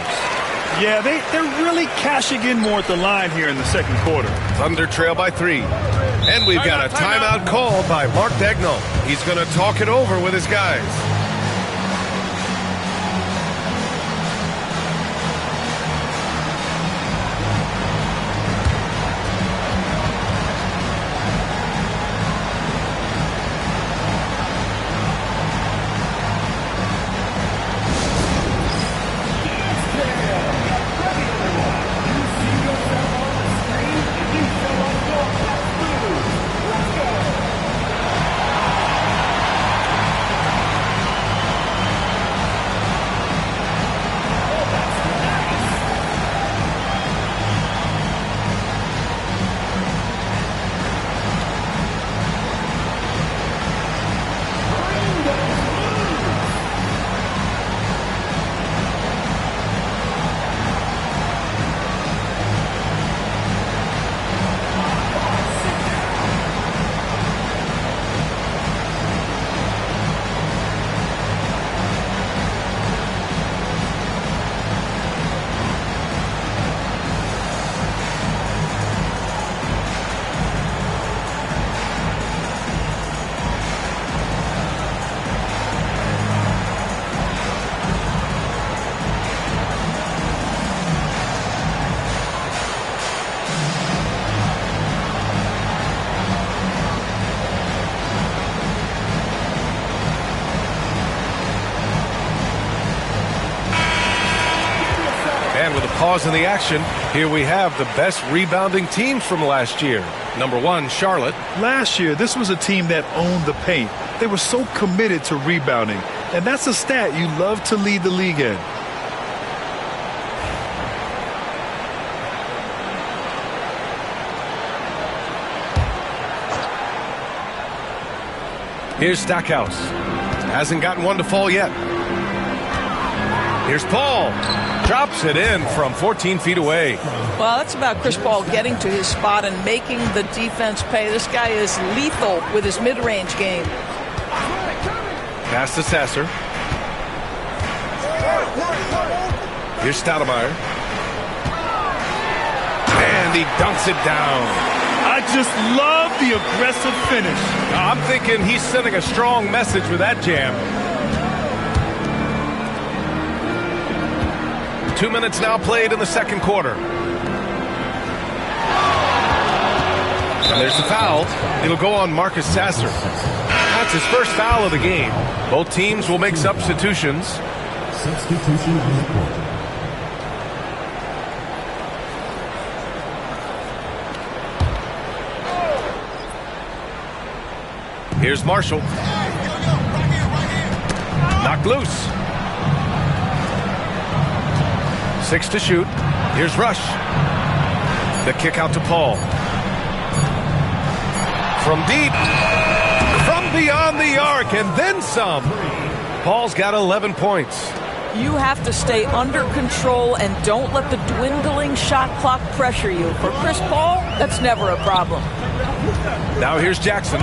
Yeah, they're really cashing in more at the line here in the second quarter. Thunder trail by 3. And we've got a timeout called by Mark Daigneault. He's going to talk it over with his guys. And with a pause in the action, here we have the best rebounding teams from last year. Number 1, Charlotte. Last year, this was a team that owned the paint. They were so committed to rebounding. And that's a stat you love to lead the league in. Here's Stackhouse. Hasn't gotten one to fall yet. Here's Paul. Drops it in from 14 feet away. Well, that's about Chris Paul getting to his spot and making the defense pay. This guy is lethal with his mid-range game. Pass to Sasser. Here's Stoudemire. And he dunks it down. I just love the aggressive finish. I'm thinking he's sending a strong message with that jam. 2 minutes now played in the second quarter. And there's the foul. It'll go on Marcus Sasser. That's his first foul of the game. Both teams will make substitutions. Substitution on the court. Here's Marshall. Knocked loose. 6 to shoot. Here's Rush. The kick out to Paul. From deep. From beyond the arc and then some. Paul's got 11 points. You have to stay under control and don't let the dwindling shot clock pressure you. For Chris Paul, that's never a problem. Now here's Jackson.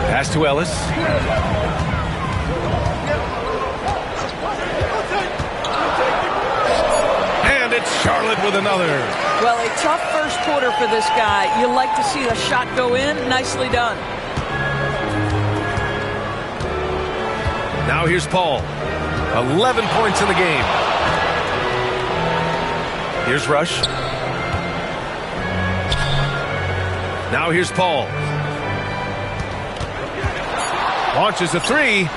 Pass to Ellis. And it's Charlotte with another. Well, a tough first quarter for this guy. You like to see the shot go in. Nicely done. Now here's Paul. 11 points in the game. Here's Rush. Now here's Paul. Launches a three.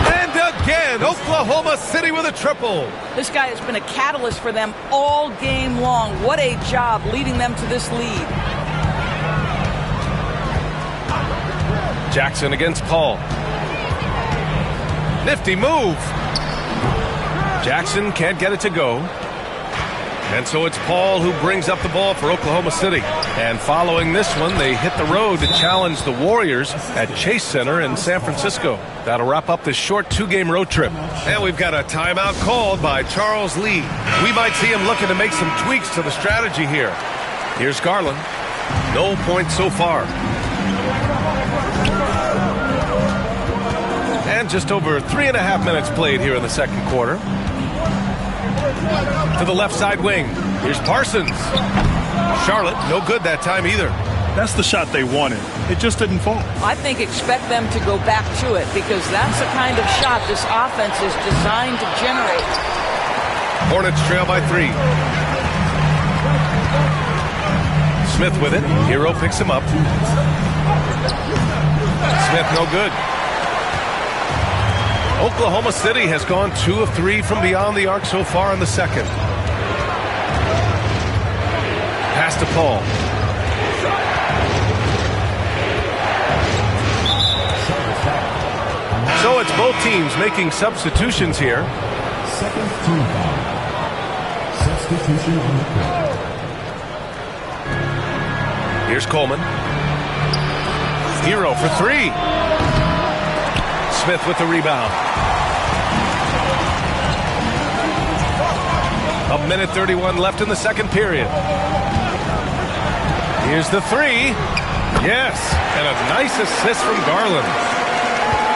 And again, Oklahoma City with a triple. This guy has been a catalyst for them all game long. What a job leading them to this lead. Jackson against Paul. Nifty move. Jackson can't get it to go. And so it's Paul who brings up the ball for Oklahoma City. And following this one, they hit the road to challenge the Warriors at Chase Center in San Francisco. That'll wrap up this short 2-game road trip. And we've got a timeout called by Charles Lee. We might see him looking to make some tweaks to the strategy here. Here's Garland. No points so far. And And just over 3.5 minutes played here in the second quarter. To the left side wing. Here's Parsons. Charlotte, no good that time either. That's the shot they wanted. It just didn't fall. I think expect them to go back to it because that's the kind of shot this offense is designed to generate. Hornets trail by 3. Smith with it. Hero picks him up. Smith no good. Oklahoma City has gone 2 of 3 from beyond the arc so far in the second. Pass to Paul. So it's both teams making substitutions here. Second team foul. Substitution on the court. Here's Coleman. Hero for 3. Smith with the rebound. 1:31 left in the second period. Here's the 3. Yes, and a nice assist from Garland.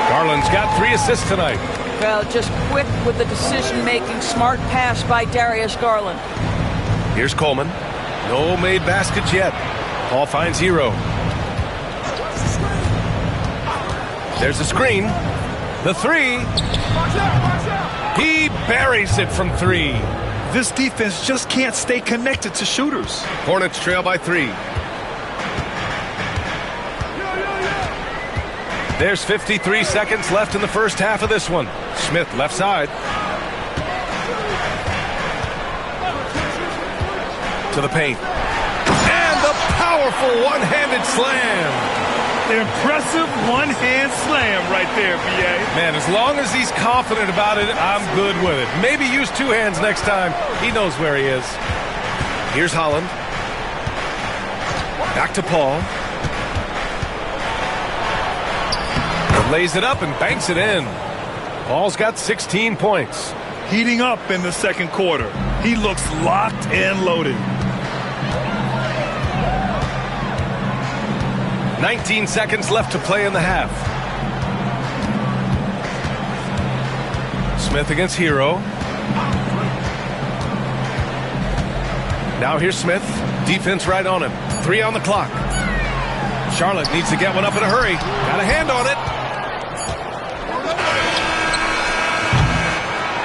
Garland's got 3 assists tonight. Well, just quick with the decision-making, smart pass by Darius Garland. Here's Coleman. No made baskets yet. Paul finds Hero. There's a screen. The 3. He buries it from 3. This defense just can't stay connected to shooters. Hornets trail by 3. There's 53 seconds left in the first half of this one. Smith left side. To the paint. And the powerful one-handed slam. Impressive one-hand slam right there, B.A. Man, as long as he's confident about it, I'm good with it. Maybe use 2 hands next time. He knows where he is. Here's Holland. Back to Paul. Lays it up and banks it in. Paul's got 16 points. Heating up in the second quarter. He looks locked and loaded. 19 seconds left to play in the half. Smith against Hero. Now here's Smith. Defense right on him. 3 on the clock. Charlotte needs to get one up in a hurry. Got a hand on it.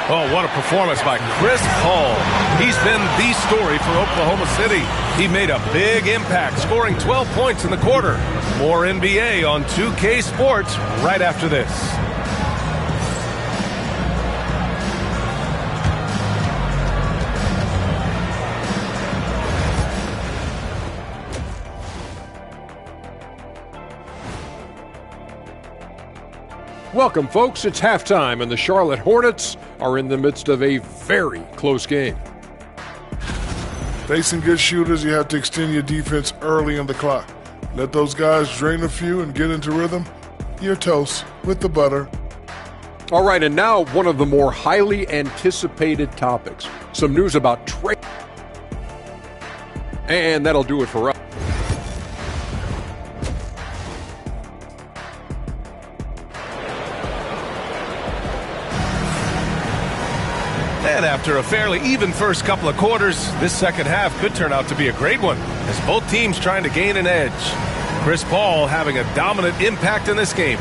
Oh, what a performance by Chris Paul. He's been the story for Oklahoma City. He made a big impact, scoring 12 points in the quarter. More NBA on 2K Sports right after this. Welcome, folks. It's halftime, and the Charlotte Hornets are in the midst of a very close game. Facing good shooters, you have to extend your defense early in the clock. Let those guys drain a few and get into rhythm. You're toast with the butter. All right, and now one of the more highly anticipated topics. Some news about trade. And that'll do it for us. And after a fairly even first couple of quarters, this second half could turn out to be a great one, as both teams trying to gain an edge. Chris Paul having a dominant impact in this game.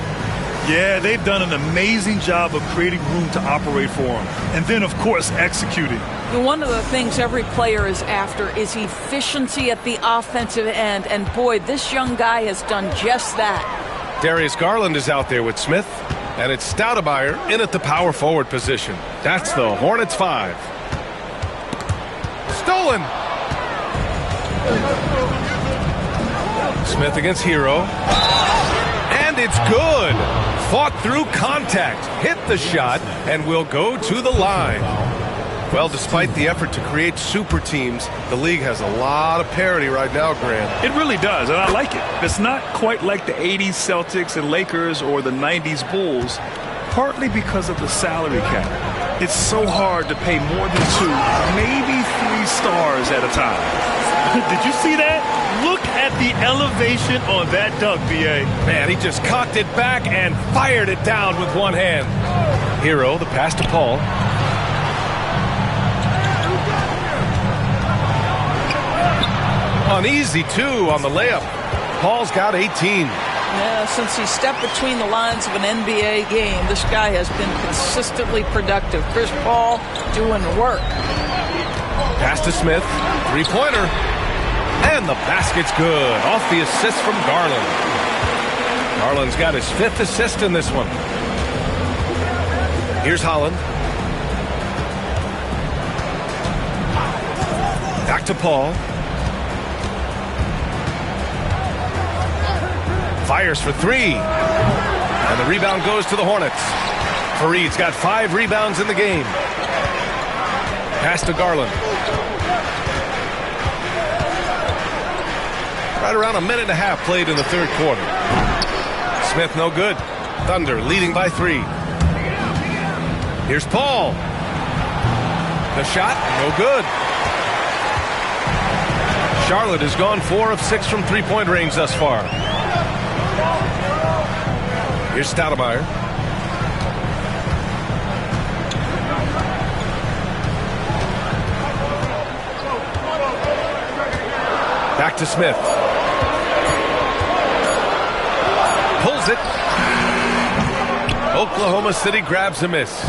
Yeah, they've done an amazing job of creating room to operate for him. And then, of course, executing. One of the things every player is after is efficiency at the offensive end. And boy, this young guy has done just that. Darius Garland is out there with Smith. And it's Stoudemire in at the power forward position. That's the Hornets 5. Stolen. Smith against Hero. And it's good. Fought through contact. Hit the shot and will go to the line. Well, despite the effort to create super teams, the league has a lot of parity right now, Grant. It really does, and I like it. It's not quite like the 80s Celtics and Lakers or the 90s Bulls, partly because of the salary cap. It's so hard to pay more than 2, maybe 3 stars at a time. Did you see that? Look at the elevation on that dunk, B.A. Man, he just cocked it back and fired it down with one hand. Hero, the pass to Paul. Uneasy, too, on the layup. Paul's got 18. Yeah, since he stepped between the lines of an NBA game, this guy has been consistently productive. Chris Paul doing the work. Pass to Smith. Three-pointer. And the basket's good. Off the assist from Garland. Garland's got his 5th assist in this one. Here's Holland. Back to Paul. Fires for 3. And the rebound goes to the Hornets. Fareed's got 5 rebounds in the game. Pass to Garland. Right around a minute and a half played in the third quarter. Smith no good. Thunder leading by 3. Here's Paul. The shot, no good. Charlotte has gone 4 of 6 from three-point range thus far. Here's Stoudemire. Back to Smith. Pulls it. Oklahoma City grabs a miss.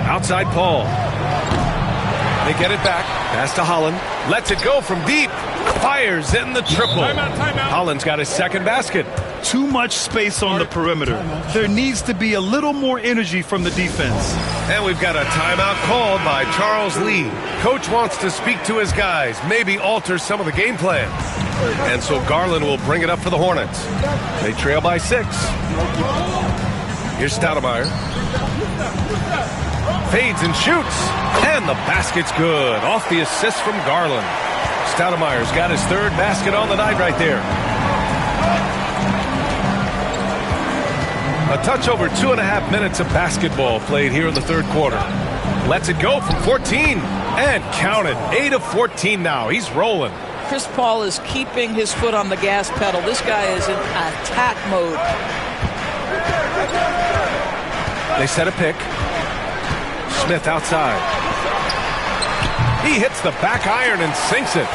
Outside Paul. They get it back. Pass to Holland. Lets it go from deep. Fires in the triple. Timeout. Holland's got his second basket. Too much space on the perimeter. There needs to be a little more energy from the defense. And we've got a timeout called by Charles Lee. Coach wants to speak to his guys, maybe alter some of the game plans. And so Garland will bring it up for the Hornets. They trail by 6. Here's Stoudemire. Fades and shoots. And the basket's good. Off the assist from Garland. Stoudemire's got his 3rd basket on the night right there. A touch over 2.5 minutes of basketball played here in the third quarter. Lets it go from 14 and counted. 8 of 14 now. He's rolling. Chris Paul is keeping his foot on the gas pedal. This guy is in attack mode. They set a pick. Smith outside. He hits the back iron and sinks it.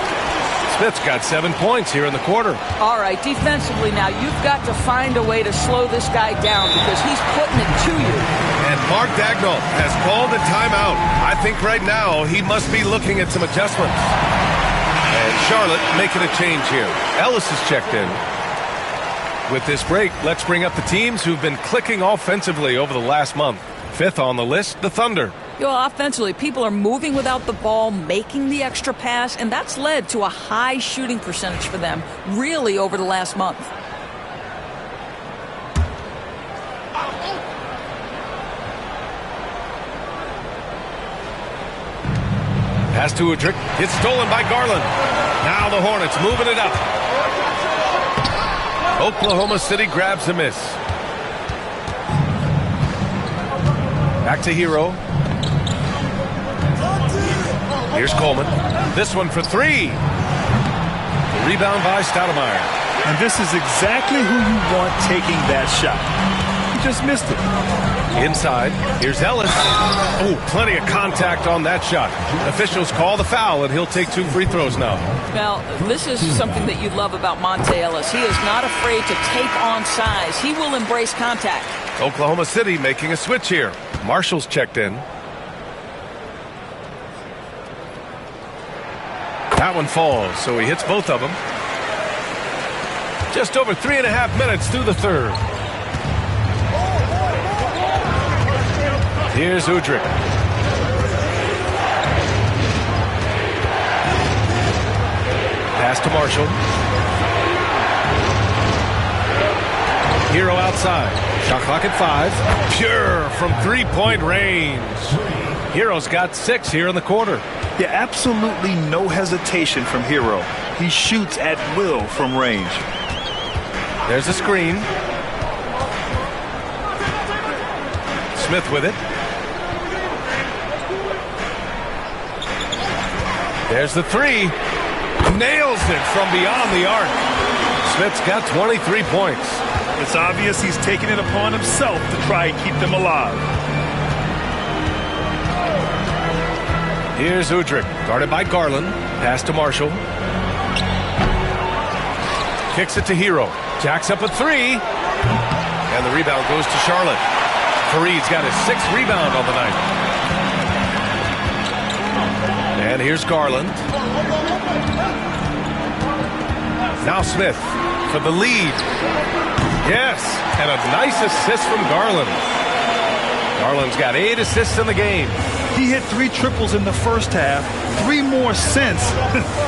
Smith's got 7 points here in the quarter. All right, defensively now, you've got to find a way to slow this guy down because he's putting it to you. And Mark Daigneault has called a timeout. I think right now he must be looking at some adjustments. And Charlotte making a change here. Ellis is checked in. With this break, let's bring up the teams who've been clicking offensively over the last month. 5th on the list, the Thunder. Offensively, people are moving without the ball, making the extra pass, and that's led to a high shooting percentage for them, really, over the last month. Pass to Udrih. It's stolen by Garland. Now the Hornets moving it up. Oklahoma City grabs a miss. Back to Hero. Here's Coleman. This one for 3. The rebound by Stoudemire. And this is exactly who you want taking that shot. He just missed it. Inside. Here's Ellis. Oh, plenty of contact on that shot. Officials call the foul, and he'll take 2 free throws now. Now, this is something that you love about Monta Ellis. He is not afraid to take on size. He will embrace contact. Oklahoma City making a switch here. Marshall's checked in. That one falls, so he hits both of them. Just over 3.5 minutes through the third. Here's Udrih. Pass to Marshall. Hero outside. Shot clock at 5. Pure from 3-point range. Hero's got 6 here in the quarter. Yeah, absolutely no hesitation from Hero. He shoots at will from range. There's a screen. Smith with it. There's the three. Nails it from beyond the arc. Smith's got 23 points. It's obvious he's taking it upon himself to try and keep them alive. Here's Udrih, guarded by Garland. Pass to Marshall. Kicks it to Hero. Jacks up a three. And the rebound goes to Charlotte. Fareed's got his 6th rebound on the night. And here's Garland. Now Smith for the lead. Yes, and a nice assist from Garland. Garland's got 8 assists in the game. He hit 3 triples in the first half, 3 more since.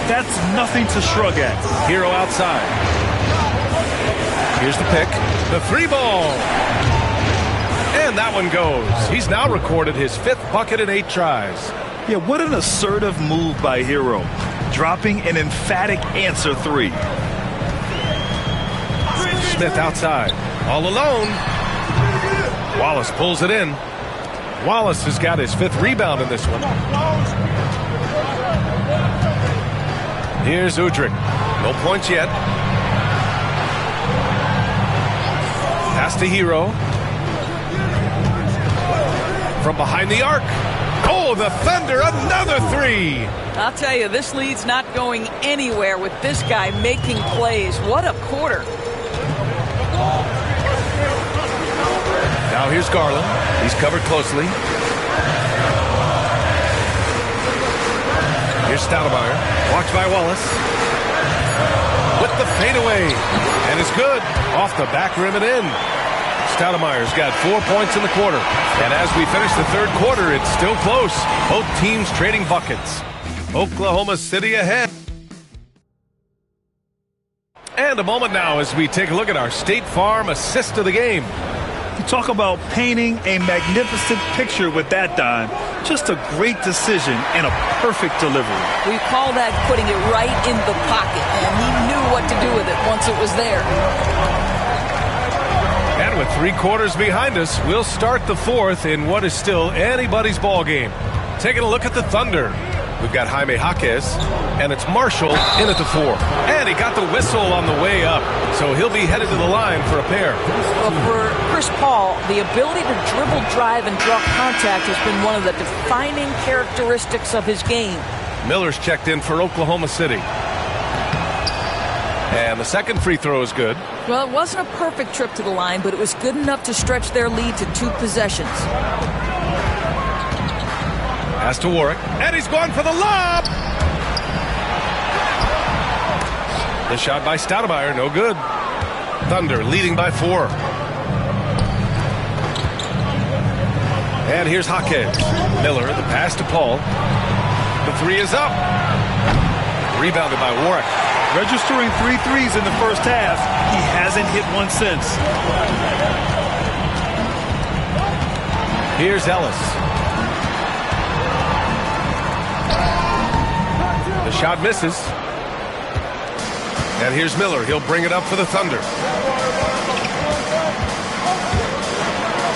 That's nothing to shrug at. Hero outside. Here's the pick. The 3 ball. And that one goes. He's now recorded his 5th bucket in 8 tries. Yeah, what an assertive move by Hero. Dropping an emphatic answer 3. Smith outside. All alone. Wallace pulls it in. Wallace has got his 5th rebound in this one. Here's Udrih. No points yet. Pass to Hero. From behind the arc. Oh, the Thunder, another 3. I'll tell you, this lead's not going anywhere with this guy making plays. What a quarter. Now here's Garland. He's covered closely. Here's Stoudemire. Watched by Wallace. With the fadeaway. And it's good. Off the back rim and in. Stoudemire's got 4 points in the quarter. And as we finish the 3rd quarter, it's still close. Both teams trading buckets. Oklahoma City ahead. And a moment now as we take a look at our State Farm assist of the game. You talk about painting a magnificent picture with that dime. Just a great decision and a perfect delivery. We call that putting it right in the pocket, and he knew what to do with it once it was there. And with 3 quarters behind us, we'll start the 4th in what is still anybody's ball game. Taking a look at the Thunder. We've got Jaime Jaquez, and it's Marshall in at the 4. And he got the whistle on the way up, so he'll be headed to the line for a pair. Well, for Chris Paul, the ability to dribble, drive, and draw contact has been one of the defining characteristics of his game. Miller's checked in for Oklahoma City. And the 2nd free throw is good. Well, it wasn't a perfect trip to the line, but it was good enough to stretch their lead to 2 possessions. Pass to Warwick, and he's going for the lob! The shot by Stoudemire, no good. Thunder leading by 4. And here's Jaquez. Miller, the pass to Paul. The 3 is up. Rebounded by Warwick. Registering 3 threes in the first half. He hasn't hit one since. Here's Ellis. The shot misses. And here's Miller. He'll bring it up for the Thunder.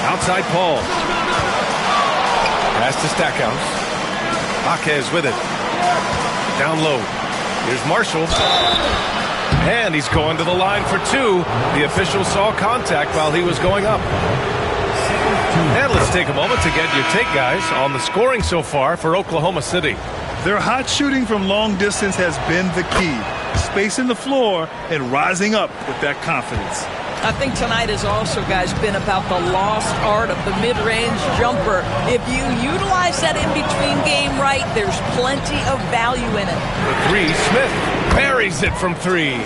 Outside Paul. Pass to Stackhouse. Jaquez with it. Down low. Here's Marshall. And he's going to the line for 2. The official saw contact while he was going up. And let's take a moment to get your take, guys, on the scoring so far for Oklahoma City. Their hot shooting from long distance has been the key. Spacing the floor and rising up with that confidence. I think tonight has also, guys, been about the lost art of the mid-range jumper. If you utilize that in-between game right, there's plenty of value in it. The 3, Smith buries it from 3.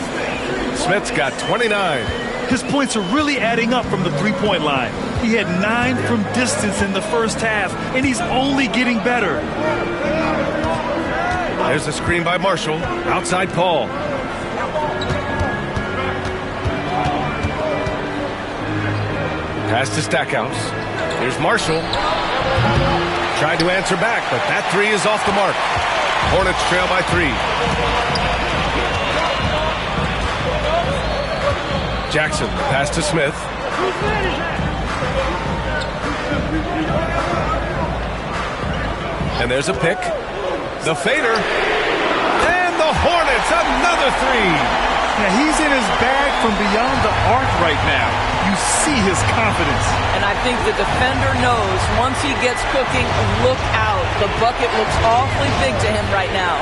Smith's got 29. His points are really adding up from the three-point line. He had 9 from distance in the first half, and he's only getting better. There's a screen by Marshall. Outside Paul. Pass to Stackhouse. Here's Marshall. Tried to answer back, but that 3 is off the mark. Hornets trail by 3. Jackson, pass to Smith. And there's a pick. The fader. the Hornets, another three. Now, he's in his bag from beyond the arc right now. You see his confidence. And I think the defender knows once he gets cooking, look out. The bucket looks awfully big to him right now.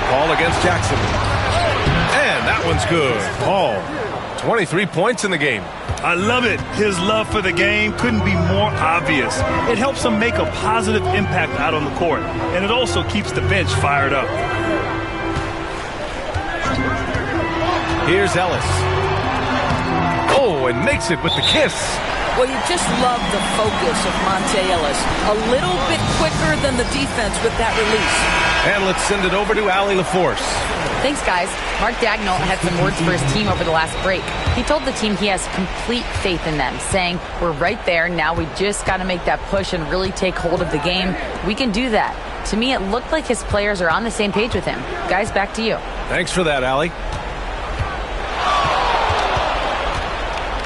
Paul against Jackson. And that one's good. Paul, 23 points in the game. I love it. His love for the game couldn't be more obvious. It helps him make a positive impact out on the court, and it also keeps the bench fired up. Here's Ellis. Oh, and makes it with the kiss. Well, you just love the focus of Monte Ellis. A little bit quicker than the defense with that release. And let's send it over to Allie LaForce. Thanks, guys. Mark Daigneault had some words for his team over the last break. He told the team he has complete faith in them, saying, we're right there. Now we just got to make that push and really take hold of the game. We can do that. To me, it looked like his players are on the same page with him. Guys, back to you. Thanks for that, Allie.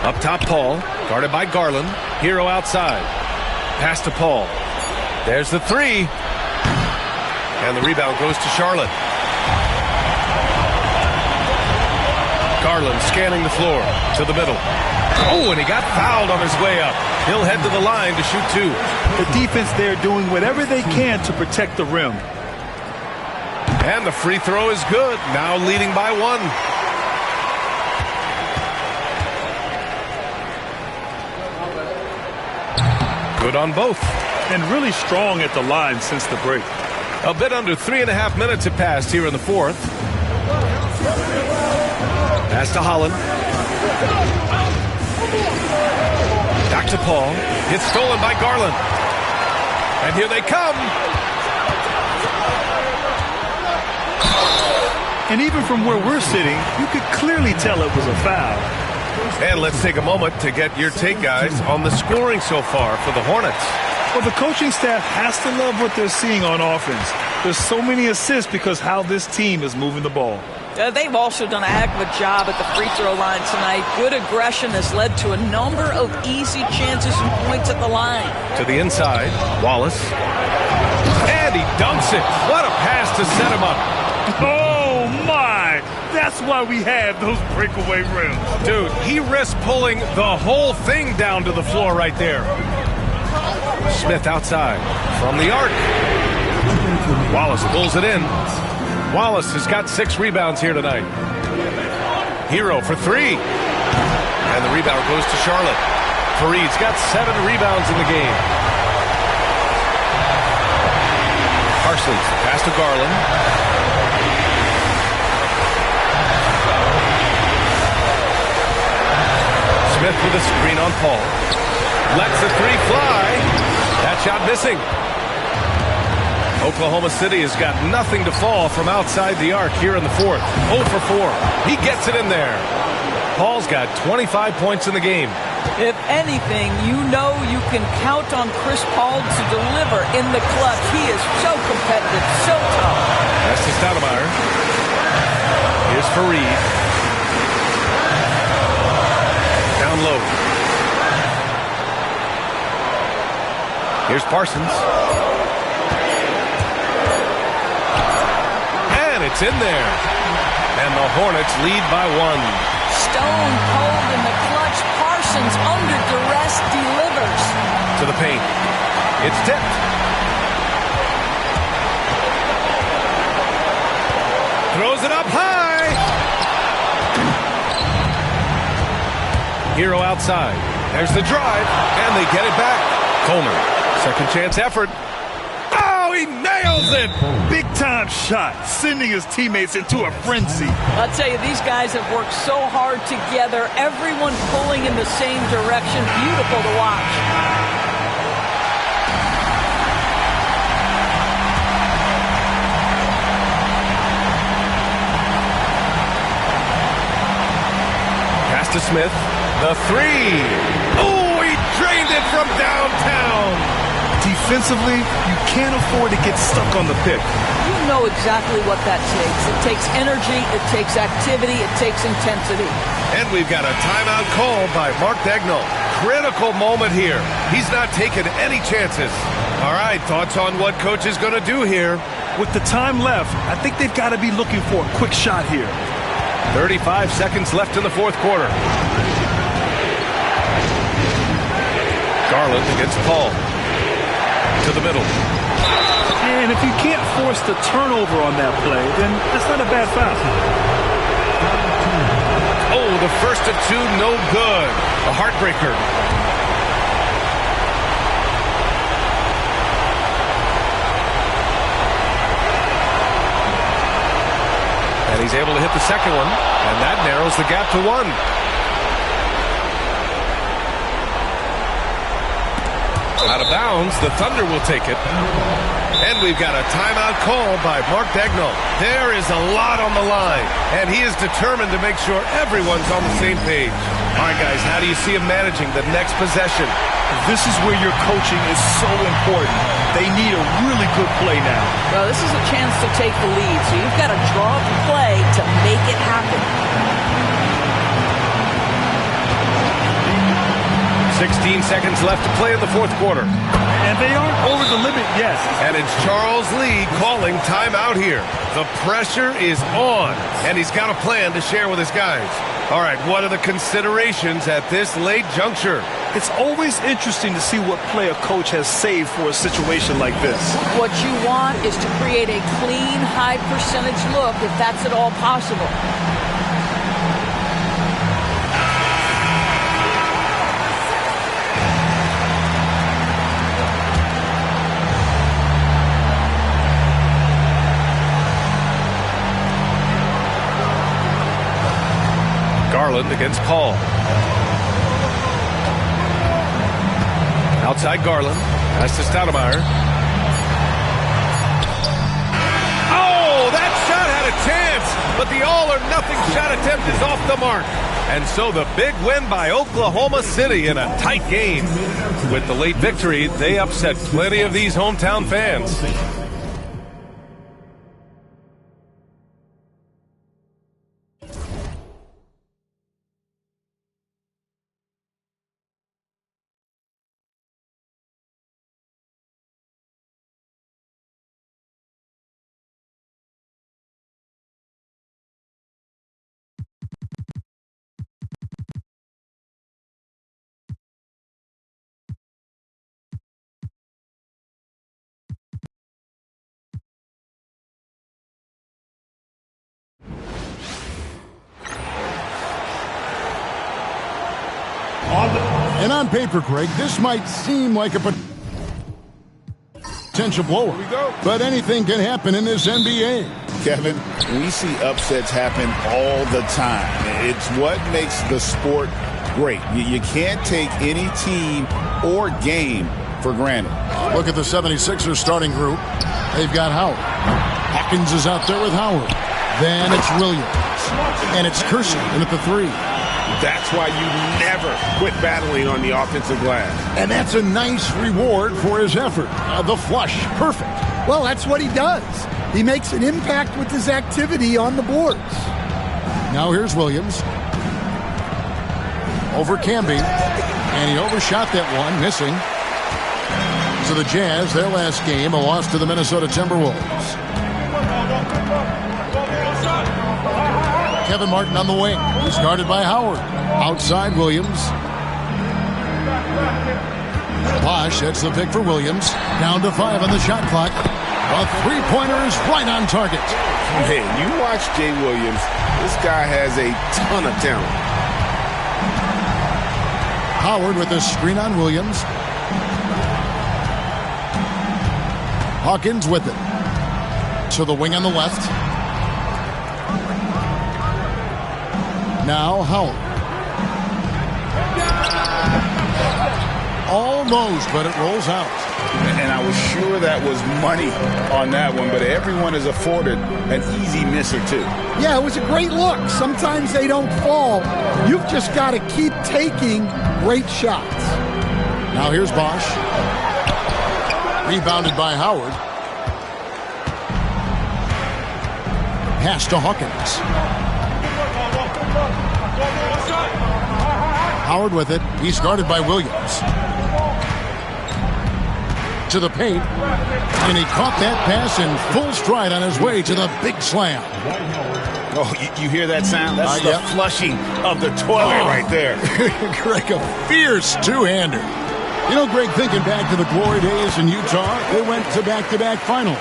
Up top, Paul, guarded by Garland. Hero outside. Pass to Paul. There's the three. And the rebound goes to Charlotte. Garland scanning the floor to the middle. Oh, and he got fouled on his way up. He'll head to the line to shoot two. The defense there doing whatever they can to protect the rim. And the free throw is good. Now leading by one. Good on both. And really strong at the line since the break. A bit under 3.5 minutes have passed here in the fourth. Pass to Holland. Back to Paul. It's stolen by Garland. And here they come. And even from where we're sitting, you could clearly tell it was a foul. And let's take a moment to get your take, guys, on the scoring so far for the Hornets. Well, the coaching staff has to love what they're seeing on offense. There's so many assists because how this team is moving the ball. They've also done a heck of a job at the free throw line tonight. Good aggression has led to a number of easy chances and points at the line. To the inside, Wallace. And he dunks it. What a pass to set him up. Oh, my. That's why we have those breakaway rims. Dude, he risked pulling the whole thing down to the floor right there. Smith outside from the arc. Wallace pulls it in. Wallace has got 6 rebounds here tonight. Hero for 3. And the rebound goes to Charlotte. Fareed's got 7 rebounds in the game. Parsons, pass to Garland. Smith with a screen on Paul. Lets the 3 fly. That shot missing. Oklahoma City has got nothing to fall from outside the arc here in the fourth. 0 for 4. He gets it in there. Paul's got 25 points in the game. If anything, you know you can count on Chris Paul to deliver in the clutch. He is so competitive, so tough. That's to Stoudemire. Here's Faried. Down low. Here's Parsons. It's in there. And the Hornets lead by 1. Stone cold in the clutch. Parsons under duress delivers. To the paint. It's tipped. Throws it up high. Hero outside. There's the drive. And they get it back. Coleman. Second chance effort. He nails it! Big time shot, sending his teammates into a frenzy. I'll tell you, these guys have worked so hard together. Everyone pulling in the same direction. Beautiful to watch. Pass to Smith. The 3. Oh, he drained it from downtown. Defensively, you can't afford to get stuck on the pick. You know exactly what that takes. It takes energy, it takes activity, it takes intensity. And we've got a timeout call by Mark Daigneault. Critical moment here. He's not taking any chances. All right, thoughts on what coach is going to do here? With the time left, I think they've got to be looking for a quick shot here. 35 seconds left in the fourth quarter. Garland against Paul. To the middle. And if you can't force the turnover on that play, then that's not a bad foul. Oh, the first of two, no good. A heartbreaker. And he's able to hit the second one, and that narrows the gap to one. Out of bounds, the Thunder will take it. And we've got a timeout call by Mark Daigneault. There is a lot on the line, and he is determined to make sure everyone's on the same page. All right, guys, how do you see him managing the next possession? This is where your coaching is so important. They need a really good play now. Well, this is a chance to take the lead, so you've got to draw up a play to make it happen. 16 seconds left to play in the fourth quarter. And they aren't over the limit yet. And it's Charles Lee calling timeout here. The pressure is on, and he's got a plan to share with his guys. All right, what are the considerations at this late juncture? It's always interesting to see what play a coach has saved for a situation like this. What you want is to create a clean, high-percentage look, if that's at all possible. Garland against Paul. Outside Garland. Pass to Stoudemire. Oh, that shot had a chance, but the all-or-nothing shot attempt is off the mark. And so the big win by Oklahoma City in a tight game. With the late victory, they upset plenty of these hometown fans. And on paper, Craig, this might seem like a potential blowout. But anything can happen in this NBA. Kevin, we see upsets happen all the time. It's what makes the sport great. You can't take any team or game for granted. Look at the 76ers starting group. They've got Howard. Hawkins is out there with Howard. Then it's Williams. And it's Kersey in at the three. That's why you never quit battling on the offensive glass. And that's a nice reward for his effort. The flush, perfect. Well, that's what he does. He makes an impact with his activity on the boards. Now here's Williams. Over Camby. And he overshot that one, missing. So the Jazz, their last game, a loss to the Minnesota Timberwolves. Kevin Martin on the wing. He's guarded by Howard. Outside Williams. Bosh, that's the pick for Williams. Down to 5 on the shot clock. A three-pointer is right on target. Hey, you watch Jay Williams. This guy has a ton of talent. Howard with a screen on Williams. Hawkins with it. To the wing on the left. Now Howard. Almost, but it rolls out. And I was sure that was money on that one, but everyone is afforded an easy misser too. Yeah, it was a great look. Sometimes they don't fall. You've just got to keep taking great shots. Now here's Bosh. Rebounded by Howard. Pass to Hawkins. Howard with it. He's guarded by Williams. to the paint. And he caught that pass in full stride on his way to the big slam. Oh, you hear that sound? That's the flushing of the toilet right there. Greg, a fierce two-hander. You know, Greg, thinking back to the glory days in Utah, they went to back-to-back finals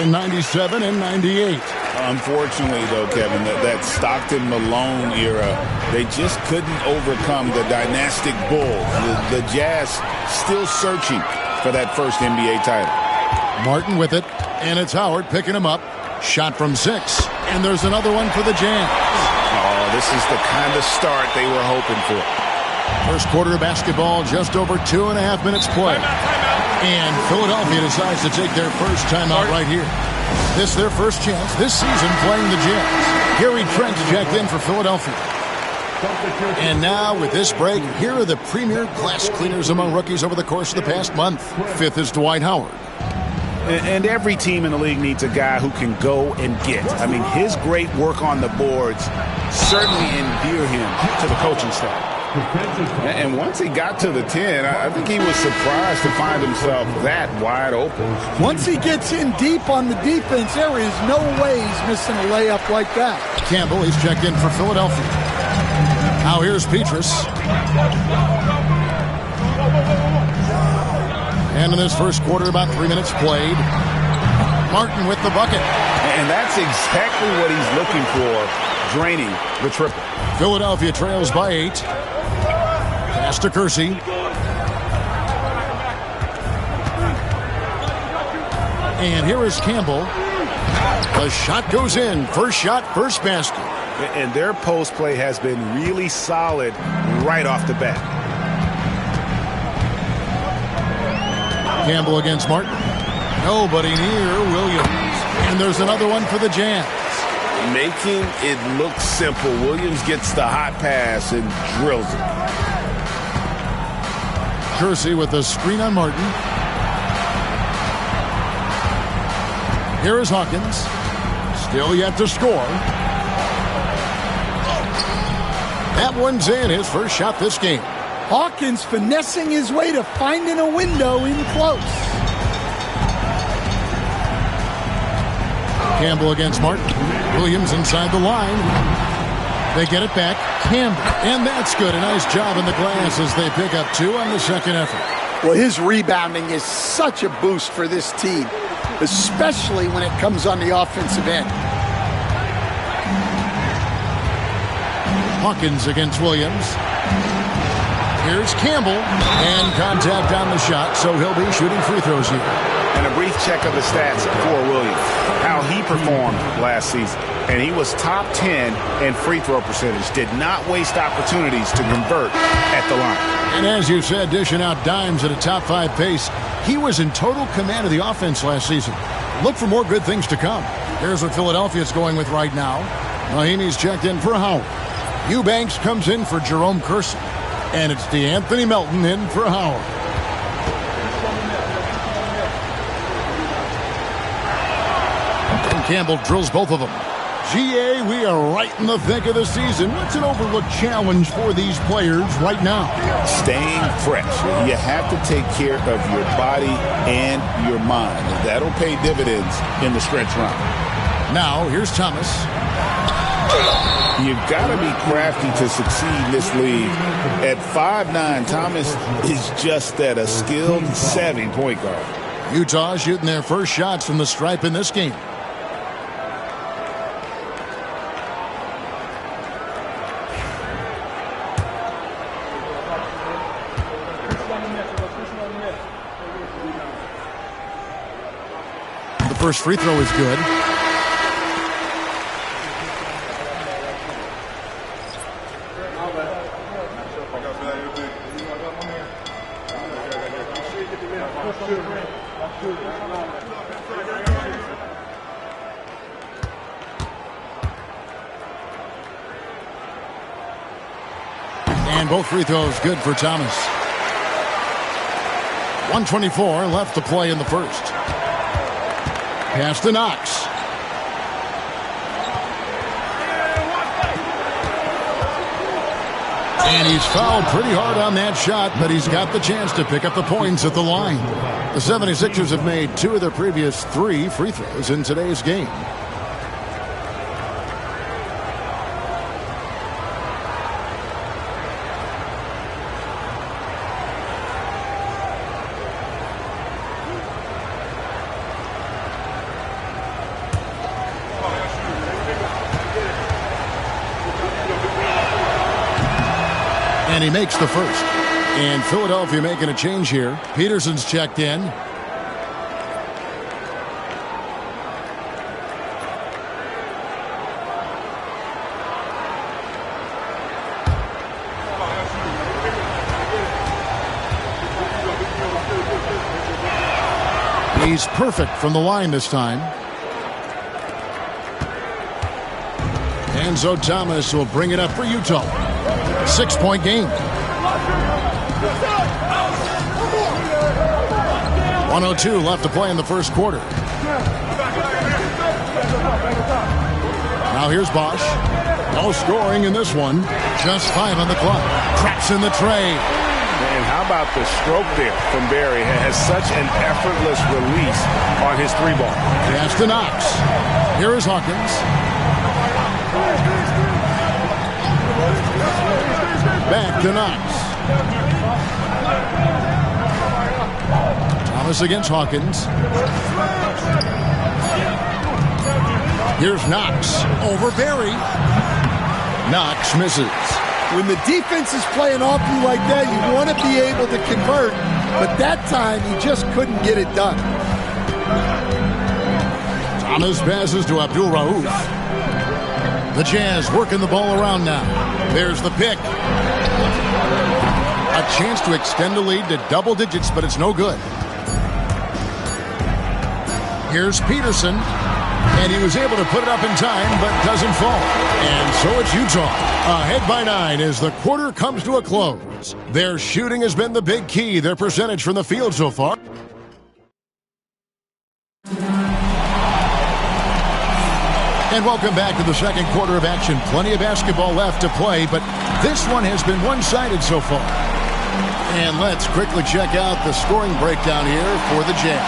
in 97 and 98. Unfortunately, though, Kevin, that Stockton-Malone era, they just couldn't overcome the dynastic Bulls. The Jazz still searching for that first NBA title. Martin with it, and it's Howard picking him up. Shot from 6, and there's another one for the Jazz. Oh, this is the kind of start they were hoping for. First quarter of basketball, just over 2.5 minutes play. And Philadelphia decides to take their first timeout right here. This is their first chance this season playing the Jazz. Gary Trent checked in for Philadelphia. And now, with this break, here are the premier glass cleaners among rookies over the course of the past month. 5th is Dwight Howard. And every team in the league needs a guy who can go and get. I mean, his great work on the boards certainly endear him to the coaching staff. And once he got to the 10, I think he was surprised to find himself that wide open. Once he gets in deep on the defense, there is no way he's missing a layup like that. Campbell, he's checked in for Philadelphia. Now here's Petrus. And in this first quarter, about 3 minutes played. Martin with the bucket. And that's exactly what he's looking for, draining the triple. Philadelphia trails by 8. Pass to Kersey. And here is Campbell. The shot goes in. First shot, first basket. And their post play has been really solid right off the bat. Campbell against Martin. Nobody near Williams. And there's another one for the Jazz. Making it look simple. Williams gets the hot pass and drills it. Kersey with the screen on Martin. Here is Hawkins. Still yet to score. That one's in, his first shot this game. Hawkins finessing his way to finding a window in close. Campbell against Martin. Williams inside the line. They get it back. Campbell. And that's good. A nice job in the glass as they pick up 2 on the second effort. Well, his rebounding is such a boost for this team, especially when it comes on the offensive end. Hawkins against Williams. Here's Campbell. And contact on the shot, so he'll be shooting free throws here. And a brief check of the stats for Williams, how he performed last season. And he was top 10 in free throw percentage. Did not waste opportunities to convert at the line. And as you said, dishing out dimes at a top 5 pace, he was in total command of the offense last season. Look for more good things to come. Here's what Philadelphia's going with right now. Mahinmi's checked in for Howard. Eubanks comes in for Jerome Kersey. And it's DeAnthony Melton in for Howard. And Campbell drills both of them. GA, we are right in the thick of the season. What's an overlooked challenge for these players right now? Staying fresh. You have to take care of your body and your mind. That'll pay dividends in the stretch run. Now, here's Thomas. You've got to be crafty to succeed in this league. At 5'9", Thomas is just that, a skilled, savvy point guard. Utah shooting their first shots from the stripe in this game. The first free throw is good. And both free throws good for Thomas. 1:24 left to play in the first. Pass to Knox. And he's fouled pretty hard on that shot, but he's got the chance to pick up the points at the line. The 76ers have made 2 of their previous 3 free throws in today's game. And he makes the first. And Philadelphia making a change here. Peterson's checked in. He's perfect from the line this time. Enzo Thomas will bring it up for Utah. 6-point game. 1:02 left to play in the first quarter. Now here's Bosch. No scoring in this one. Just 5 on the clock. Traps in the tray. And how about the stroke there from Barry? Has such an effortless release on his 3-ball. Pass to Knox. Here is Hawkins. Back to Knox. Thomas against Hawkins. Here's Knox over Barry. Knox misses. When the defense is playing off you like that, you want to be able to convert. But that time, he just couldn't get it done. Thomas passes to Abdul Rauf. The Jazz working the ball around now. There's the pick. A chance to extend the lead to double digits, but it's no good. Here's Peterson. And he was able to put it up in time, but doesn't fall. And so it's Utah. Ahead by 9 as the quarter comes to a close. Their shooting has been the big key. Their percentage from the field so far. And welcome back to the second quarter of action. Plenty of basketball left to play, but this one has been one-sided so far. And let's quickly check out the scoring breakdown here for the Jazz.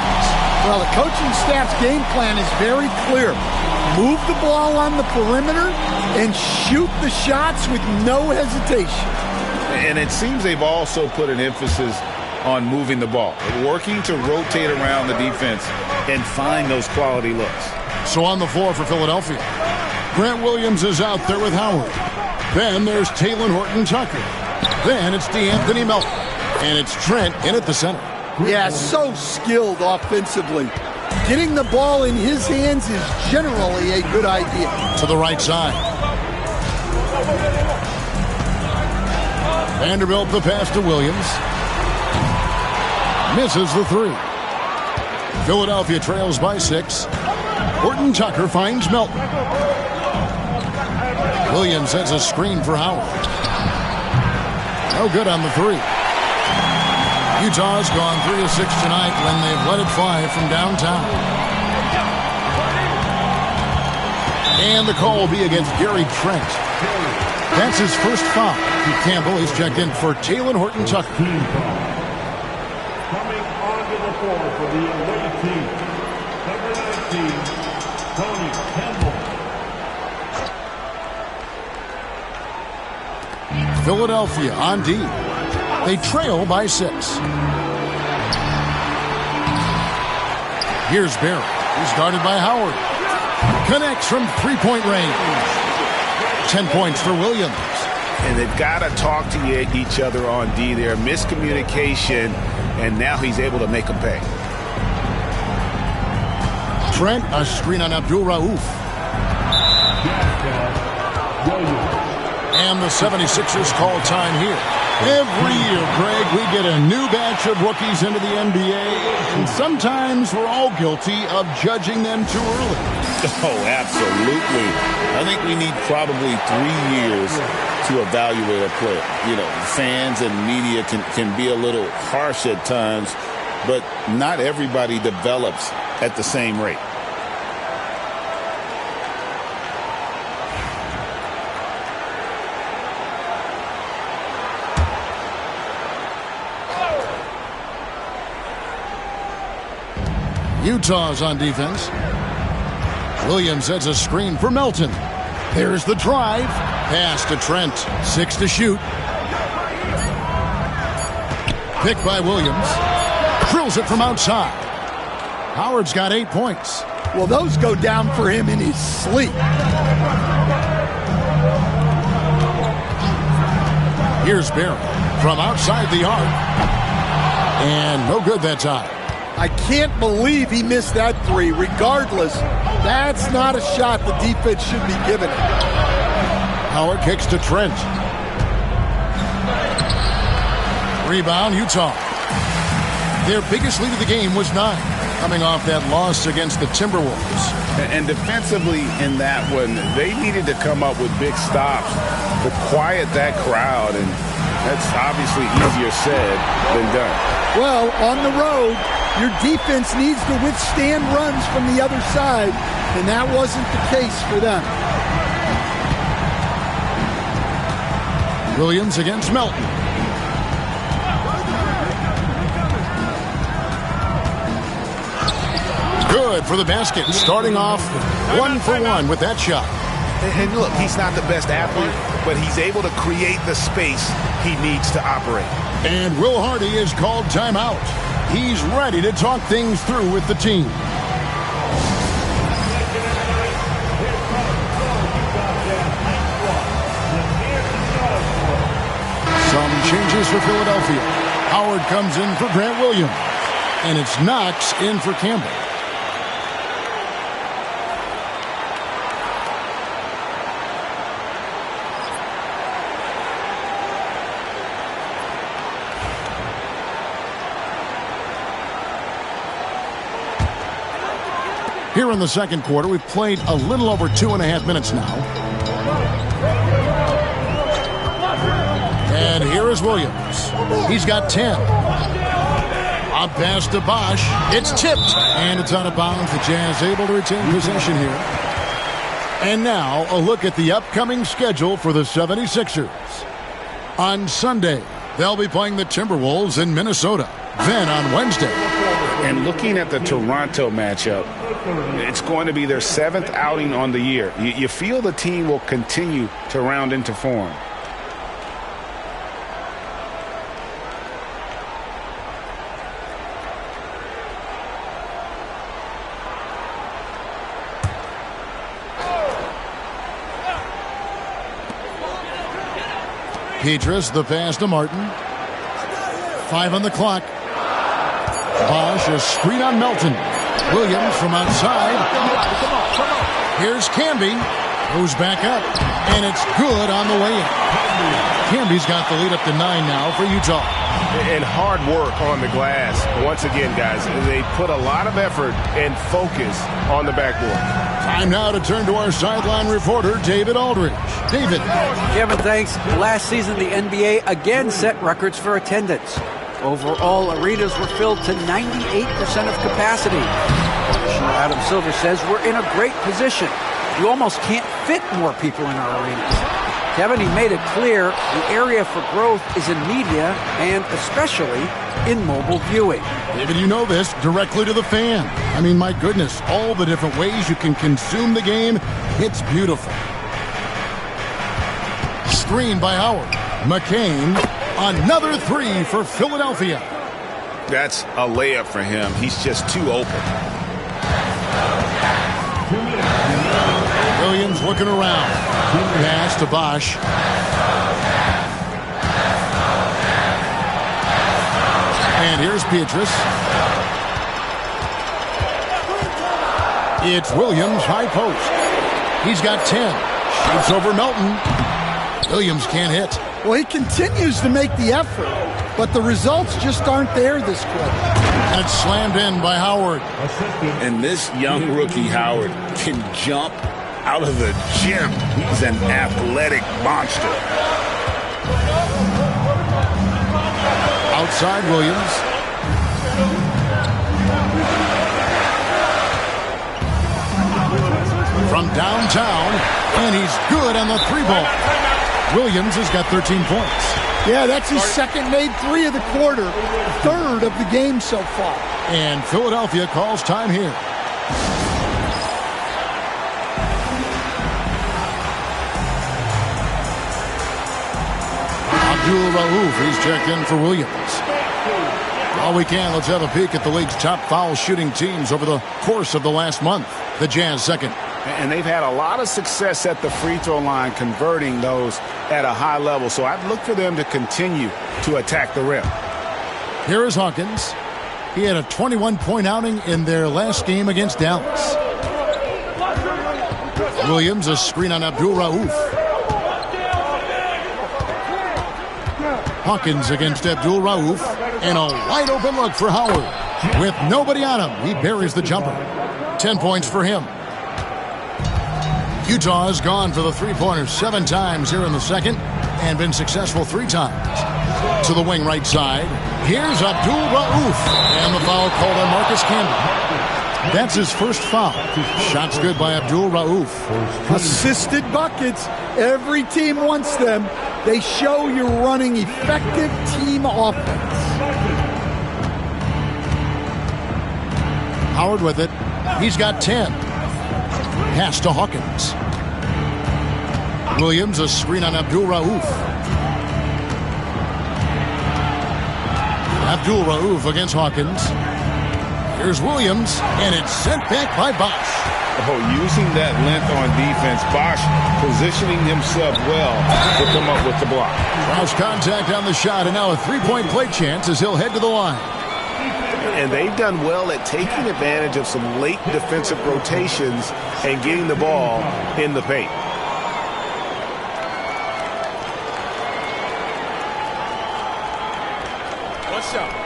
Well, the coaching staff's game plan is very clear. Move the ball on the perimeter and shoot the shots with no hesitation. And it seems they've also put an emphasis on moving the ball, working to rotate around the defense and find those quality looks. So on the floor for Philadelphia, Grant Williams is out there with Howard. Then there's Talen Horton-Tucker. Then it's DeAnthony Melton. And it's Trent in at the center. Yeah, so skilled offensively. Getting the ball in his hands is generally a good idea. To the right side. Vanderbilt the pass to Williams. Misses the 3. Philadelphia trails by 6. Horton-Tucker finds Melton. Williams has a screen for Howard. No good on the 3. Utah's gone 3 of 6 tonight when they've let it fly from downtown. And the call will be against Gary Trent. That's his first foul. Pete Campbell is checked in for Talen Horton-Tucker. Coming onto the floor for the away team, number 19, Tony Campbell. Philadelphia on D. They trail by 6. Here's Barry. He's guarded by Howard. Connects from 3-point range. 10 points for Williams. And they've got to talk to each other on D there. Miscommunication, and now he's able to make them pay. Trent, a screen on Abdul Rauf. And the 76ers call time here. Every year, Greg, we get a new batch of rookies into the NBA, and sometimes we're all guilty of judging them too early. Oh, absolutely. I think we need probably 3 years to evaluate a player. You know, fans and media can be a little harsh at times, but not everybody develops at the same rate. Utah's on defense. Williams sets a screen for Melton. There's the drive. Pass to Trent. 6 to shoot. Picked by Williams. Drills it from outside. Howard's got 8 points. Well, those go down for him in his sleep. Here's Barry from outside the arc. And no good that time. I can't believe he missed that three. Regardless, that's not a shot the defense should be giving him. Howard kicks to Trent. Rebound, Utah. Their biggest lead of the game was 9, coming off that loss against the Timberwolves. And defensively in that one, they needed to come up with big stops to quiet that crowd, and that's obviously easier said than done. Well, on the road, your defense needs to withstand runs from the other side, and that wasn't the case for them. Williams against Melton. Good for the basket. Starting off 1 for 1 with that shot. And look, he's not the best athlete, but he's able to create the space he needs to operate. And Will Hardy is called timeout. He's ready to talk things through with the team. Some changes for Philadelphia. Howard comes in for Grant Williams. And it's Knox in for Campbell. Here in the second quarter, we've played a little over 2.5 minutes now. And here is Williams. He's got 10. Up pass to Bosch. It's tipped. And it's out of bounds. The Jazz able to retain possession here. And now a look at the upcoming schedule for the 76ers. On Sunday, they'll be playing the Timberwolves in Minnesota. Then on Wednesday. And looking at the Toronto matchup, it's going to be their 7th outing on the year. You feel the team will continue to round into form. Petras, the pass to Martin. 5 on the clock. Bosch, a screen on Melton. Williams from outside. Here's Camby. Goes back up. And it's good on the way in. Camby's got the lead up to 9 now for Utah. And hard work on the glass. Once again, guys, they put a lot of effort and focus on the backboard. Time now to turn to our sideline reporter, David Aldridge. David. Kevin, thanks. Last season, the NBA again set records for attendance. Overall, arenas were filled to 98% of capacity. Commissioner Adam Silver says we're in a great position. You almost can't fit more people in our arenas. Kevin, he made it clear the area for growth is in media and especially in mobile viewing. David, you know this, directly to the fan. I mean, my goodness, all the different ways you can consume the game, it's beautiful. Screen by Howard. McCain, another 3 for Philadelphia. That's a layup for him. He's just too open. Williams looking around. Pass to Bosch. And here's Petras. It's Williams, high post. He's got 10. Shoots over Melton. Williams can't hit. Well, he continues to make the effort, but the results just aren't there this quarter. And it's slammed in by Howard. And this young rookie, Howard, can jump out of the gym. He's an athletic monster. Outside Williams. From downtown, and he's good on the 3-ball. Williams has got 13 points. Yeah, that's his second made 3 of the quarter, 3rd of the game so far. And Philadelphia calls time here. Abdul Rauf, he's checked in for Williams. While we can, let's have a peek at the league's top foul shooting teams over the course of the last month. The Jazz second. And they've had a lot of success at the free throw line converting those at a high level. So I'd look for them to continue to attack the rim. Here is Hawkins. He had a 21-point outing in their last game against Dallas. Williams, a screen on Abdul Rauf. Hawkins against Abdul Rauf. And a wide open look for Howard. With nobody on him, he buries the jumper. 10 points for him. Utah has gone for the three-pointers 7 times here in the second and been successful 3 times. To the wing right side. Here's Abdul Rauf. And the foul called on Marcus Camby. That's his first foul. Shots good by Abdul Rauf. Assisted buckets. Every team wants them. They show you're running effective team offense. Howard with it. He's got 10. Pass to Hawkins. Williams, a screen on Abdul Rauf. Abdul Rauf against Hawkins. Here's Williams, and it's sent back by Bosch. Oh, using that length on defense, Bosch positioning himself well to come up with the block. Cross contact on the shot, and now a three-point play chance as he'll head to the line. And they've done well at taking advantage of some late defensive rotations and getting the ball in the paint. What's up?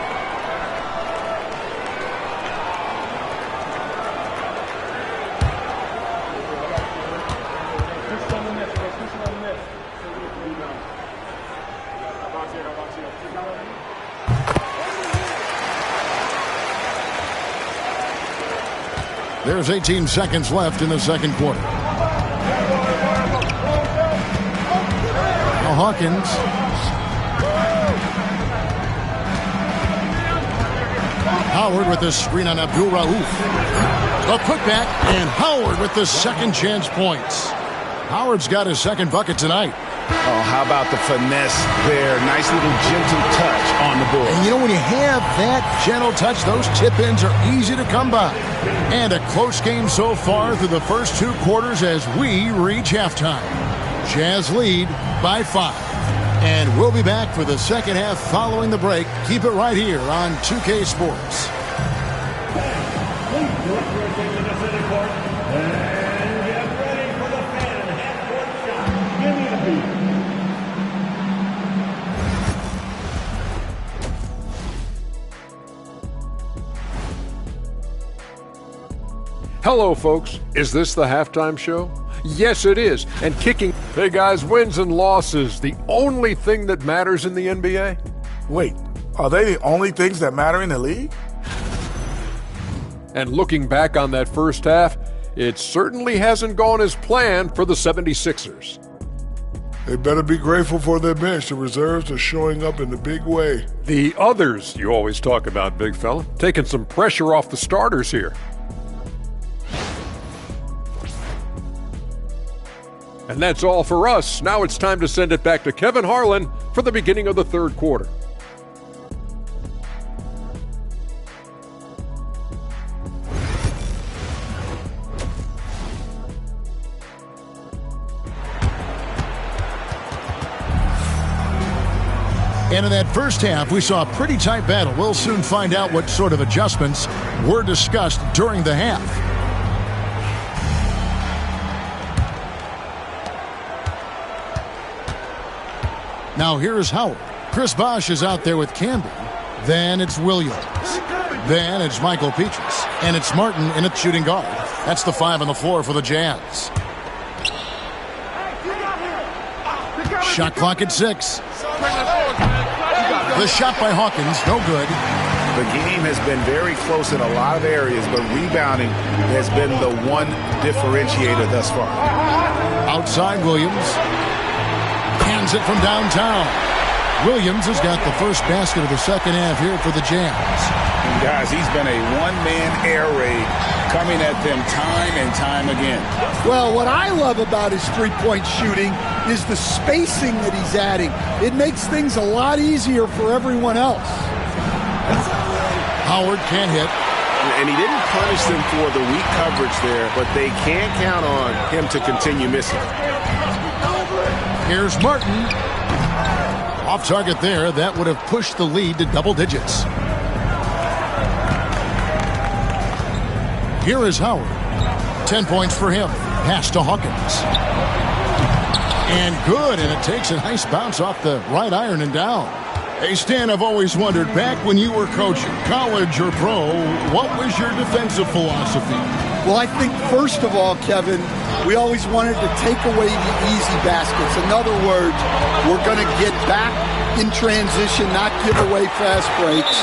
There's 18 seconds left in the second quarter. Now Hawkins. Howard with the screen on Abdul Rauf. A putback, and Howard with the second chance points. Howard's got his second bucket tonight. Oh, how about the finesse there? Nice little gentle touch on the board. And you know, when you have that gentle touch, those tip-ins are easy to come by. And a close game so far through the first 2 quarters as we reach halftime. Jazz lead by 5. And we'll be back for the second half following the break. Keep it right here on 2K Sports. Hello, folks. Is this the halftime show? Yes, it is. And kicking, hey guys, wins and losses, the only thing that matters in the NBA? Wait, are they the only things that matter in the league? And looking back on that first half, it certainly hasn't gone as planned for the 76ers. They better be grateful for their bench. The reserves are showing up in a big way. The others you always talk about, big fella, taking some pressure off the starters here. And that's all for us. Now it's time to send it back to Kevin Harlan for the beginning of the third quarter. And in that first half, we saw a pretty tight battle. We'll soon find out what sort of adjustments were discussed during the half. Now here's Howard. Chris Bosh is out there with Camby. Then it's Williams. Then it's Michael Petrus. And it's Martin in at shooting guard. That's the 5 on the floor for the Jazz. Shot clock at 6. The shot by Hawkins, no good. The game has been very close in a lot of areas, but rebounding has been the one differentiator thus far. Outside Williams. Hands it from downtown. Williams has got the first basket of the second half here for the Jazz. And guys, he's been a one-man air raid coming at them time and time again. Well, what I love about his three-point shooting is the spacing that he's adding. It makes things a lot easier for everyone else. Howard can't hit. And he didn't punish them for the weak coverage there, but they can't count on him to continue missing. Here's Martin. Off target there. That would have pushed the lead to double digits. Here is Howard. 10 points for him. Pass to Hawkins. And good, and it takes a nice bounce off the right iron and down. Hey, Stan, I've always wondered, back when you were coaching, college or pro, what was your defensive philosophy? Well, I think, first of all, Kevin, we always wanted to take away the easy baskets. In other words, we're going to get back in transition, not give away fast breaks.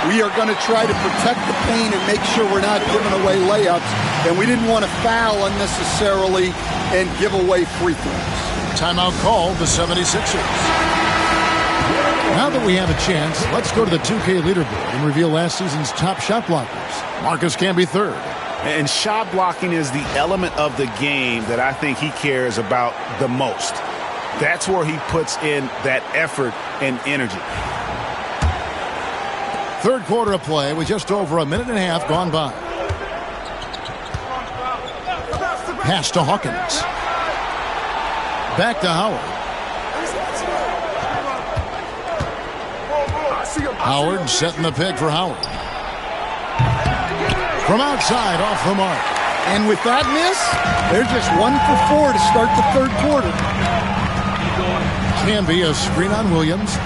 We are going to try to protect the paint and make sure we're not giving away layups. And we didn't want to foul unnecessarily and give away free throws. Timeout called the 76ers. Now that we have a chance, let's go to the 2K leaderboard and reveal last season's top shot blockers. Marcus Camby third. And shot blocking is the element of the game that I think he cares about the most. That's where he puts in that effort and energy. Third quarter of play with just over a minute and a half gone by. Pass to Hawkins. Back to Howard. Howard setting the pick for Howard. From outside, off the mark. And with that miss, they're just 1 for 4 to start the third quarter. Camby, a screen on Williams.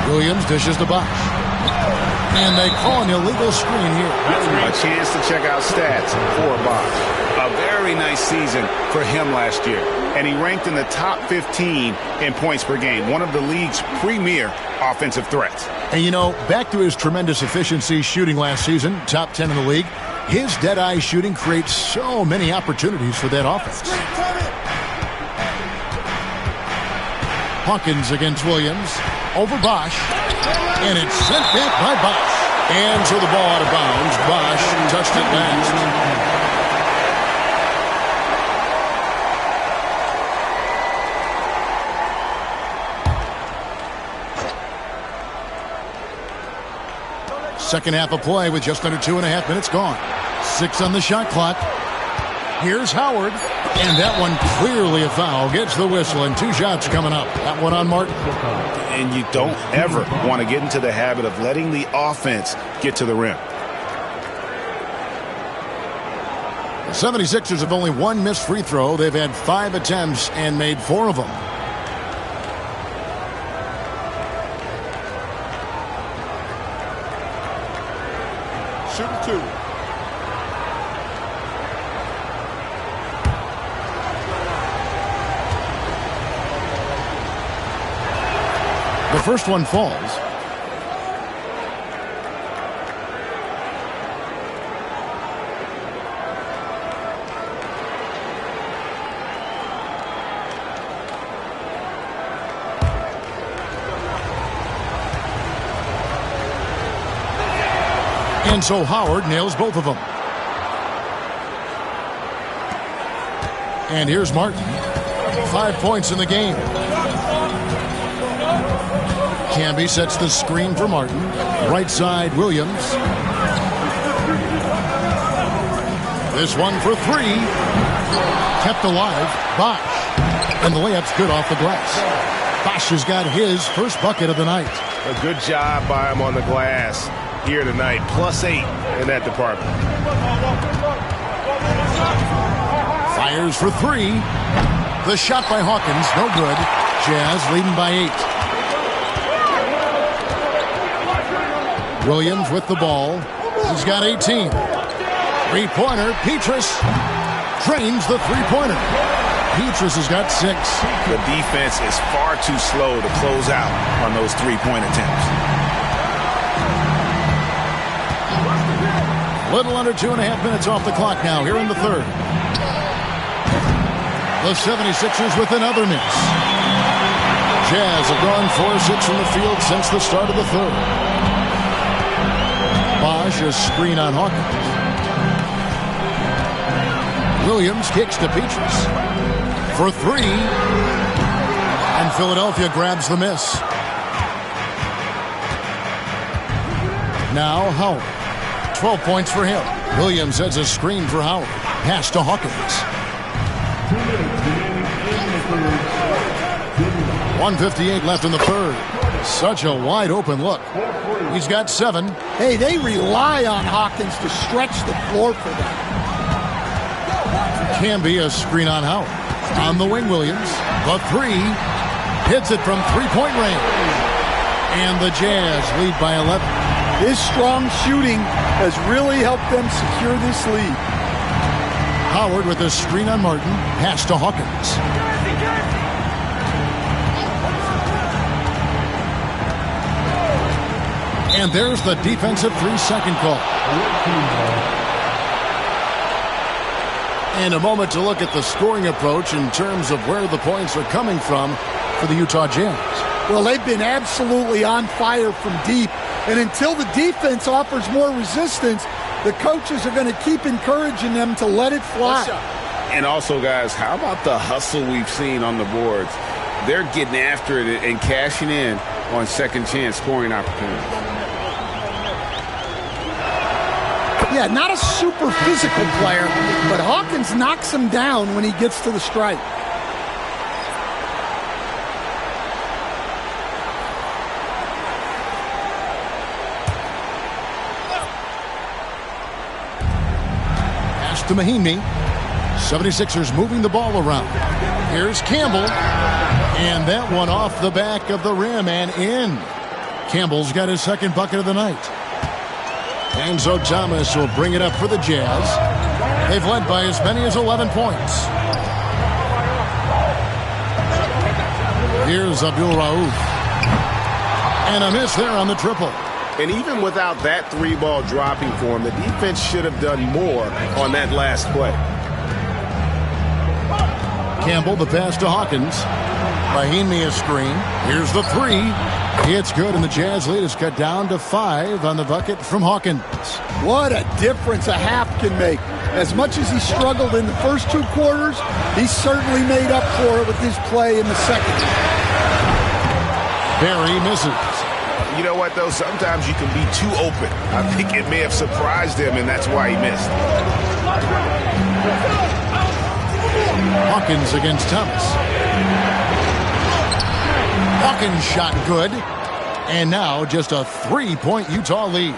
Williams dishes to Bosch. And they call an illegal screen here. A chance to check out stats for Bosch. A very nice season for him last year. And he ranked in the top 15 in points per game, one of the league's premier offensive threats. And you know, back to his tremendous efficiency shooting last season, top 10 in the league, his dead-eye shooting creates so many opportunities for that offense. Hawkins against Williams, over Bosch, and it's sent back by Bosch. And so the ball out of bounds. Bosch touched it last. Second half of play with just under 2.5 minutes gone. 6 on the shot clock. Here's Howard. And that one clearly a foul. Gets the whistle, and 2 shots coming up. That one on Martin. And you don't ever want to get into the habit of letting the offense get to the rim. The 76ers have only 1 missed free throw. They've had 5 attempts and made 4 of them. Shooting 2. The first one falls. And so Howard nails both of them. And here's Martin. 5 points in the game. Camby sets the screen for Martin. Right side, Williams. This one for 3. Kept alive. Bosch. And the layup's good off the glass. Bosch has got his first bucket of the night. A good job by him on the glass here tonight. +8 in that department. Fires for 3. The shot by Hawkins, no good. Jazz leading by 8. Williams with the ball. He's got 18. Three-pointer. Petrus drains the three-pointer. Petrus has got 6. The defense is far too slow to close out on those three-point attempts. Little under 2.5 minutes off the clock now here in the third. The 76ers with another miss. Jazz have gone 4-6 from the field since the start of the third. Bosch a screen on Hawkins. Williams kicks to Petrus for three. And Philadelphia grabs the miss. Now Howard. 12 points for him. Williams sets a screen for Howard. Pass to Hawkins. 1:58 left in the third. Such a wide open look. He's got 7. Hey, they rely on Hawkins to stretch the floor for them. Can be a screen on Howard. On the wing, Williams. The three. Hits it from three-point range. And the Jazz lead by 11. His strong shooting has really helped them secure this lead. Howard with a screen on Martin. Pass to Hawkins. And there's the defensive 3-second call. And a moment to look at the scoring approach in terms of where the points are coming from for the Utah Jazz. Well, they've been absolutely on fire from deep. And until the defense offers more resistance, the coaches are going to keep encouraging them to let it fly. And also, guys, how about the hustle we've seen on the boards? They're getting after it and cashing in on second chance scoring opportunities. Yeah, not a super physical player, but Hawkins knocks him down when he gets to the stripe. Pass to Mahinmi. 76ers moving the ball around. Here's Campbell. And that one off the back of the rim and in. Campbell's got his second bucket of the night. Enzo Thomas will bring it up for the Jazz. They've led by as many as 11 points. Here's Abdul Rauf. And a miss there on the triple. And even without that three ball dropping for him, the defense should have done more on that last play. Campbell, the pass to Hawkins. Mahinmi a screen. Here's the three. It's good, and the Jazz lead is cut down to 5 on the bucket from Hawkins. What a difference a half can make. As much as he struggled in the first 2 quarters, he certainly made up for it with his play in the second. Barry misses. You know what, though? Sometimes you can be too open. I think it may have surprised him, and that's why he missed. Hawkins against Thomas. Hawkins shot good. And now just a 3-point Utah lead.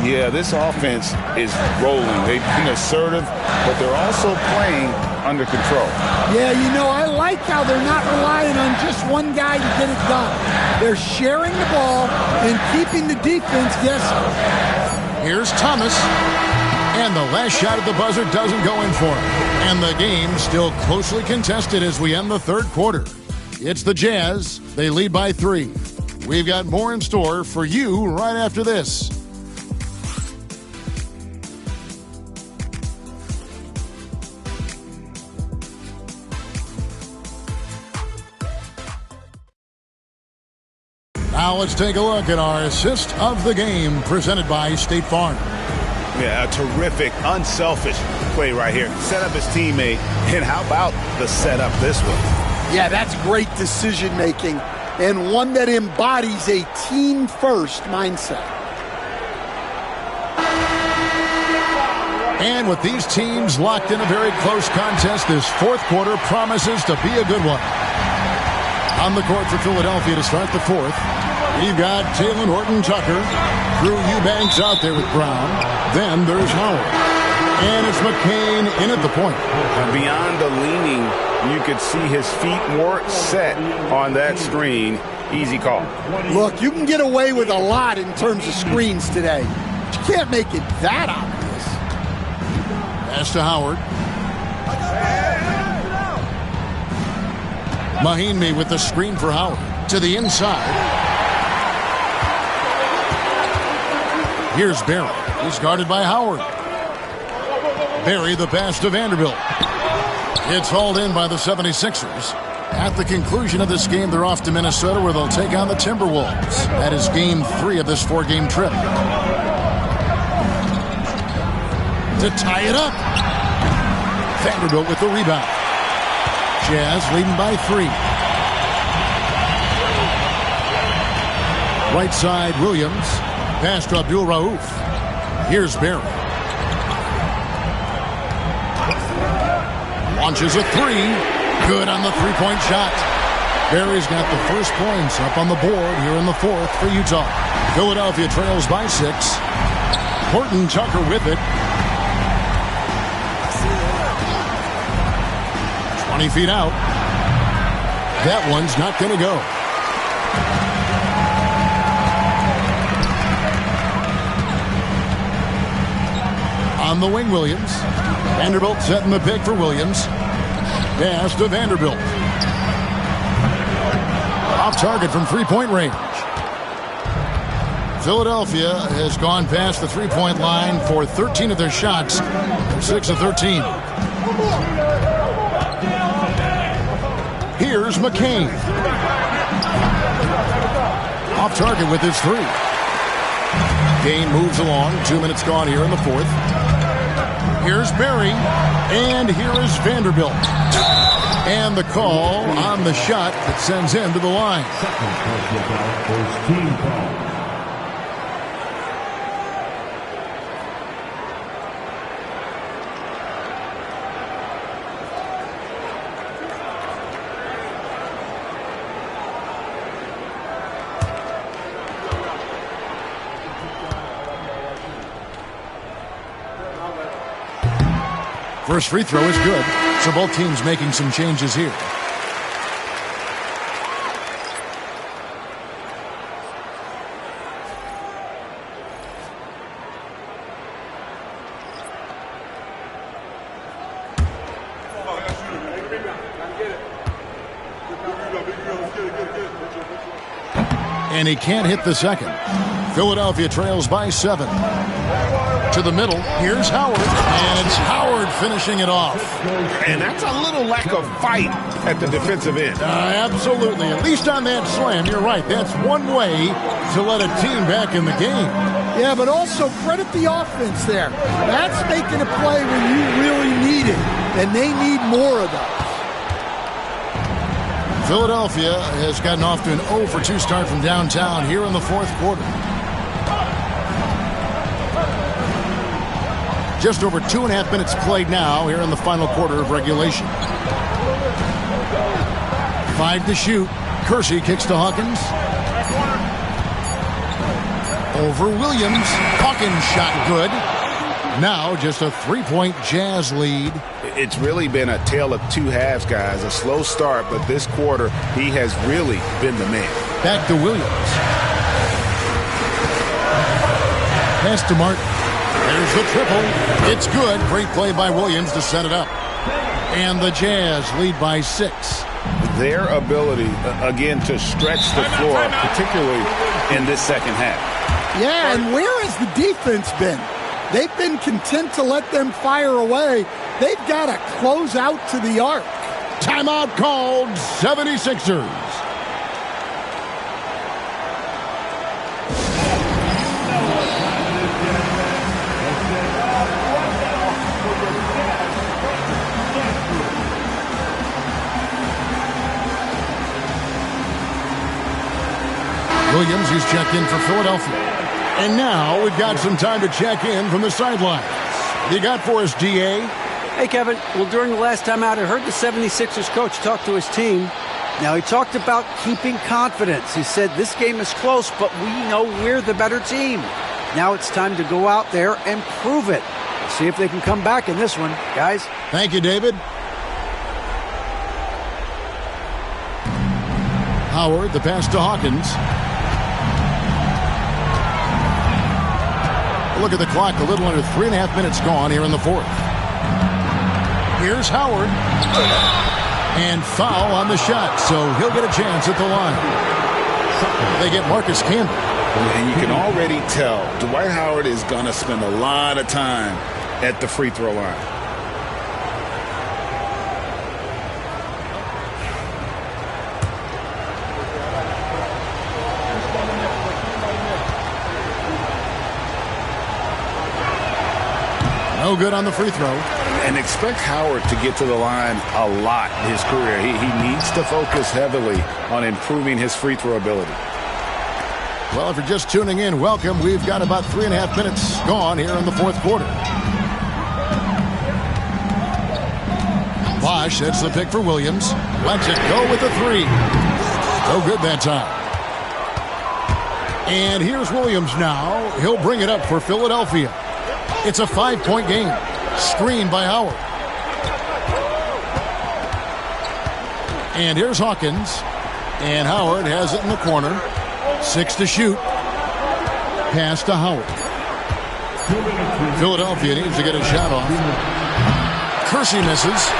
Yeah, this offense is rolling. They've been assertive, but they're also playing under control. Yeah, you know, I like how they're not relying on just one guy to get it done. They're sharing the ball and keeping the defense guessing. Here's Thomas. And the last shot at the buzzer doesn't go in for him. And the game still closely contested as we end the third quarter. It's the Jazz. They lead by 3. We've got more in store for you right after this. Now let's take a look at our assist of the game presented by State Farm. Yeah, a terrific, unselfish play right here. Set up his teammate, and how about the setup this one? Yeah, that's great decision-making, and one that embodies a team-first mindset. And with these teams locked in a very close contest, this fourth quarter promises to be a good one. On the court for Philadelphia to start the fourth, you've got Talen Horton-Tucker. Drew Eubanks out there with Brown. Then there's Howard. And it's McCain in at the point. And beyond the leaning, you could see his feet more set on that screen. Easy call. Look, you can get away with a lot in terms of screens today. But you can't make it that obvious. Pass to Howard. Mahinmi with the screen for Howard. To the inside. Here's Barry. He's guarded by Howard. Barry the pass to Vanderbilt. It's hauled in by the 76ers. At the conclusion of this game, they're off to Minnesota where they'll take on the Timberwolves. That is game 3 of this 4-game trip. To tie it up. Vanderbilt with the rebound. Jazz leading by 3. Right side, Williams. Pass to Abdul Rauf. Here's Barry. Launches a 3. Good on the three-point shot. Barry's got the first points up on the board here in the 4th for Utah. Philadelphia trails by 6. Horton Tucker with it. 20 feet out. That one's not going to go. On the wing, Williams. Vanderbilt setting the pick for Williams. Pass to Vanderbilt. Off target from three-point range. Philadelphia has gone past the three-point line for 13 of their shots. They're 6 of 13. Here's McCain. Off target with his 3. Kane moves along. 2 minutes gone here in the 4th. Here's Barry. And here is Vanderbilt. And the call on the shot that sends him to the line. First free throw is good. So both teams making some changes here. And he can't hit the second. Philadelphia trails by 7. To the middle. Here's Howard. And it's Howard finishing it off. And that's a little lack of fight at the defensive end. Absolutely. At least on that slam, you're right. That's one way to let a team back in the game. Yeah, but also credit the offense there. That's making a play when you really need it. And they need more of that. Philadelphia has gotten off to an 0 for 2 start from downtown here in the 4th quarter. Just over 2.5 minutes played now here in the final quarter of regulation. 5 to shoot. Kersey kicks to Hawkins. Over Williams. Hawkins shot good. Now just a 3-point Jazz lead. It's really been a tale of 2 halves, guys. A slow start, but this quarter, he has really been the man. Back to Williams. Pass to Martin. There's the triple. It's good. Great play by Williams to set it up. And the Jazz lead by 6. Their ability, again, to stretch the floor, particularly in this second half. Yeah, and where has the defense been? They've been content to let them fire away. They've got to close out to the arc. Timeout called. 76ers. Williams, who's checked in for Philadelphia. And now we've got some time to check in from the sidelines. What do you got for us, DA? Hey, Kevin. Well, during the last time out, I heard the 76ers coach talk to his team. Now, he talked about keeping confidence. He said, this game is close, but we know we're the better team. Now it's time to go out there and prove it. See if they can come back in this one, guys. Thank you, David. Howard, the pass to Hawkins. Look at the clock, a little under 3.5 minutes gone here in the 4th. Here's Howard. And foul on the shot, so he'll get a chance at the line. They get Marcus Camby. And you can already tell Dwight Howard is going to spend a lot of time at the free throw line. No good on the free throw. And expect Howard to get to the line a lot in his career. He needs to focus heavily on improving his free throw ability. Well, if you're just tuning in, welcome. We've got about 3.5 minutes gone here in the fourth quarter. Bosch sets the pick for Williams. Lets it go with the three. No good that time. And here's Williams now. He'll bring it up for Philadelphia. It's a 5-point game. Screen by Howard. And here's Hawkins. And Howard has it in the corner. 6 to shoot. Pass to Howard. Philadelphia needs to get a shot off. Kersey misses.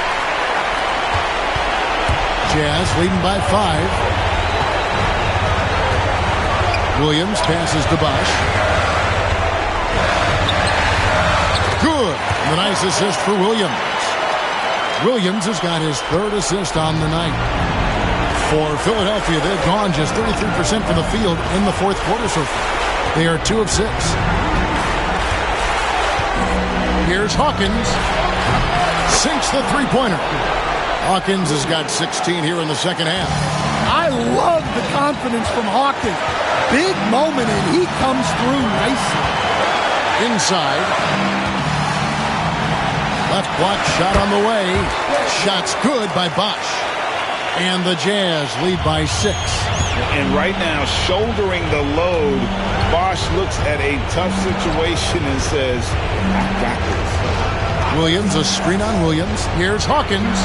Jazz leading by 5. Williams passes to Bosch. Good. The nice assist for Williams. Williams has got his 3rd assist on the night. For Philadelphia, they've gone just 33% from the field in the fourth quarter so far. They are 2 of 6. Here's Hawkins. Sinks the three-pointer. Hawkins has got 16 here in the second half. I love the confidence from Hawkins. Big moment, and he comes through nicely. Inside. Left block shot on the way. Shot's good by Bosch. And the Jazz lead by 6. And right now, shouldering the load, Bosch looks at a tough situation and says, I got this. Williams, a screen on Williams. Here's Hawkins.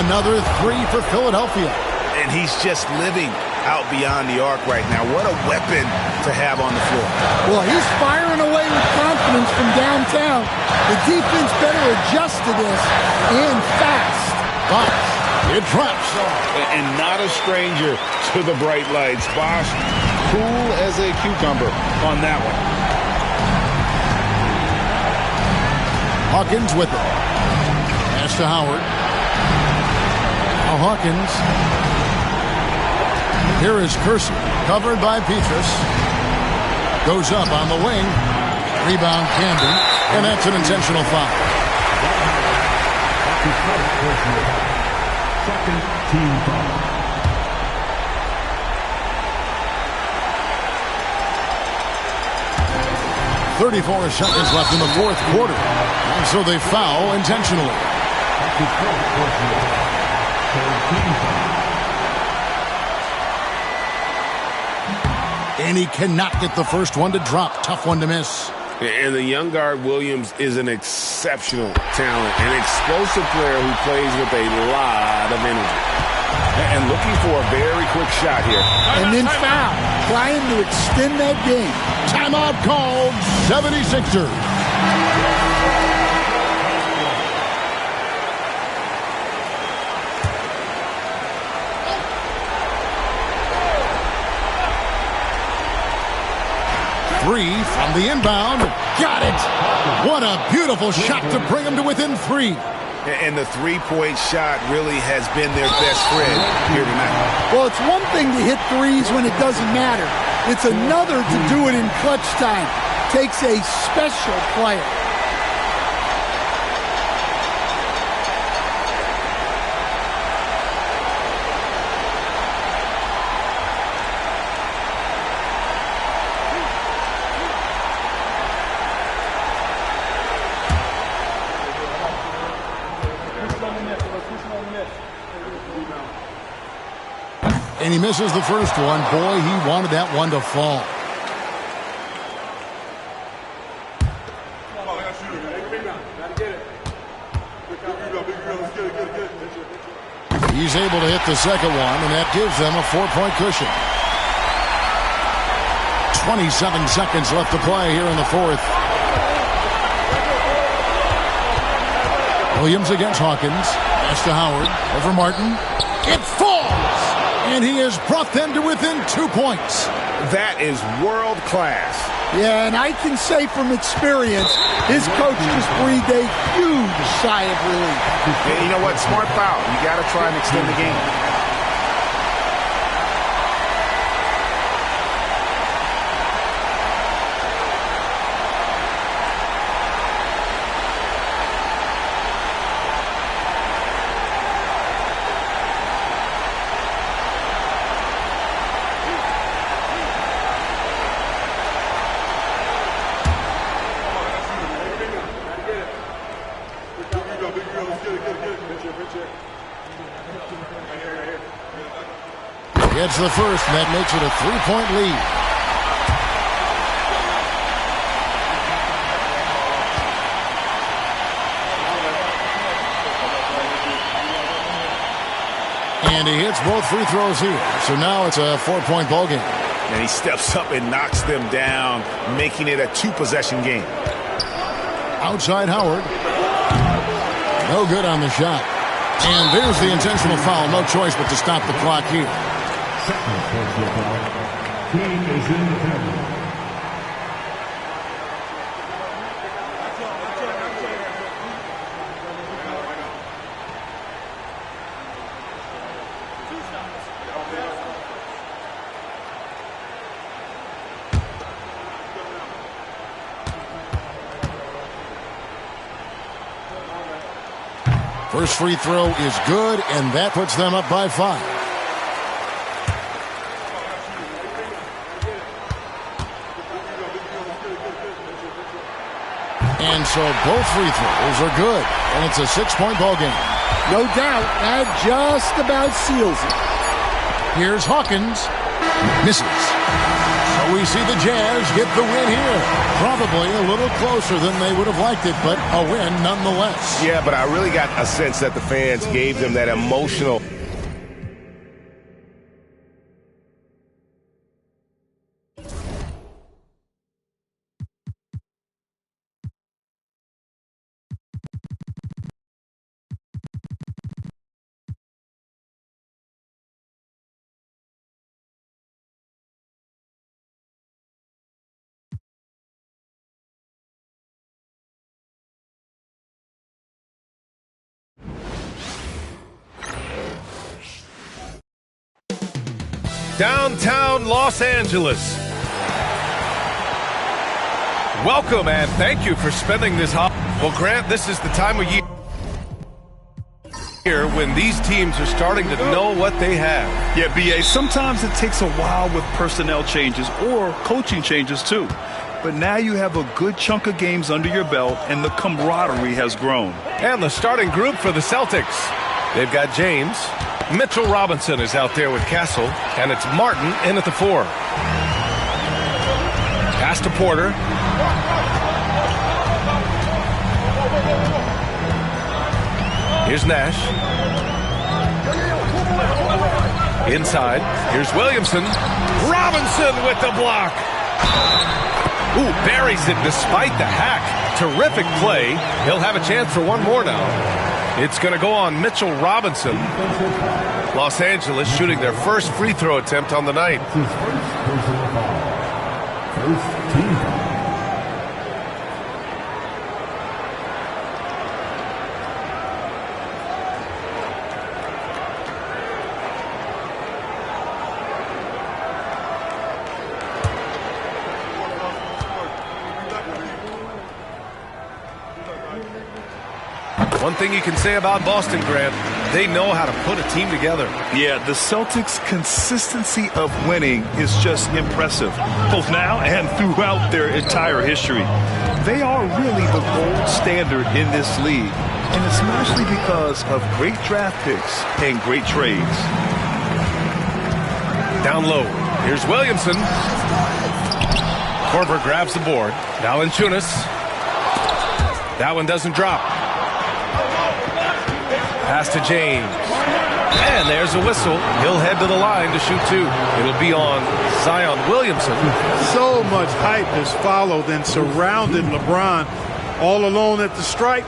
Another 3 for Philadelphia. And he's just living out beyond the arc right now. What a weapon to have on the floor. Well, he's firing away with confidence from downtown. The defense better adjust to this, and fast. Bosch. It drops. And not a stranger to the bright lights. Bosch, cool as a cucumber on that one. Hawkins with it. Pass to Howard. Now Hawkins. Here is Kersey. Covered by Petrus. Goes up on the wing. Rebound Camden. And that's an intentional foul. Second team foul. .34 seconds left in the fourth quarter. And so they foul intentionally. And he cannot get the first one to drop. Tough one to miss. And the young guard Williams is an exceptional talent, an explosive player who plays with a lot of energy. And looking for a very quick shot here. And then foul, trying to extend that game. Timeout called, 76ers. Three from the inbound. Got it. What a beautiful shot to bring him to within 3. And the three-point shot really has been their best friend here tonight. Well, it's one thing to hit threes when it doesn't matter. It's another to do it in clutch time. Takes a special player. And he misses the first one. Boy, he wanted that one to fall. He's able to hit the second one, and that gives them a 4-point cushion. 27 seconds left to play here in the fourth. Williams against Hawkins. Pass to Howard. Over Martin. It falls! And he has brought them to within 2 points. That is world class. Yeah, and I can say from experience, his coach just breathed a huge sigh of relief. And you know what? Smart foul. You got to try and extend the game. Gets the first, and that makes it a 3-point lead. And he hits both free throws here. So now it's a 4-point ball game. And he steps up and knocks them down, making it a 2-possession game. Outside Howard. No good on the shot. And there's the intentional foul. No choice but to stop the clock here. Second personal foul. Team is in the penalty. First free throw is good, and that puts them up by 5. And so both free throws are good, and it's a 6-point ball game. No doubt, that just about seals it. Here's Hawkins. Misses. So we see the Jazz get the win here. Probably a little closer than they would have liked it, but a win nonetheless. Yeah, but I really got a sense that the fans gave them that emotional. Downtown Los Angeles. Welcome and thank you for spending this holiday. Well, Grant, this is the time of year when these teams are starting to know what they have. Yeah, B.A., sometimes it takes a while with personnel changes or coaching changes too. But now you have a good chunk of games under your belt and the camaraderie has grown. And the starting group for the Celtics. They've got James. Mitchell Robinson is out there with Castle, and it's Martin in at the 4. Pass to Porter. Here's Nash. Inside. Here's Williamson. Robinson with the block. Ooh, buries it despite the hack. Terrific play. He'll have a chance for one more now. It's going to go on Mitchell Robinson. Los Angeles shooting their first free throw attempt on the night. First team foul. One thing you can say about Boston, Grant, they know how to put a team together. Yeah, the Celtics' consistency of winning is just impressive, both now and throughout their entire history. They are really the gold standard in this league, and it's mostly because of great draft picks and great trades. Down low, here's Williamson. Korver grabs the board. Valanciunas. That one doesn't drop. Pass to James. And there's a whistle. He'll head to the line to shoot 2. It'll be on Zion Williamson. So much hype has followed and surrounded LeBron all alone at the stripe.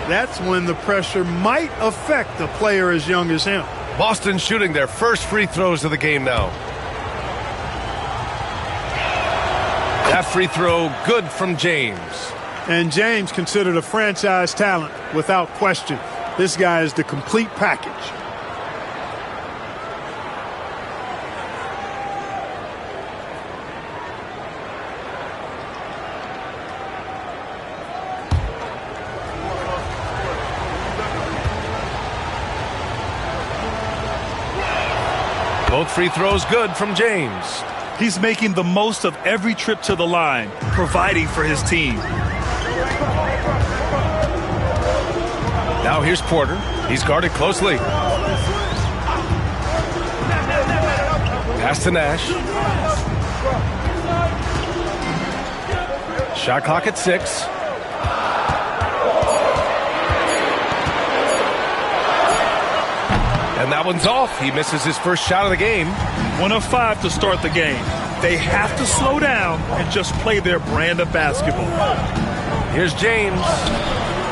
That's when the pressure might affect a player as young as him. Boston shooting their first free throws of the game now. That free throw good from James. And James considered a franchise talent without question. This guy is the complete package. Both free throws good from James. He's making the most of every trip to the line, providing for his team. Now here's Porter. He's guarded closely. Pass to Nash. Shot clock at 6. And that one's off. He misses his first shot of the game. 1 of 5 to start the game. They have to slow down and just play their brand of basketball. Here's James.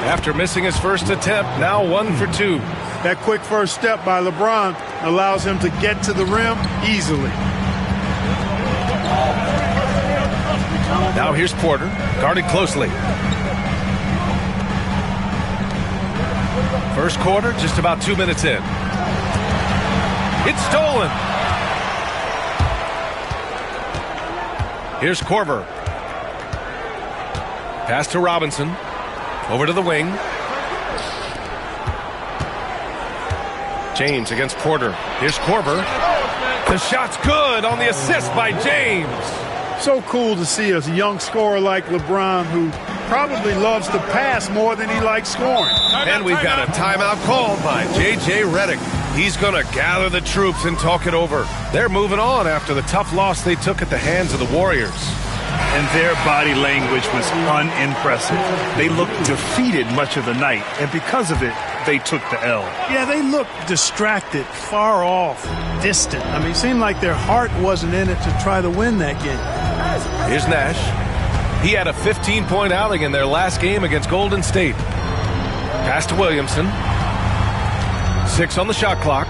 After missing his first attempt, now 1 for 2. That quick first step by LeBron allows him to get to the rim easily. Now here's Porter, guarded closely. First quarter, just about 2 minutes in. It's stolen. Here's Korver. Pass to Robinson. Over to the wing. James against Porter. Here's Korver. The shot's good on the assist by James. So cool to see a young scorer like LeBron who probably loves to pass more than he likes scoring. And we've got a timeout called by J.J. Redick. He's going to gather the troops and talk it over. They're moving on after the tough loss they took at the hands of the Warriors. And their body language was unimpressive. They looked defeated much of the night, and because of it, they took the L. Yeah, they looked distracted, far off, distant. I mean, it seemed like their heart wasn't in it to try to win that game. Here's Nash. He had a 15-point outing in their last game against Golden State. Pass to Williamson. 6 on the shot clock.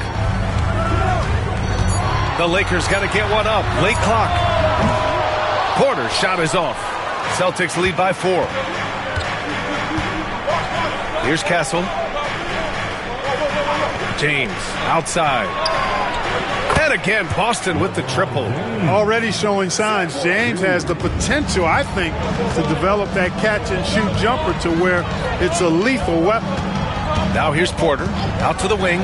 The Lakers got to get one up. Late clock. Porter's shot is off. Celtics lead by 4. Here's Castle. James outside. And again, Boston with the triple. Already showing signs. James has the potential, I think, to develop that catch-and-shoot jumper to where it's a lethal weapon. Now here's Porter. Out to the wing.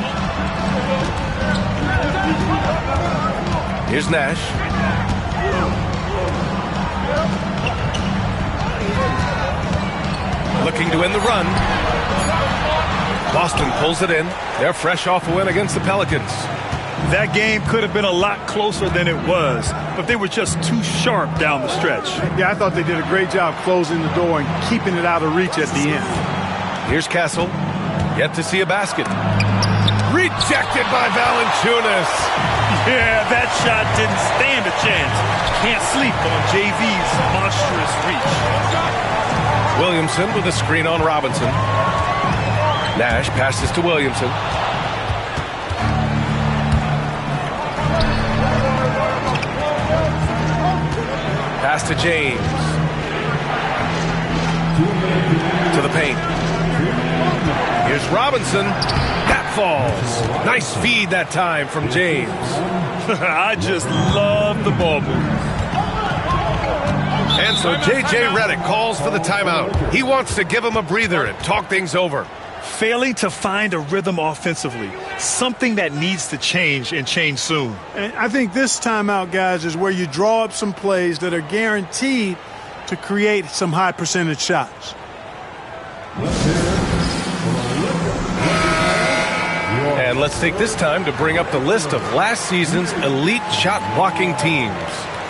Here's Nash. Looking to end the run. Boston pulls it in. They're fresh off a win against the Pelicans. That game could have been a lot closer than it was, but they were just too sharp down the stretch. Yeah, I thought they did a great job closing the door and keeping it out of reach at the end. Here's Castle. Yet to see a basket. Rejected by Valanciunas. Yeah, that shot didn't stand a chance. Can't sleep on JV's monstrous reach. Williamson with a screen on Robinson. Nash passes to Williamson. Pass to James. To the paint. Here's Robinson. That falls. Nice feed that time from James. I just love the ball movement. And so J.J. Redick calls for the timeout. He wants to give him a breather and talk things over. Failing to find a rhythm offensively, something that needs to change and change soon. And I think this timeout, guys, is where you draw up some plays that are guaranteed to create some high percentage shots. And let's take this time to bring up the list of last season's elite shot blocking teams.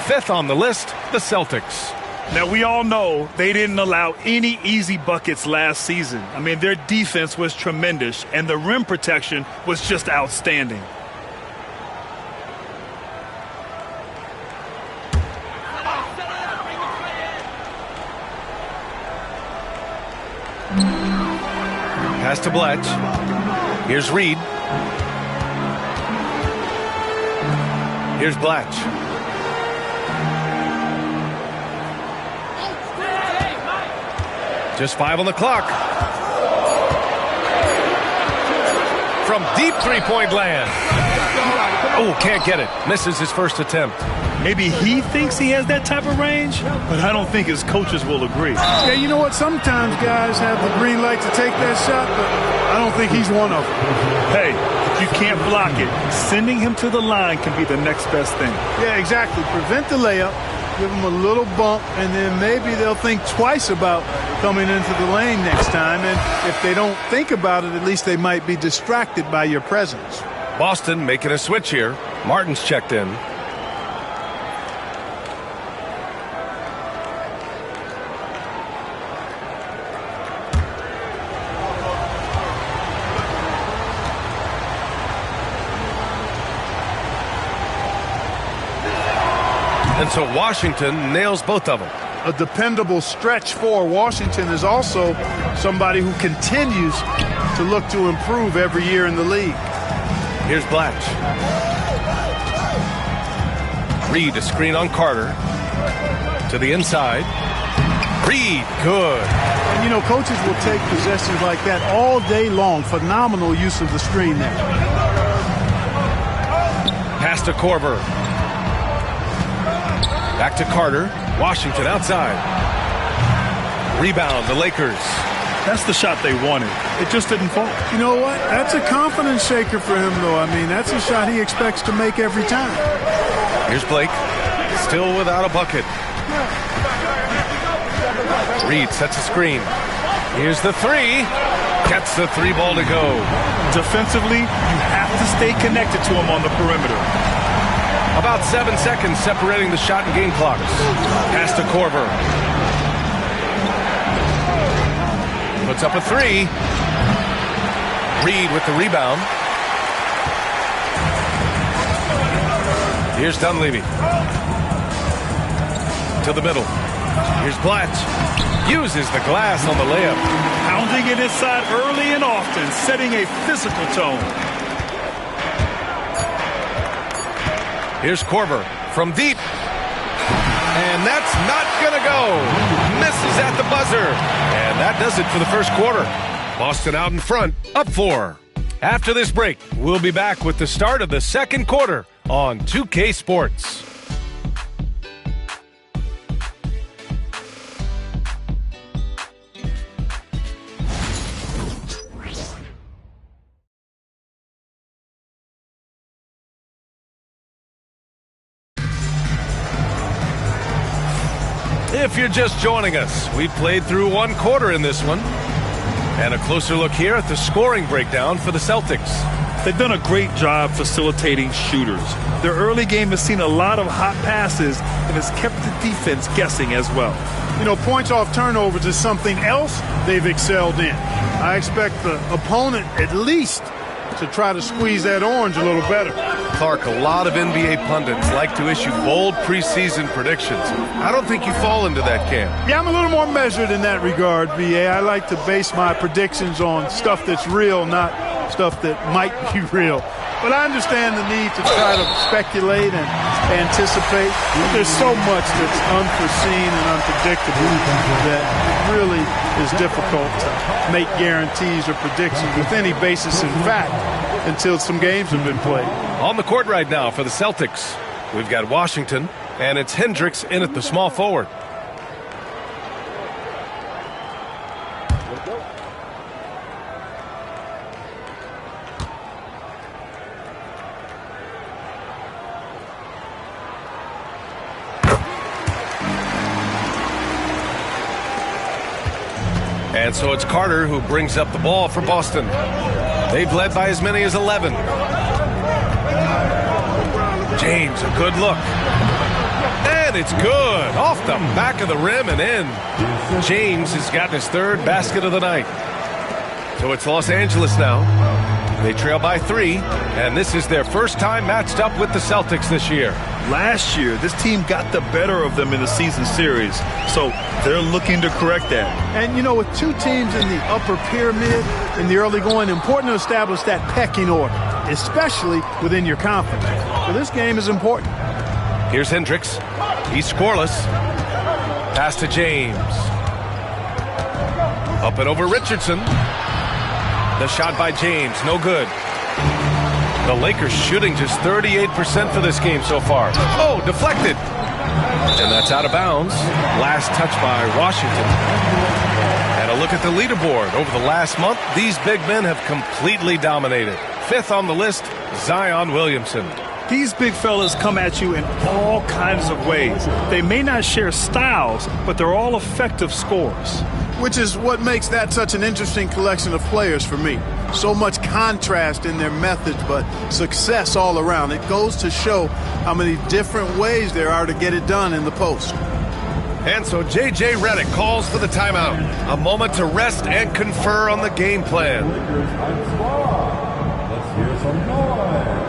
5th on the list, the Celtics. Now, we all know they didn't allow any easy buckets last season. I mean, their defense was tremendous, and the rim protection was just outstanding. Pass to Bletch. Here's Reed. Here's Bletch. Just 5 on the clock. From deep three-point land. Oh, can't get it. Misses his first attempt. Maybe he thinks he has that type of range, but I don't think his coaches will agree. Yeah, you know what? Sometimes guys have the green light to take that shot, but I don't think he's one of them. Hey, if you can't block it, sending him to the line can be the next best thing. Yeah, exactly. Prevent the layup, give him a little bump, and then maybe they'll think twice about coming into the lane next time. And if they don't think about it, at least they might be distracted by your presence. Boston making a switch here. Martin's checked in. And so Washington nails both of them. A dependable stretch for Washington is also somebody who continues to look to improve every year in the league. Here's Blatch. Reed, a screen on Carter. To the inside. Reed, good. And, you know, coaches will take possessions like that all day long. Phenomenal use of the screen there. Pass to Korver. Back to Carter. Washington outside. Rebound, the Lakers. That's the shot they wanted. It just didn't fall. You know what? That's a confidence shaker for him, though. I mean, that's a shot he expects to make every time. Here's Blake. Still without a bucket. Reed sets a screen. Here's the three. Gets the three ball to go. Defensively, you have to stay connected to him on the perimeter. About 7 seconds separating the shot and game clocks. Pass to Korver. Puts up a three. Reed with the rebound. Here's Dunleavy. To the middle. Here's Blatch. Uses the glass on the layup. Pounding it inside early and often, setting a physical tone. Here's Korver from deep. And that's not going to go. Misses at the buzzer. And that does it for the first quarter. Boston out in front, up 4. After this break, we'll be back with the start of the second quarter on 2K Sports. If you're just joining us, we've played through one quarter in this one. And a closer look here at the scoring breakdown for the Celtics. They've done a great job facilitating shooters. Their early game has seen a lot of hot passes and has kept the defense guessing as well. You know, points off turnovers is something else they've excelled in. I expect the opponent at least to try to squeeze that orange a little better. Clark, a lot of NBA pundits like to issue bold preseason predictions. I don't think you fall into that camp. Yeah, I'm a little more measured in that regard, VA. I like to base my predictions on stuff that's real, not stuff that might be real. But I understand the need to try to speculate and anticipate. There's so much that's unforeseen and unpredictable that it really is difficult to make guarantees or predictions with any basis in fact until some games have been played. On the court right now for the Celtics, we've got Washington, and it's Hendricks in at the small forward. And so it's Carter who brings up the ball for Boston. They've led by as many as 11. James, a good look. And it's good. Off the back of the rim and in. James has gotten his third basket of the night. So it's Los Angeles now. They trail by 3, and this is their first time matched up with the Celtics this year. Last year, this team got the better of them in the season series, so they're looking to correct that. And, you know, with two teams in the upper pyramid in the early going, important to establish that pecking order, especially within your conference. So this game is important. Here's Hendricks. He's scoreless. Pass to James. Up and over Richardson. The shot by James, no good. The Lakers shooting just 38% for this game so far. Oh, deflected. And that's out of bounds. Last touch by Washington. And a look at the leaderboard. Over the last month, these big men have completely dominated. 5th on the list, Zion Williamson. These big fellas come at you in all kinds of ways. They may not share styles, but they're all effective scorers. Which is what makes that such an interesting collection of players for me. So much contrast in their methods, but success all around. It goes to show how many different ways there are to get it done in the post. And so J.J. Redick calls for the timeout. A moment to rest and confer on the game plan. Let's hear some noise.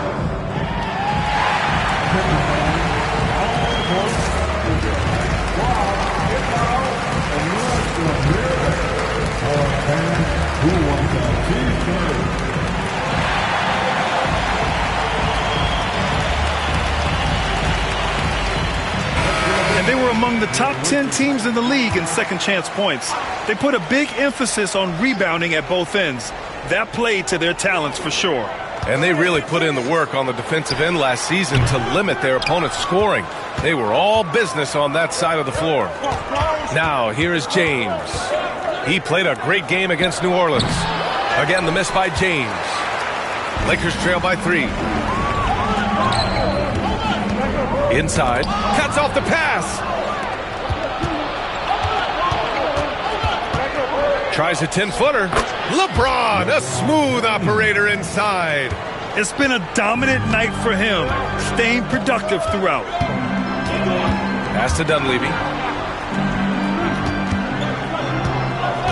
And they were among the top 10 teams in the league in second chance points. They put a big emphasis on rebounding at both ends. That played to their talents for sure. And they really put in the work on the defensive end last season to limit their opponent's scoring. They were all business on that side of the floor. Now, here is James. He played a great game against New Orleans. Again, the miss by James. Lakers trail by 3. Inside. Cuts off the pass. Tries a 10-footer. LeBron, a smooth operator inside. It's been a dominant night for him, staying productive throughout. Pass to Dunleavy.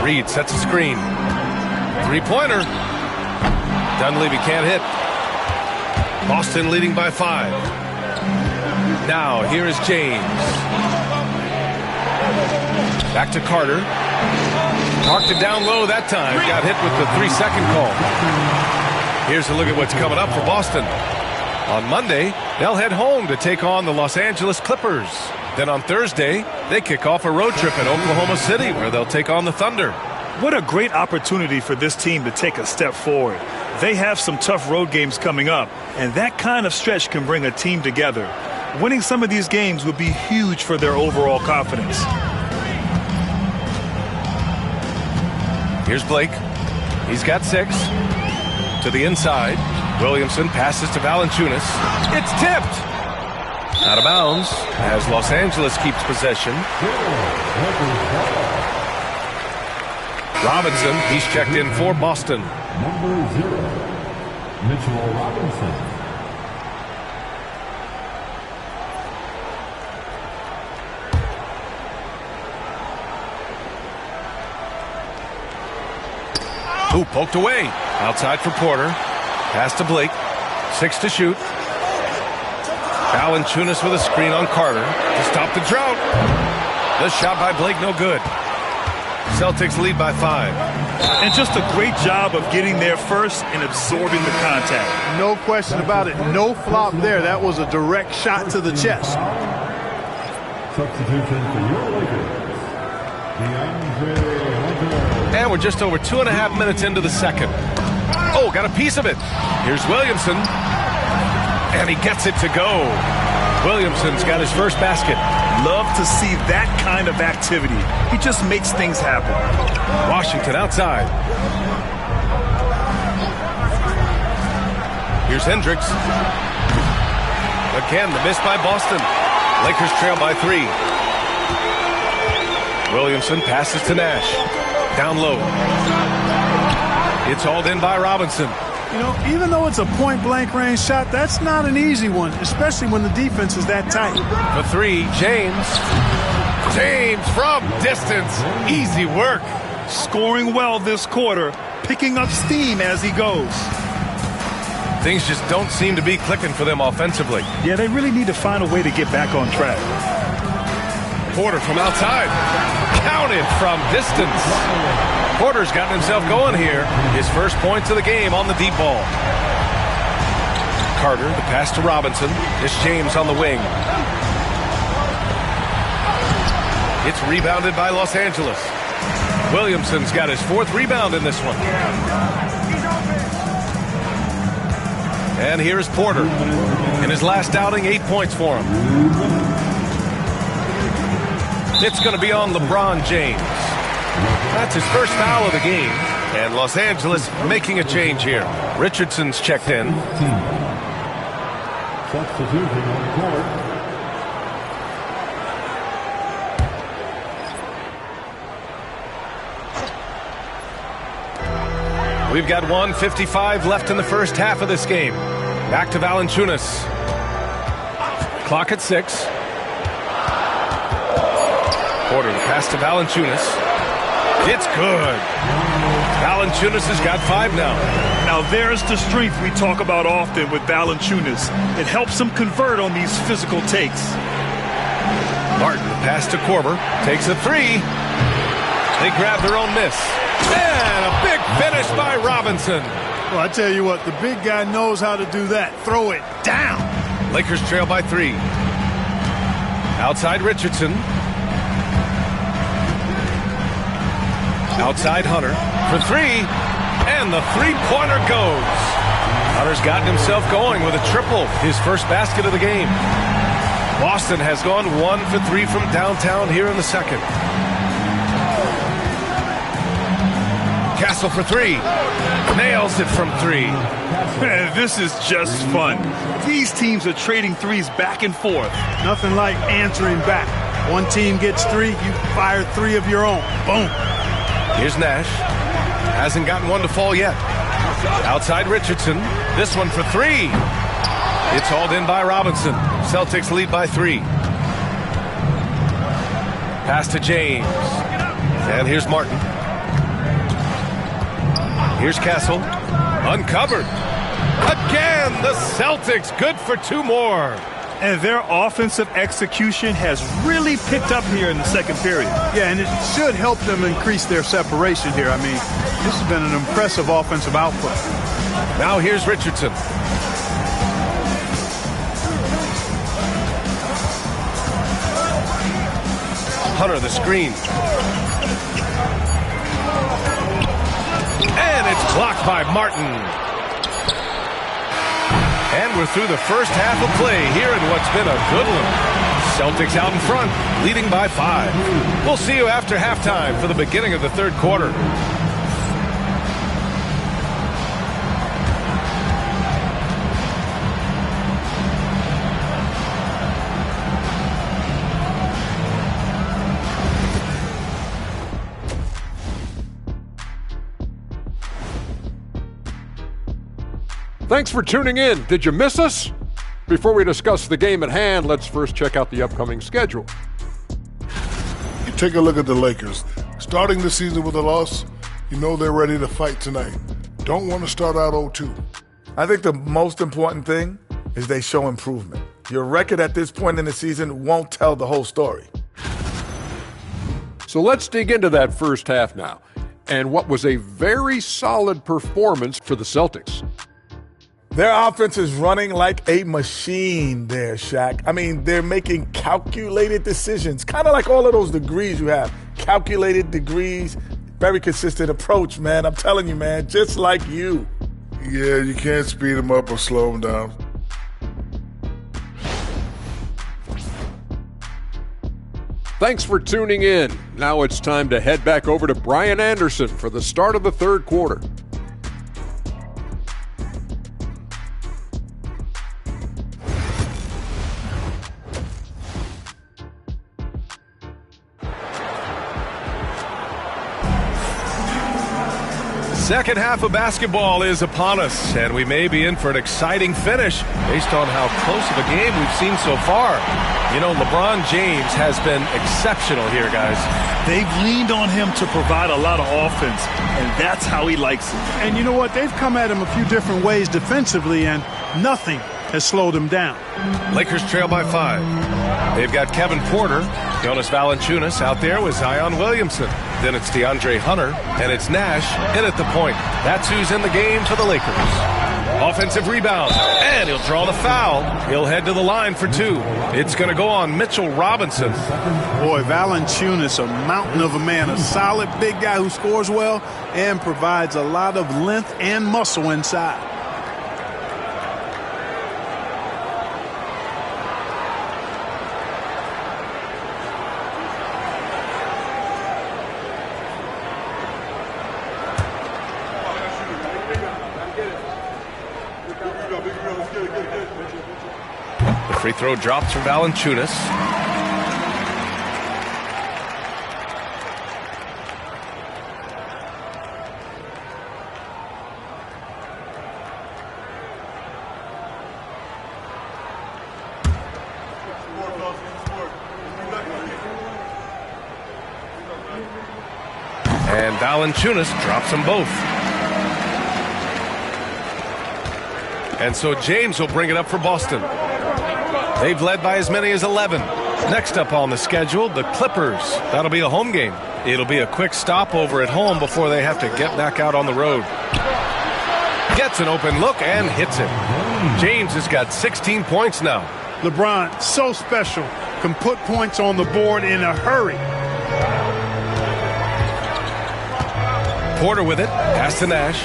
Reed sets a screen. Three-pointer. Dunleavy can't hit. Boston leading by 5. Now, here is James. Back to Carter. Parked it down low that time. Got hit with the 3-second call. Here's a look at what's coming up for Boston. On Monday, they'll head home to take on the Los Angeles Clippers. Then on Thursday, they kick off a road trip in Oklahoma City where they'll take on the Thunder. What a great opportunity for this team to take a step forward. They have some tough road games coming up, and that kind of stretch can bring a team together. Winning some of these games would be huge for their overall confidence. Here's Blake. He's got 6. To the inside. Williamson passes to Valanciunas. It's tipped. Out of bounds as Los Angeles keeps possession. Robinson, he's checked in for Boston. Number 0, Mitchell Robinson. Ooh, poked away. Outside for Porter. Pass to Blake. 6 to shoot. Valanciunas with a screen on Carter to stop the drought. The shot by Blake, no good. Celtics lead by 5. And just a great job of getting there first and absorbing the contact. No question about it. No flop there. That was a direct shot to the chest. Substitution for your Lakers, DeAndre Hunter. And we're just over 2.5 minutes into the second. Oh, got a piece of it. Here's Williamson. And he gets it to go. Williamson's got his first basket. Love to see that kind of activity. He just makes things happen. Washington outside. Here's Hendricks. Again, the miss by Boston. Lakers trail by 3. Williamson passes to Nash. Down low. It's hauled in by Robinson. You know, even though it's a point-blank range shot, that's not an easy one, especially when the defense is that tight. For 3, James. James from distance. Easy work. Scoring well this quarter, picking up steam as he goes. Things just don't seem to be clicking for them offensively. Yeah, they really need to find a way to get back on track. Porter from outside. Counted from distance. Porter's gotten himself going here. His first points of the game on the deep ball. Carter, the pass to Robinson. It's James on the wing. It's rebounded by Los Angeles. Williamson's got his 4th rebound in this one. And here's Porter. In his last outing, 8 points for him. It's going to be on LeBron James. That's his first foul of the game. And Los Angeles making a change here. Richardson's checked in. Substitution on the court. We've got 1:55 left in the first half of this game. Back to Valanciunas. Clock at 6. Porter, the pass to Valanciunas. It's good. Valanciunas has got 5 now. Now there's the strength we talk about often with Valanciunas. It helps him convert on these physical takes. Martin pass to Korver. Takes a three. They grab their own miss. And a big finish by Robinson. Well, I tell you what, the big guy knows how to do that. Throw it down. Lakers trail by 3. Outside Richardson. Outside Hunter for 3. And the three-pointer goes. Hunter's gotten himself going with a triple, his first basket of the game. Boston has gone 1 for 3 from downtown here in the second. Castle for 3. Nails it from 3. Man, this is just fun. These teams are trading threes back and forth. Nothing like answering back. One team gets 3, you fire 3 of your own. Boom. Here's Nash. Hasn't gotten one to fall yet. Outside Richardson. This one for 3. It's hauled in by Robinson. Celtics lead by 3. Pass to James. And here's Martin. Here's Castle. Uncovered. Again, the Celtics good for 2 more. And their offensive execution has really picked up here in the second period. Yeah, and it should help them increase their separation here. I mean, this has been an impressive offensive output. Now here's Richardson. Hunter the screen. And it's blocked by Martin. And we're through the first half of play here in what's been a good one. Celtics out in front, leading by 5. We'll see you after halftime for the beginning of the third quarter. Thanks for tuning in. Did you miss us? Before we discuss the game at hand, let's first check out the upcoming schedule. You take a look at the Lakers. Starting the season with a loss, you know they're ready to fight tonight. Don't want to start out 0-2. I think the most important thing is they show improvement. Your record at this point in the season won't tell the whole story. So let's dig into that first half now, and what was a very solid performance for the Celtics. Their offense is running like a machine there, Shaq. I mean, they're making calculated decisions, kind of like all of those degrees you have. Calculated degrees, very consistent approach, man. I'm telling you, man, just like you. Yeah, you can't speed them up or slow them down. Thanks for tuning in. Now it's time to head back over to Brian Anderson for the start of the third quarter. Second half of basketball is upon us, and we may be in for an exciting finish based on how close of a game we've seen so far. You know, LeBron James has been exceptional here, guys. They've leaned on him to provide a lot of offense, and that's how he likes it. And you know what? They've come at him a few different ways defensively, and nothing has slowed him down. Lakers trail by 5. They've got Kevin Porter, Jonas Valanciunas out there with Zion Williamson. Then it's DeAndre Hunter, and it's Nash in at the point. That's who's in the game for the Lakers. Offensive rebound, and he'll draw the foul. He'll head to the line for 2. It's going to go on Mitchell Robinson. Boy, Valanciunas, a mountain of a man, a solid big guy who scores well and provides a lot of length and muscle inside. Free throw drops from Valanciunas. And Valanciunas drops them both. And so James will bring it up for Boston. They've led by as many as 11. Next up on the schedule, the Clippers. That'll be a home game. It'll be a quick stopover at home before they have to get back out on the road. Gets an open look and hits it. James has got 16 points now. LeBron, so special. Can put points on the board in a hurry. Porter with it. Pass to Nash.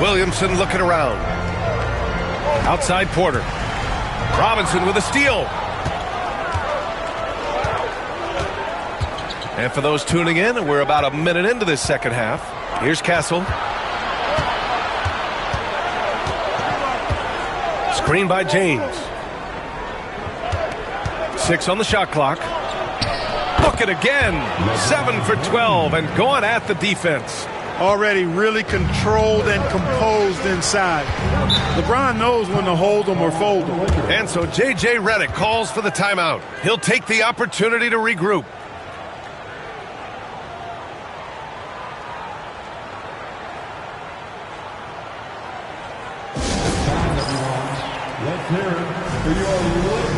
Williamson looking around. Outside Porter. Robinson with a steal. And for those tuning in, we're about a minute into this second half. Here's Castle. Screen by James. 6 on the shot clock. Book it again. 7 for 12 and going at the defense. Already really controlled and composed inside. LeBron knows when to hold them or fold them. And so J.J. Redick calls for the timeout. He'll take the opportunity to regroup. Let's hear it for your Lakers.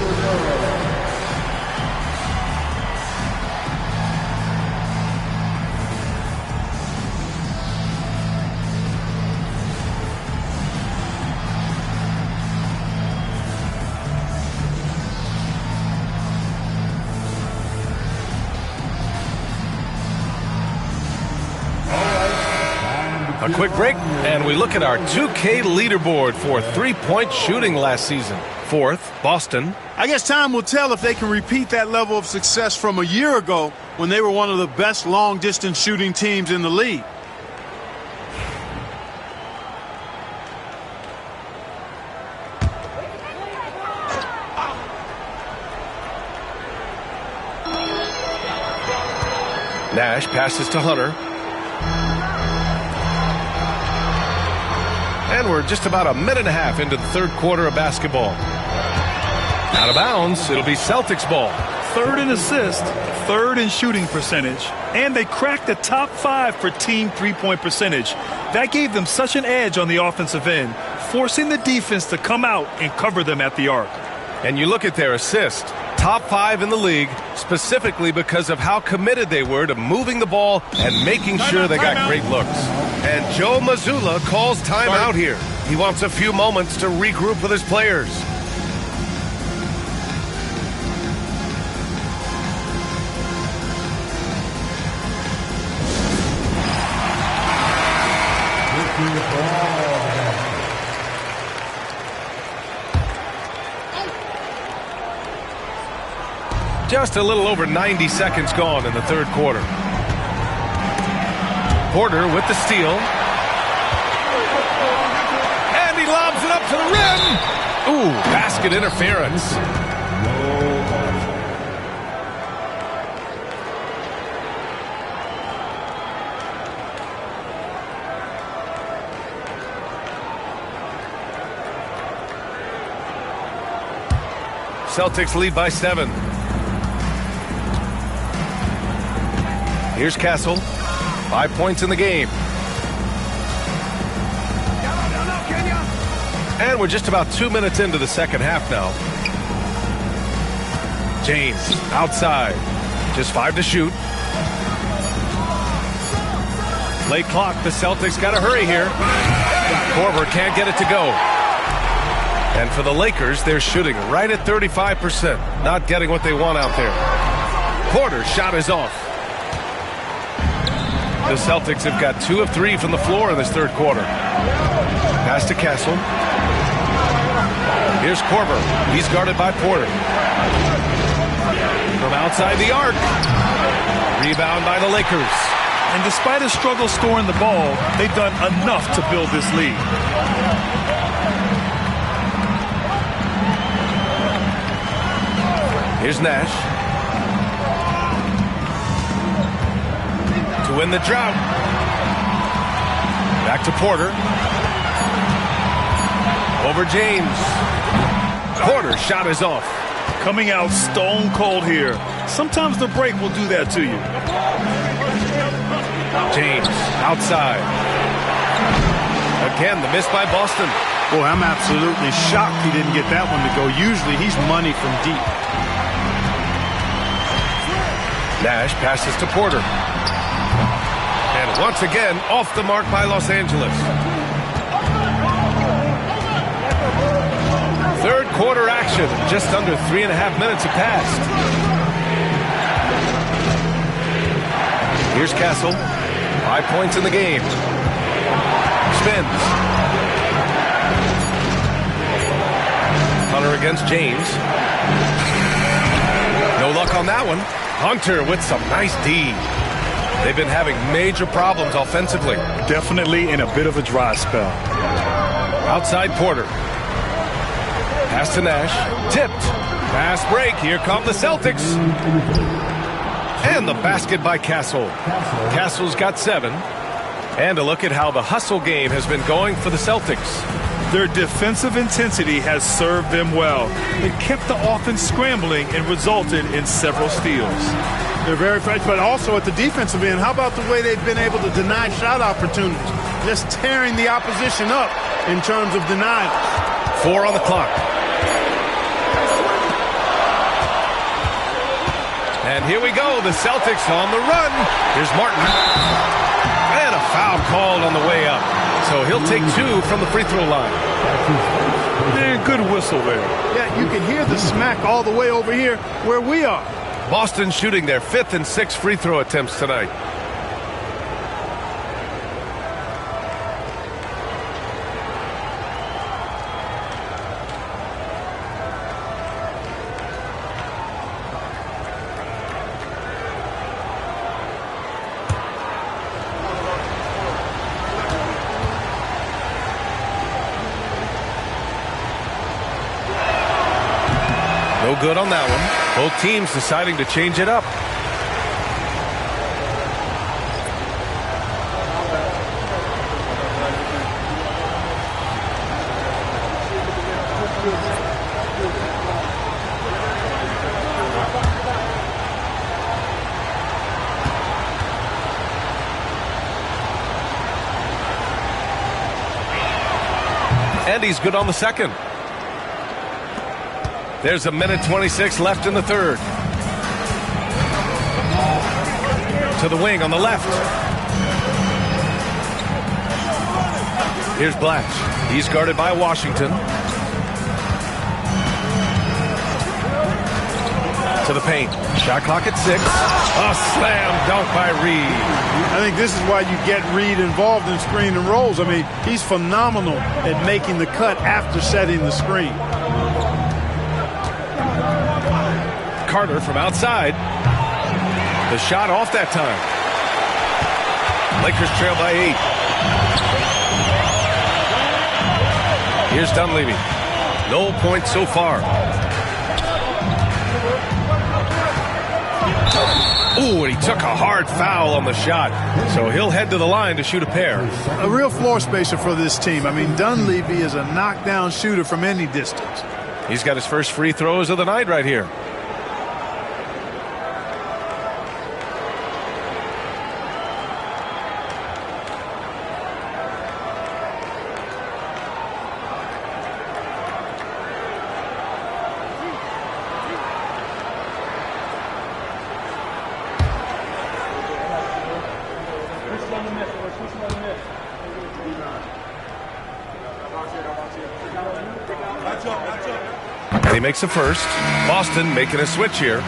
A quick break, and we look at our 2K leaderboard for three-point shooting last season. 4th, Boston. I guess time will tell if they can repeat that level of success from a year ago when they were one of the best long-distance shooting teams in the league. Nash passes to Hunter. And we're just about a minute and a half into the third quarter of basketball. Out of bounds, it'll be Celtics ball. 3rd in assists, 3rd in shooting percentage, and they cracked the top 5 for team three-point percentage. That gave them such an edge on the offensive end, forcing the defense to come out and cover them at the arc. And you look at their assist, top 5 in the league, specifically because of how committed they were to moving the ball and making sure they got great looks. And Joe Mazzulla calls timeout here. He wants a few moments to regroup with his players. Just a little over 90 seconds gone in the third quarter. Porter with the steal. And he lobs it up to the rim. Ooh, basket interference. Celtics lead by 7. Here's Castle. 5 points in the game. And we're just about 2 minutes into the second half now. James outside. Just 5 to shoot. Late clock. The Celtics got to hurry here. Korver can't get it to go. And for the Lakers, they're shooting right at 35%. Not getting what they want out there. Porter's shot is off. The Celtics have got 2 of 3 from the floor in this third quarter. Pass to Castle. Here's Korver. He's guarded by Porter. From outside the arc. Rebound by the Lakers. And despite a struggle scoring the ball, they've done enough to build this lead. Here's Nash. To win the drought. Back to Porter. Over James. Porter's shot is off. Coming out stone cold here. Sometimes the break will do that to you. James outside. Again, the miss by Boston. Boy, I'm absolutely shocked he didn't get that one to go. Usually he's money from deep. Nash passes to Porter. And once again, off the mark by Los Angeles. Third quarter action. Just under 3.5 minutes have passed. Here's Castle. 5 points in the game. Spins. Hunter against James. No luck on that one. Hunter with some nice D. They've been having major problems offensively. Definitely in a bit of a dry spell. Outside Porter. Pass to Nash. Tipped. Pass break. Here come the Celtics. And the basket by Castle. Castle's got 7. And a look at how the hustle game has been going for the Celtics. Their defensive intensity has served them well. It kept the offense scrambling and resulted in several steals. They're very fresh, but also at the defensive end, how about the way they've been able to deny shot opportunities? Just tearing the opposition up in terms of denials. 4 on the clock. And here we go, the Celtics on the run. Here's Martin. And a foul called on the way up. So he'll take 2 from the free throw line. Good whistle there. Yeah, you can hear the smack all the way over here where we are. Boston shooting their 5th and 6th free throw attempts tonight. No good on that one. Both teams deciding to change it up. And he's good on the second. There's 1:26 left in the third. To the wing on the left. Here's Blatch. He's guarded by Washington. To the paint. Shot clock at 6. A slam dunk by Reed. I think this is why you get Reed involved in screen and rolls. I mean, he's phenomenal at making the cut after setting the screen. Carter from outside. The shot off that time. Lakers trail by 8. Here's Dunleavy. No points so far. Ooh, and he took a hard foul on the shot. So he'll head to the line to shoot a pair. A real floor spacer for this team. I mean, Dunleavy is a knockdown shooter from any distance. He's got his first free throws of the night right here. And he makes a first. Boston making a switch here.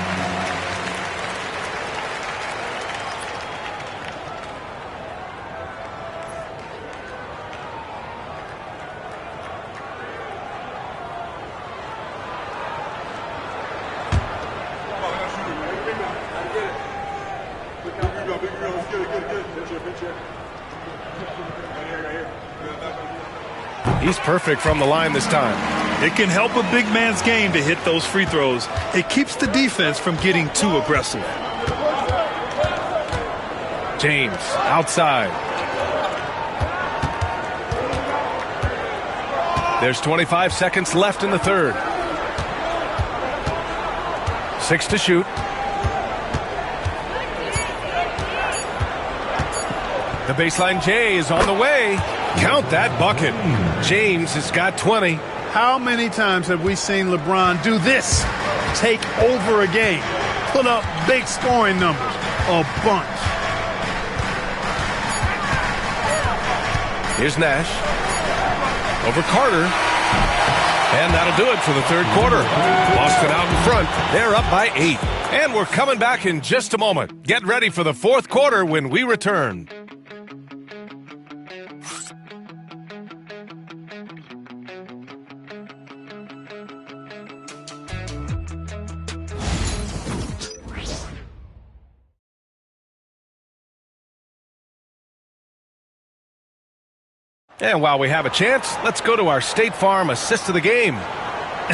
He's perfect from the line this time. It can help a big man's game to hit those free throws. It keeps the defense from getting too aggressive. James outside. There's 25 seconds left in the third. 6 to shoot. The baseline J is on the way. Count that bucket. James has got 20. How many times have we seen LeBron do this? Take over a game. Put up big scoring numbers. A bunch. Here's Nash. Over Carter. And that'll do it for the third quarter. Boston out in front. They're up by 8. And we're coming back in just a moment. Get ready for the fourth quarter when we return. And while we have a chance, let's go to our State Farm assist of the game.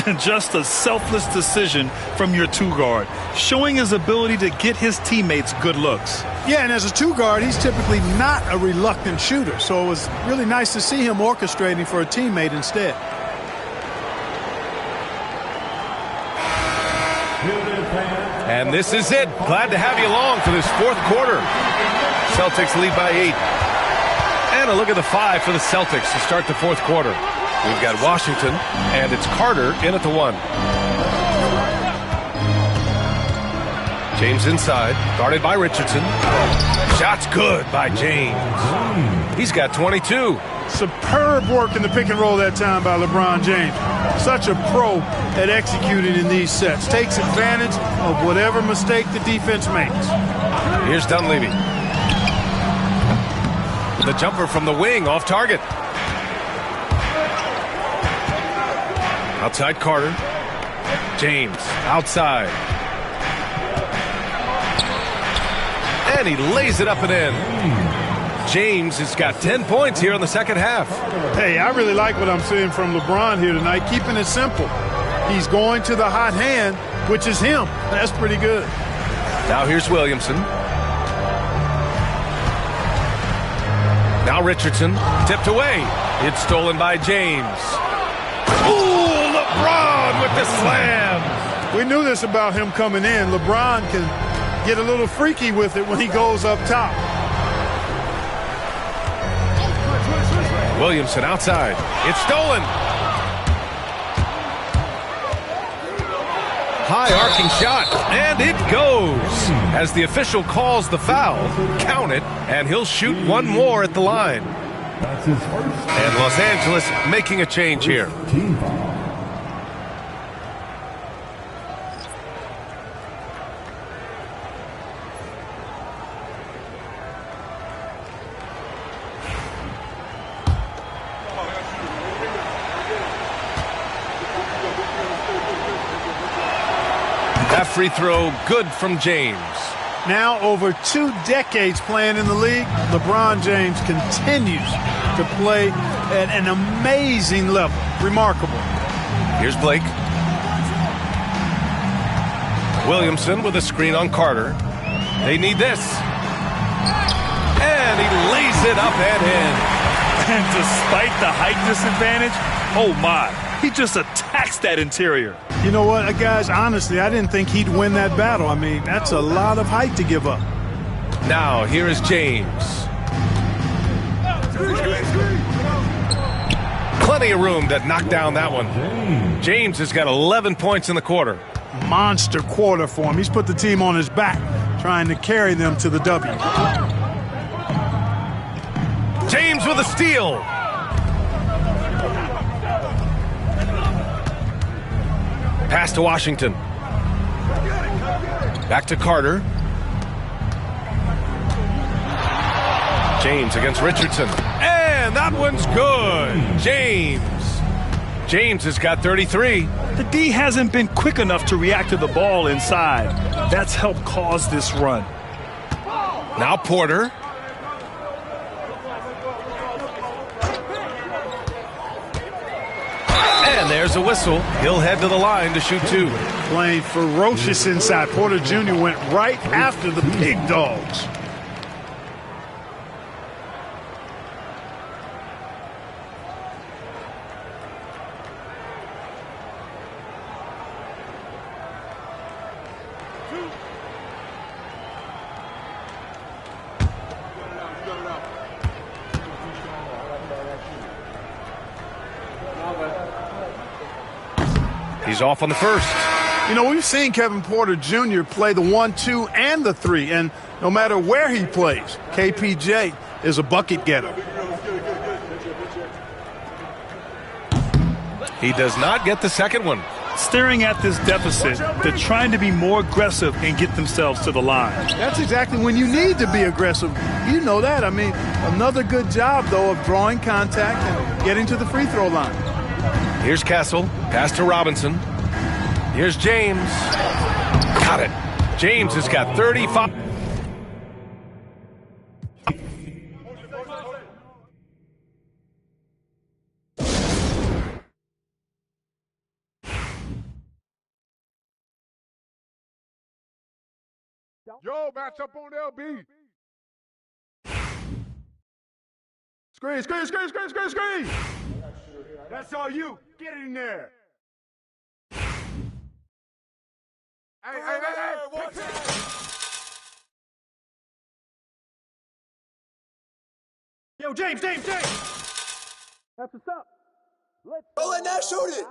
And just a selfless decision from your two-guard, showing his ability to get his teammates good looks. Yeah, and as a two-guard, he's typically not a reluctant shooter, so it was really nice to see him orchestrating for a teammate instead. And this is it. Glad to have you along for this fourth quarter. Celtics lead by 8. And a look at the 5 for the Celtics to start the fourth quarter. We've got Washington, and it's Carter in at the 1. James inside, guarded by Richardson. Shot's good by James. He's got 22. Superb work in the pick and roll that time by LeBron James. Such a pro at executing in these sets. Takes advantage of whatever mistake the defense makes. Here's Dunleavy. The jumper from the wing off target. Outside Carter. James outside. And he lays it up and in. James has got 10 points here in the second half. Hey, I really like what I'm seeing from LeBron here tonight, keeping it simple. He's going to the hot hand, which is him. That's pretty good. Now here's Williamson. Now Richardson, tipped away. It's stolen by James. Ooh, LeBron with the slam. We knew this about him coming in. LeBron can get a little freaky with it when he goes up top. Williamson outside. It's stolen. High arcing shot, and it goes. As the official calls the foul, count it, and he'll shoot one more at the line. That's his first. And Los Angeles making a change here. Team foul. That free throw good from James. Now over 2 decades playing in the league, LeBron James continues to play at an amazing level. Remarkable. Here's Blake. Williamson with a screen on Carter. They need this. And he lays it up and in. And despite the height disadvantage, oh my, he just attacks that interior. You know what, guys, honestly, I didn't think he'd win that battle. I mean, that's a lot of height to give up. Now, here is James. Plenty of room to knock down that one. James has got 11 points in the quarter. Monster quarter for him. He's put the team on his back, trying to carry them to the W. James with a steal. Pass to Washington. Back to Carter. James against Richardson. And that one's good. James has got 33. The D hasn't been quick enough to react to the ball inside. That's helped cause this run. Now Porter. And there's a whistle. He'll head to the line to shoot 2. Playing ferocious inside. Porter Jr. went right after the big dogs. He's off on the first. You know, we've seen Kevin Porter Jr. play the 1, 2, and the 3, and no matter where he plays, KPJ is a bucket getter. He does not get the second one. Staring at this deficit, they're trying to be more aggressive and get themselves to the line. That's exactly when you need to be aggressive. You know that. I mean, another good job, though, of drawing contact and getting to the free throw line. Here's Kessel. Pass to Robinson. Here's James. Got it. James has got 35. Yo, match up on LB. Screen, screen, screen, screen, screen, screen. That's all you. Get it in there. Hey. Yo, James. That's what's up. Let's go and now shoot it.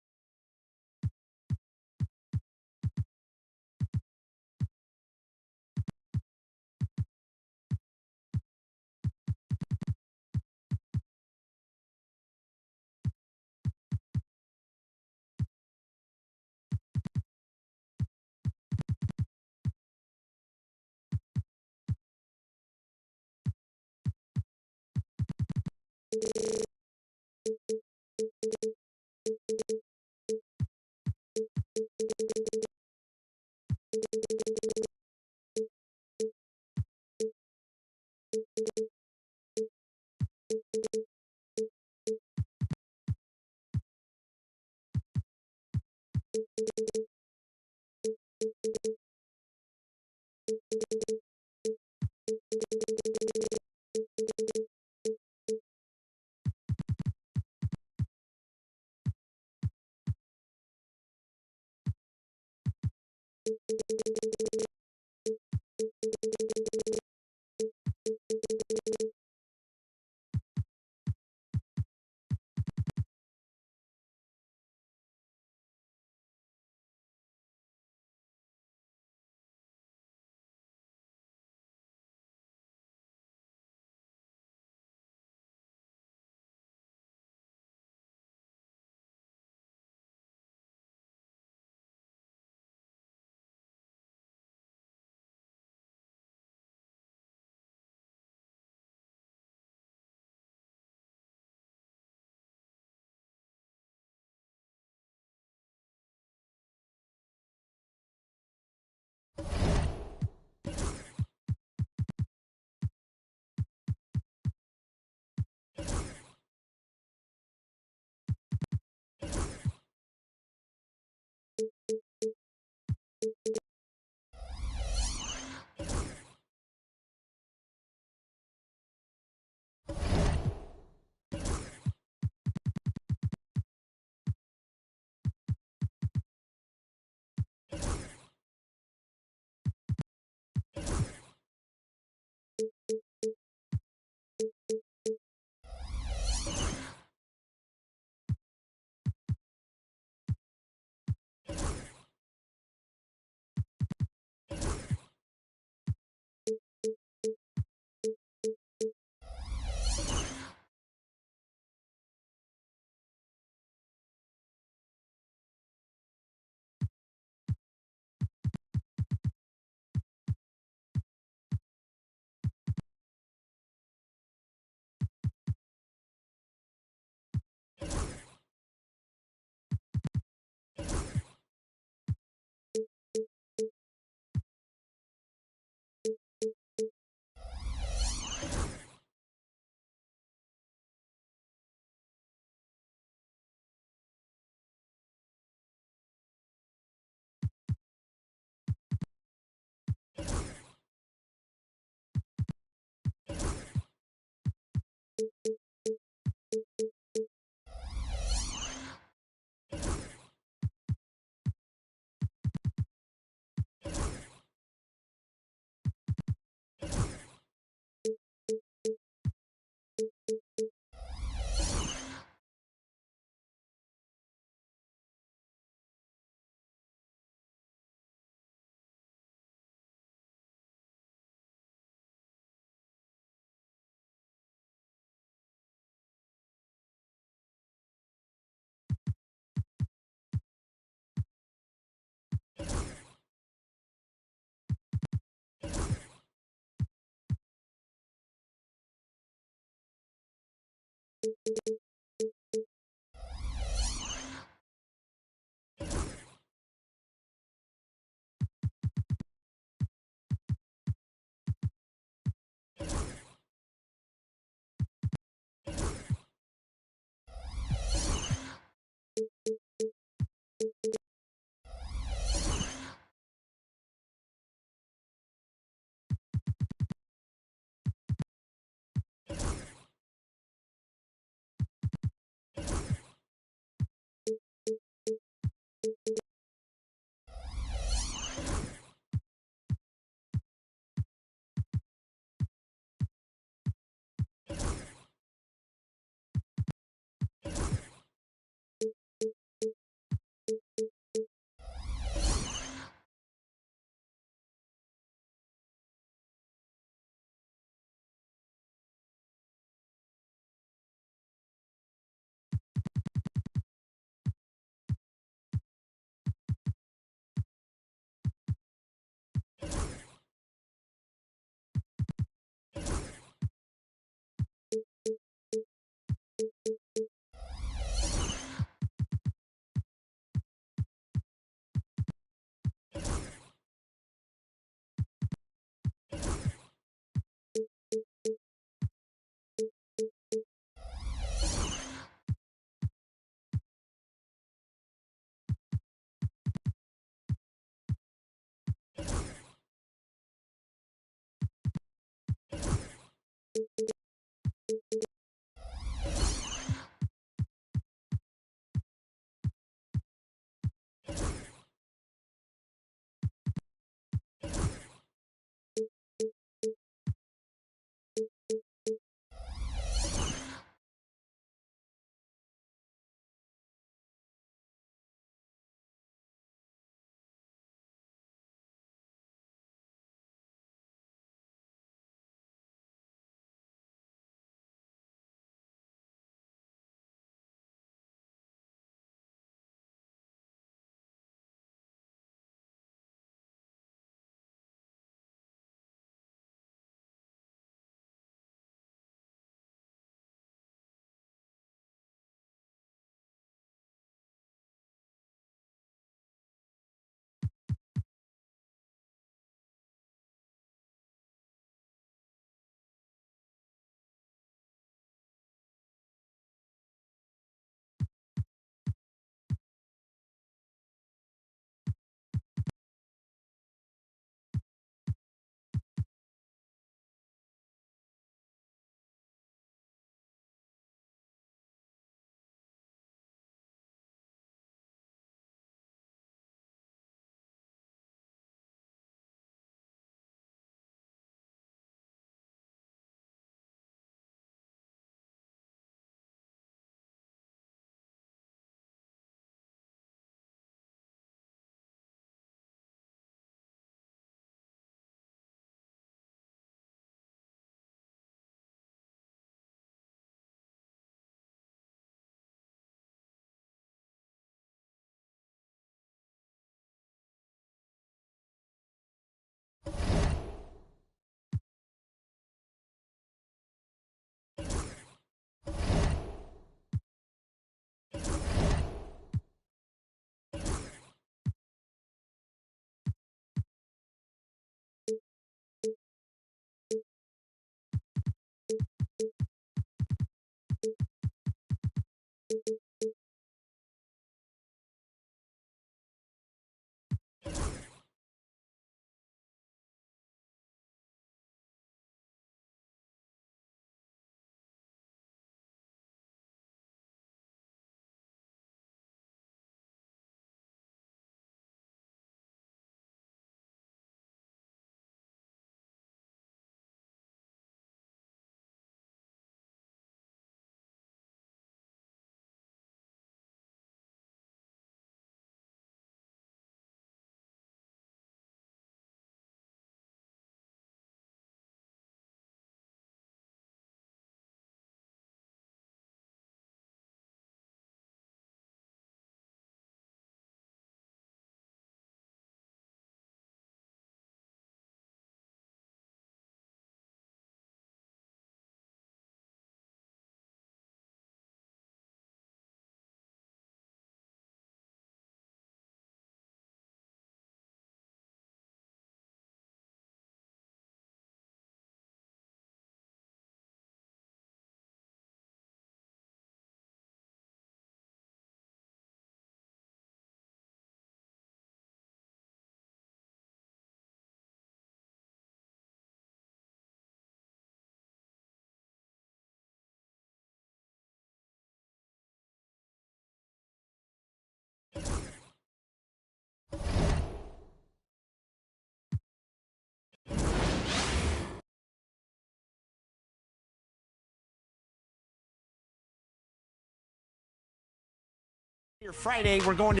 Friday, we're going to